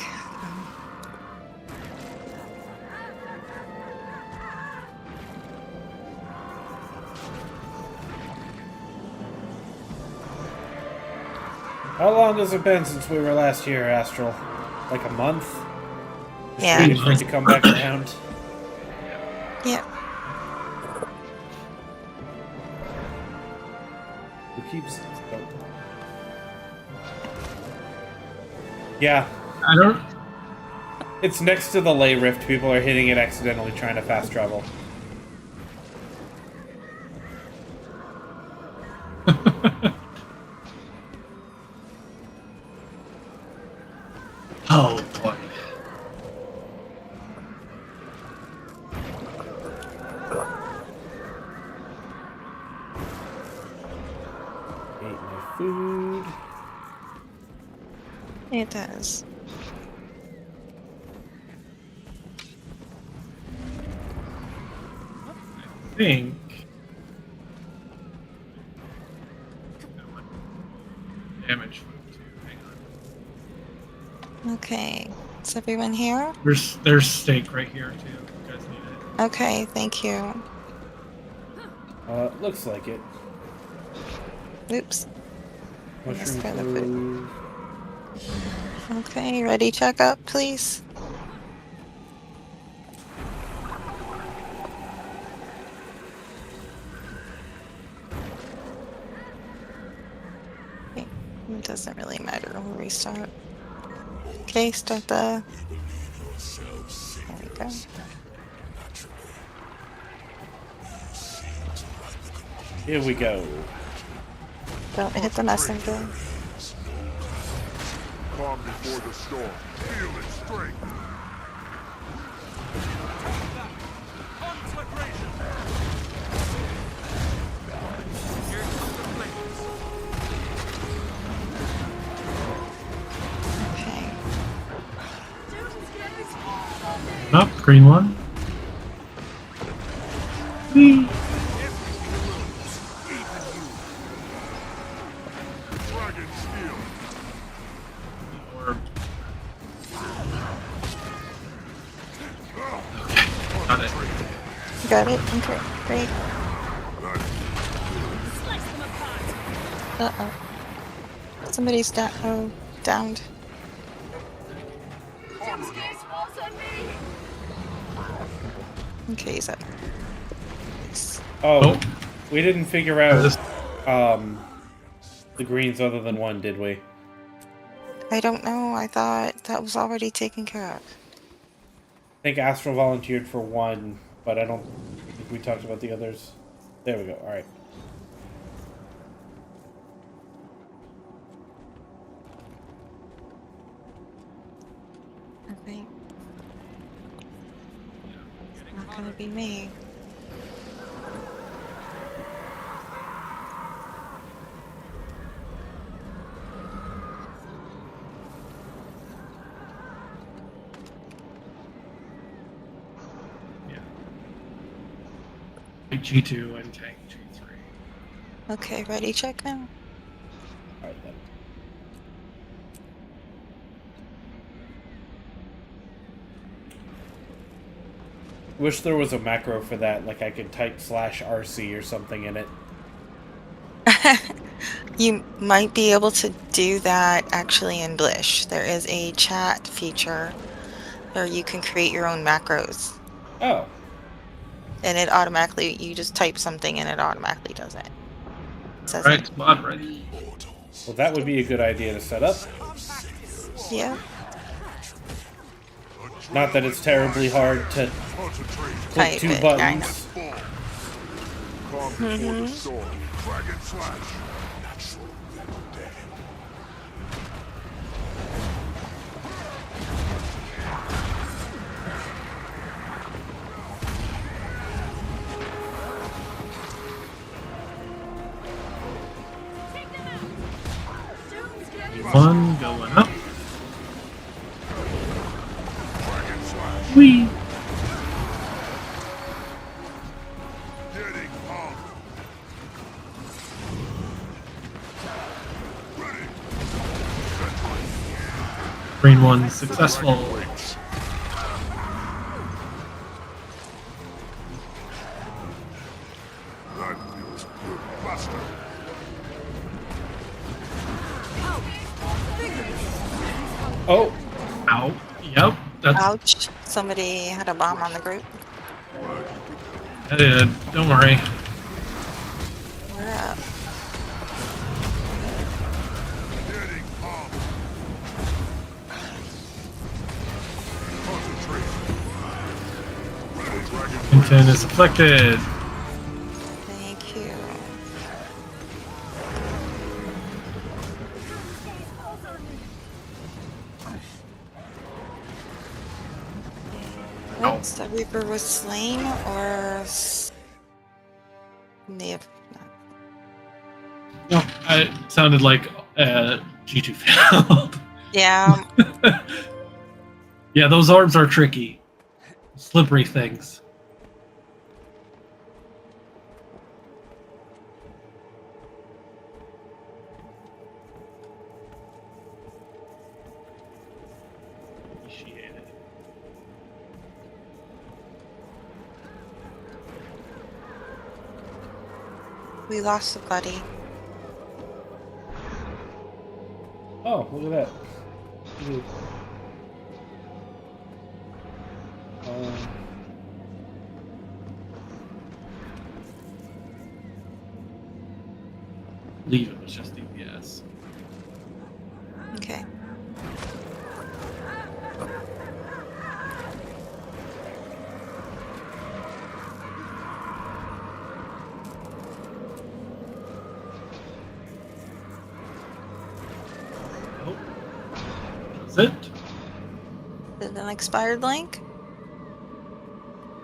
How long has it been since we were last here, Astral? Like a month? Just Yeah. waiting for it to come back around. Yep. Who keeps? Oh. Yeah. I don't. It's next to the Ley Rift. People are hitting it accidentally, trying to fast travel. Oh boy. Ate my food. It does. I think. Damage food too. Hang on. Okay. Is everyone here? There's steak right here too. You guys need it. Okay, thank you. Looks like it. Oops. Let's Mushroom try the food. Okay, ready checkup, please? Okay, it doesn't really matter where we start. Okay, start the... There we go. Here we go. Don't hit the messenger. Calm before the storm. Feel its strength. Okay. Up, green one. Whee. Dragon steel. Or... Got it. You got it? Okay, great. Uh-oh. Somebody's downed. Okay, he's up. Oh, we didn't figure out the greens other than one, did we? I don't know. I thought that was already taken care of. I think Astral volunteered for one, but I don't think we talked about the others. There we go. All right. Okay. It's not gonna be me. G2 and tank G3. Okay, ready? Check now. All right then. Wish there was a macro for that, like I could type /RC or something in it. You might be able to do that actually in Blish. There is a chat feature where you can create your own macros. Oh. And it automatically, you just type something and it automatically does it. Says Right, it. mod ready. Well, that would be a good idea to set up. Yeah. Not that it's terribly hard to click Type 2 it, yeah, I know. buttons. One going up. Whee! Green one successful. Oh. Ow. Yep. That's Ouch. Somebody had a bomb on the group. I did. Don't worry. We're up. Content is afflicted. Thank you. Oops, the Reaper was slain or may have No, it sounded like G2 failed. Yeah. Yeah, those orbs are tricky. Slippery things. We lost the buddy. Oh, look at that. Ooh. Leave it was just DPS. Okay. Is it? Is it an expired link?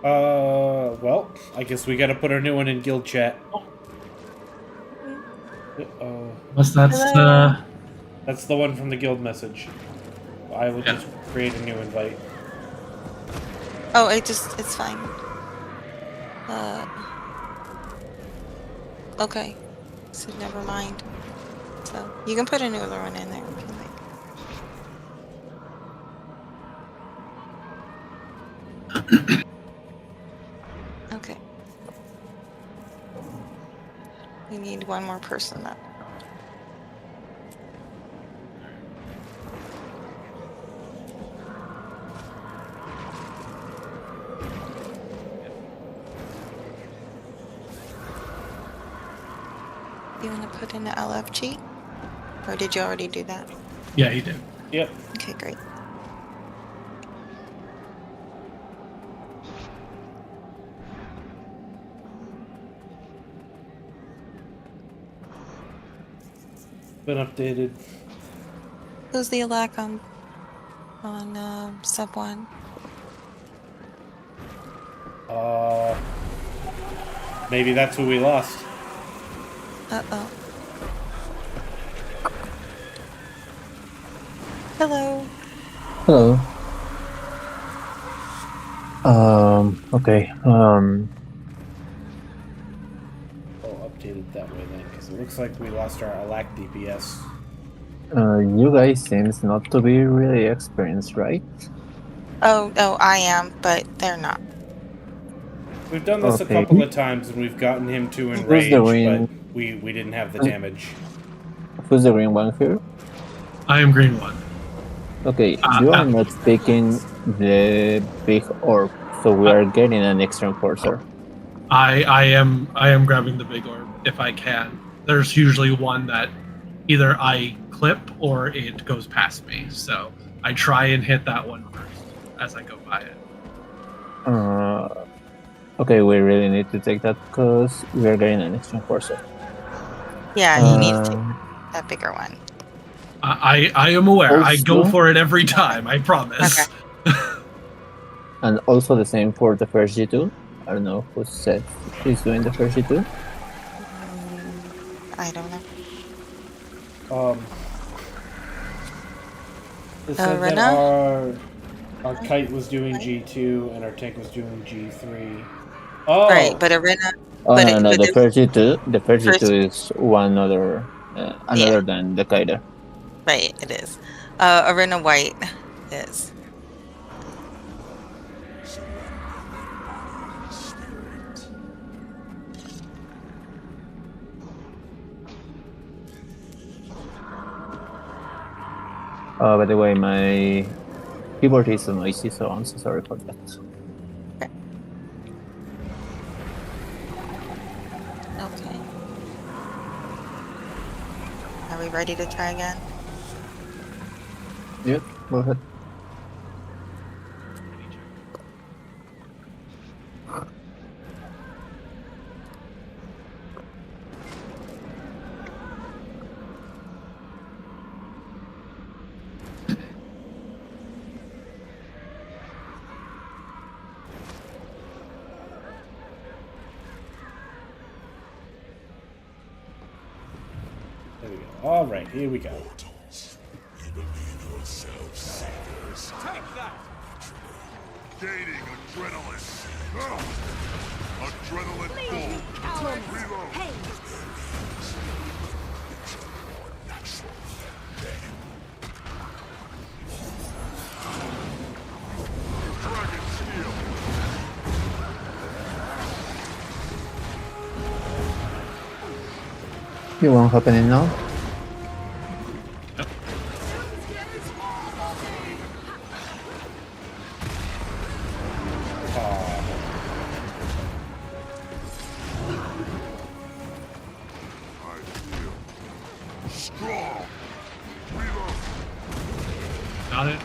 Well, I guess we gotta put our new one in guild chat. Unless that's That's the one from the guild message. I will just create a new invite. Oh, it's fine. Okay. So never mind. So you can put another one in there if you like. Okay. We need one more person then. You want to put in the LFG? Or did you already do that? Yeah, he did. Yep. Okay, great. Been updated. Who's the Alack on sub 1? Maybe that's who we lost. Uh-oh. Hello. Hello. Okay. Updated that way then, because it looks like we lost our Alack DPS. You guys seems not to be really experienced, right? Oh, I am, but they're not. We've done this a Okay. couple of times, and we've gotten him to Who's enrage, the but green? we didn't have the damage. Who's the green one here? I am green one. Okay, you are not picking the big orb, so we are getting an extra enforcer. I am grabbing the big orb if I can. There's usually one that either I clip or it goes past me, so I try and hit that one first as I go by it. Okay, we really need to take that because we are getting an extra enforcer. Yeah, you need to take that bigger one. I am aware. I go Also- for it every time. I promise. And also the same for the first G2. I don't know who said he's doing the first G2. I don't know. It said that Rena? our kite was doing G2 and our tank was doing G3. Oh, Right, but Arena. Oh but no, no, but the there's- first G2, First- is one other, another than the Kaida. Right, it is. Arena White is. By the way, my keyboard is noisy, so I'm so sorry for that. Okay. Are we ready to try again? Yep, go ahead. there we go. All right, here we go. Gaining adrenaline. Adrenaline full. Reload. Dragon steel. You won't happening now? Strong. Reload. Got it.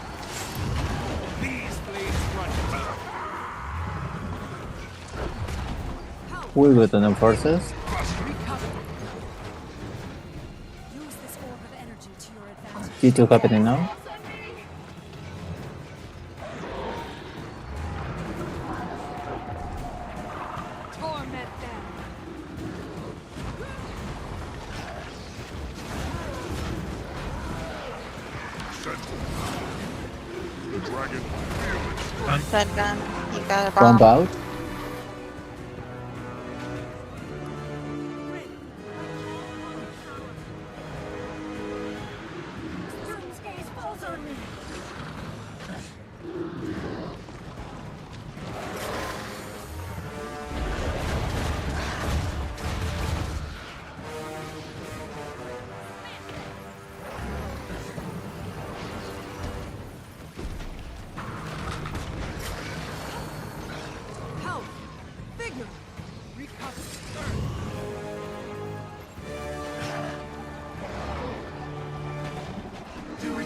We got an enforcers. G2 happening now. The dragon. Red gun. You got a Bomb bomb. out.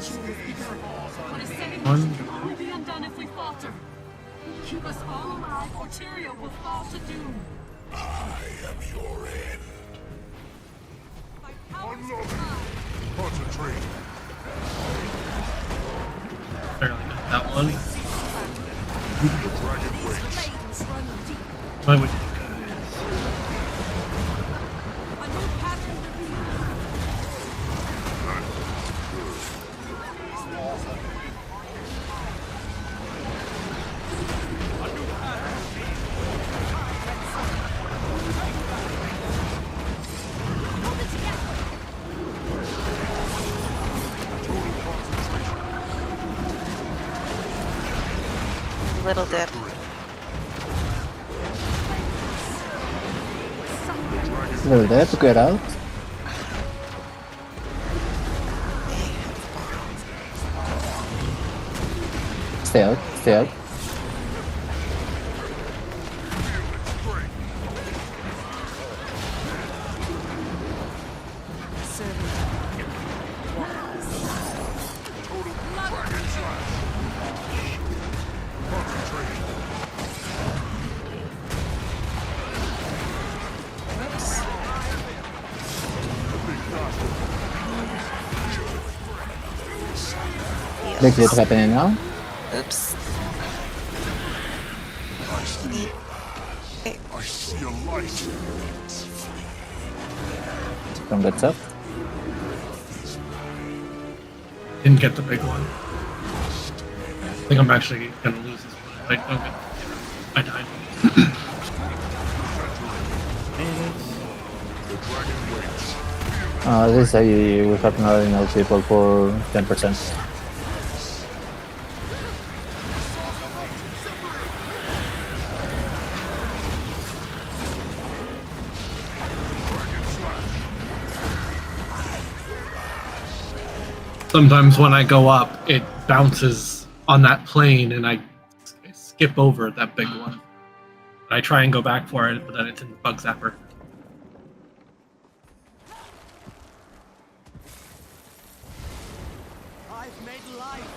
What is setting One. will be undone if we falter. Keep us all alive, or Tyria will fall to doom. I am your end. Unlock. Concentrate. Barely got that one. The dragon waits. Why would Little dip. Little dip, get out. Stay out, stay out. Big dip happening now. Oops. I see a light. From the top. didn't get the big one? I think I'm actually gonna lose this one. Wait, okay. I died. This is we have not enough people for 10%. Sometimes when I go up, it bounces on that plane and I skip over that big one. I try and go back for it, but then it's in the bug zapper. I've made life.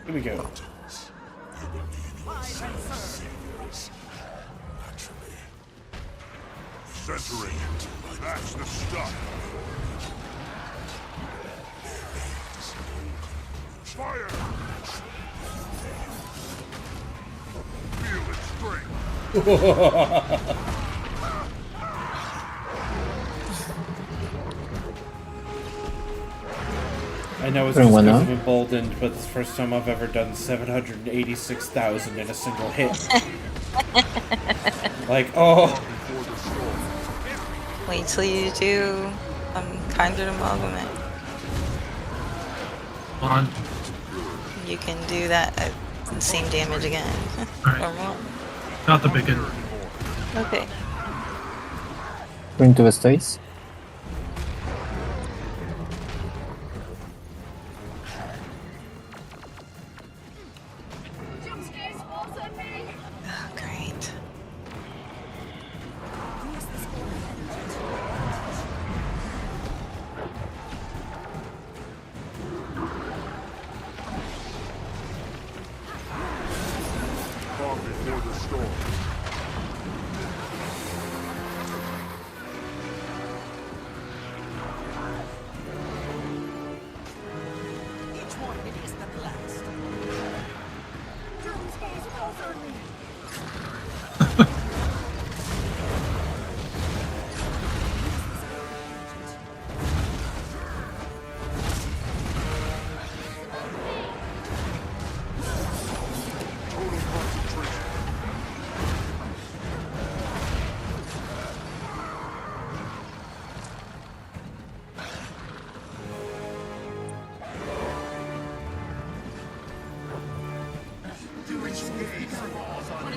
Here we go. Centering. That's the stuff. Fire! Feel its strength. I know it's Bring just one because up. I'm emboldened, but it's the first time I've ever done 786,000 in a single hit. Like, oh. Wait till you do Kindred Amalgamate. On. You can do that same damage again. Alright. Or more. Not the big one. Okay. Bring to the states. Oh, great. Calm before the storm.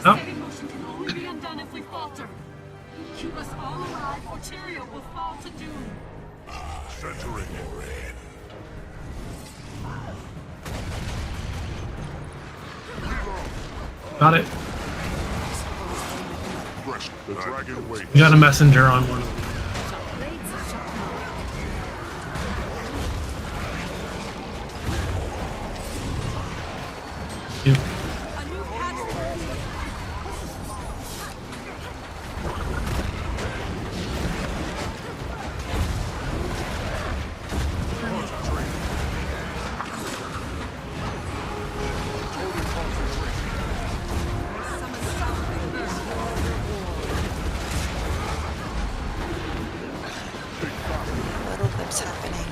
Oh. steady motion can only be undone if we falter. Keep us all alive, or Tyria will fall to doom. Centering. Got it. The dragon waits. We got a messenger on one. You. Little blips happening.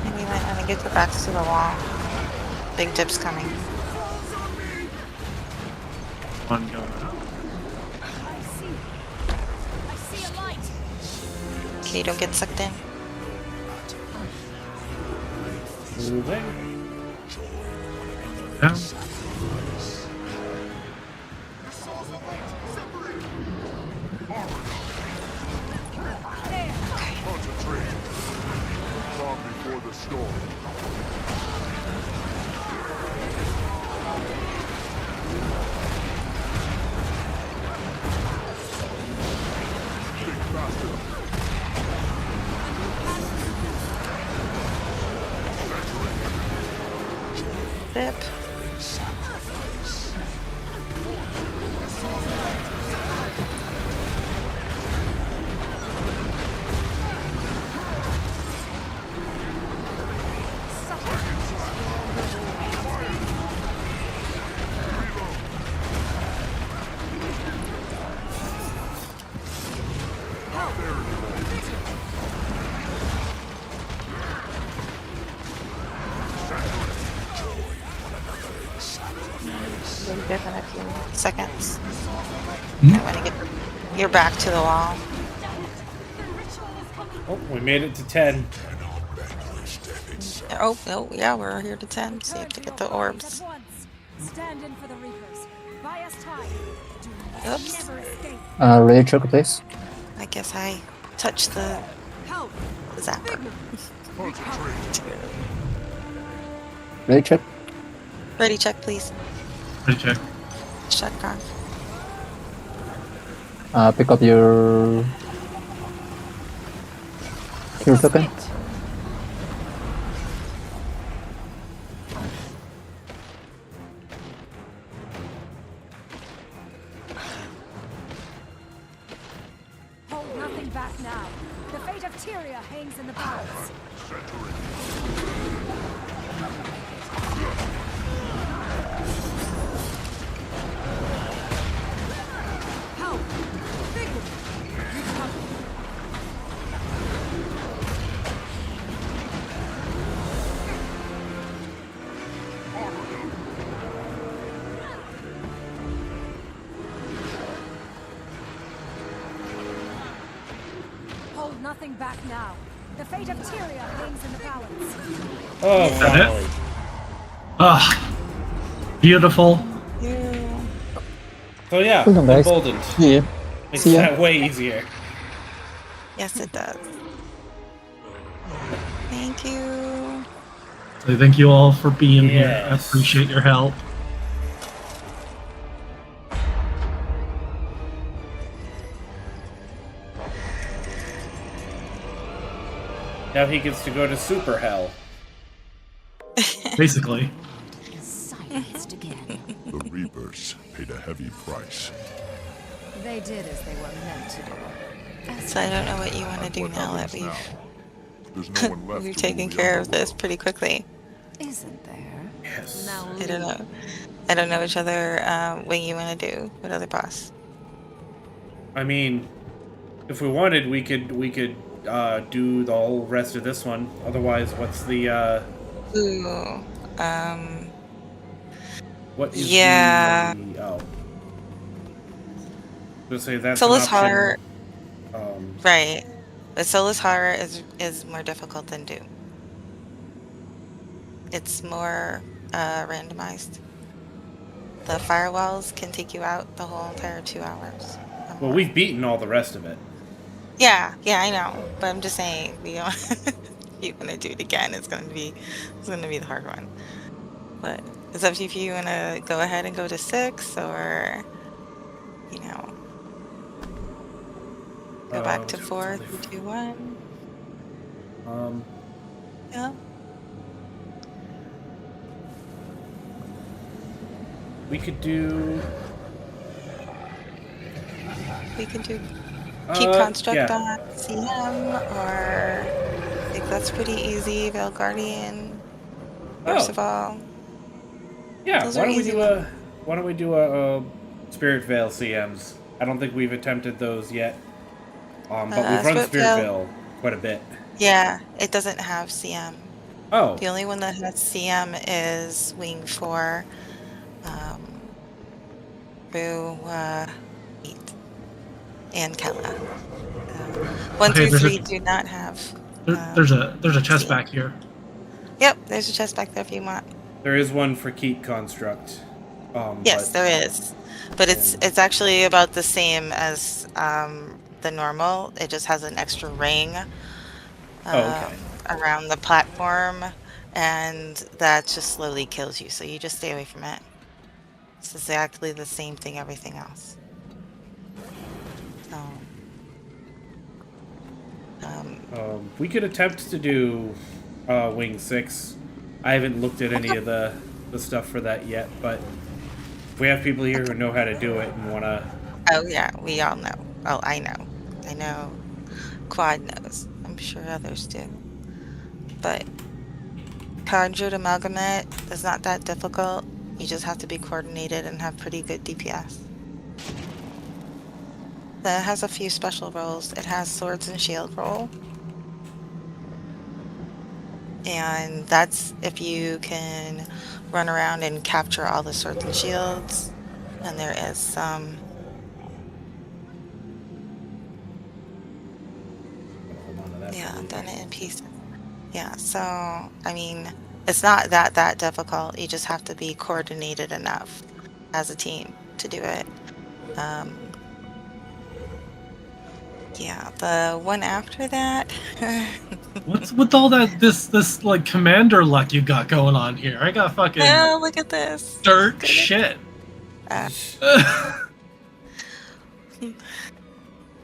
Maybe you might want to get your backs to the wall. Big dip's coming. One going up. Okay, don't get sucked in. Moving. Down. Concentrate. Calm before the storm. Think faster. Dip. Big dip in a few seconds. I want to get your back to the wall. Oh, we made it to 10. Oh, no, yeah, we're here to 10, so you have to get the orbs. Stand in for the Reapers. Buy us time. Oops. Ready choke, please. I guess I touched the zapper. Ready check. Ready check, please. Ready check. Shotgun. Pick up your token. Hold nothing back now. The fate of Tyria hangs in the balance. Help! Vigor! Hold nothing back now. The fate of Tyria hangs in the balance. Oh, Is that it? finally. Ah, beautiful. So yeah, Hold on, guys. emboldened. Yeah. Makes See ya. that way easier. Yes, it does. Thank you. So thank you all for being here. I Yes. appreciate your help. Now he gets to go to Super Hell. Basically. Silenced again. The Reapers paid a heavy price. They did as they were meant to do. So I don't know what you want to do now that There's no one left we've to taken rule the care of this underworld. pretty quickly. Isn't there? Yes. Now I don't know. I don't know which other wing you want to do. What other boss? I mean, if we wanted, we could do the whole rest of this one. Otherwise, what's the Ooh. What is Yeah. the oh? Let's say that's Solus an option. Horror. Right. But Solus Horror is more difficult than Doom. It's more randomized. The firewalls can take you out the whole entire 2 hours. Well, we've beaten all the rest of it. Yeah, I know. But I'm just saying, we don't. If you want to do it again, it's gonna be the hard one. But it's up to you if you want to go ahead and go to 6, or go back to 4, 3, 2, 1. Yeah. We could do. We could do keep construct yeah. on CM, or I think that's pretty easy. Veil Guardian, Percival. Yeah. Those Why are don't we easy do ones. Why don't we do a Spirit Veil CMs? I don't think we've attempted those yet. But we've run Spirit Spirit Veil- Veil quite a bit. Yeah, it doesn't have CM. Oh. The only one that has CM is Wing 4, Rue 8, and Kella. 1 Okay, through there's 3 a- do not have. There's a chest back here. Yep, there's a chest back there if you want. There is one for Keep Construct. Yes, but- there is, but it's actually about the same as the normal. It just has an extra ring around the platform, and that just slowly kills you. So you just stay away from it. It's exactly the same thing, everything else. So, we could attempt to do Wing 6. I haven't looked at any of the stuff for that yet, but if we have people here who know how to do it and want to... oh yeah, we all know. Oh, I know. I know. Quad knows. I'm sure others do. But Conjured Amalgamate is not that difficult. You just have to be coordinated and have pretty good DPS. Then it has a few special roles. It has Swords and Shield role. And that's if you can run around and capture all the swords and shields. And there is some... yeah, done it in pieces. Yeah, so, I mean, it's not that difficult. You just have to be coordinated enough as a team to do it. Yeah, the one after that... What's with all that this like commander luck you got going on here? I got fucking oh, look at this. dirt shit.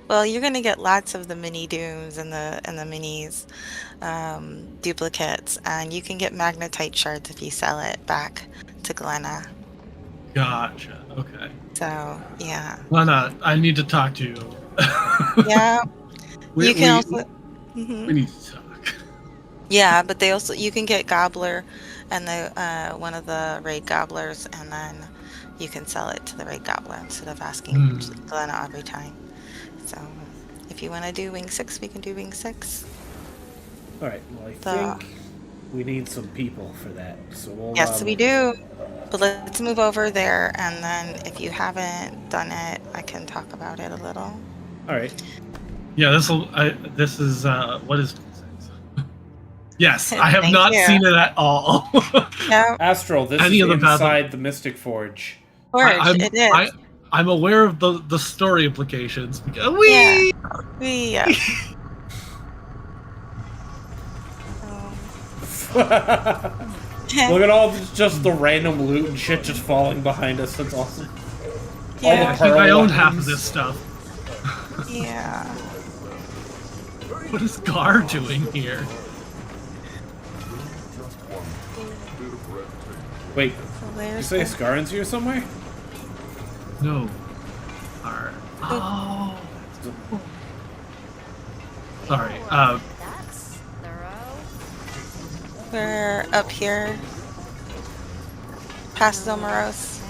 Well, you're gonna get lots of the mini dooms and the minis, duplicates, and you can get magnetite shards if you sell it back to Glenna. Gotcha. Okay. So yeah. Lena, I need to talk to you. Yeah. You can also. We Mhm. need to talk. Yeah, but they also you can get Gobbler and the one of the raid gobblers, and then you can sell it to the raid gobbler instead of asking Glenna every time. So if you want to do Wing 6, we can do Wing 6. All right. Well, I think we need some people for that. So we'll, Yes, we do. But let's move over there, and then if you haven't done it, I can talk about it a little. All right. Yeah, this is what is yes, I have Thank not you. seen it at all. Yeah. Astral, this Any is of the path- inside the Mystic Forge. It is. I'm aware of the story implications. Wee! Yeah. Look at all just the random loot and shit just falling behind us. That's awesome. Yeah. All the I think I pearl own half of weapons. this stuff. Yeah. What is Gar doing here? Wait, Where's you say the- Scarran's here somewhere? No. Gar. Oh. Sorry. We're up here, past Zomaros.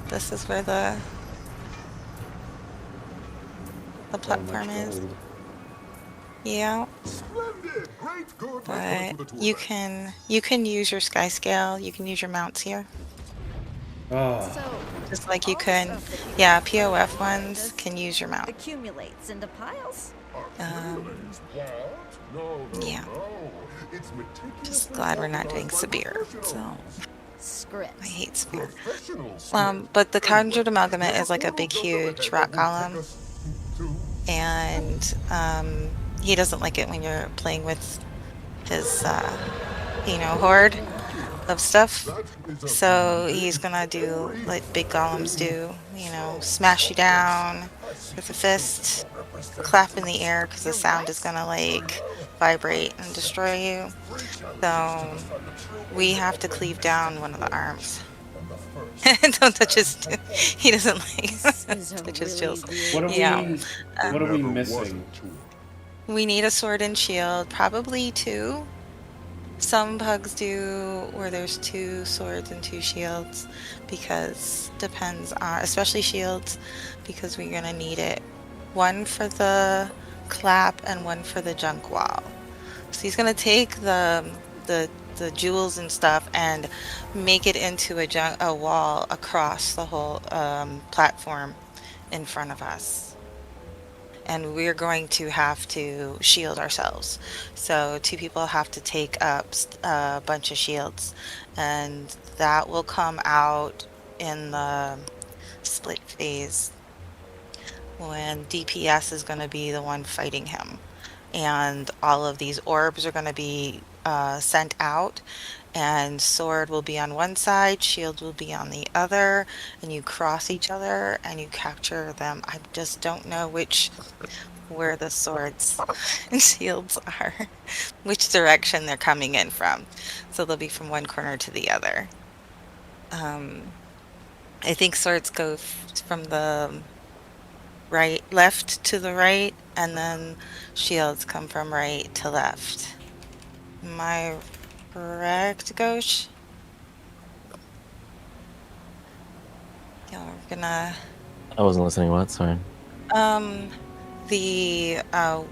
This is where the platform is. Yeah. But you can use your sky scale. You can use your mounts here. Oh. Just like you can, yeah, POF ones can use your mount. Accumulates into piles. Yeah. Just glad we're not doing severe. So I hate severe. But the Conjured Amalgamate is like a big, huge rock column, and he doesn't like it when you're playing with his, horde of stuff. So he's gonna do like big golems do, smash you down with a fist, clap in the air because the sound is gonna like vibrate and destroy you. So we have to cleave down one of the arms. Don't touch his. He doesn't like touch his chills. What are we missing? We need a sword and shield, probably 2. Some pugs do where there's 2 swords and 2 shields, because depends on, especially shields, because we're gonna need it. 1 for the clap and 1 for the junk wall. So he's gonna take the jewels and stuff and make it into a wall across the whole platform in front of us. And we're going to have to shield ourselves. So 2 people have to take up a bunch of shields, and that will come out in the split phase when DPS is going to be the one fighting him. And all of these orbs are going to be sent out, and sword will be on one side, shield will be on the other, and you cross each other and you capture them. I just don't know where the swords and shields are, which direction they're coming in from. So they'll be from one corner to the other. I think swords go from the left to the right, and then shields come from right to left. Am I correct, Ghosh? Yeah, we're gonna... I wasn't listening. What? Sorry.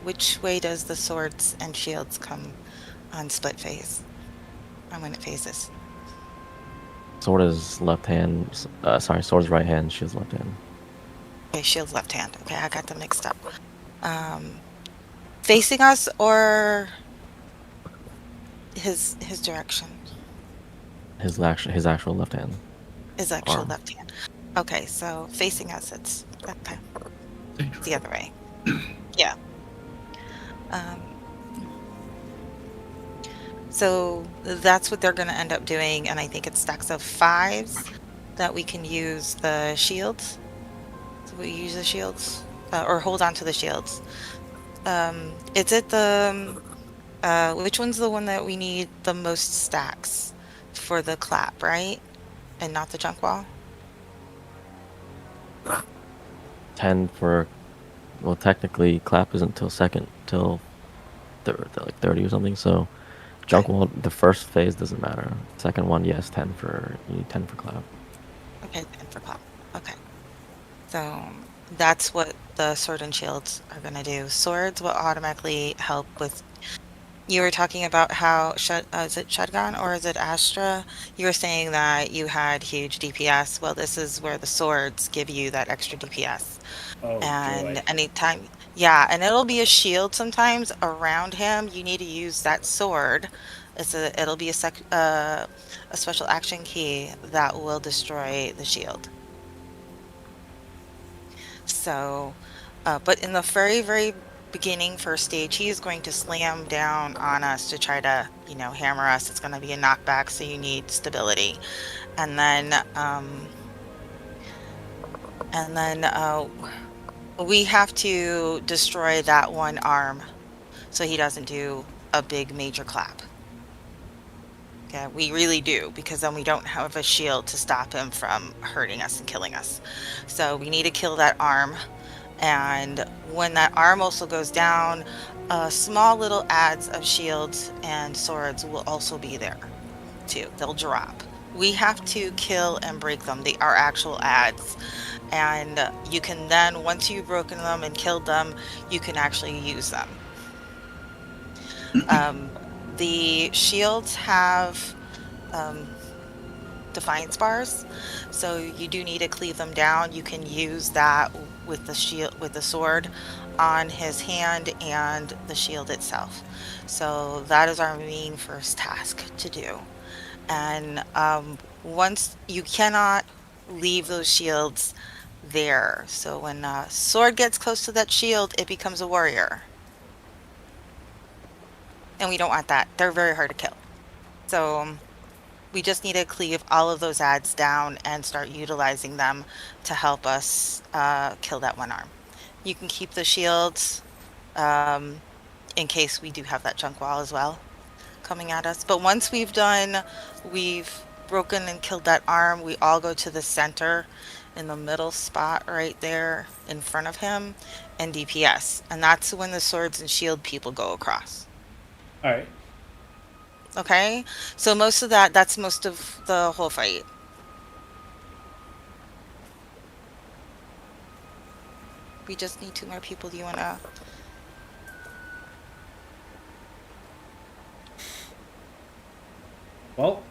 Which way does the swords and shields come on split phase? And when it phases? Sword is left hand. Sword is right hand. Shield's left hand. Okay, shield's left hand. Okay, I got them mixed up. Facing us or his direction? His actual left hand. His actual left hand. Okay, so facing us, it's okay. It's the other way. Yeah. So that's what they're going to end up doing, and I think it's stacks of 5s that we can use the shields. So we use the shields, or hold on to the shields. Is it the which one's the one that we need the most stacks for the clap, right? And not the junk wall? 10 for, well, technically clap isn't till second, till like 30 or something. So junk wall, the first phase doesn't matter. Second one, yes, 10 for, you need 10 for clap. Okay, 10 for clap. Okay. So that's what the sword and shields are going to do. Swords will automatically help with... You were talking about how, is it Shadgan or is it Astra? You were saying that you had huge DPS. Well, this is where the swords give you that extra DPS. Oh, and joy. anytime, yeah, and it'll be a shield sometimes around him. You need to use that sword. It'll be a special action key that will destroy the shield. So, but in the very, very beginning first stage, he is going to slam down on us to try to, hammer us. It's going to be a knockback, so you need stability. And then we have to destroy that one arm so he doesn't do a big major clap. Okay, we really do, because then we don't have a shield to stop him from hurting us and killing us. So we need to kill that arm. And when that arm also goes down, small little adds of shields and swords will also be there too. They'll drop. We have to kill and break them. They are actual adds. And you can then, once you've broken them and killed them, you can actually use them. The shields have defiance bars, so you do need to cleave them down. You can use that with the shield, with the sword on his hand and the shield itself. So that is our main first task to do. And once you cannot leave those shields there. So when a sword gets close to that shield, it becomes a warrior. And we don't want that. They're very hard to kill. So we just need to cleave all of those adds down and start utilizing them to help us kill that one arm. You can keep the shields in case we do have that chunk wall as well coming at us. But once we've broken and killed that arm, we all go to the center in the middle spot right there in front of him and DPS. And that's when the swords and shield people go across. All right. Okay, so that's most of the whole fight. We just need 2 more people. Do you want to? Well,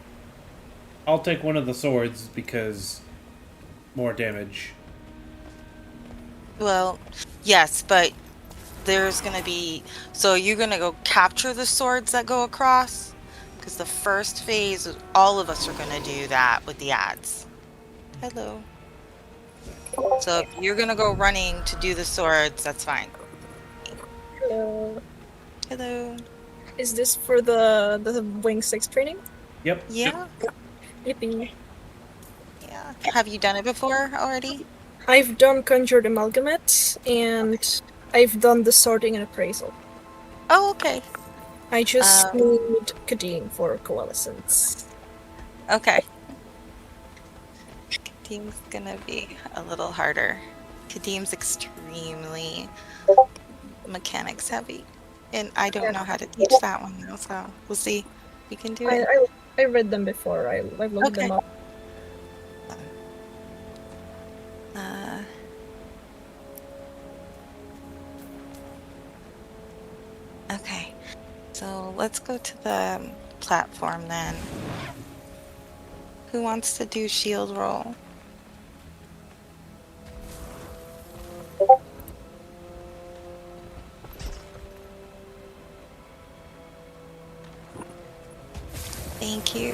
I'll take one of the swords because more damage. Well, yes, but there's going to be... So you're going to go capture the swords that go across? Because the first phase, all of us are going to do that with the adds. Hello. So if you're going to go running to do the swords, that's fine. Hello. Hello. Is this for the Wing 6 training? Yep. Yeah. Yippee. Yeah. Have you done it before already? I've done Conjured Amalgamate, and I've done the Sorting and Appraisal. Oh, okay. I just need Kadim for Coalescence. Okay. Kadim's gonna be a little harder. Kadim's extremely mechanics heavy. And I don't know how to teach that one now, so we'll see. We can do it. I read them before. I looked them up. Okay. So let's go to the platform then. Who wants to do shield roll? Thank you.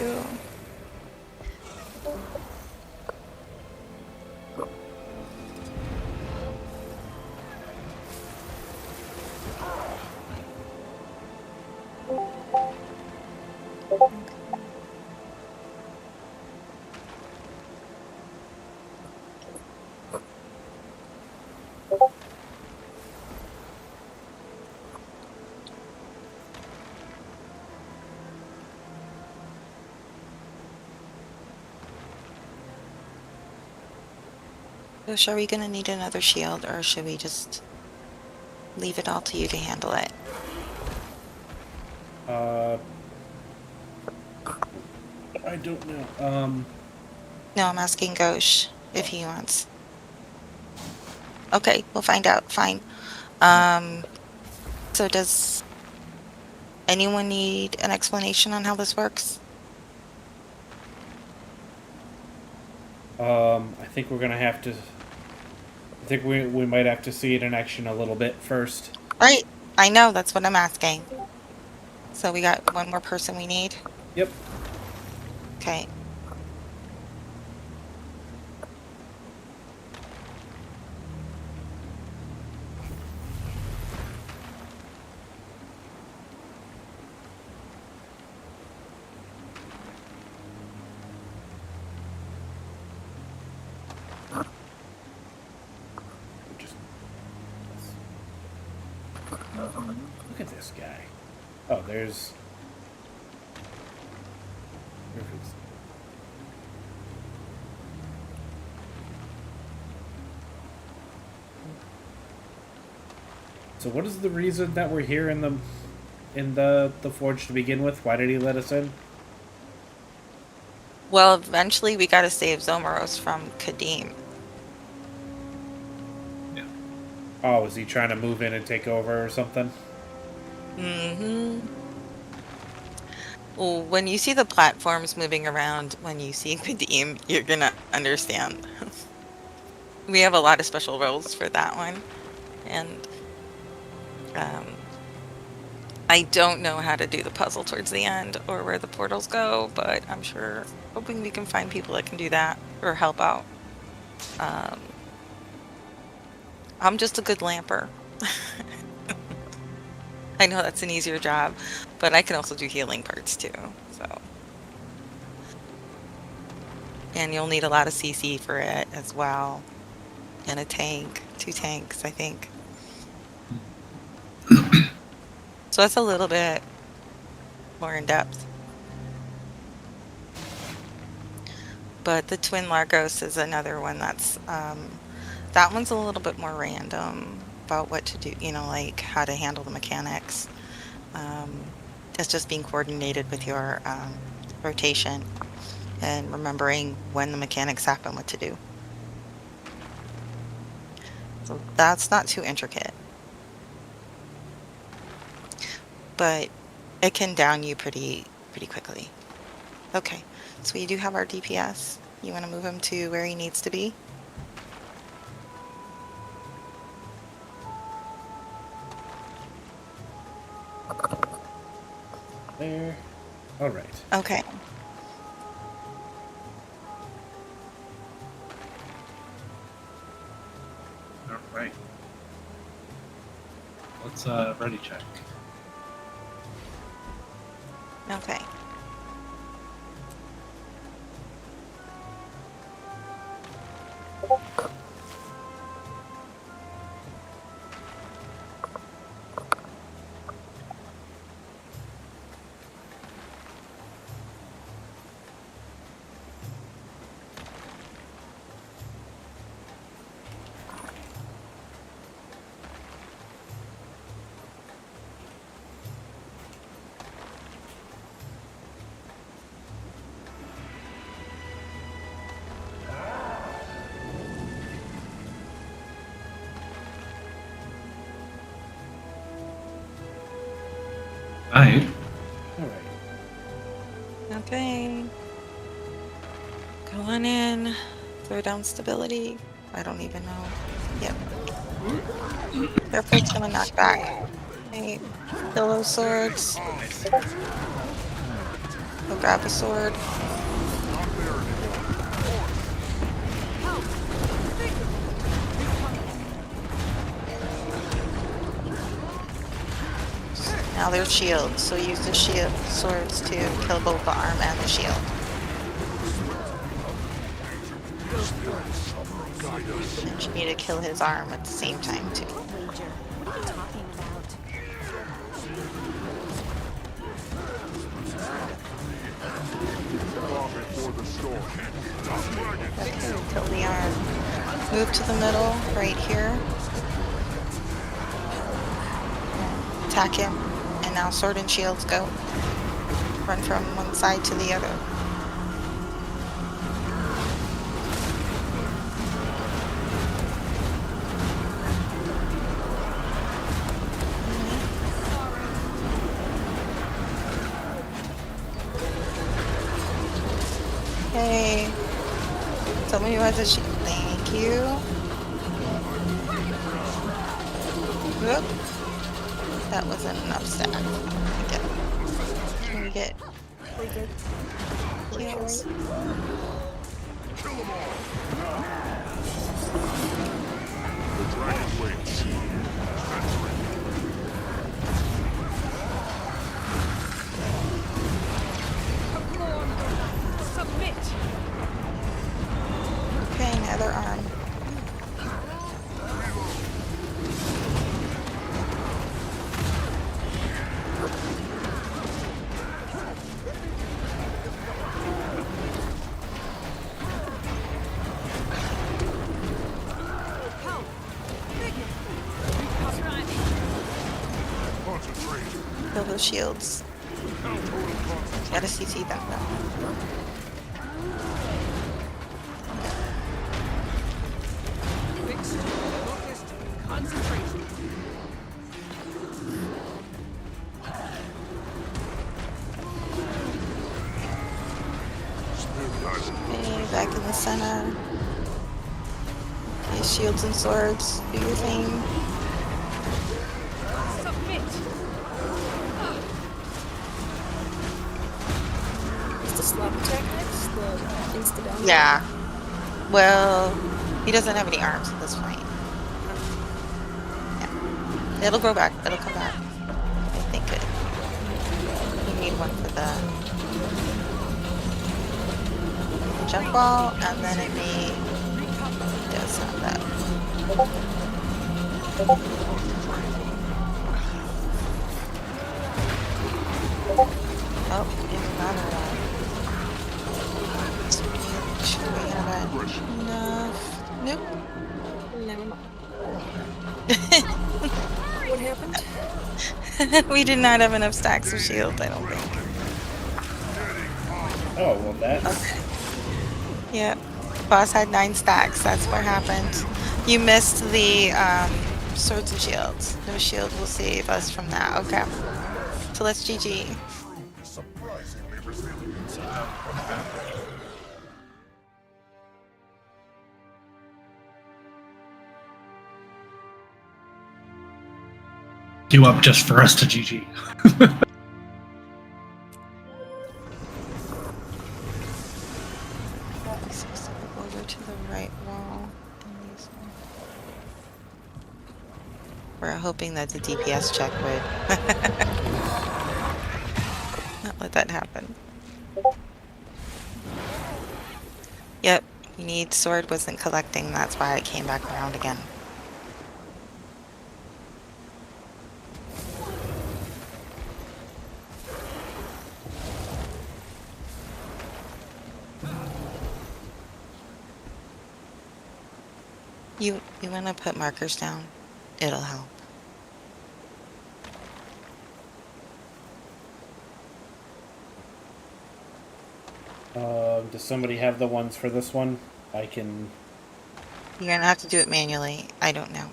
So are we gonna need another shield, or should we just leave it all to you to handle it? I don't know. No, I'm asking Ghosh if he wants. Okay, we'll find out. Fine. So does anyone need an explanation on how this works? I think we're gonna have to. I think we might have to see it in action a little bit first. Right. I know. That's what I'm asking. So we got one more person we need. Yep. Okay. Look at this guy. Oh, there's. So what is the reason that we're here in the forge to begin with? Why did he let us in? Well, eventually we gotta save Zomaros from Kadim. Oh, is he trying to move in and take over or something? Mm-hmm. Well, when you see the platforms moving around, when you see Kadim, you're gonna understand. We have a lot of special roles for that one. And I don't know how to do the puzzle towards the end or where the portals go, but I'm hoping we can find people that can do that or help out. I'm just a good lamper. I know that's an easier job, but I can also do healing parts too, so. And you'll need a lot of CC for it as well. And a tank, 2 tanks, I think. So that's a little bit more in depth. But the Twin Largos is another one that's, that one's a little bit more random about what to do, you know, like how to handle the mechanics. It's just being coordinated with your rotation and remembering when the mechanics happen, what to do. So that's not too intricate. But it can down you pretty quickly. Okay, so we do have our DPS. You want to move him to where he needs to be? There. All right. Okay. All right. Let's ready check. Okay. Alright. Okay. Go on in. Throw down stability. I don't even know. Yep. Careful to knock back. Okay. Kill those swords. Go grab a sword. Now there's shields, so use the shield swords to kill both the arm and the shield. And you need to kill his arm at the same time too. Okay, kill the arm. Move to the middle, right here. Attack him. And now sword and shields go. Run from one side to the other. Okay. Someone who has a shield. Thank you. Whoop. That wasn't enough stat. Can we get kills? Okay, another arm. Kill those shields. Gotta CC that though. Fixed, focused, concentration. Okay, back in the center. Okay, shields and swords, do your thing. Is the slap attack next? The insta-down? Yeah. Well, he doesn't have any arms at this point. Yeah. It'll grow back. It'll come back. I think it. You need one for the jump ball, and then it may does have that. Oh, even better. Should we have enough? Nope. Never mind. What happened? We did not have enough stacks of shield, I don't think. Oh, well that's... Okay. Yep. Boss had 9 stacks, that's what happened. You missed the swords and shields. No shield will save us from that. Okay. So let's GG. Surprisingly resilient. You up just for us to GG. Over to the right wall. We're hoping that the DPS check would not let that happen. Yep, you need sword wasn't collecting, that's why it came back around again. You want to put markers down? It'll help. Does somebody have the ones for this one? I can... You're gonna have to do it manually. I don't know.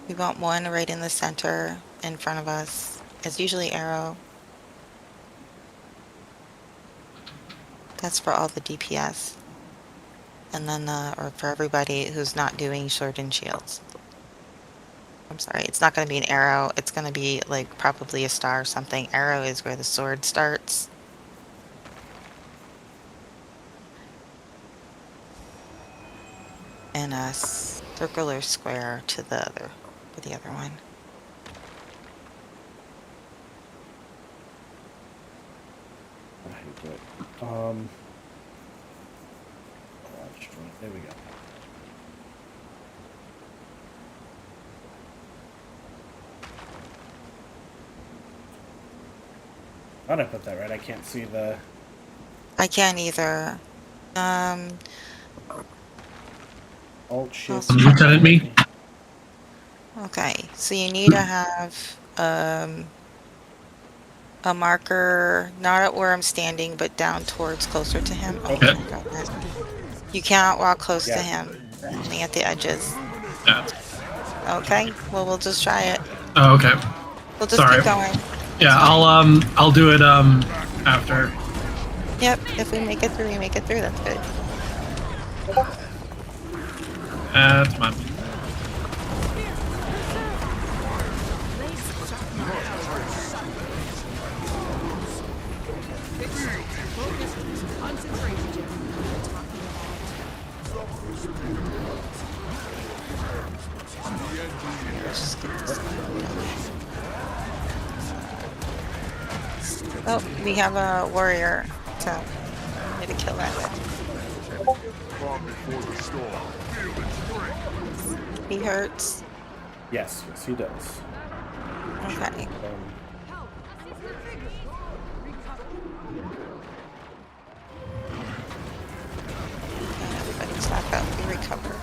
We want one right in the center in front of us. It's usually arrow. That's for all the DPS. And then or for everybody who's not doing sword and shields. I'm sorry, it's not going to be an arrow. It's going to be like probably a star or something. Arrow is where the sword starts. And a circular square to the other, for the other one. There we go. How'd I put that right? I can't see the... I can't either. Alt shift. Lieutenant me. Okay, so you need to have a marker, not at where I'm standing, but down towards closer to him. Oh Okay. my goodness. You cannot walk close to him, only at the edges. Yeah. Okay, well we'll just try it. Oh, okay. We'll just Sorry. keep going. Yeah, I'll do it after. Yep, if we make it through, we make it through, that's good. That's fine. Oh, we have a warrior, so we need to kill that. He hurts. Yes, yes, he does. Okay. Everybody's back up. We recover.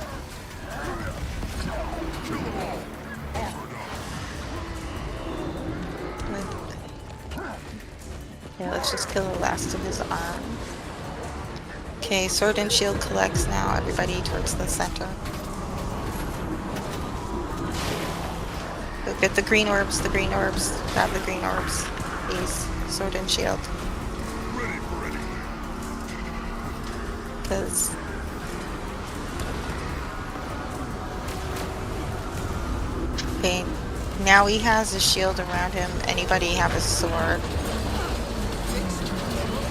Let's just kill the last of his arm. Okay, sword and shield collects now. Everybody towards the center. Go get the green orbs, Grab the green orbs. Please. Sword and shield. Because... Okay, now he has a shield around him. Anybody have a sword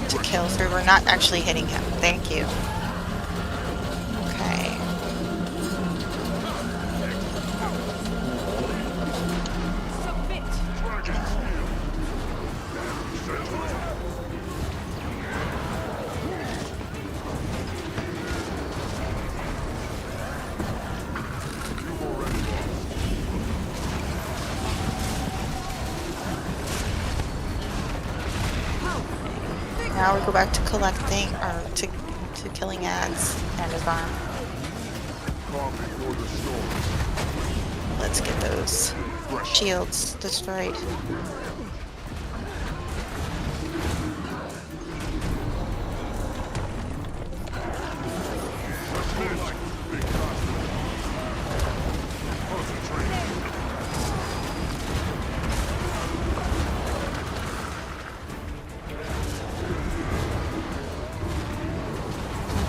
to kill through? We're not actually hitting him. Thank you. Okay. Now we go back to collecting, or to killing ads and his arm. Let's get those shields destroyed.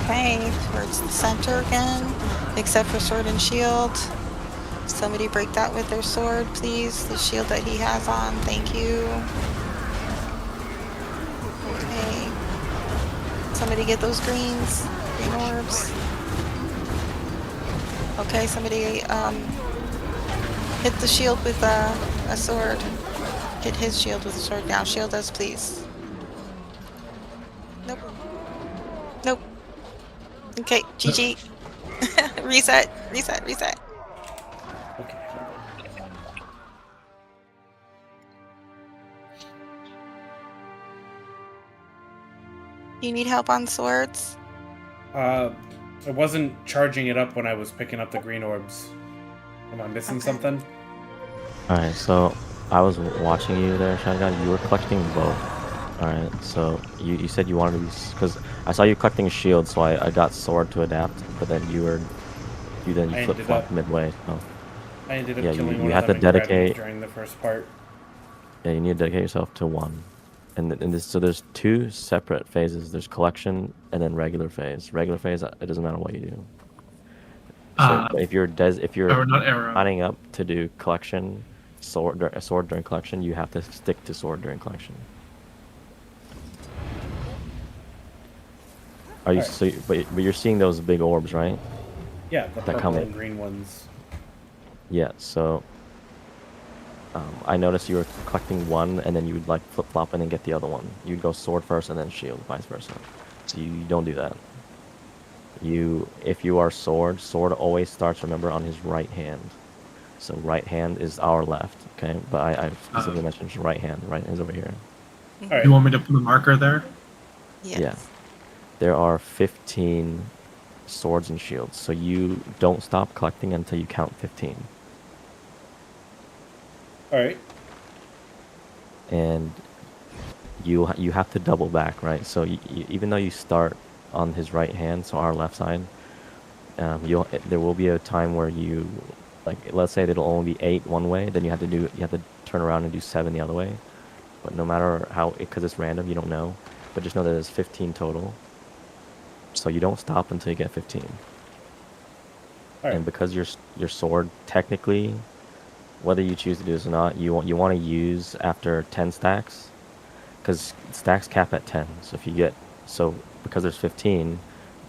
Okay, towards the center again, except for sword and shield. Somebody break that with their sword, please. The shield that he has on, thank you. Okay. Somebody get those green orbs. Okay, somebody hit the shield with a sword. Hit his shield with a sword now. Shield us, please. Nope. Nope. Okay, GG. Reset. Okay. You need help on swords? I wasn't charging it up when I was picking up the green orbs. Am I missing something? Alright, so I was watching you there, Shotgun. You were collecting both. Alright, so you said you wanted to use, because I saw you collecting a shield, so I got sword to adapt, but then you flip-flopped midway. So. I ended up yeah, killing you one have of to them dedicate during the first part. Yeah, you need to dedicate yourself to one. So there's two separate phases. There's collection and then regular phase. Regular phase, it doesn't matter what you do. So if you're signing up to do collection, sword during collection, you have to stick to sword during collection. Are you but you're seeing those big orbs, right? Yeah, the that purple come and green ones. Yeah, so I noticed you were collecting one, and then you would like flip-flop and then get the other one. You'd go sword first and then shield, vice versa. So you don't do that. If you are sword always starts, remember, on his right hand. So right hand is our left, okay? But I specifically mentioned right hand. Right hand is over here. Right. You want me to put a marker there? Yes. Yeah. There are 15 swords and shields, so you don't stop collecting until you count 15. Alright. And you have to double back, right? So even though you start on his right hand, so our left side, there will be a time where you, like, let's say it'll only be 8 one way, then you have to turn around and do 7 the other way. But no matter how, because it's random, you don't know. But just know that there's 15 total. So you don't stop until you get 15. Right. And because your sword, technically, whether you choose to do this or not, you want to use after 10 stacks, because stacks cap at 10. So because there's 15,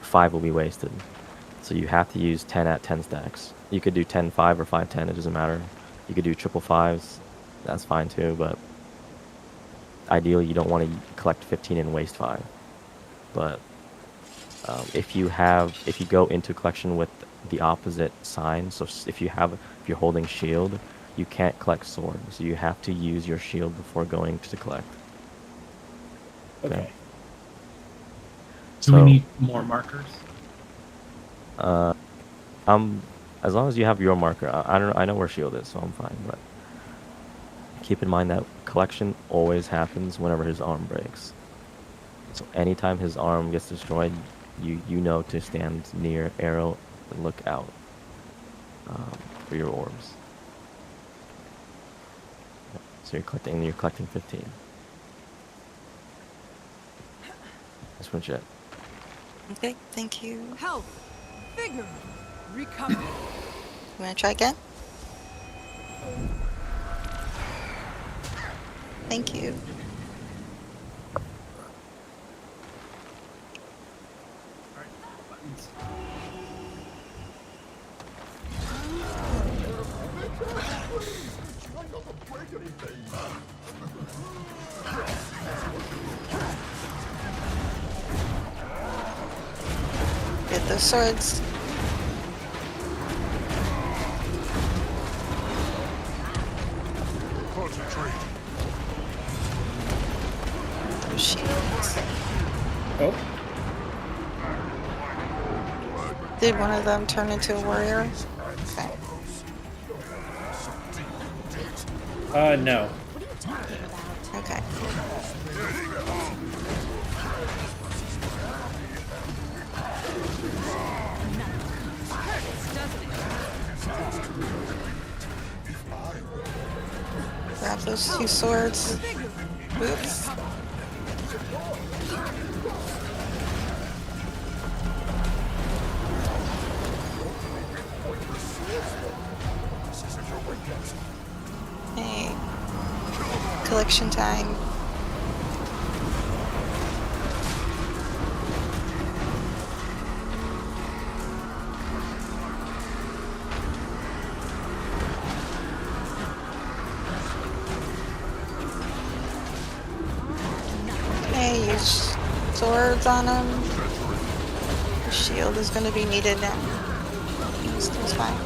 5 will be wasted. So you have to use 10 at 10 stacks. You could do 10-5 or 5-10, it doesn't matter. You could do triple 5s, that's fine too, but ideally you don't want to collect 15 and waste 5. But if you go into collection with the opposite sign, so if you're holding shield, you can't collect sword, so you have to use your shield before going to collect. Okay. Do we need more markers? As long as you have your marker, I know where shield is, so I'm fine. But keep in mind that collection always happens whenever his arm breaks. So anytime his arm gets destroyed, you know to stand near Arrow and look out for your orbs. So you're collecting 15. That's pretty much it. Okay, thank you. Health, vigor, recovery. You wanna try again? Thank you. Get those swords. Concentrate. Those shields. Oh. Did one of them turn into a warrior? Okay. No. Okay. Grab those 2 swords. Oops. Hey. Collection time. Okay, use swords on him. The shield is going to be needed now. It's fine.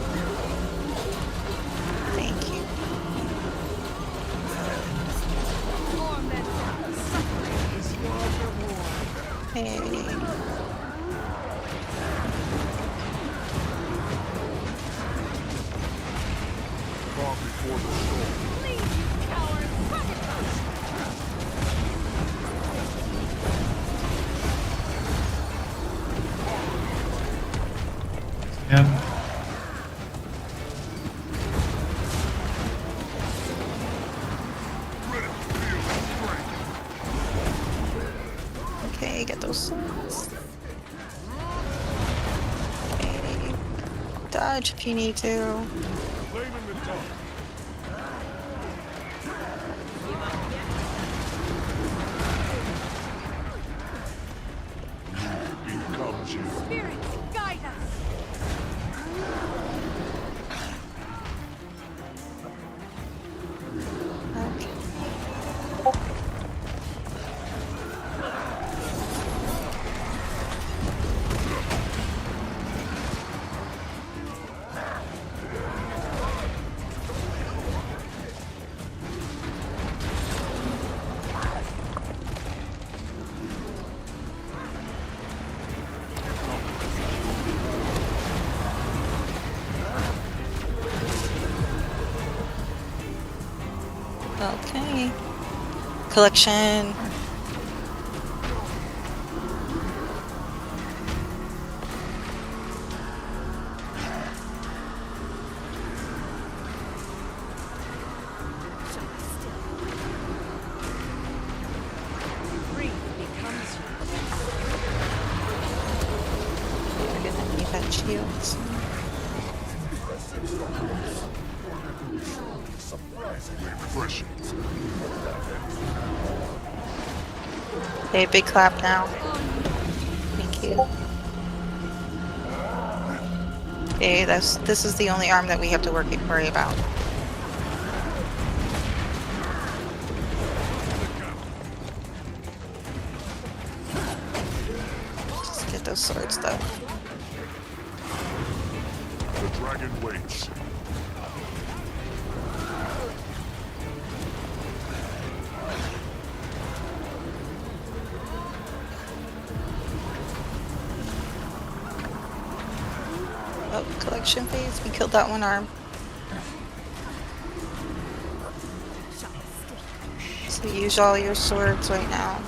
Thank you. Hey. Calm before the storm. Yeah. Okay, get those swords. Okay. Dodge if you need to. Claiming the top. Becomes you. Spirits, guide us. Okay. Collection. We're gonna need that shield. Surprisingly refreshing. Okay, big clap now. Thank you. Okay, this is the only arm that we have to worry about. Just get those swords though. The dragon waits. Oh, collection phase. We killed that one arm. So use all your swords right now.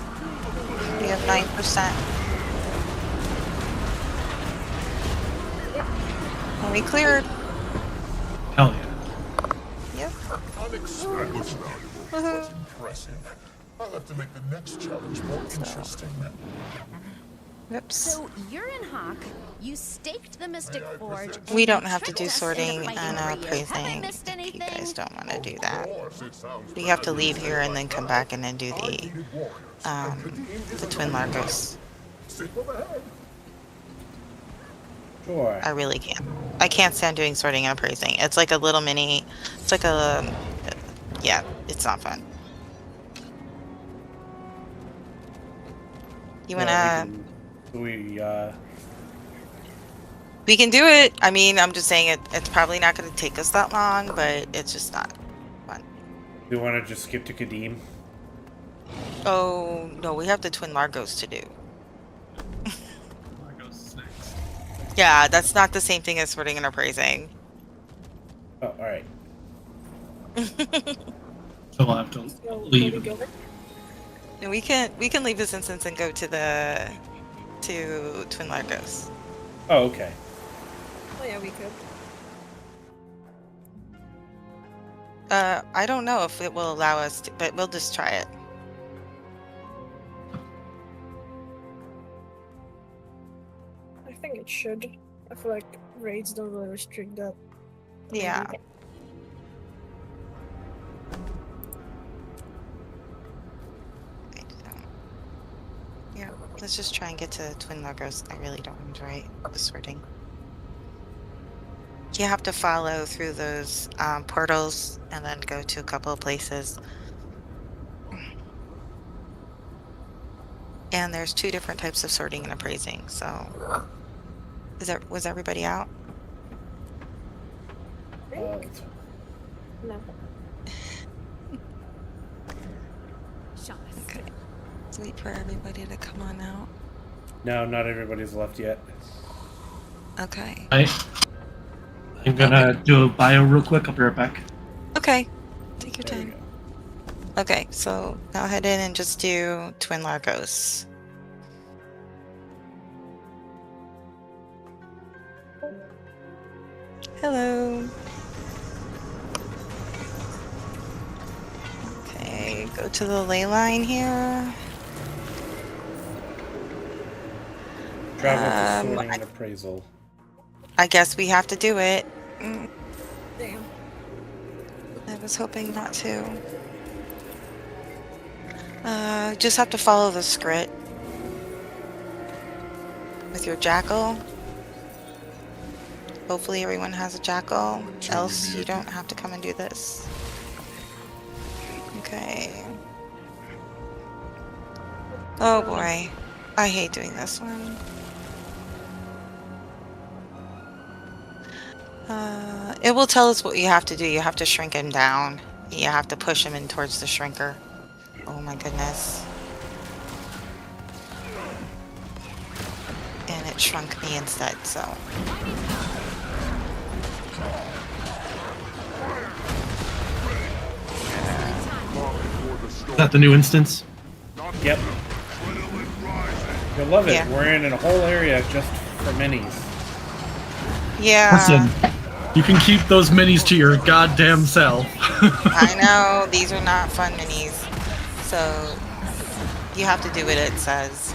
You have 9%. And we cleared. Hell yeah. Yep. Unexpected. That was valuable, but impressive. I'll have to make the next challenge more interesting. Whoops. So you're in Hawk. You staked the Mystic Forge. We and don't you have to tricked do us into sorting fighting and for you. Have I appraising missed if you anything? guys don't want to do that. We have to leave here and then come back and then do the Twin Largos. Sure. I really can't. I can't stand doing sorting and appraising. It's like a little mini. It's like a. Yeah, it's not fun. You wanna? We can do it. I mean, I'm just saying it's probably not going to take us that long, but it's just not fun. Do you want to just skip to Kadim? Oh, no, we have the Twin Largos to do. Yeah, that's not the same thing as sorting and appraising. Oh, alright. So we'll have to leave. And we can leave this instance and go to Twin Largos. Oh, okay. Oh yeah, we could. I don't know if it will allow us to, but we'll just try it. I think it should. I feel like raids don't really restrict that. Yeah. Yeah, let's just try and get to Twin Largos. I really don't enjoy the sorting. You have to follow through those portals and then go to a couple of places. And there's 2 different types of sorting and appraising, so... Was everybody out? No. Okay. Let's wait for everybody to come on out. No, not everybody's left yet. Okay. I'm gonna do a bio real quick. I'll be right back. Okay. Take your time. Okay, so now head in and just do Twin Largos. Hello. Okay, go to the ley line here. Travel for sorting and appraisal. I guess we have to do it. Damn. I was hoping not to. Just have to follow the script with your jackal. Hopefully everyone has a jackal, else you don't have to come and do this. Okay. Oh boy. I hate doing this one. It will tell us what you have to do. You have to shrink him down. You have to push him in towards the shrinker. Oh my goodness. And it shrunk me instead, so. Is that the new instance? Yep. You'll love it. Yeah. We're in a whole area just for minis. Yeah. Listen, you can keep those minis to your goddamn self. I know, these are not fun minis. So, you have to do what it says.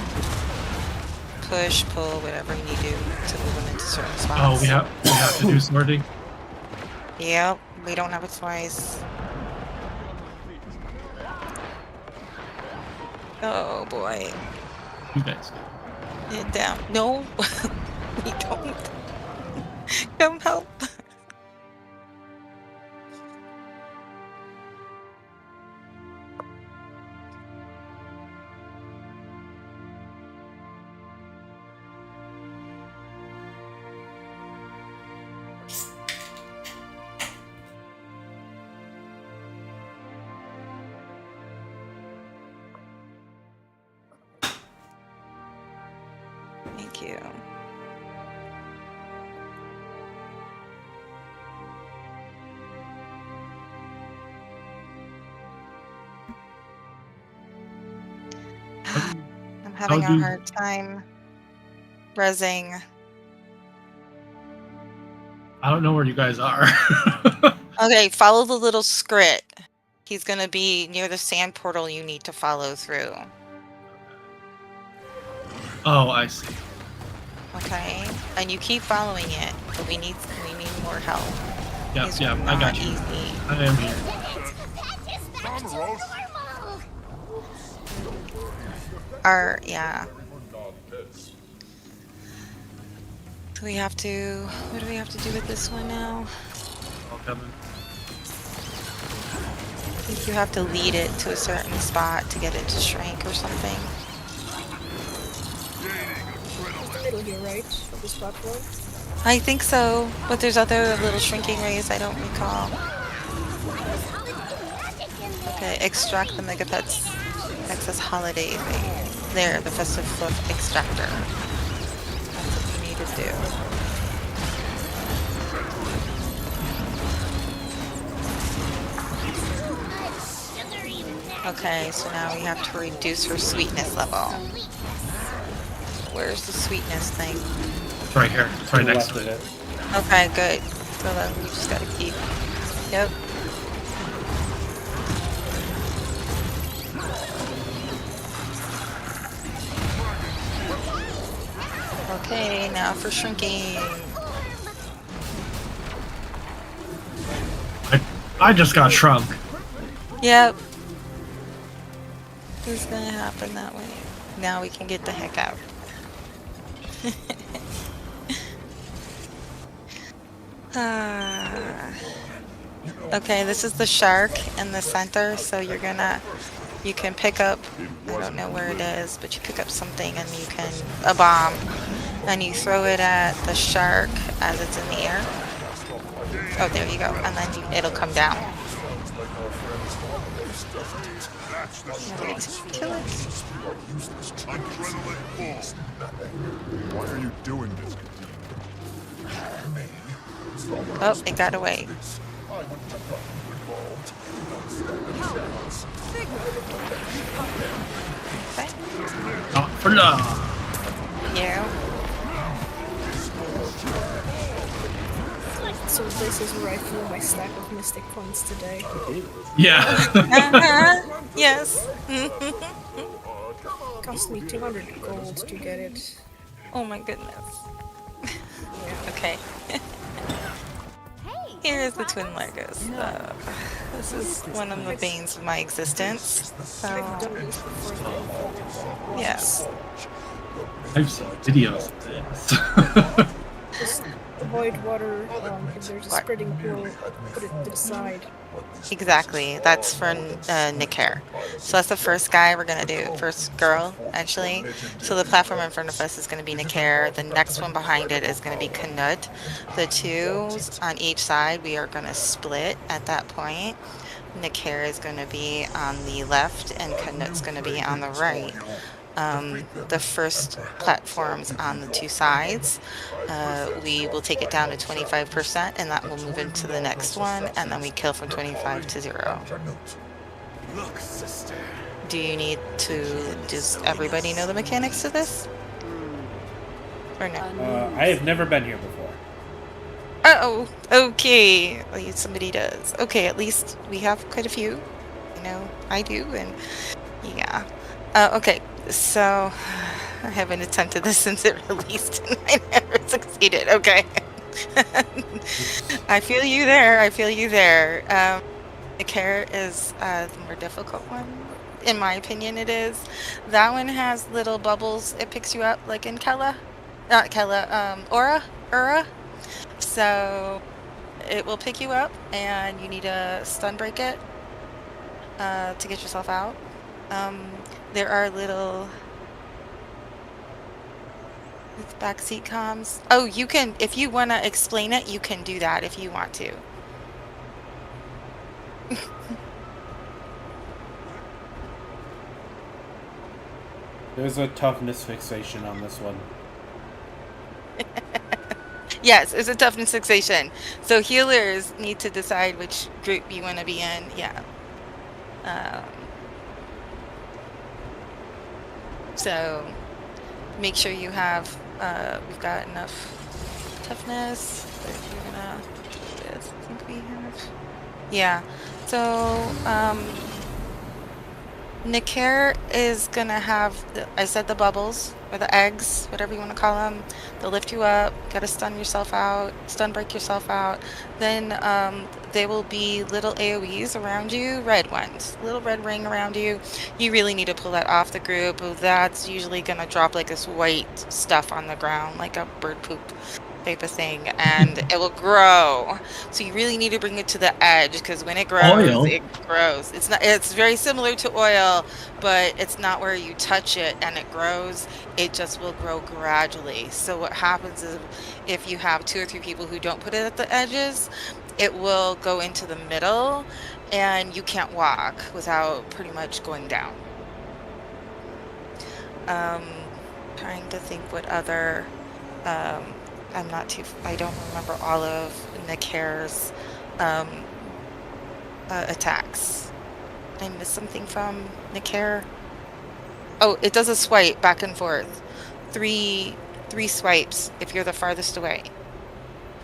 Push, pull, whatever you need to do to move them into certain spots. Oh, we have to do sorting. Yep, we don't have a choice. Oh boy. You guys. Get down. No, we don't. Come help. Thank you. having How a do- hard time rezzing. I don't know where you guys are. Okay, follow the little scrit. He's gonna be near the sand portal you need to follow through. Oh, I see. Okay? And you keep following it, but we need more help. Yeah, These yeah, are I got not you. easy. I am here. Yeah. Do we have to, what do we have to do with this one now? I think you have to lead it to a certain spot to get it to shrink or something. It's the middle here, right? Of this platform? I think so, but there's other little shrinking rays I don't recall. Okay, extract the Megapets excess holiday thing. There, the festive fluff extractor. That's what you need to do. Okay, so now we have to reduce her sweetness level. Where's the sweetness thing? It's right here. It's right next to it. Okay, good. So then we just gotta keep. Yep. Okay, now for shrinking. I just got shrunk. Yep. It's gonna happen that way. Now we can get the heck out. Okay, this is the shark in the center, so you can pick up, I don't know where it is, but you pick up something and you can, a bomb, and you throw it at the shark as it's in the air. Oh, there you go, and then it'll come down. Kill it. Why are you doing this? Oh, it got away. Okay. Not for now. Yeah. So this is where I fill my stack of mystic points today. Yeah. Yes. Cost me 200 gold to get it. Oh my goodness. Okay. Here is the twin Legos. This is one of the banes of my existence. So, yes. I've seen videos of this. Just avoid water. If there's a spreading pool, put it to the side. Exactly. That's for Nikhair. So that's the first guy we're gonna do. First girl, actually. So the platform in front of us is gonna be Nikhair. The next one behind it is gonna be Knut. The two on each side we are gonna split at that point. Nikhair is gonna be on the left and Knut's gonna be on the right. The first platforms on the two sides, we will take it down to 25% and that will move into the next one, and then we kill from 25 to 0. Look, sister. Do you need to, does everybody know the mechanics to this? Or no? I have never been here before. Uh-oh, okay, at least somebody does. Okay, at least we have quite a few. You know, I do, and yeah. Okay, so I haven't attempted this since it released and I never succeeded. Okay. I feel you there. I feel you there. Nikhair is the more difficult one. In my opinion, it is. That one has little bubbles. It picks you up like in Kella. Not Kella, Ura. So it will pick you up and you need to stun break it to get yourself out. There are little backseat comms. Oh, you can, if you want to explain it, you can do that if you want to. There's a toughness fixation on this one. Yes, it's a toughness fixation. So healers need to decide which group you want to be in. Yeah. So make sure you have, we've got enough toughness. That you're gonna, yes, I think we have. Yeah. So, Nicair is gonna have, I said the bubbles, or the eggs, whatever you want to call them. They'll lift you up, gotta stun yourself out, stun break yourself out. Then they will be little AoEs around you, red ones, little red ring around you. You really need to pull that off the group. That's usually gonna drop like this white stuff on the ground, like a bird poop type of thing, and it will grow. So you really need to bring it to the edge, because when it grows, Oil. it grows. It's not. It's very similar to oil, but it's not where you touch it and it grows. It just will grow gradually. So what happens is, if you have 2 or 3 people who don't put it at the edges, it will go into the middle, and you can't walk without pretty much going down. Trying to think what other. I don't remember all of Nicair's attacks. Did I miss something from Nicair? Oh, it does a swipe back and forth. Three swipes if you're the farthest away.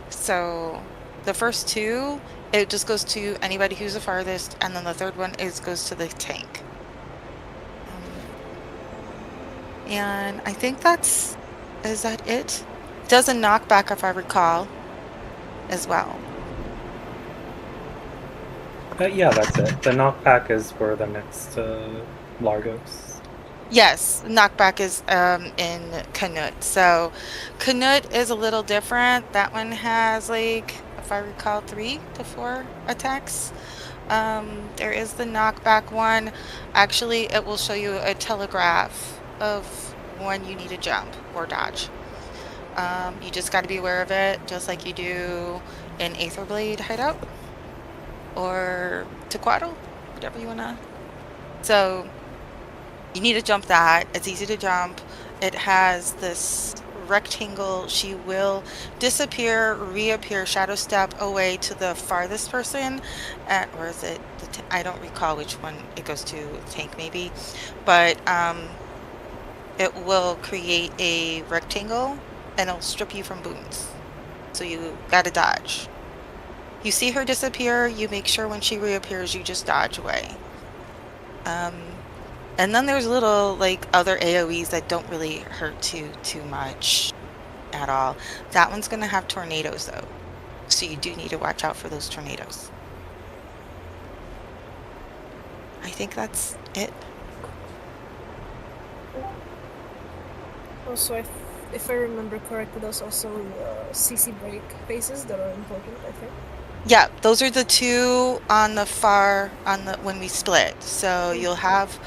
So the first 2, it just goes to anybody who's the farthest, and then the third one goes to the tank. And I think is that it? Does a knockback, if I recall, as well. Yeah, that's it. The knockback is for the next Largos. Yes, knockback is in Canute. So Canute is a little different. That one has, like, if I recall, 3 to 4 attacks. There is the knockback one. Actually, it will show you a telegraph of when you need to jump or dodge. You just got to be aware of it, just like you do in Aetherblade Hideout or Tequatl, whatever you want to. So you need to jump that. It's easy to jump. It has this rectangle. She will disappear, reappear, shadow step away to the farthest person. Or is it? I don't recall which one it goes to. Tank maybe, but it will create a rectangle, and it'll strip you from boons. So you gotta dodge. You see her disappear, you make sure when she reappears, you just dodge away. And then there's little, like, other AoEs that don't really hurt too much at all. That one's gonna have tornadoes, though. So you do need to watch out for those tornadoes. I think that's it. Also, if I remember correctly, there's also CC break phases that are important, I think. Yeah, those are the 2 on the when we split. So you'll have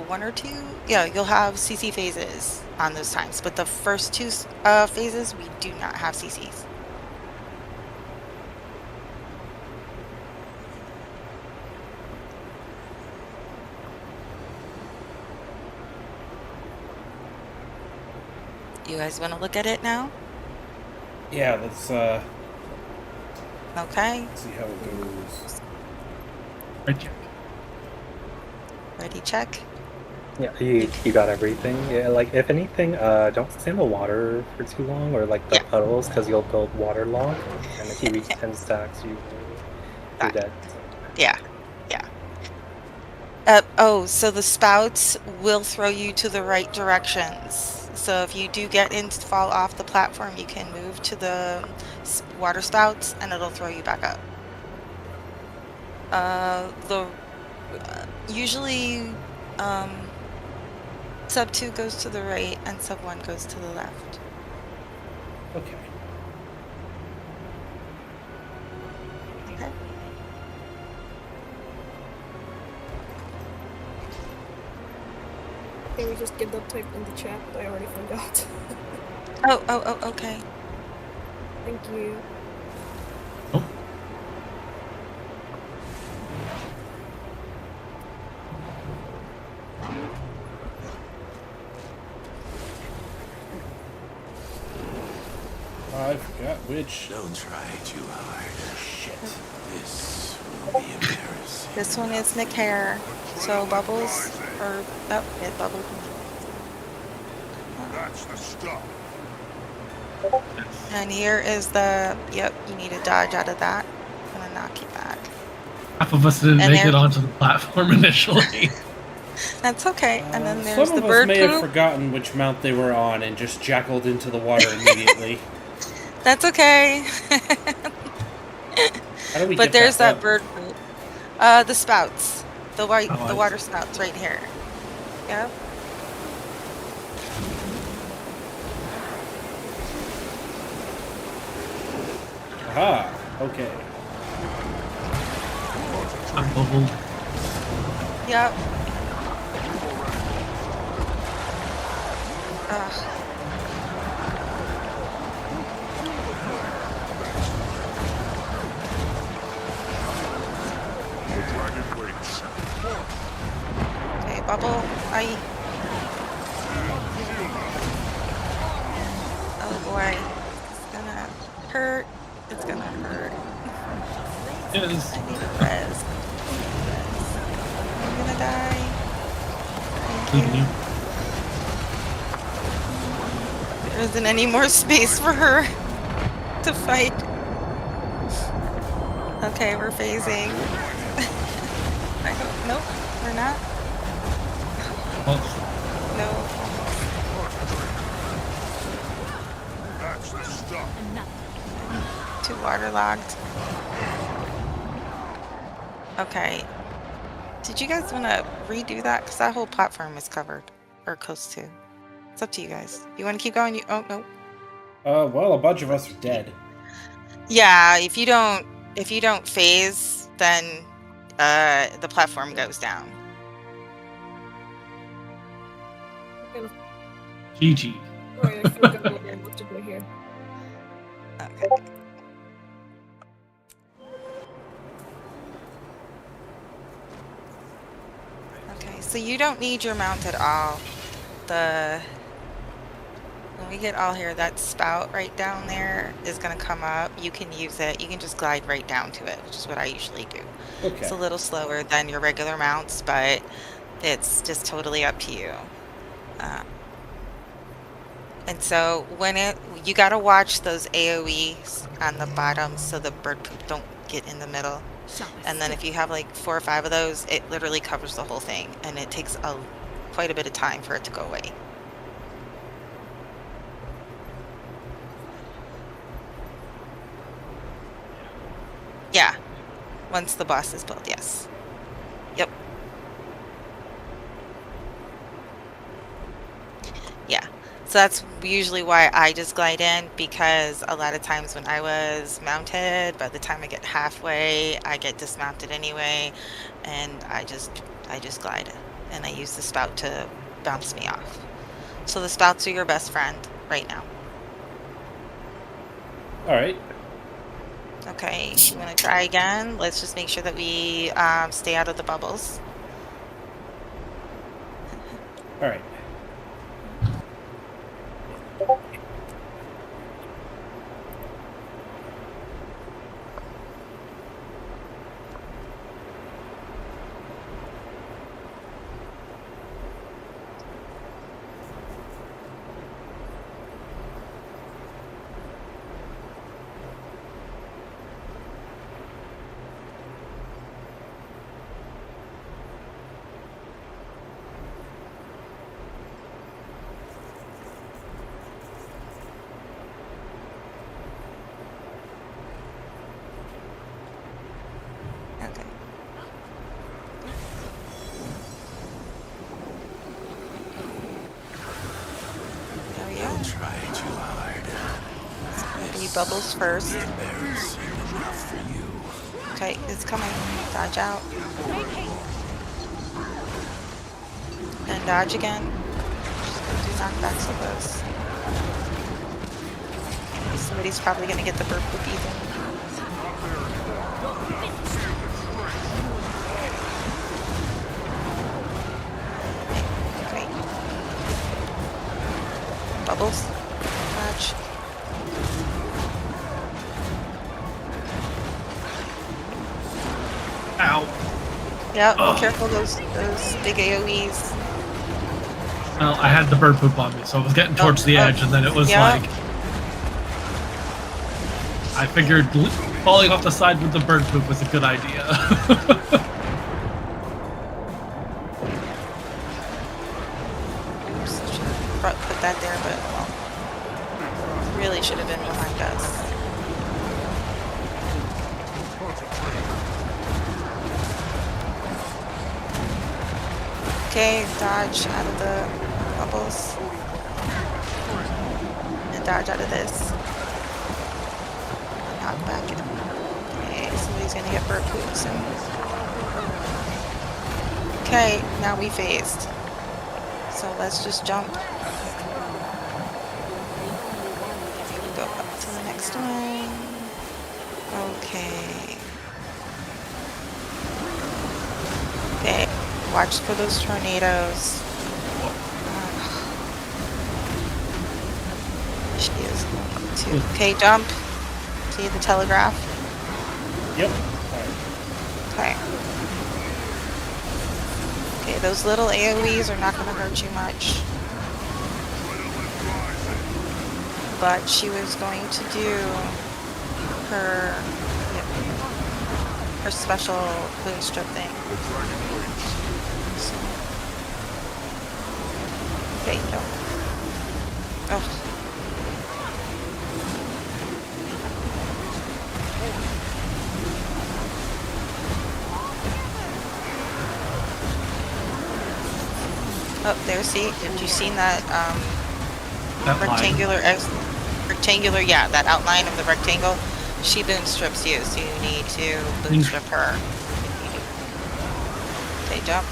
1 or 2. Yeah, you'll have CC phases on those times. But the first 2 phases, we do not have CCs. You guys want to look at it now? Yeah, let's Okay. see how it goes. Ready, check. Yeah, you got everything. Yeah, like, if anything, don't stay in the water for too long, or like the puddles, because you'll build waterlogged, and if you reach 10 stacks, you're dead. Yeah. So the spouts will throw you to the right directions. So if you do get in to fall off the platform, you can move to the water spouts, and it'll throw you back up. Usually sub 2 goes to the right and sub 1 goes to the left. Okay. Okay. Can we just get that typed in the chat? I already forgot. Oh, okay. Thank you. I forgot which. Don't try too hard. Shit. This will be embarrassing. This one is Nicair. So Bubbles, or, oh, yeah, Bubbles. That's the stuff. And here is the, yep, you need to dodge out of that. I'm gonna knock you back. Half of us didn't And make there- it onto the platform initially. That's okay. And then there's Some the of us bird may have poop. forgotten which mount they were on and just jackaled into the water immediately. That's okay. How do we But get there's back that up? bird poop. The spouts. The white, Oh, the I water spouts right here. Yep. Aha, okay. I'm bubbled. Yep. Ugh. The dragon waits. Okay, bubble. Aye. Oh boy. It's gonna hurt. It's gonna hurt. Yes. I need a res. I'm gonna die. Thank you. There isn't any more space for her to fight. Okay, we're phasing. I hope, nope, we're not. No. That's the stuff. Too waterlogged. Okay. Did you guys want to redo that? Because that whole platform is covered. Or close to. It's up to you guys. You want to keep going? Oh, no. Well, a bunch of us are dead. Yeah, if you don't phase, then the platform goes down. GG. Alright, I feel good about what to do here. Okay. Okay, so you don't need your mount at all. When we get all here, that spout right down there is going to come up. You can use it. You can just glide right down to it, which is what I usually do. Okay. It's a little slower than your regular mounts, but it's just totally up to you. And so you got to watch those AoEs on the bottom so the bird poop don't get in the middle. And then if you have like 4 or 5 of those, it literally covers the whole thing, and it takes quite a bit of time for it to go away. Yeah, once the boss is built, yes. Yep. Yeah, so that's usually why I just glide in, because a lot of times when I was mounted, by the time I get halfway, I get dismounted anyway, and I just glide, and I use the spout to bounce me off. So the spouts are your best friend right now. Alright. Okay, you want to try again? Let's just make sure that we stay out of the bubbles. Alright. Okay. There we go. Try too hard. Be bubbles first. Embarrassing enough for you. Okay, it's coming. Dodge out. And dodge again. Just gonna do knockbacks of those. Somebody's probably gonna get the bird poop either. Okay. Bubbles. Dodge. Ow. Yep, Ugh. be careful those big AoEs. Well, I had the bird poop on me, so I was getting towards the edge, and then it was like... I figured falling off the side with the bird poop was a good idea. Oops, I should have put that there, but well, really should have been behind us. Okay, dodge out of the bubbles. And dodge out of this. Knock back. Okay, somebody's gonna get bird poop soon. Okay, now we phased. So let's just jump. Go up to the next one. Okay. Okay, watch for those tornadoes. She is going to. Okay, jump. See the telegraph? Yep. Okay. Okay, those little AoEs are not going to hurt you much. But she was going to do her special bootstrap thing. So. Okay, no. Oh. Oh, there, see? Have you seen that, that rectangular, yeah, that outline of the rectangle? She bootstraps you, so you need to bootstrap her. Okay, jump.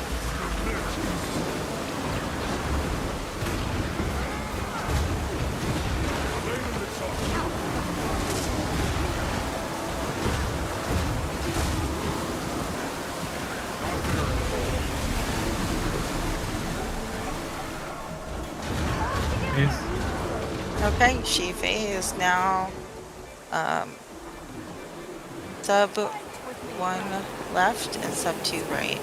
Okay, she phased now. Sub 1 left and sub 2 right.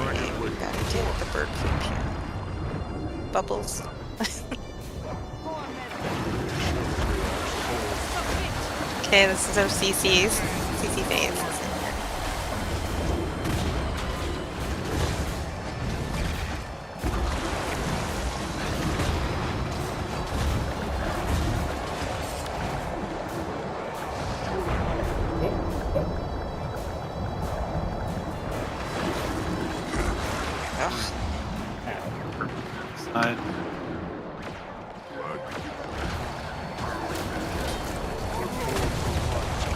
Okay, we gotta deal with the bird poop here. Bubbles. Okay, this is our CC phase.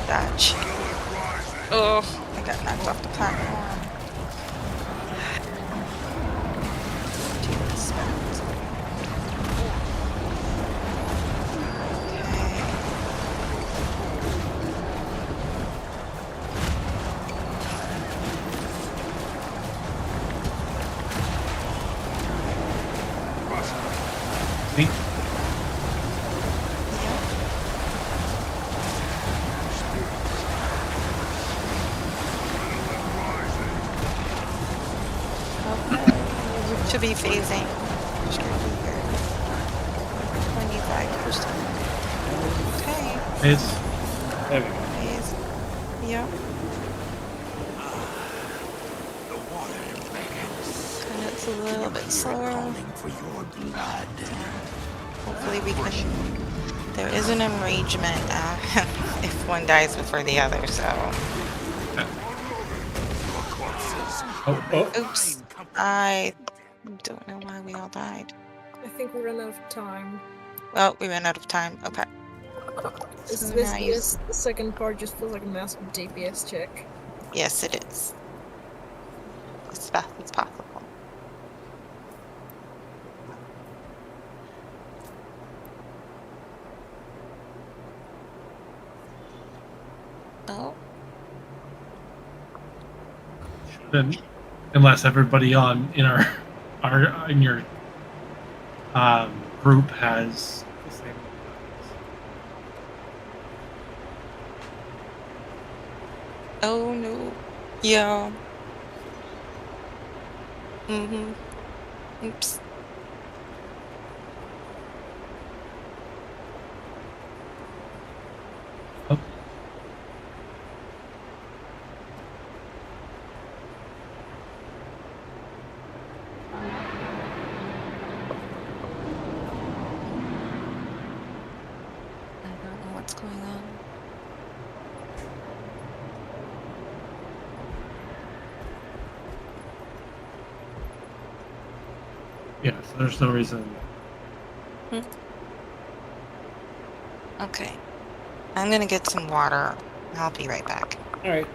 Dodge. Oh, I got knocked off the platform. See? Should be phasing. 25%. Okay. It's. There we go. Phase. Yep. And it's a little bit slower. Hopefully we can. There is an enragement if one dies before the other, so. Oops. I don't know why we all died. I think we ran out of time. Well, we ran out of time. Okay. So This the second part just feels like a massive DPS check. Yes, it is. It's possible. Oh. Then, unless everybody in your group has the same. Oh no. Yeah. Mm-hmm. Oops. I don't know what's going on. Yeah, so there's no reason. Okay. I'm gonna get some water. I'll be right back. Alright.